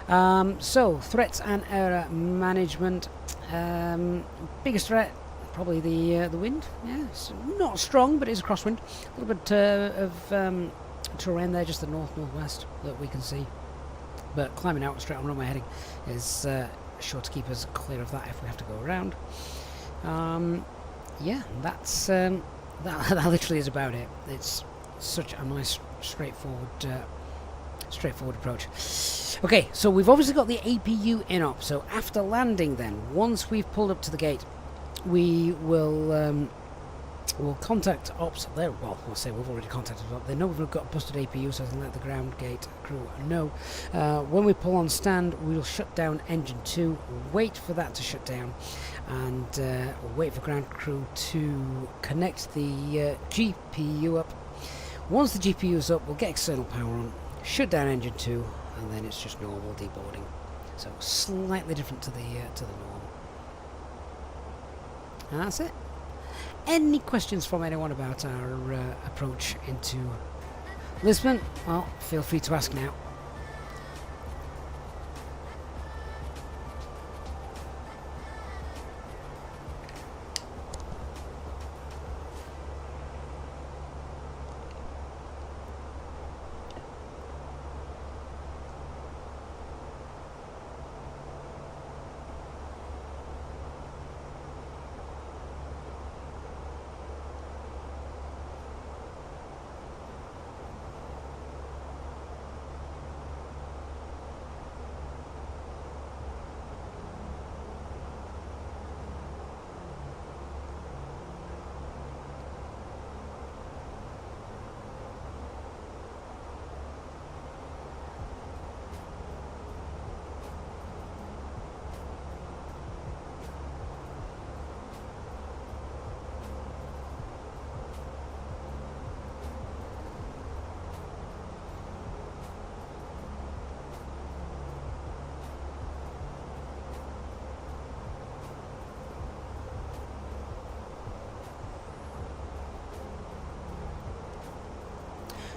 well. So threats and error management. Biggest threat, probably the wind. Yeah, it's not strong, but it's a crosswind. A little bit of terrain there, just the northwest that we can see. But climbing out straight on runway heading is sure to keep us clear of that if we have to go around. Yeah, that's that literally is about it. It's such a nice, straightforward approach. Okay, so we've obviously got the APU in op. So after landing, then once we've pulled up to the gate, we will we'll contact ops there. Well, we'll say we've already contacted them. They know we've got a busted APU, so I can let the ground gate crew know. When we pull on stand, we'll shut down engine 2, wait for that to shut down, and wait for ground crew to connect the GPU up. Once the GPU is up, we'll get external power on, shut down engine 2, and then it's just normal deboarding. So slightly different to the norm. And that's it. Any questions from anyone about our approach into Lisbon? Well, feel free to ask now.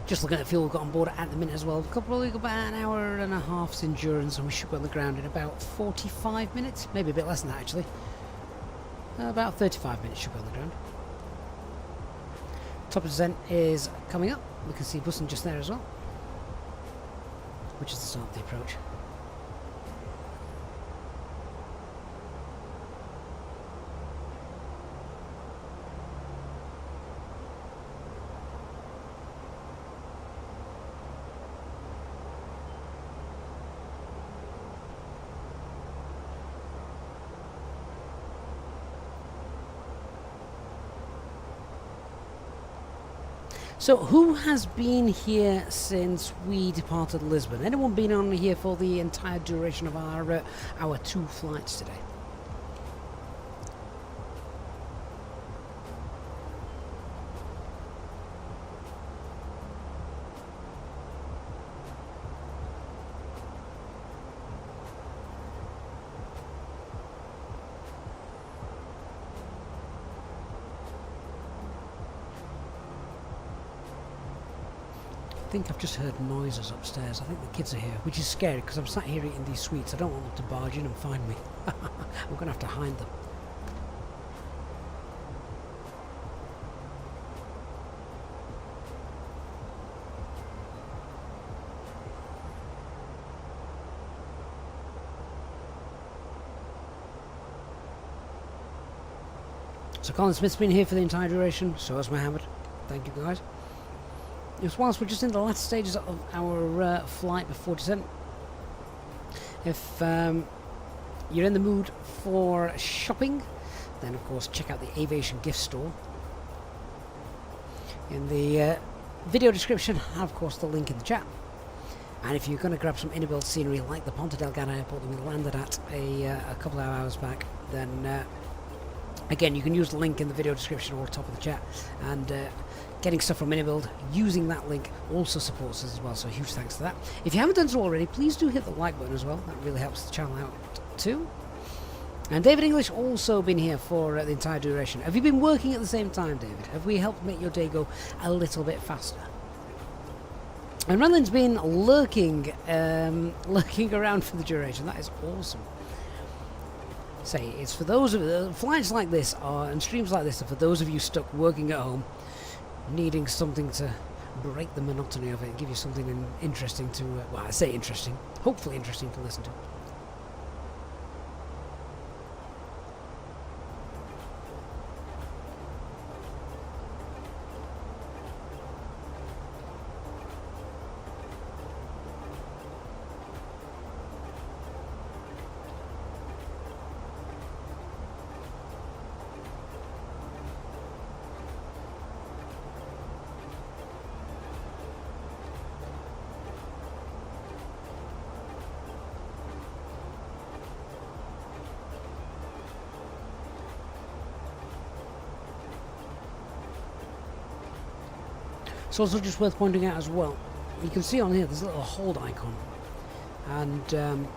Just looking at the fuel we've got on board at the minute as well. We've probably got about an hour and a half's endurance, and we should be on the ground in about 45 minutes. Maybe a bit less than that, actually. About 35 minutes should be on the ground. Top of descent is coming up. We can see Bussen just there as well. which is the start of the approach. So, who has been here since we departed Lisbon? Anyone been on here for the entire duration of our 2 flights today? I think I've just heard noises upstairs. I think the kids are here, which is scary because I'm sat here eating these sweets. I don't want them to barge in and find me. I'm going to have to hide them. So Colin Smith's been here for the entire duration, so has Mohammed. Thank you guys. Just whilst we're just in the last stages of our flight before descent, if you're in the mood for shopping, then of course check out the Aviation Gift Store. In the video description, I have of course the link in the chat. And if you're going to grab some inner-built scenery like the Ponta Delgada airport that we landed at a couple of hours back, then again you can use the link in the video description or top of the chat. And getting stuff from Minibuild using that link also supports us as well, so huge thanks to that. If you haven't done so already, please do hit the like button as well. That really helps the channel out too. And David English also been here for the entire duration. Have you been working at the same time, David? Have we helped make your day go a little bit faster? And Renlin's been lurking around for the duration. That is awesome. Say, it's for those of flights like this and streams like this are for those of you stuck working at home, needing something to break the monotony of it and give you something interesting to, well, I say interesting, hopefully interesting to listen to. It's also just worth pointing out as well, you can see on here there's a little hold icon, and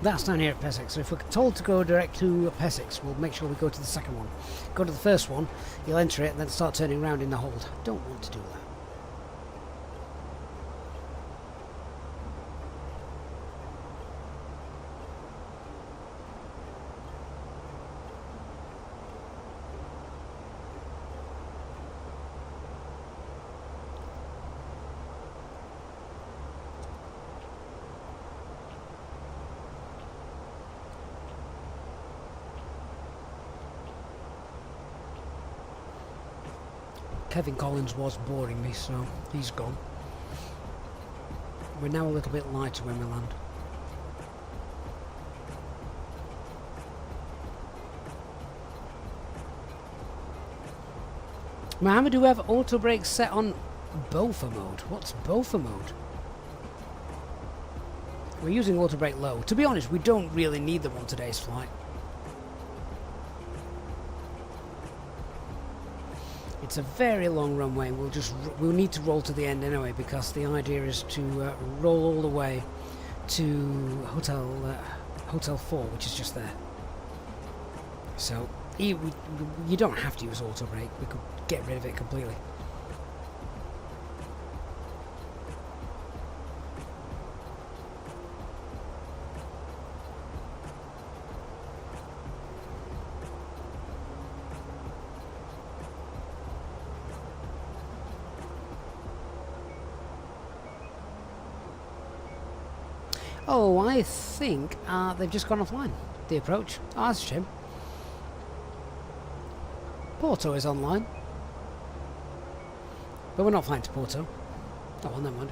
that's down here at Pesix. So if we're told to go direct to Pesix, we'll make sure we go to the second one. Go to the first one, you'll enter it and then start turning around in the hold. Don't want to do that. Kevin Collins was boring me, so he's gone. We're now a little bit lighter when we land. Mohammed, do we have auto brakes set on BOFA mode? What's BOFA mode? We're using auto brake low. To be honest, we don't really need them on today's flight. It's a very long runway. We'll need to roll to the end anyway, because the idea is to roll all the way to Hotel 4, which is just there. So you don't have to use auto brake. We could get rid of it completely. Oh, I think they've just gone offline. The approach. Oh, that's a shame. Porto is online. But we're not flying to Porto. Oh, well, never mind.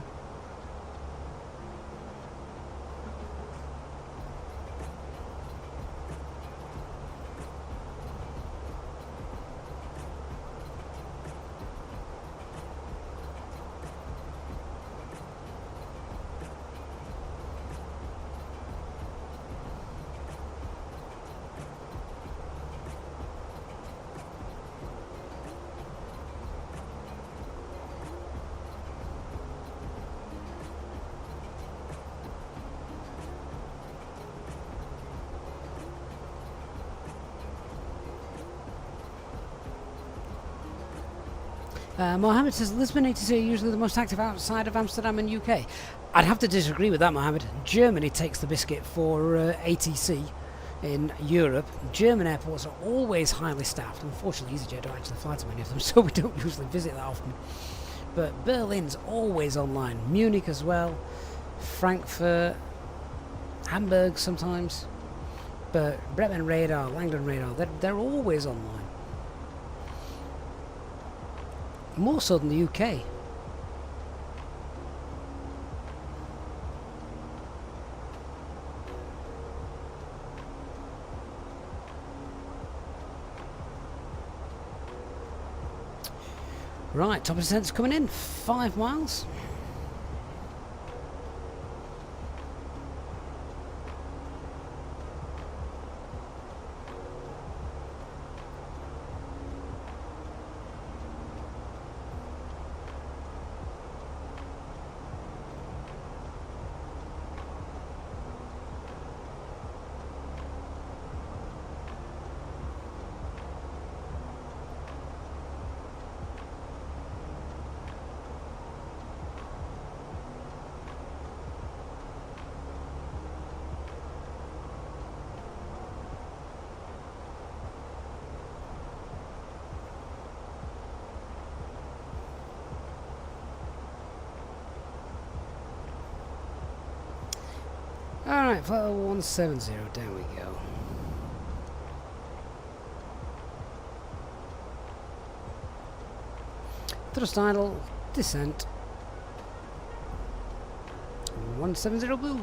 Mohammed says Lisbon ATC are usually the most active outside of Amsterdam and UK. I'd have to disagree with that, Mohammed. Germany takes the biscuit for ATC in Europe. German airports are always highly staffed. Unfortunately, EasyJet don't actually fly to many of them, so we don't usually visit that often. But Berlin's always online. Munich as well. Frankfurt. Hamburg sometimes. But Bremen Radar, Langdon Radar, they're always online. More so than the UK. Right, top of descent's coming in. 5 miles. Alright, flight 170, down we go. Thrust idle, descent. 170 blue.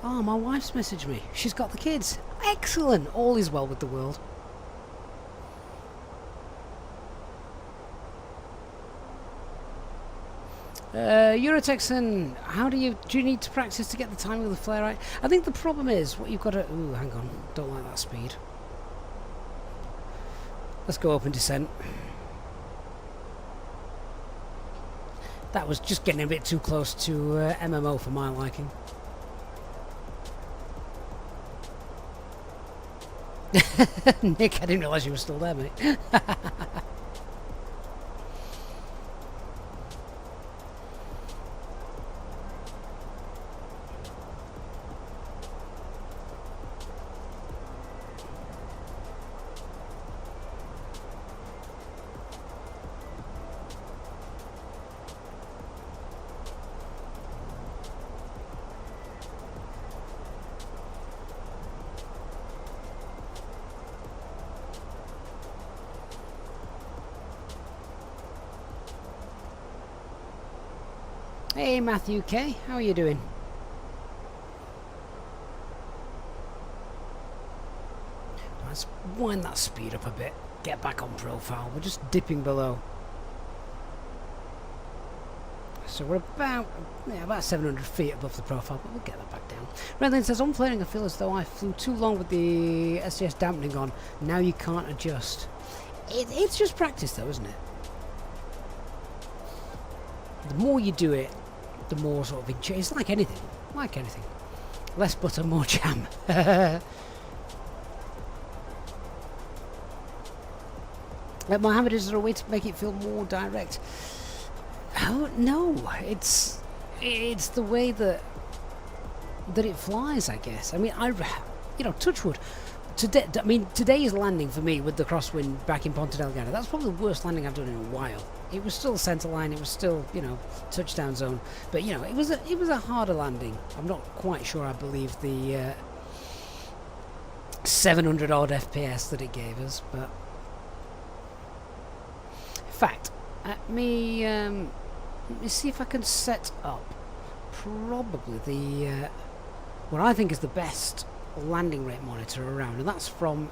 Oh, my wife's messaged me. She's got the kids. Excellent. All is well with the world. Eurotexan, do you need to practice to get the timing of the flare right? I think the problem is what you've got to... Ooh, hang on. Don't like that speed. Let's go open descent. That was just getting a bit too close to MMO for my liking. Nick, I didn't realise you were still there, mate. Hey Matthew K, how are you doing? Let's wind that speed up a bit. Get back on profile. We're just dipping below. So we're about 700 feet above the profile, but we'll get that back down. Redline says, on flaring I feel as though I flew too long with the SDS dampening on. Now you can't adjust. It's just practice though, isn't it? The more you do it, the more sort of it's like anything. Like anything. Less butter, more jam. Mohammed, is there a way to make it feel more direct? Oh no, it's the way that it flies, I guess. I mean, touch wood. Today, I mean, today's landing for me with the crosswind back in Ponta Delgada, that's probably the worst landing I've done in a while. It was still centre line, it was still, touchdown zone, but it was a harder landing. I'm not quite sure I believe the 700 odd FPS that it gave us, but in fact, let me see if I can set up probably the what I think is the best landing rate monitor around, and that's from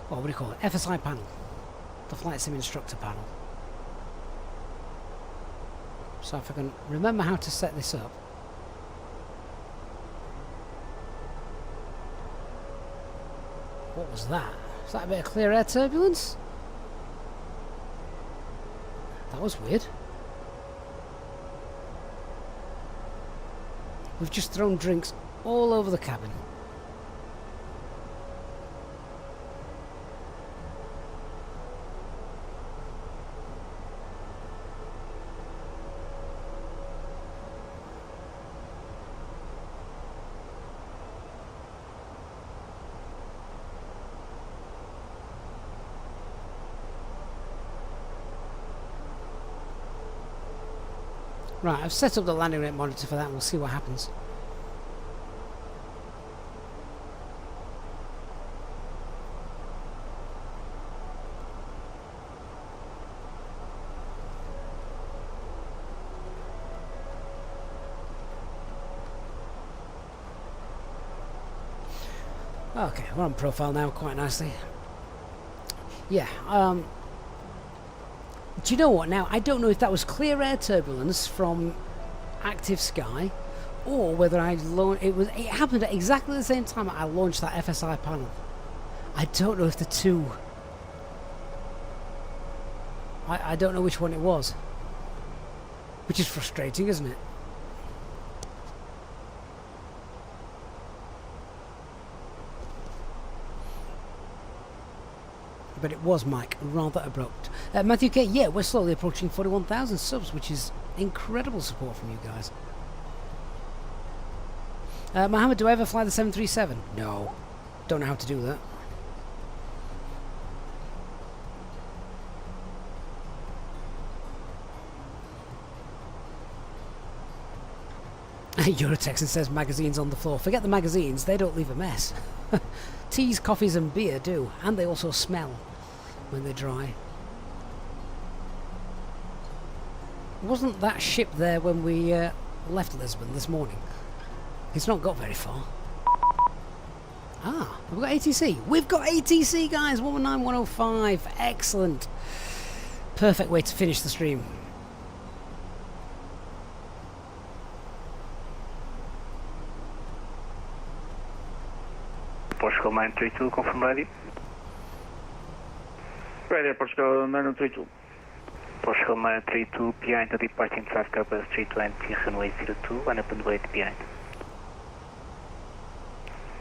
what do you call it? FSI panel, the flight sim instructor panel. So if I can remember how to set this up. What was that? Is that a bit of clear air turbulence? That was weird. We've just thrown drinks all over the cabin. Right, I've set up the landing rate monitor for that and we'll see what happens. Okay, we're on profile now quite nicely. Yeah, do you know what now? I don't know if that was clear air turbulence from active sky or whether it happened at exactly the same time I launched that FSI panel. I don't know if the two, I don't know which one it was, which is frustrating, isn't it? But it was, Mike, rather abrupt. Matthew K, yeah, we're slowly approaching 41,000 subs, which is incredible support from you guys. Mohammed, do I ever fly the 737? No. Don't know how to do that. Eurotexan says magazines on the floor. Forget the magazines, they don't leave a mess. Teas, coffees and beer do, and they also smell when they're dry. Wasn't that ship there when we left Lisbon this morning? It's not got very far. Ah, we've got ATC. We've got ATC, guys! 119105. Excellent. Perfect way to finish the stream. Portugal 932, confirm ready. Ready, Portugal 932. Portugal 932, behind the departing traffic Airbus 320, runway 02, line up and wait behind.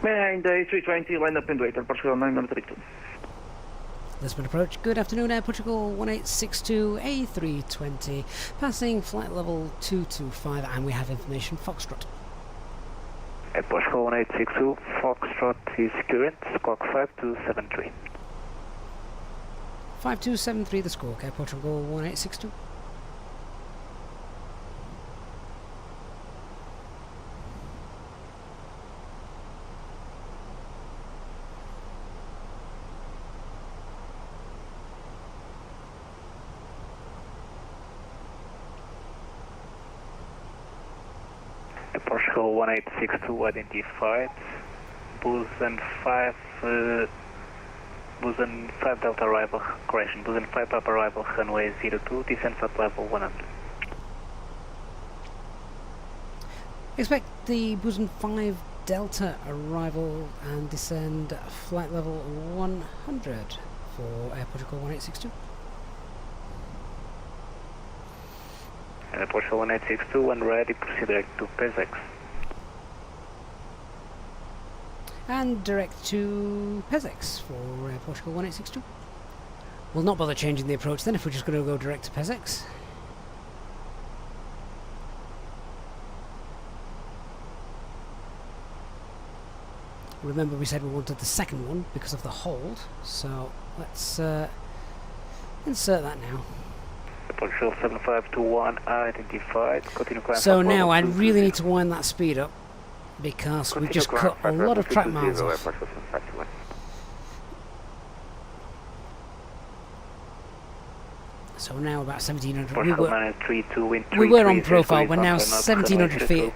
Behind the 320, line up and wait, Portugal 932. Lisbon approach. Good afternoon, Air Portugal 1862 A320, passing flight level 225, and we have information Foxtrot. Air Portugal 1862, Foxtrot is current, squawk 5273. 5273 the squawk, Air Portugal 1862. Portugal 1862 identified, Busan 5 Delta arrival, correction, Busan 5 Papa arrival, runway 02, descent flight level 100. Expect the Busan 5 Delta arrival and descend flight level 100 for Air Portugal 1862. Portugal 1862, when ready, proceed direct to PESEX. And direct to PESEX for Portugal 1862. We'll not bother changing the approach then if we're just going to go direct to PESX. Remember we said we wanted the second one because of the hold, so let's insert that now. Portugal 7521 identified. Continue climb. So now I really need to wind that speed up because we just cut a lot of track miles off. So we're now about 1700. We were on profile, we're now 1700 feet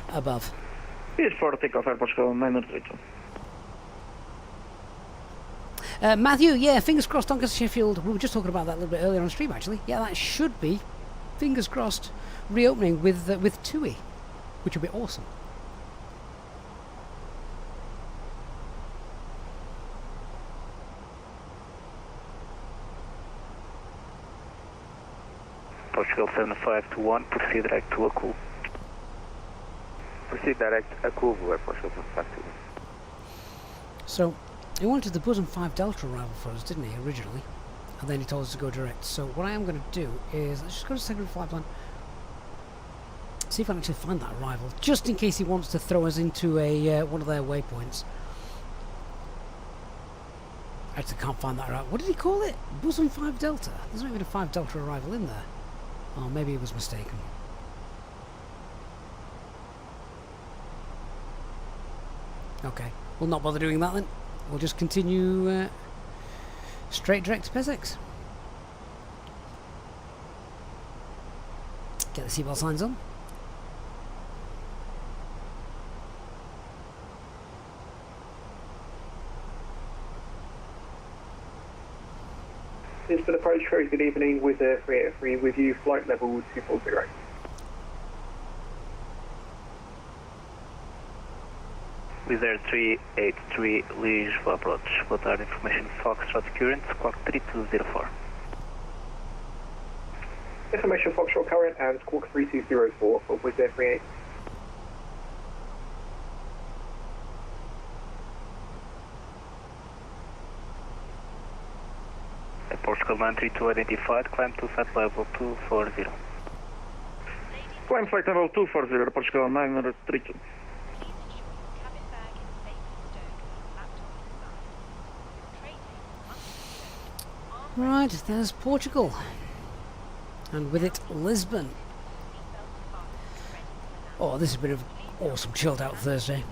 above. Is for takeoff Air Portugal 932. Matthew, yeah, fingers crossed Doncaster Sheffield. We were just talking about that a little bit earlier on stream actually. Yeah, that should be, fingers crossed, reopening with TUI, which would be awesome. Portugal 7521, proceed direct to Akul. Proceed direct Akul, Portugal 7521. So, he wanted the Bosom 5 Delta arrival for us, didn't he, originally? And then he told us to go direct. So what I am going to do is, let's just go to secondary flight plan. See if I can actually find that arrival, just in case he wants to throw us into a one of their waypoints. I actually can't find that arrival. What did he call it? Bosom 5 Delta? There's not even a 5 Delta arrival in there. Oh, maybe he was mistaken. Okay, we'll not bother doing that then. We'll just continue straight direct to PESX. Get the seatbelt signs on. Lisbon approach, very good evening with 383 with you, flight level 240. With Air 383 Lisbon approach, what are the information Foxtrot current, squawk 3204. Information Foxtrot current and squawk 3204 for with Air 38. Portugal 932 identified, climb to flight level 240. Climb flight level 240, Portugal 932. Right, there's Portugal. And with it, Lisbon. Oh, this has been an awesome chilled out Thursday.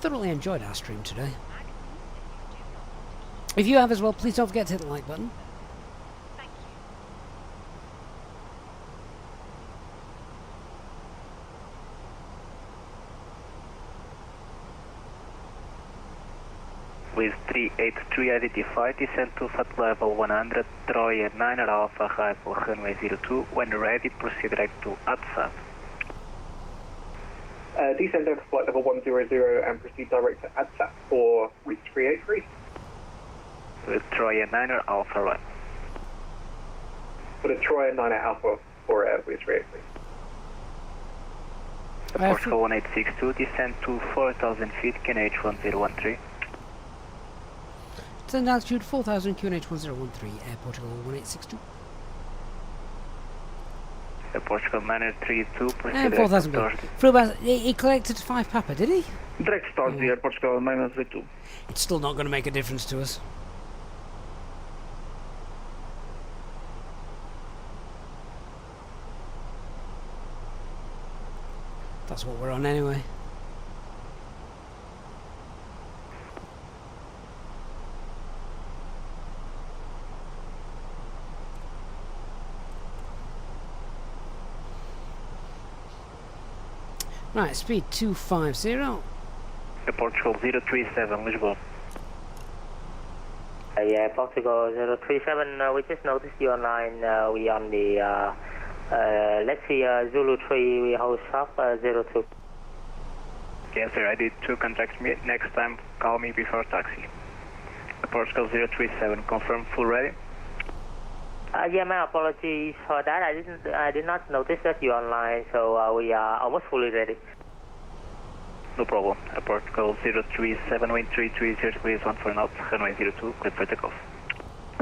Thoroughly enjoyed our stream today. If you have as well, please don't forget to hit the like button. With 383 identified, descend to flight level 100, Troy 9 Alpha, arrival runway 02. When ready, proceed direct to ATSAP. Descend to flight level 100 and proceed direct to ATSAP for with 383. With Troy 9 Alpha, right. For the Troy 9 Alpha for with 383. Portugal 1862, descend to 4,000 feet, QNH 1013. Descend altitude 4,000 QNH 1013, Air Portugal 1862. Portugal 932, proceed And direct 4,000 to feet. Thursday. Frubas, he collected 5 Papa, did he? Direct start the Air Portugal 932. It's still not going to make a difference to us. That's what we're on anyway. Right, speed 250. Portugal 037, Lisbon. Yeah, Portugal 037, we just noticed you online, we on the, let's see, Zulu 3, we hold sharp 02. Yes sir, I did 2 contacts. Next time, call me before taxi. Portugal 037, confirm full ready? Yeah, my apologies for that. I did not notice that you're online, so we are almost fully ready. No problem. Portugal 037, wind 330, please 1 for knots, runway 02, clear for takeoff.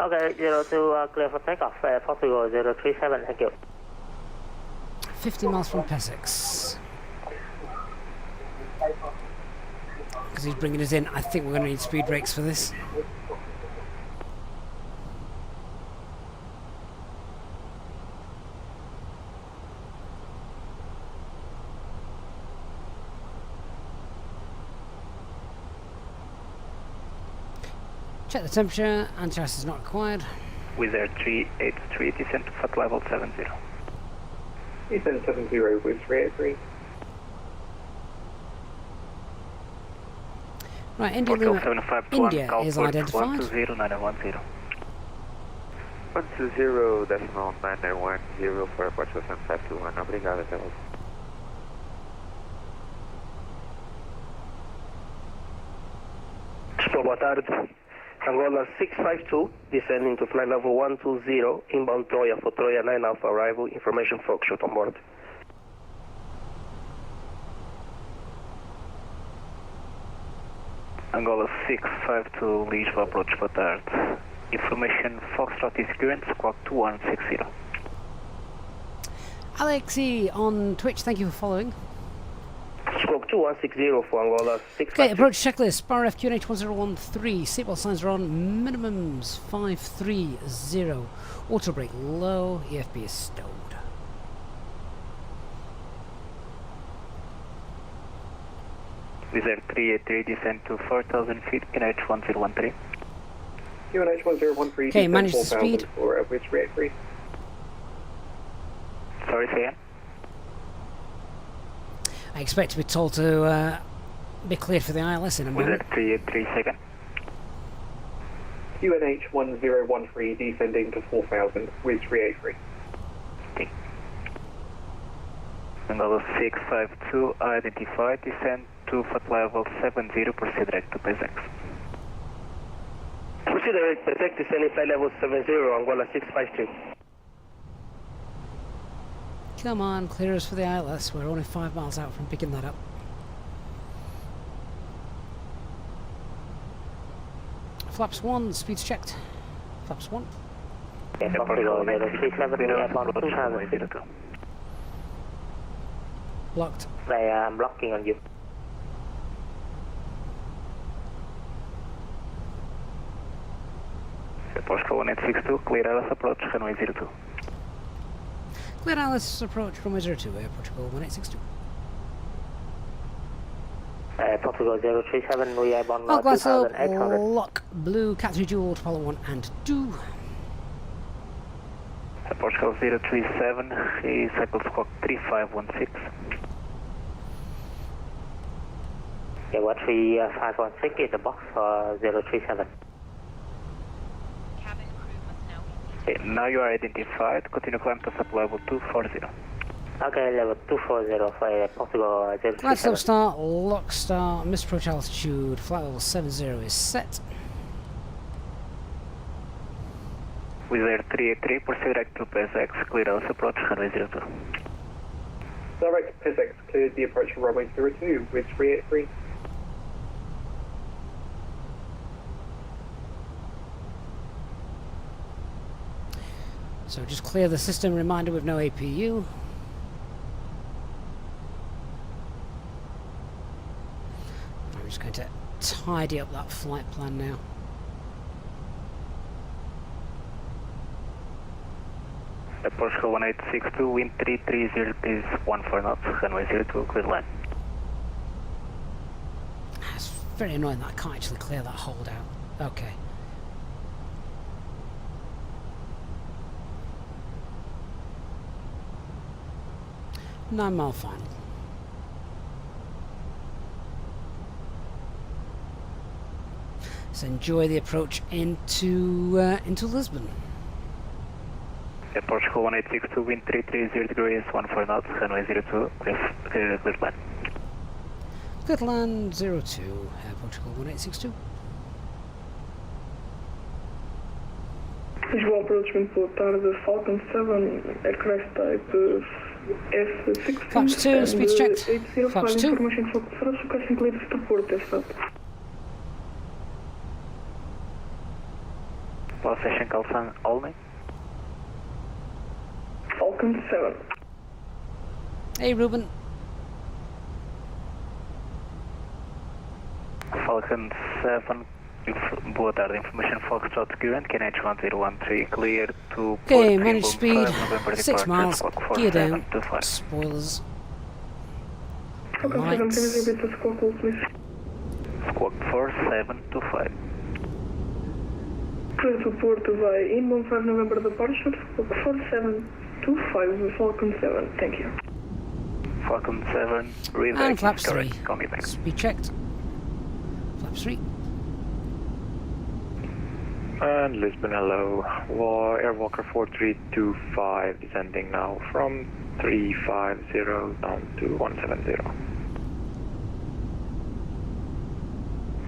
Okay, 02, clear for takeoff. Portugal 037, thank you. 50 miles from Pesix. Because he's bringing us in, I think we're going to need speed brakes for this. Check the temperature, anti-ice is not required. Wizz Air 383, descent to flight level 70. Descent 70 with 383. Right, India Lima. India is identified. 120.910. 120.910 for airport 7521. Obrigado, até logo. Boa tarde. Angola 652, descending to flight level 120, inbound Troya for Troya 9 Alpha arrival, information Foxtrot on board. Angola 652, Lisbon approach for third. Information Foxtrot is current, squawk 2160. Alexi on Twitch, thank you for following. Squawk 2160 for Angola 652. Okay, approach checklist. Bar FQNH 1013. Seatbelt signs are on. Minimums 530. Auto brake low. EFB is stowed. Wizz Air 383, descend to 4,000 feet, QNH 1013. QNH 1013. Okay, manage the speed. For Wizz 383. Sorry, say again. I expect to be told to be cleared for the ILS in a Wizz Air moment. 383, second. QNH 1013, descending to 4,000 with 383. Okay. Angola 652, identified, descend to flight level 70, proceed direct to PSX. Proceed direct to PSX, descending flight level 70, Angola 652. Come on, clear us for the ILS. We're only 5 miles out from picking that up. Flaps 1, speed's checked. Flaps 1. Yeah, Portugal 037, airborne 2000. Blocked. I'm blocking on you. Portugal 1862, clear ILS approach, runway 02. Clear ILS approach, runway 02, Air Portugal 1862. Portugal 037, we are on Oh, glass up, 2800. lock, blue, Cat 3 dual, Apollo 1 and 2. Portugal 037, he cycle squawk 3516. Yeah, what 3516 in the box for 037. Cabin crew must now Okay, now you are identified, continue climb to flight level 240. Okay, level 240 for Portugal Glide slope 037. start, lock start, misapproach altitude, flight level 70 is set. Wizz Air 383, proceed direct to PSX, clear ILS approach, runway 02. Direct PSX cleared the approach from runway 02 with 383. So just clear the system, reminder with no APU. I'm just going to tidy up that flight plan now. Portugal 1862, wind 330, please 14 knots, runway 02, clear line. It's very annoying that I can't actually clear that hold out. Okay. Nine-mile final. So enjoy the approach into Lisbon. Portugal 1862, wind 330 degrees, 14 knots, runway 02, clear line. Good land 02, Air Portugal 1862. Lisbon approach, wind boa tarde, Falcon 7, aircraft type F16. Flaps 2, speed's checked. Flaps 2. Information for first requesting clearance to port, test up. Last session call sign only. Falcon 7. Hey, Ruben. Falcon 7. Boa tarde, information Foxtrot current, KNH1013, clear to Okay, port manage speed, 5, November 6 miles, departure, gear down, 4725. spoilers, Falcon 7, can you repeat the squawk call, please? Squawk 4725. Clear to port via inbound 5 November departure, squawk 4725 with Falcon 7, thank you. Falcon 7, read and back, flaps 3. correct, call me back. Speed checked. Flaps 3. And Lisbon, hello. Airwalker 4325 descending now from 350 down to 170.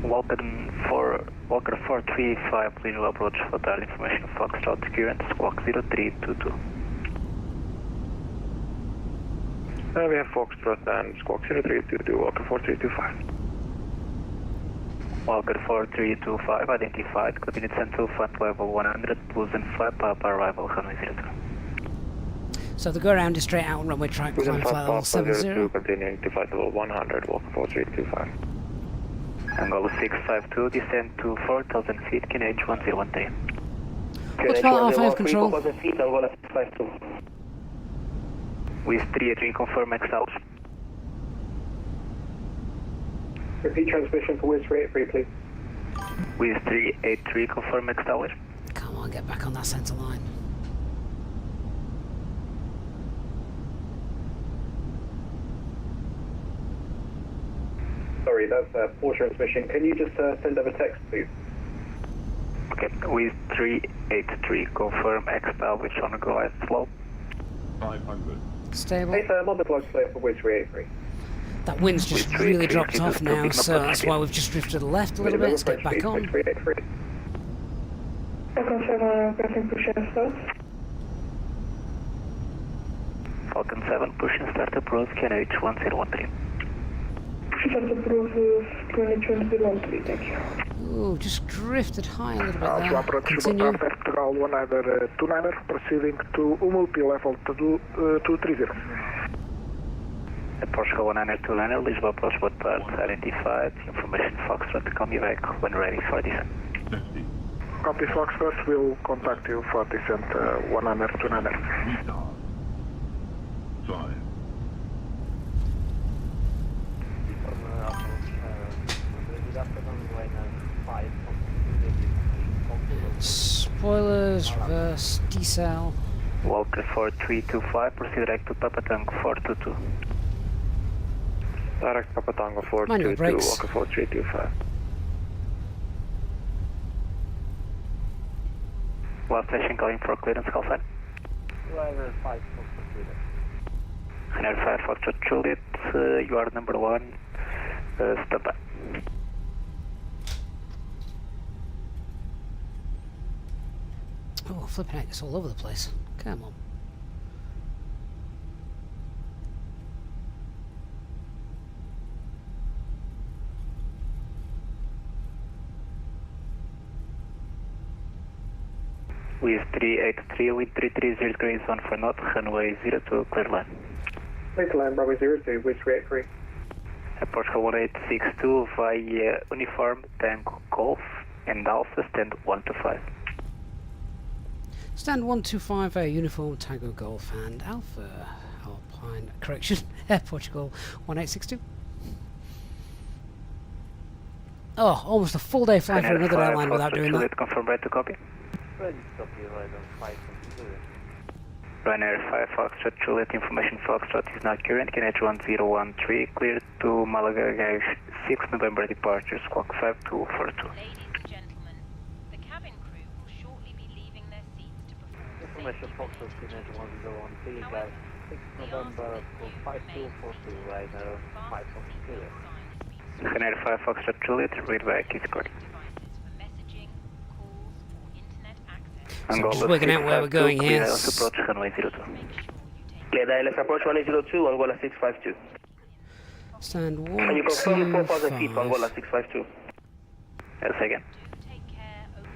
Walker 435, please will approach for that information Foxtrot current, squawk 0322. We have Foxtrot and squawk 0322, Walker 4325. Walker 4325 identified, continue descent to flight level 100, Bluesen flight Papa arrival, runway 02. So the go around is straight out on runway track, climb flight level 70. Continuing to flight level 100, Walker 4325. Angola 652, descend to 4,000 feet, KNH 1013. What's flight R5 control? 4,000 feet, Angola 652. With 383, confirm X hours. Repeat transmission for Wiz 383, please. With 383, confirm X hours. Come on, get back on that centre line. Sorry, that's poor transmission. Can you just send over text, please? Okay, with 383, confirm X hours on a glide slope. 500. Stable. Hey, sir, I'm on the flight slope for Wiz 383. That wind's just really dropped off now, so that's why we've just drifted to the left a little bit. Let's get back on. Falcon 7, pressing push and start. Falcon 7, push and start approach, KNH 1013. Start approach 2013, thank you. Ooh, just drifted high a little bit there. Continue. Portugal 129er, proceeding to multi-level 230. Portugal 129er, Lisbon approach both parts identified, information Foxtrot, call me back when ready for descent. 50. Copy Foxtrot, will contact you for descent 129er. Retard. 5. Spoilers, reverse, decel. Walker 4325, proceed direct to Papa Tango 422. Direct Papa Tango Manual 422, brakes. Walker 4325. Last station calling for clearance, call sign. Driver 5 Runner 5 Foxtrot Juliet, you are number 1, stop by. Oh, flipping heck, it's all over the place. Come on. With 383, with 330 degrees on for north, runway 02, clear line. Clear line, Bravo 02, Wiz 383. Portugal 1862 via uniform Tango Golf and Alpha stand 125. Stand 125, uniform Tango Golf and Alpha Alpine, correction, Air Portugal 1862. Oh, almost a full day flying for another airline without doing that. Confirm right to copy. Ryanair 5 Foxtrot Juliet, information Foxtrot is not current, KNH 1013, cleared to Malaga 6 November departure, squawk 5242. Ladies and gentlemen, the cabin crew will shortly be leaving their seats to perform the safety measures. However, 6 November 5242, Ryanair 5 Foxtrot. Ryanair 5 Foxtrot Juliet, read back is correct. So I'm just working out where we're going here. Approach runway 02. Clear ILS approach 102, Angola 652. Stand Can you confirm 4,000 feet, 125. Angola 652? Yes, again.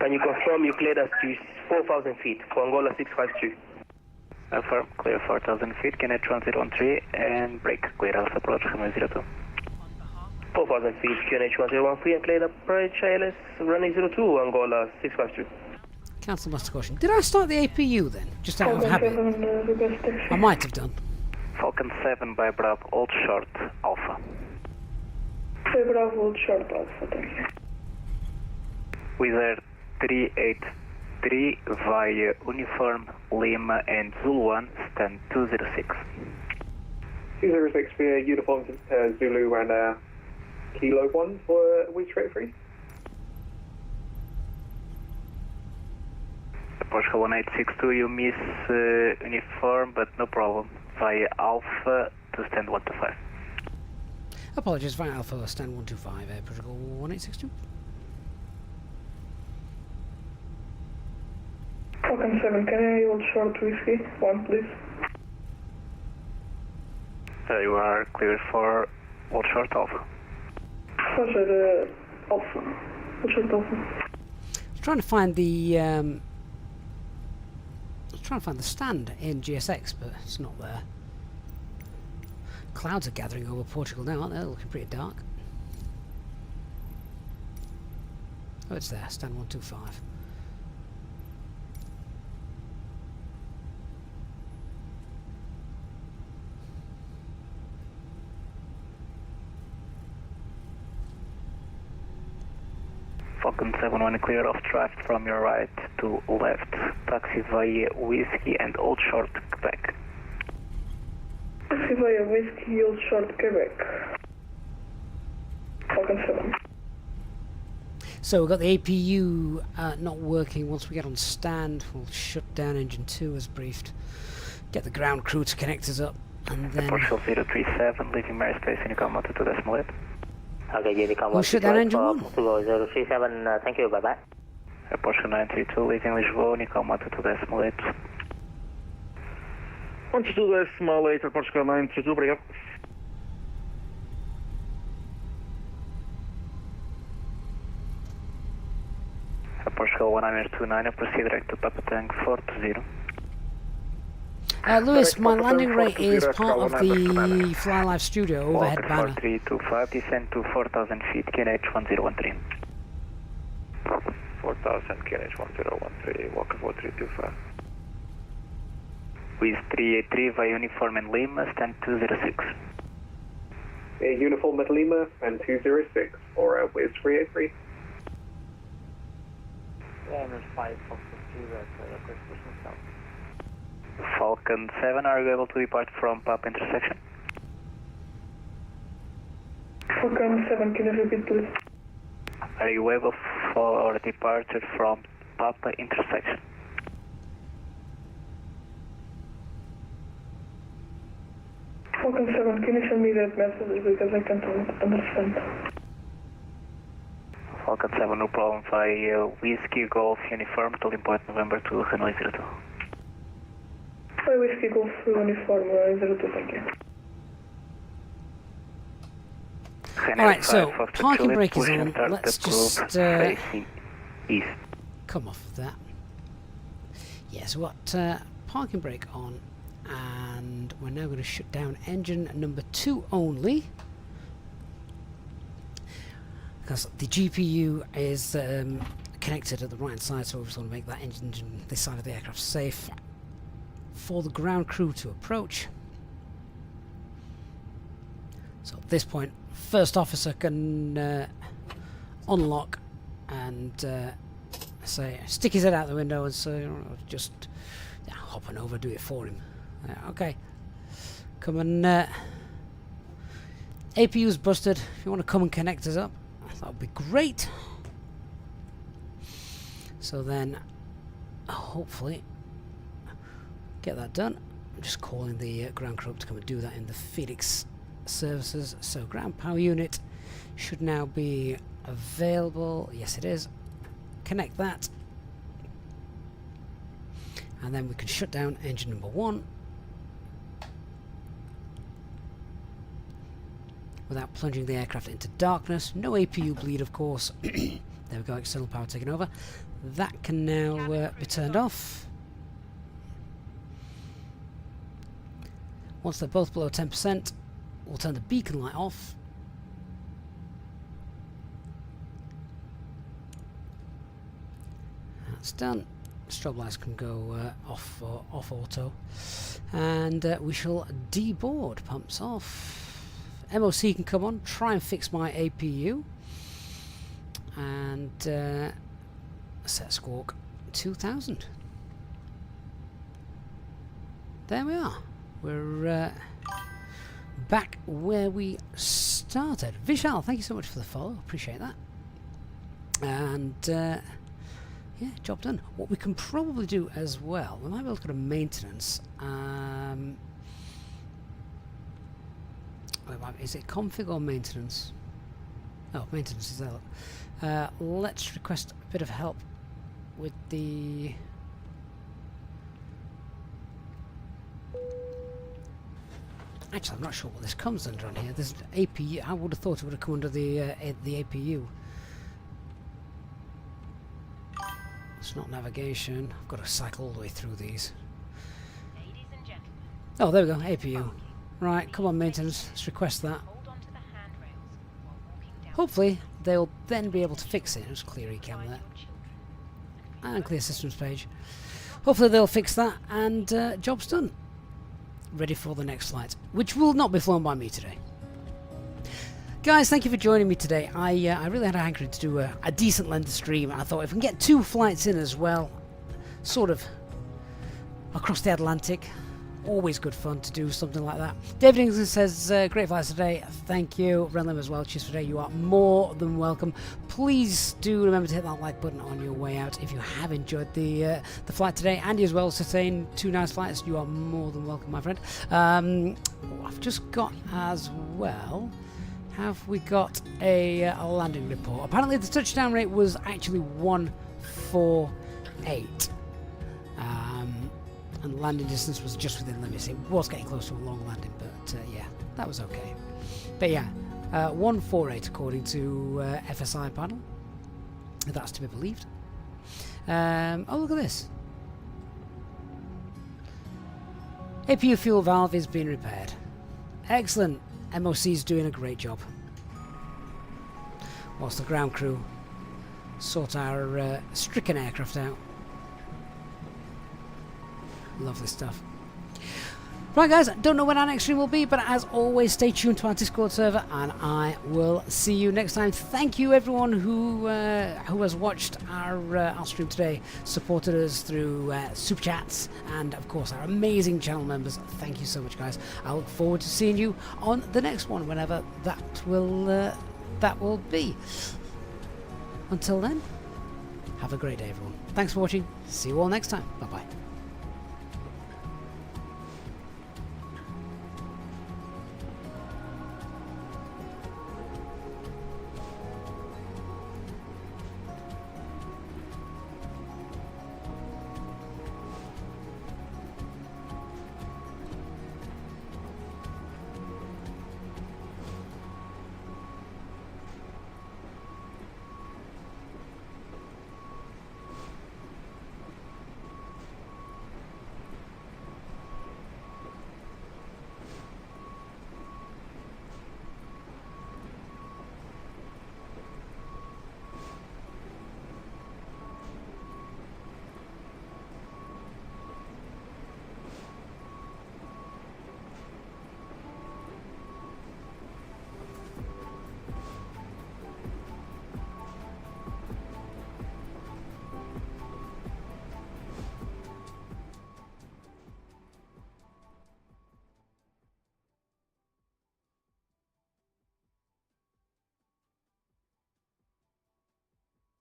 Can you confirm you cleared us to 4,000 feet for Angola 652? Affirm, clear 4,000 feet, can I transit 13 and break, clear Alpha approach, runway 02. 4,000 feet, QNH 1013 and cleared approach ILS runway 02, Angola 652. Cancel master caution. Did I start the APU then? Just out of habit? I might have done. Falcon 7 by Bravo, Old Short, Alpha. By Bravo, Old Short, Alpha, thank you. Wizard 383 via Uniform, Lima and Zulu 1, stand 206. 206 via Uniform Zulu and Kilo 1 for Wizard 383. Portugal 1862, you miss Uniform, but no problem. Via Alpha to stand 125. Apologies, via Alpha, stand 125, Portugal 1862. Falcon 7, can I hold short whiskey? 1, please. You are cleared for Old Short Alpha. Roger, Alpha. Old Short Alpha. I'm trying to find the stand in GSX, but it's not there. Clouds are gathering over Portugal now, aren't they? They're looking pretty dark. Oh, it's there, stand 125. Falcon 71, clear off traffic from your right to left. Taxi via Whiskey and Old Short, Quebec. Taxi via Whiskey, Old Short, Quebec. Falcon 7. So we've got the APU not working. Once we get on stand, we'll shut down engine 2 as briefed. Get the ground crew to connect us up, and then... Partial 037, leaving Marispace, Unicom 12.8. Okay, Unicom we'll shut down engine 1. 037, thank you, bye-bye. Porsche 932, leaving Lisbon, Unicom 12.8. 122.8, Porsche 932, obrigado. Porsche 1929, proceed direct to Papa Tank 420. Lewis, my landing rate is part of the Fly Live Studio overhead banner. 4325, descend to 4,000 feet, QNH 1013. 4,000 QNH 1013, Walker 4325. With 383 via Uniform and Lima, stand 206. Uniform at Lima and 206, or Wiz 383. Falcon 7, are you able to depart from Papa intersection? Falcon 7, can you repeat please? Are you able for departure from Papa intersection? Falcon 7, can you send me that message because I can't understand. Falcon 7, no problem, via Whiskey Golf Uniform to import November to runway 02. By Whiskey Golf Uniform 02, thank you. Alright, so parking brake is on. Let's just east. Come off of that. Yeah, so what parking brake on, and we're now going to shut down engine number 2 only, because the GPU is connected at the right side, so we just want to make that engine this side of the aircraft safe for the ground crew to approach. So at this point, first officer can unlock and say, stick his head out the window and say, just hop on over, do it for him. Okay, come and APU's busted. If you want to come and connect us up, that would be great. So then, hopefully, get that done. I'm just calling the ground crew up to come and do that in the Phoenix services. So ground power unit should now be available. Yes, it is. Connect that, and then we can shut down engine number 1 without plunging the aircraft into darkness. No APU bleed, of course. There we go, external power taken over. That can now be turned off. Once they're both below 10%, we'll turn the beacon light off. That's done. Strobe lights can go off auto, and we shall deboard. Pumps off. MOC can come on. Try and fix my APU, and set squawk 2000. There we are. We're back where we started. Vishal, thank you so much for the follow. Appreciate that. And yeah, job done. What we can probably do as well, we might be able to go to maintenance. Is it config or maintenance? Oh, maintenance is there. Let's request a bit of help with the... Actually, I'm not sure what this comes under on here. There's an APU. I would have thought it would have come under the APU. It's not navigation. I've got to cycle all the way through these. Ladies and gentlemen, Oh, there we go. APU. Right, come on, maintenance. Let's request that. hold on to the handrails while walking down. Hopefully, they'll then be able to fix it. Just clear eCam there. Your children. And clear systems page. Hopefully they'll fix that, and job's done. Ready for the next flight, which will not be flown by me today. Guys, thank you for joining me today. I really had a hankering to do a decent length stream. I thought if we can get 2 flights in as well, sort of across the Atlantic, always good fun to do something like that. David Ingleson says, great flights today. Thank you. Renlim as well. Cheers for today. You are more than welcome. Please do remember to hit that like button on your way out if you have enjoyed the flight today. Andy as well, saying 2 nice flights. You are more than welcome, my friend. I've just got as well... Have we got a landing report? Apparently the touchdown rate was actually 148. And the landing distance was just within limits. It was getting close to a long landing, but yeah, that was okay. But yeah, 148 according to FSI panel. If that's to be believed. Oh, look at this. APU fuel valve is being repaired. Excellent. MOC's doing a great job. Whilst the ground crew sort our stricken aircraft out. Lovely stuff. Right guys, don't know when our next stream will be, but as always stay tuned to our Discord server and I will see you next time. Thank you everyone who has watched our stream today, supported us through super chats, and of course our amazing channel members. Thank you so much guys. I look forward to seeing you on the next one, whenever that will be. Until then, have a great day everyone. Thanks for watching. See you all next time. Bye bye.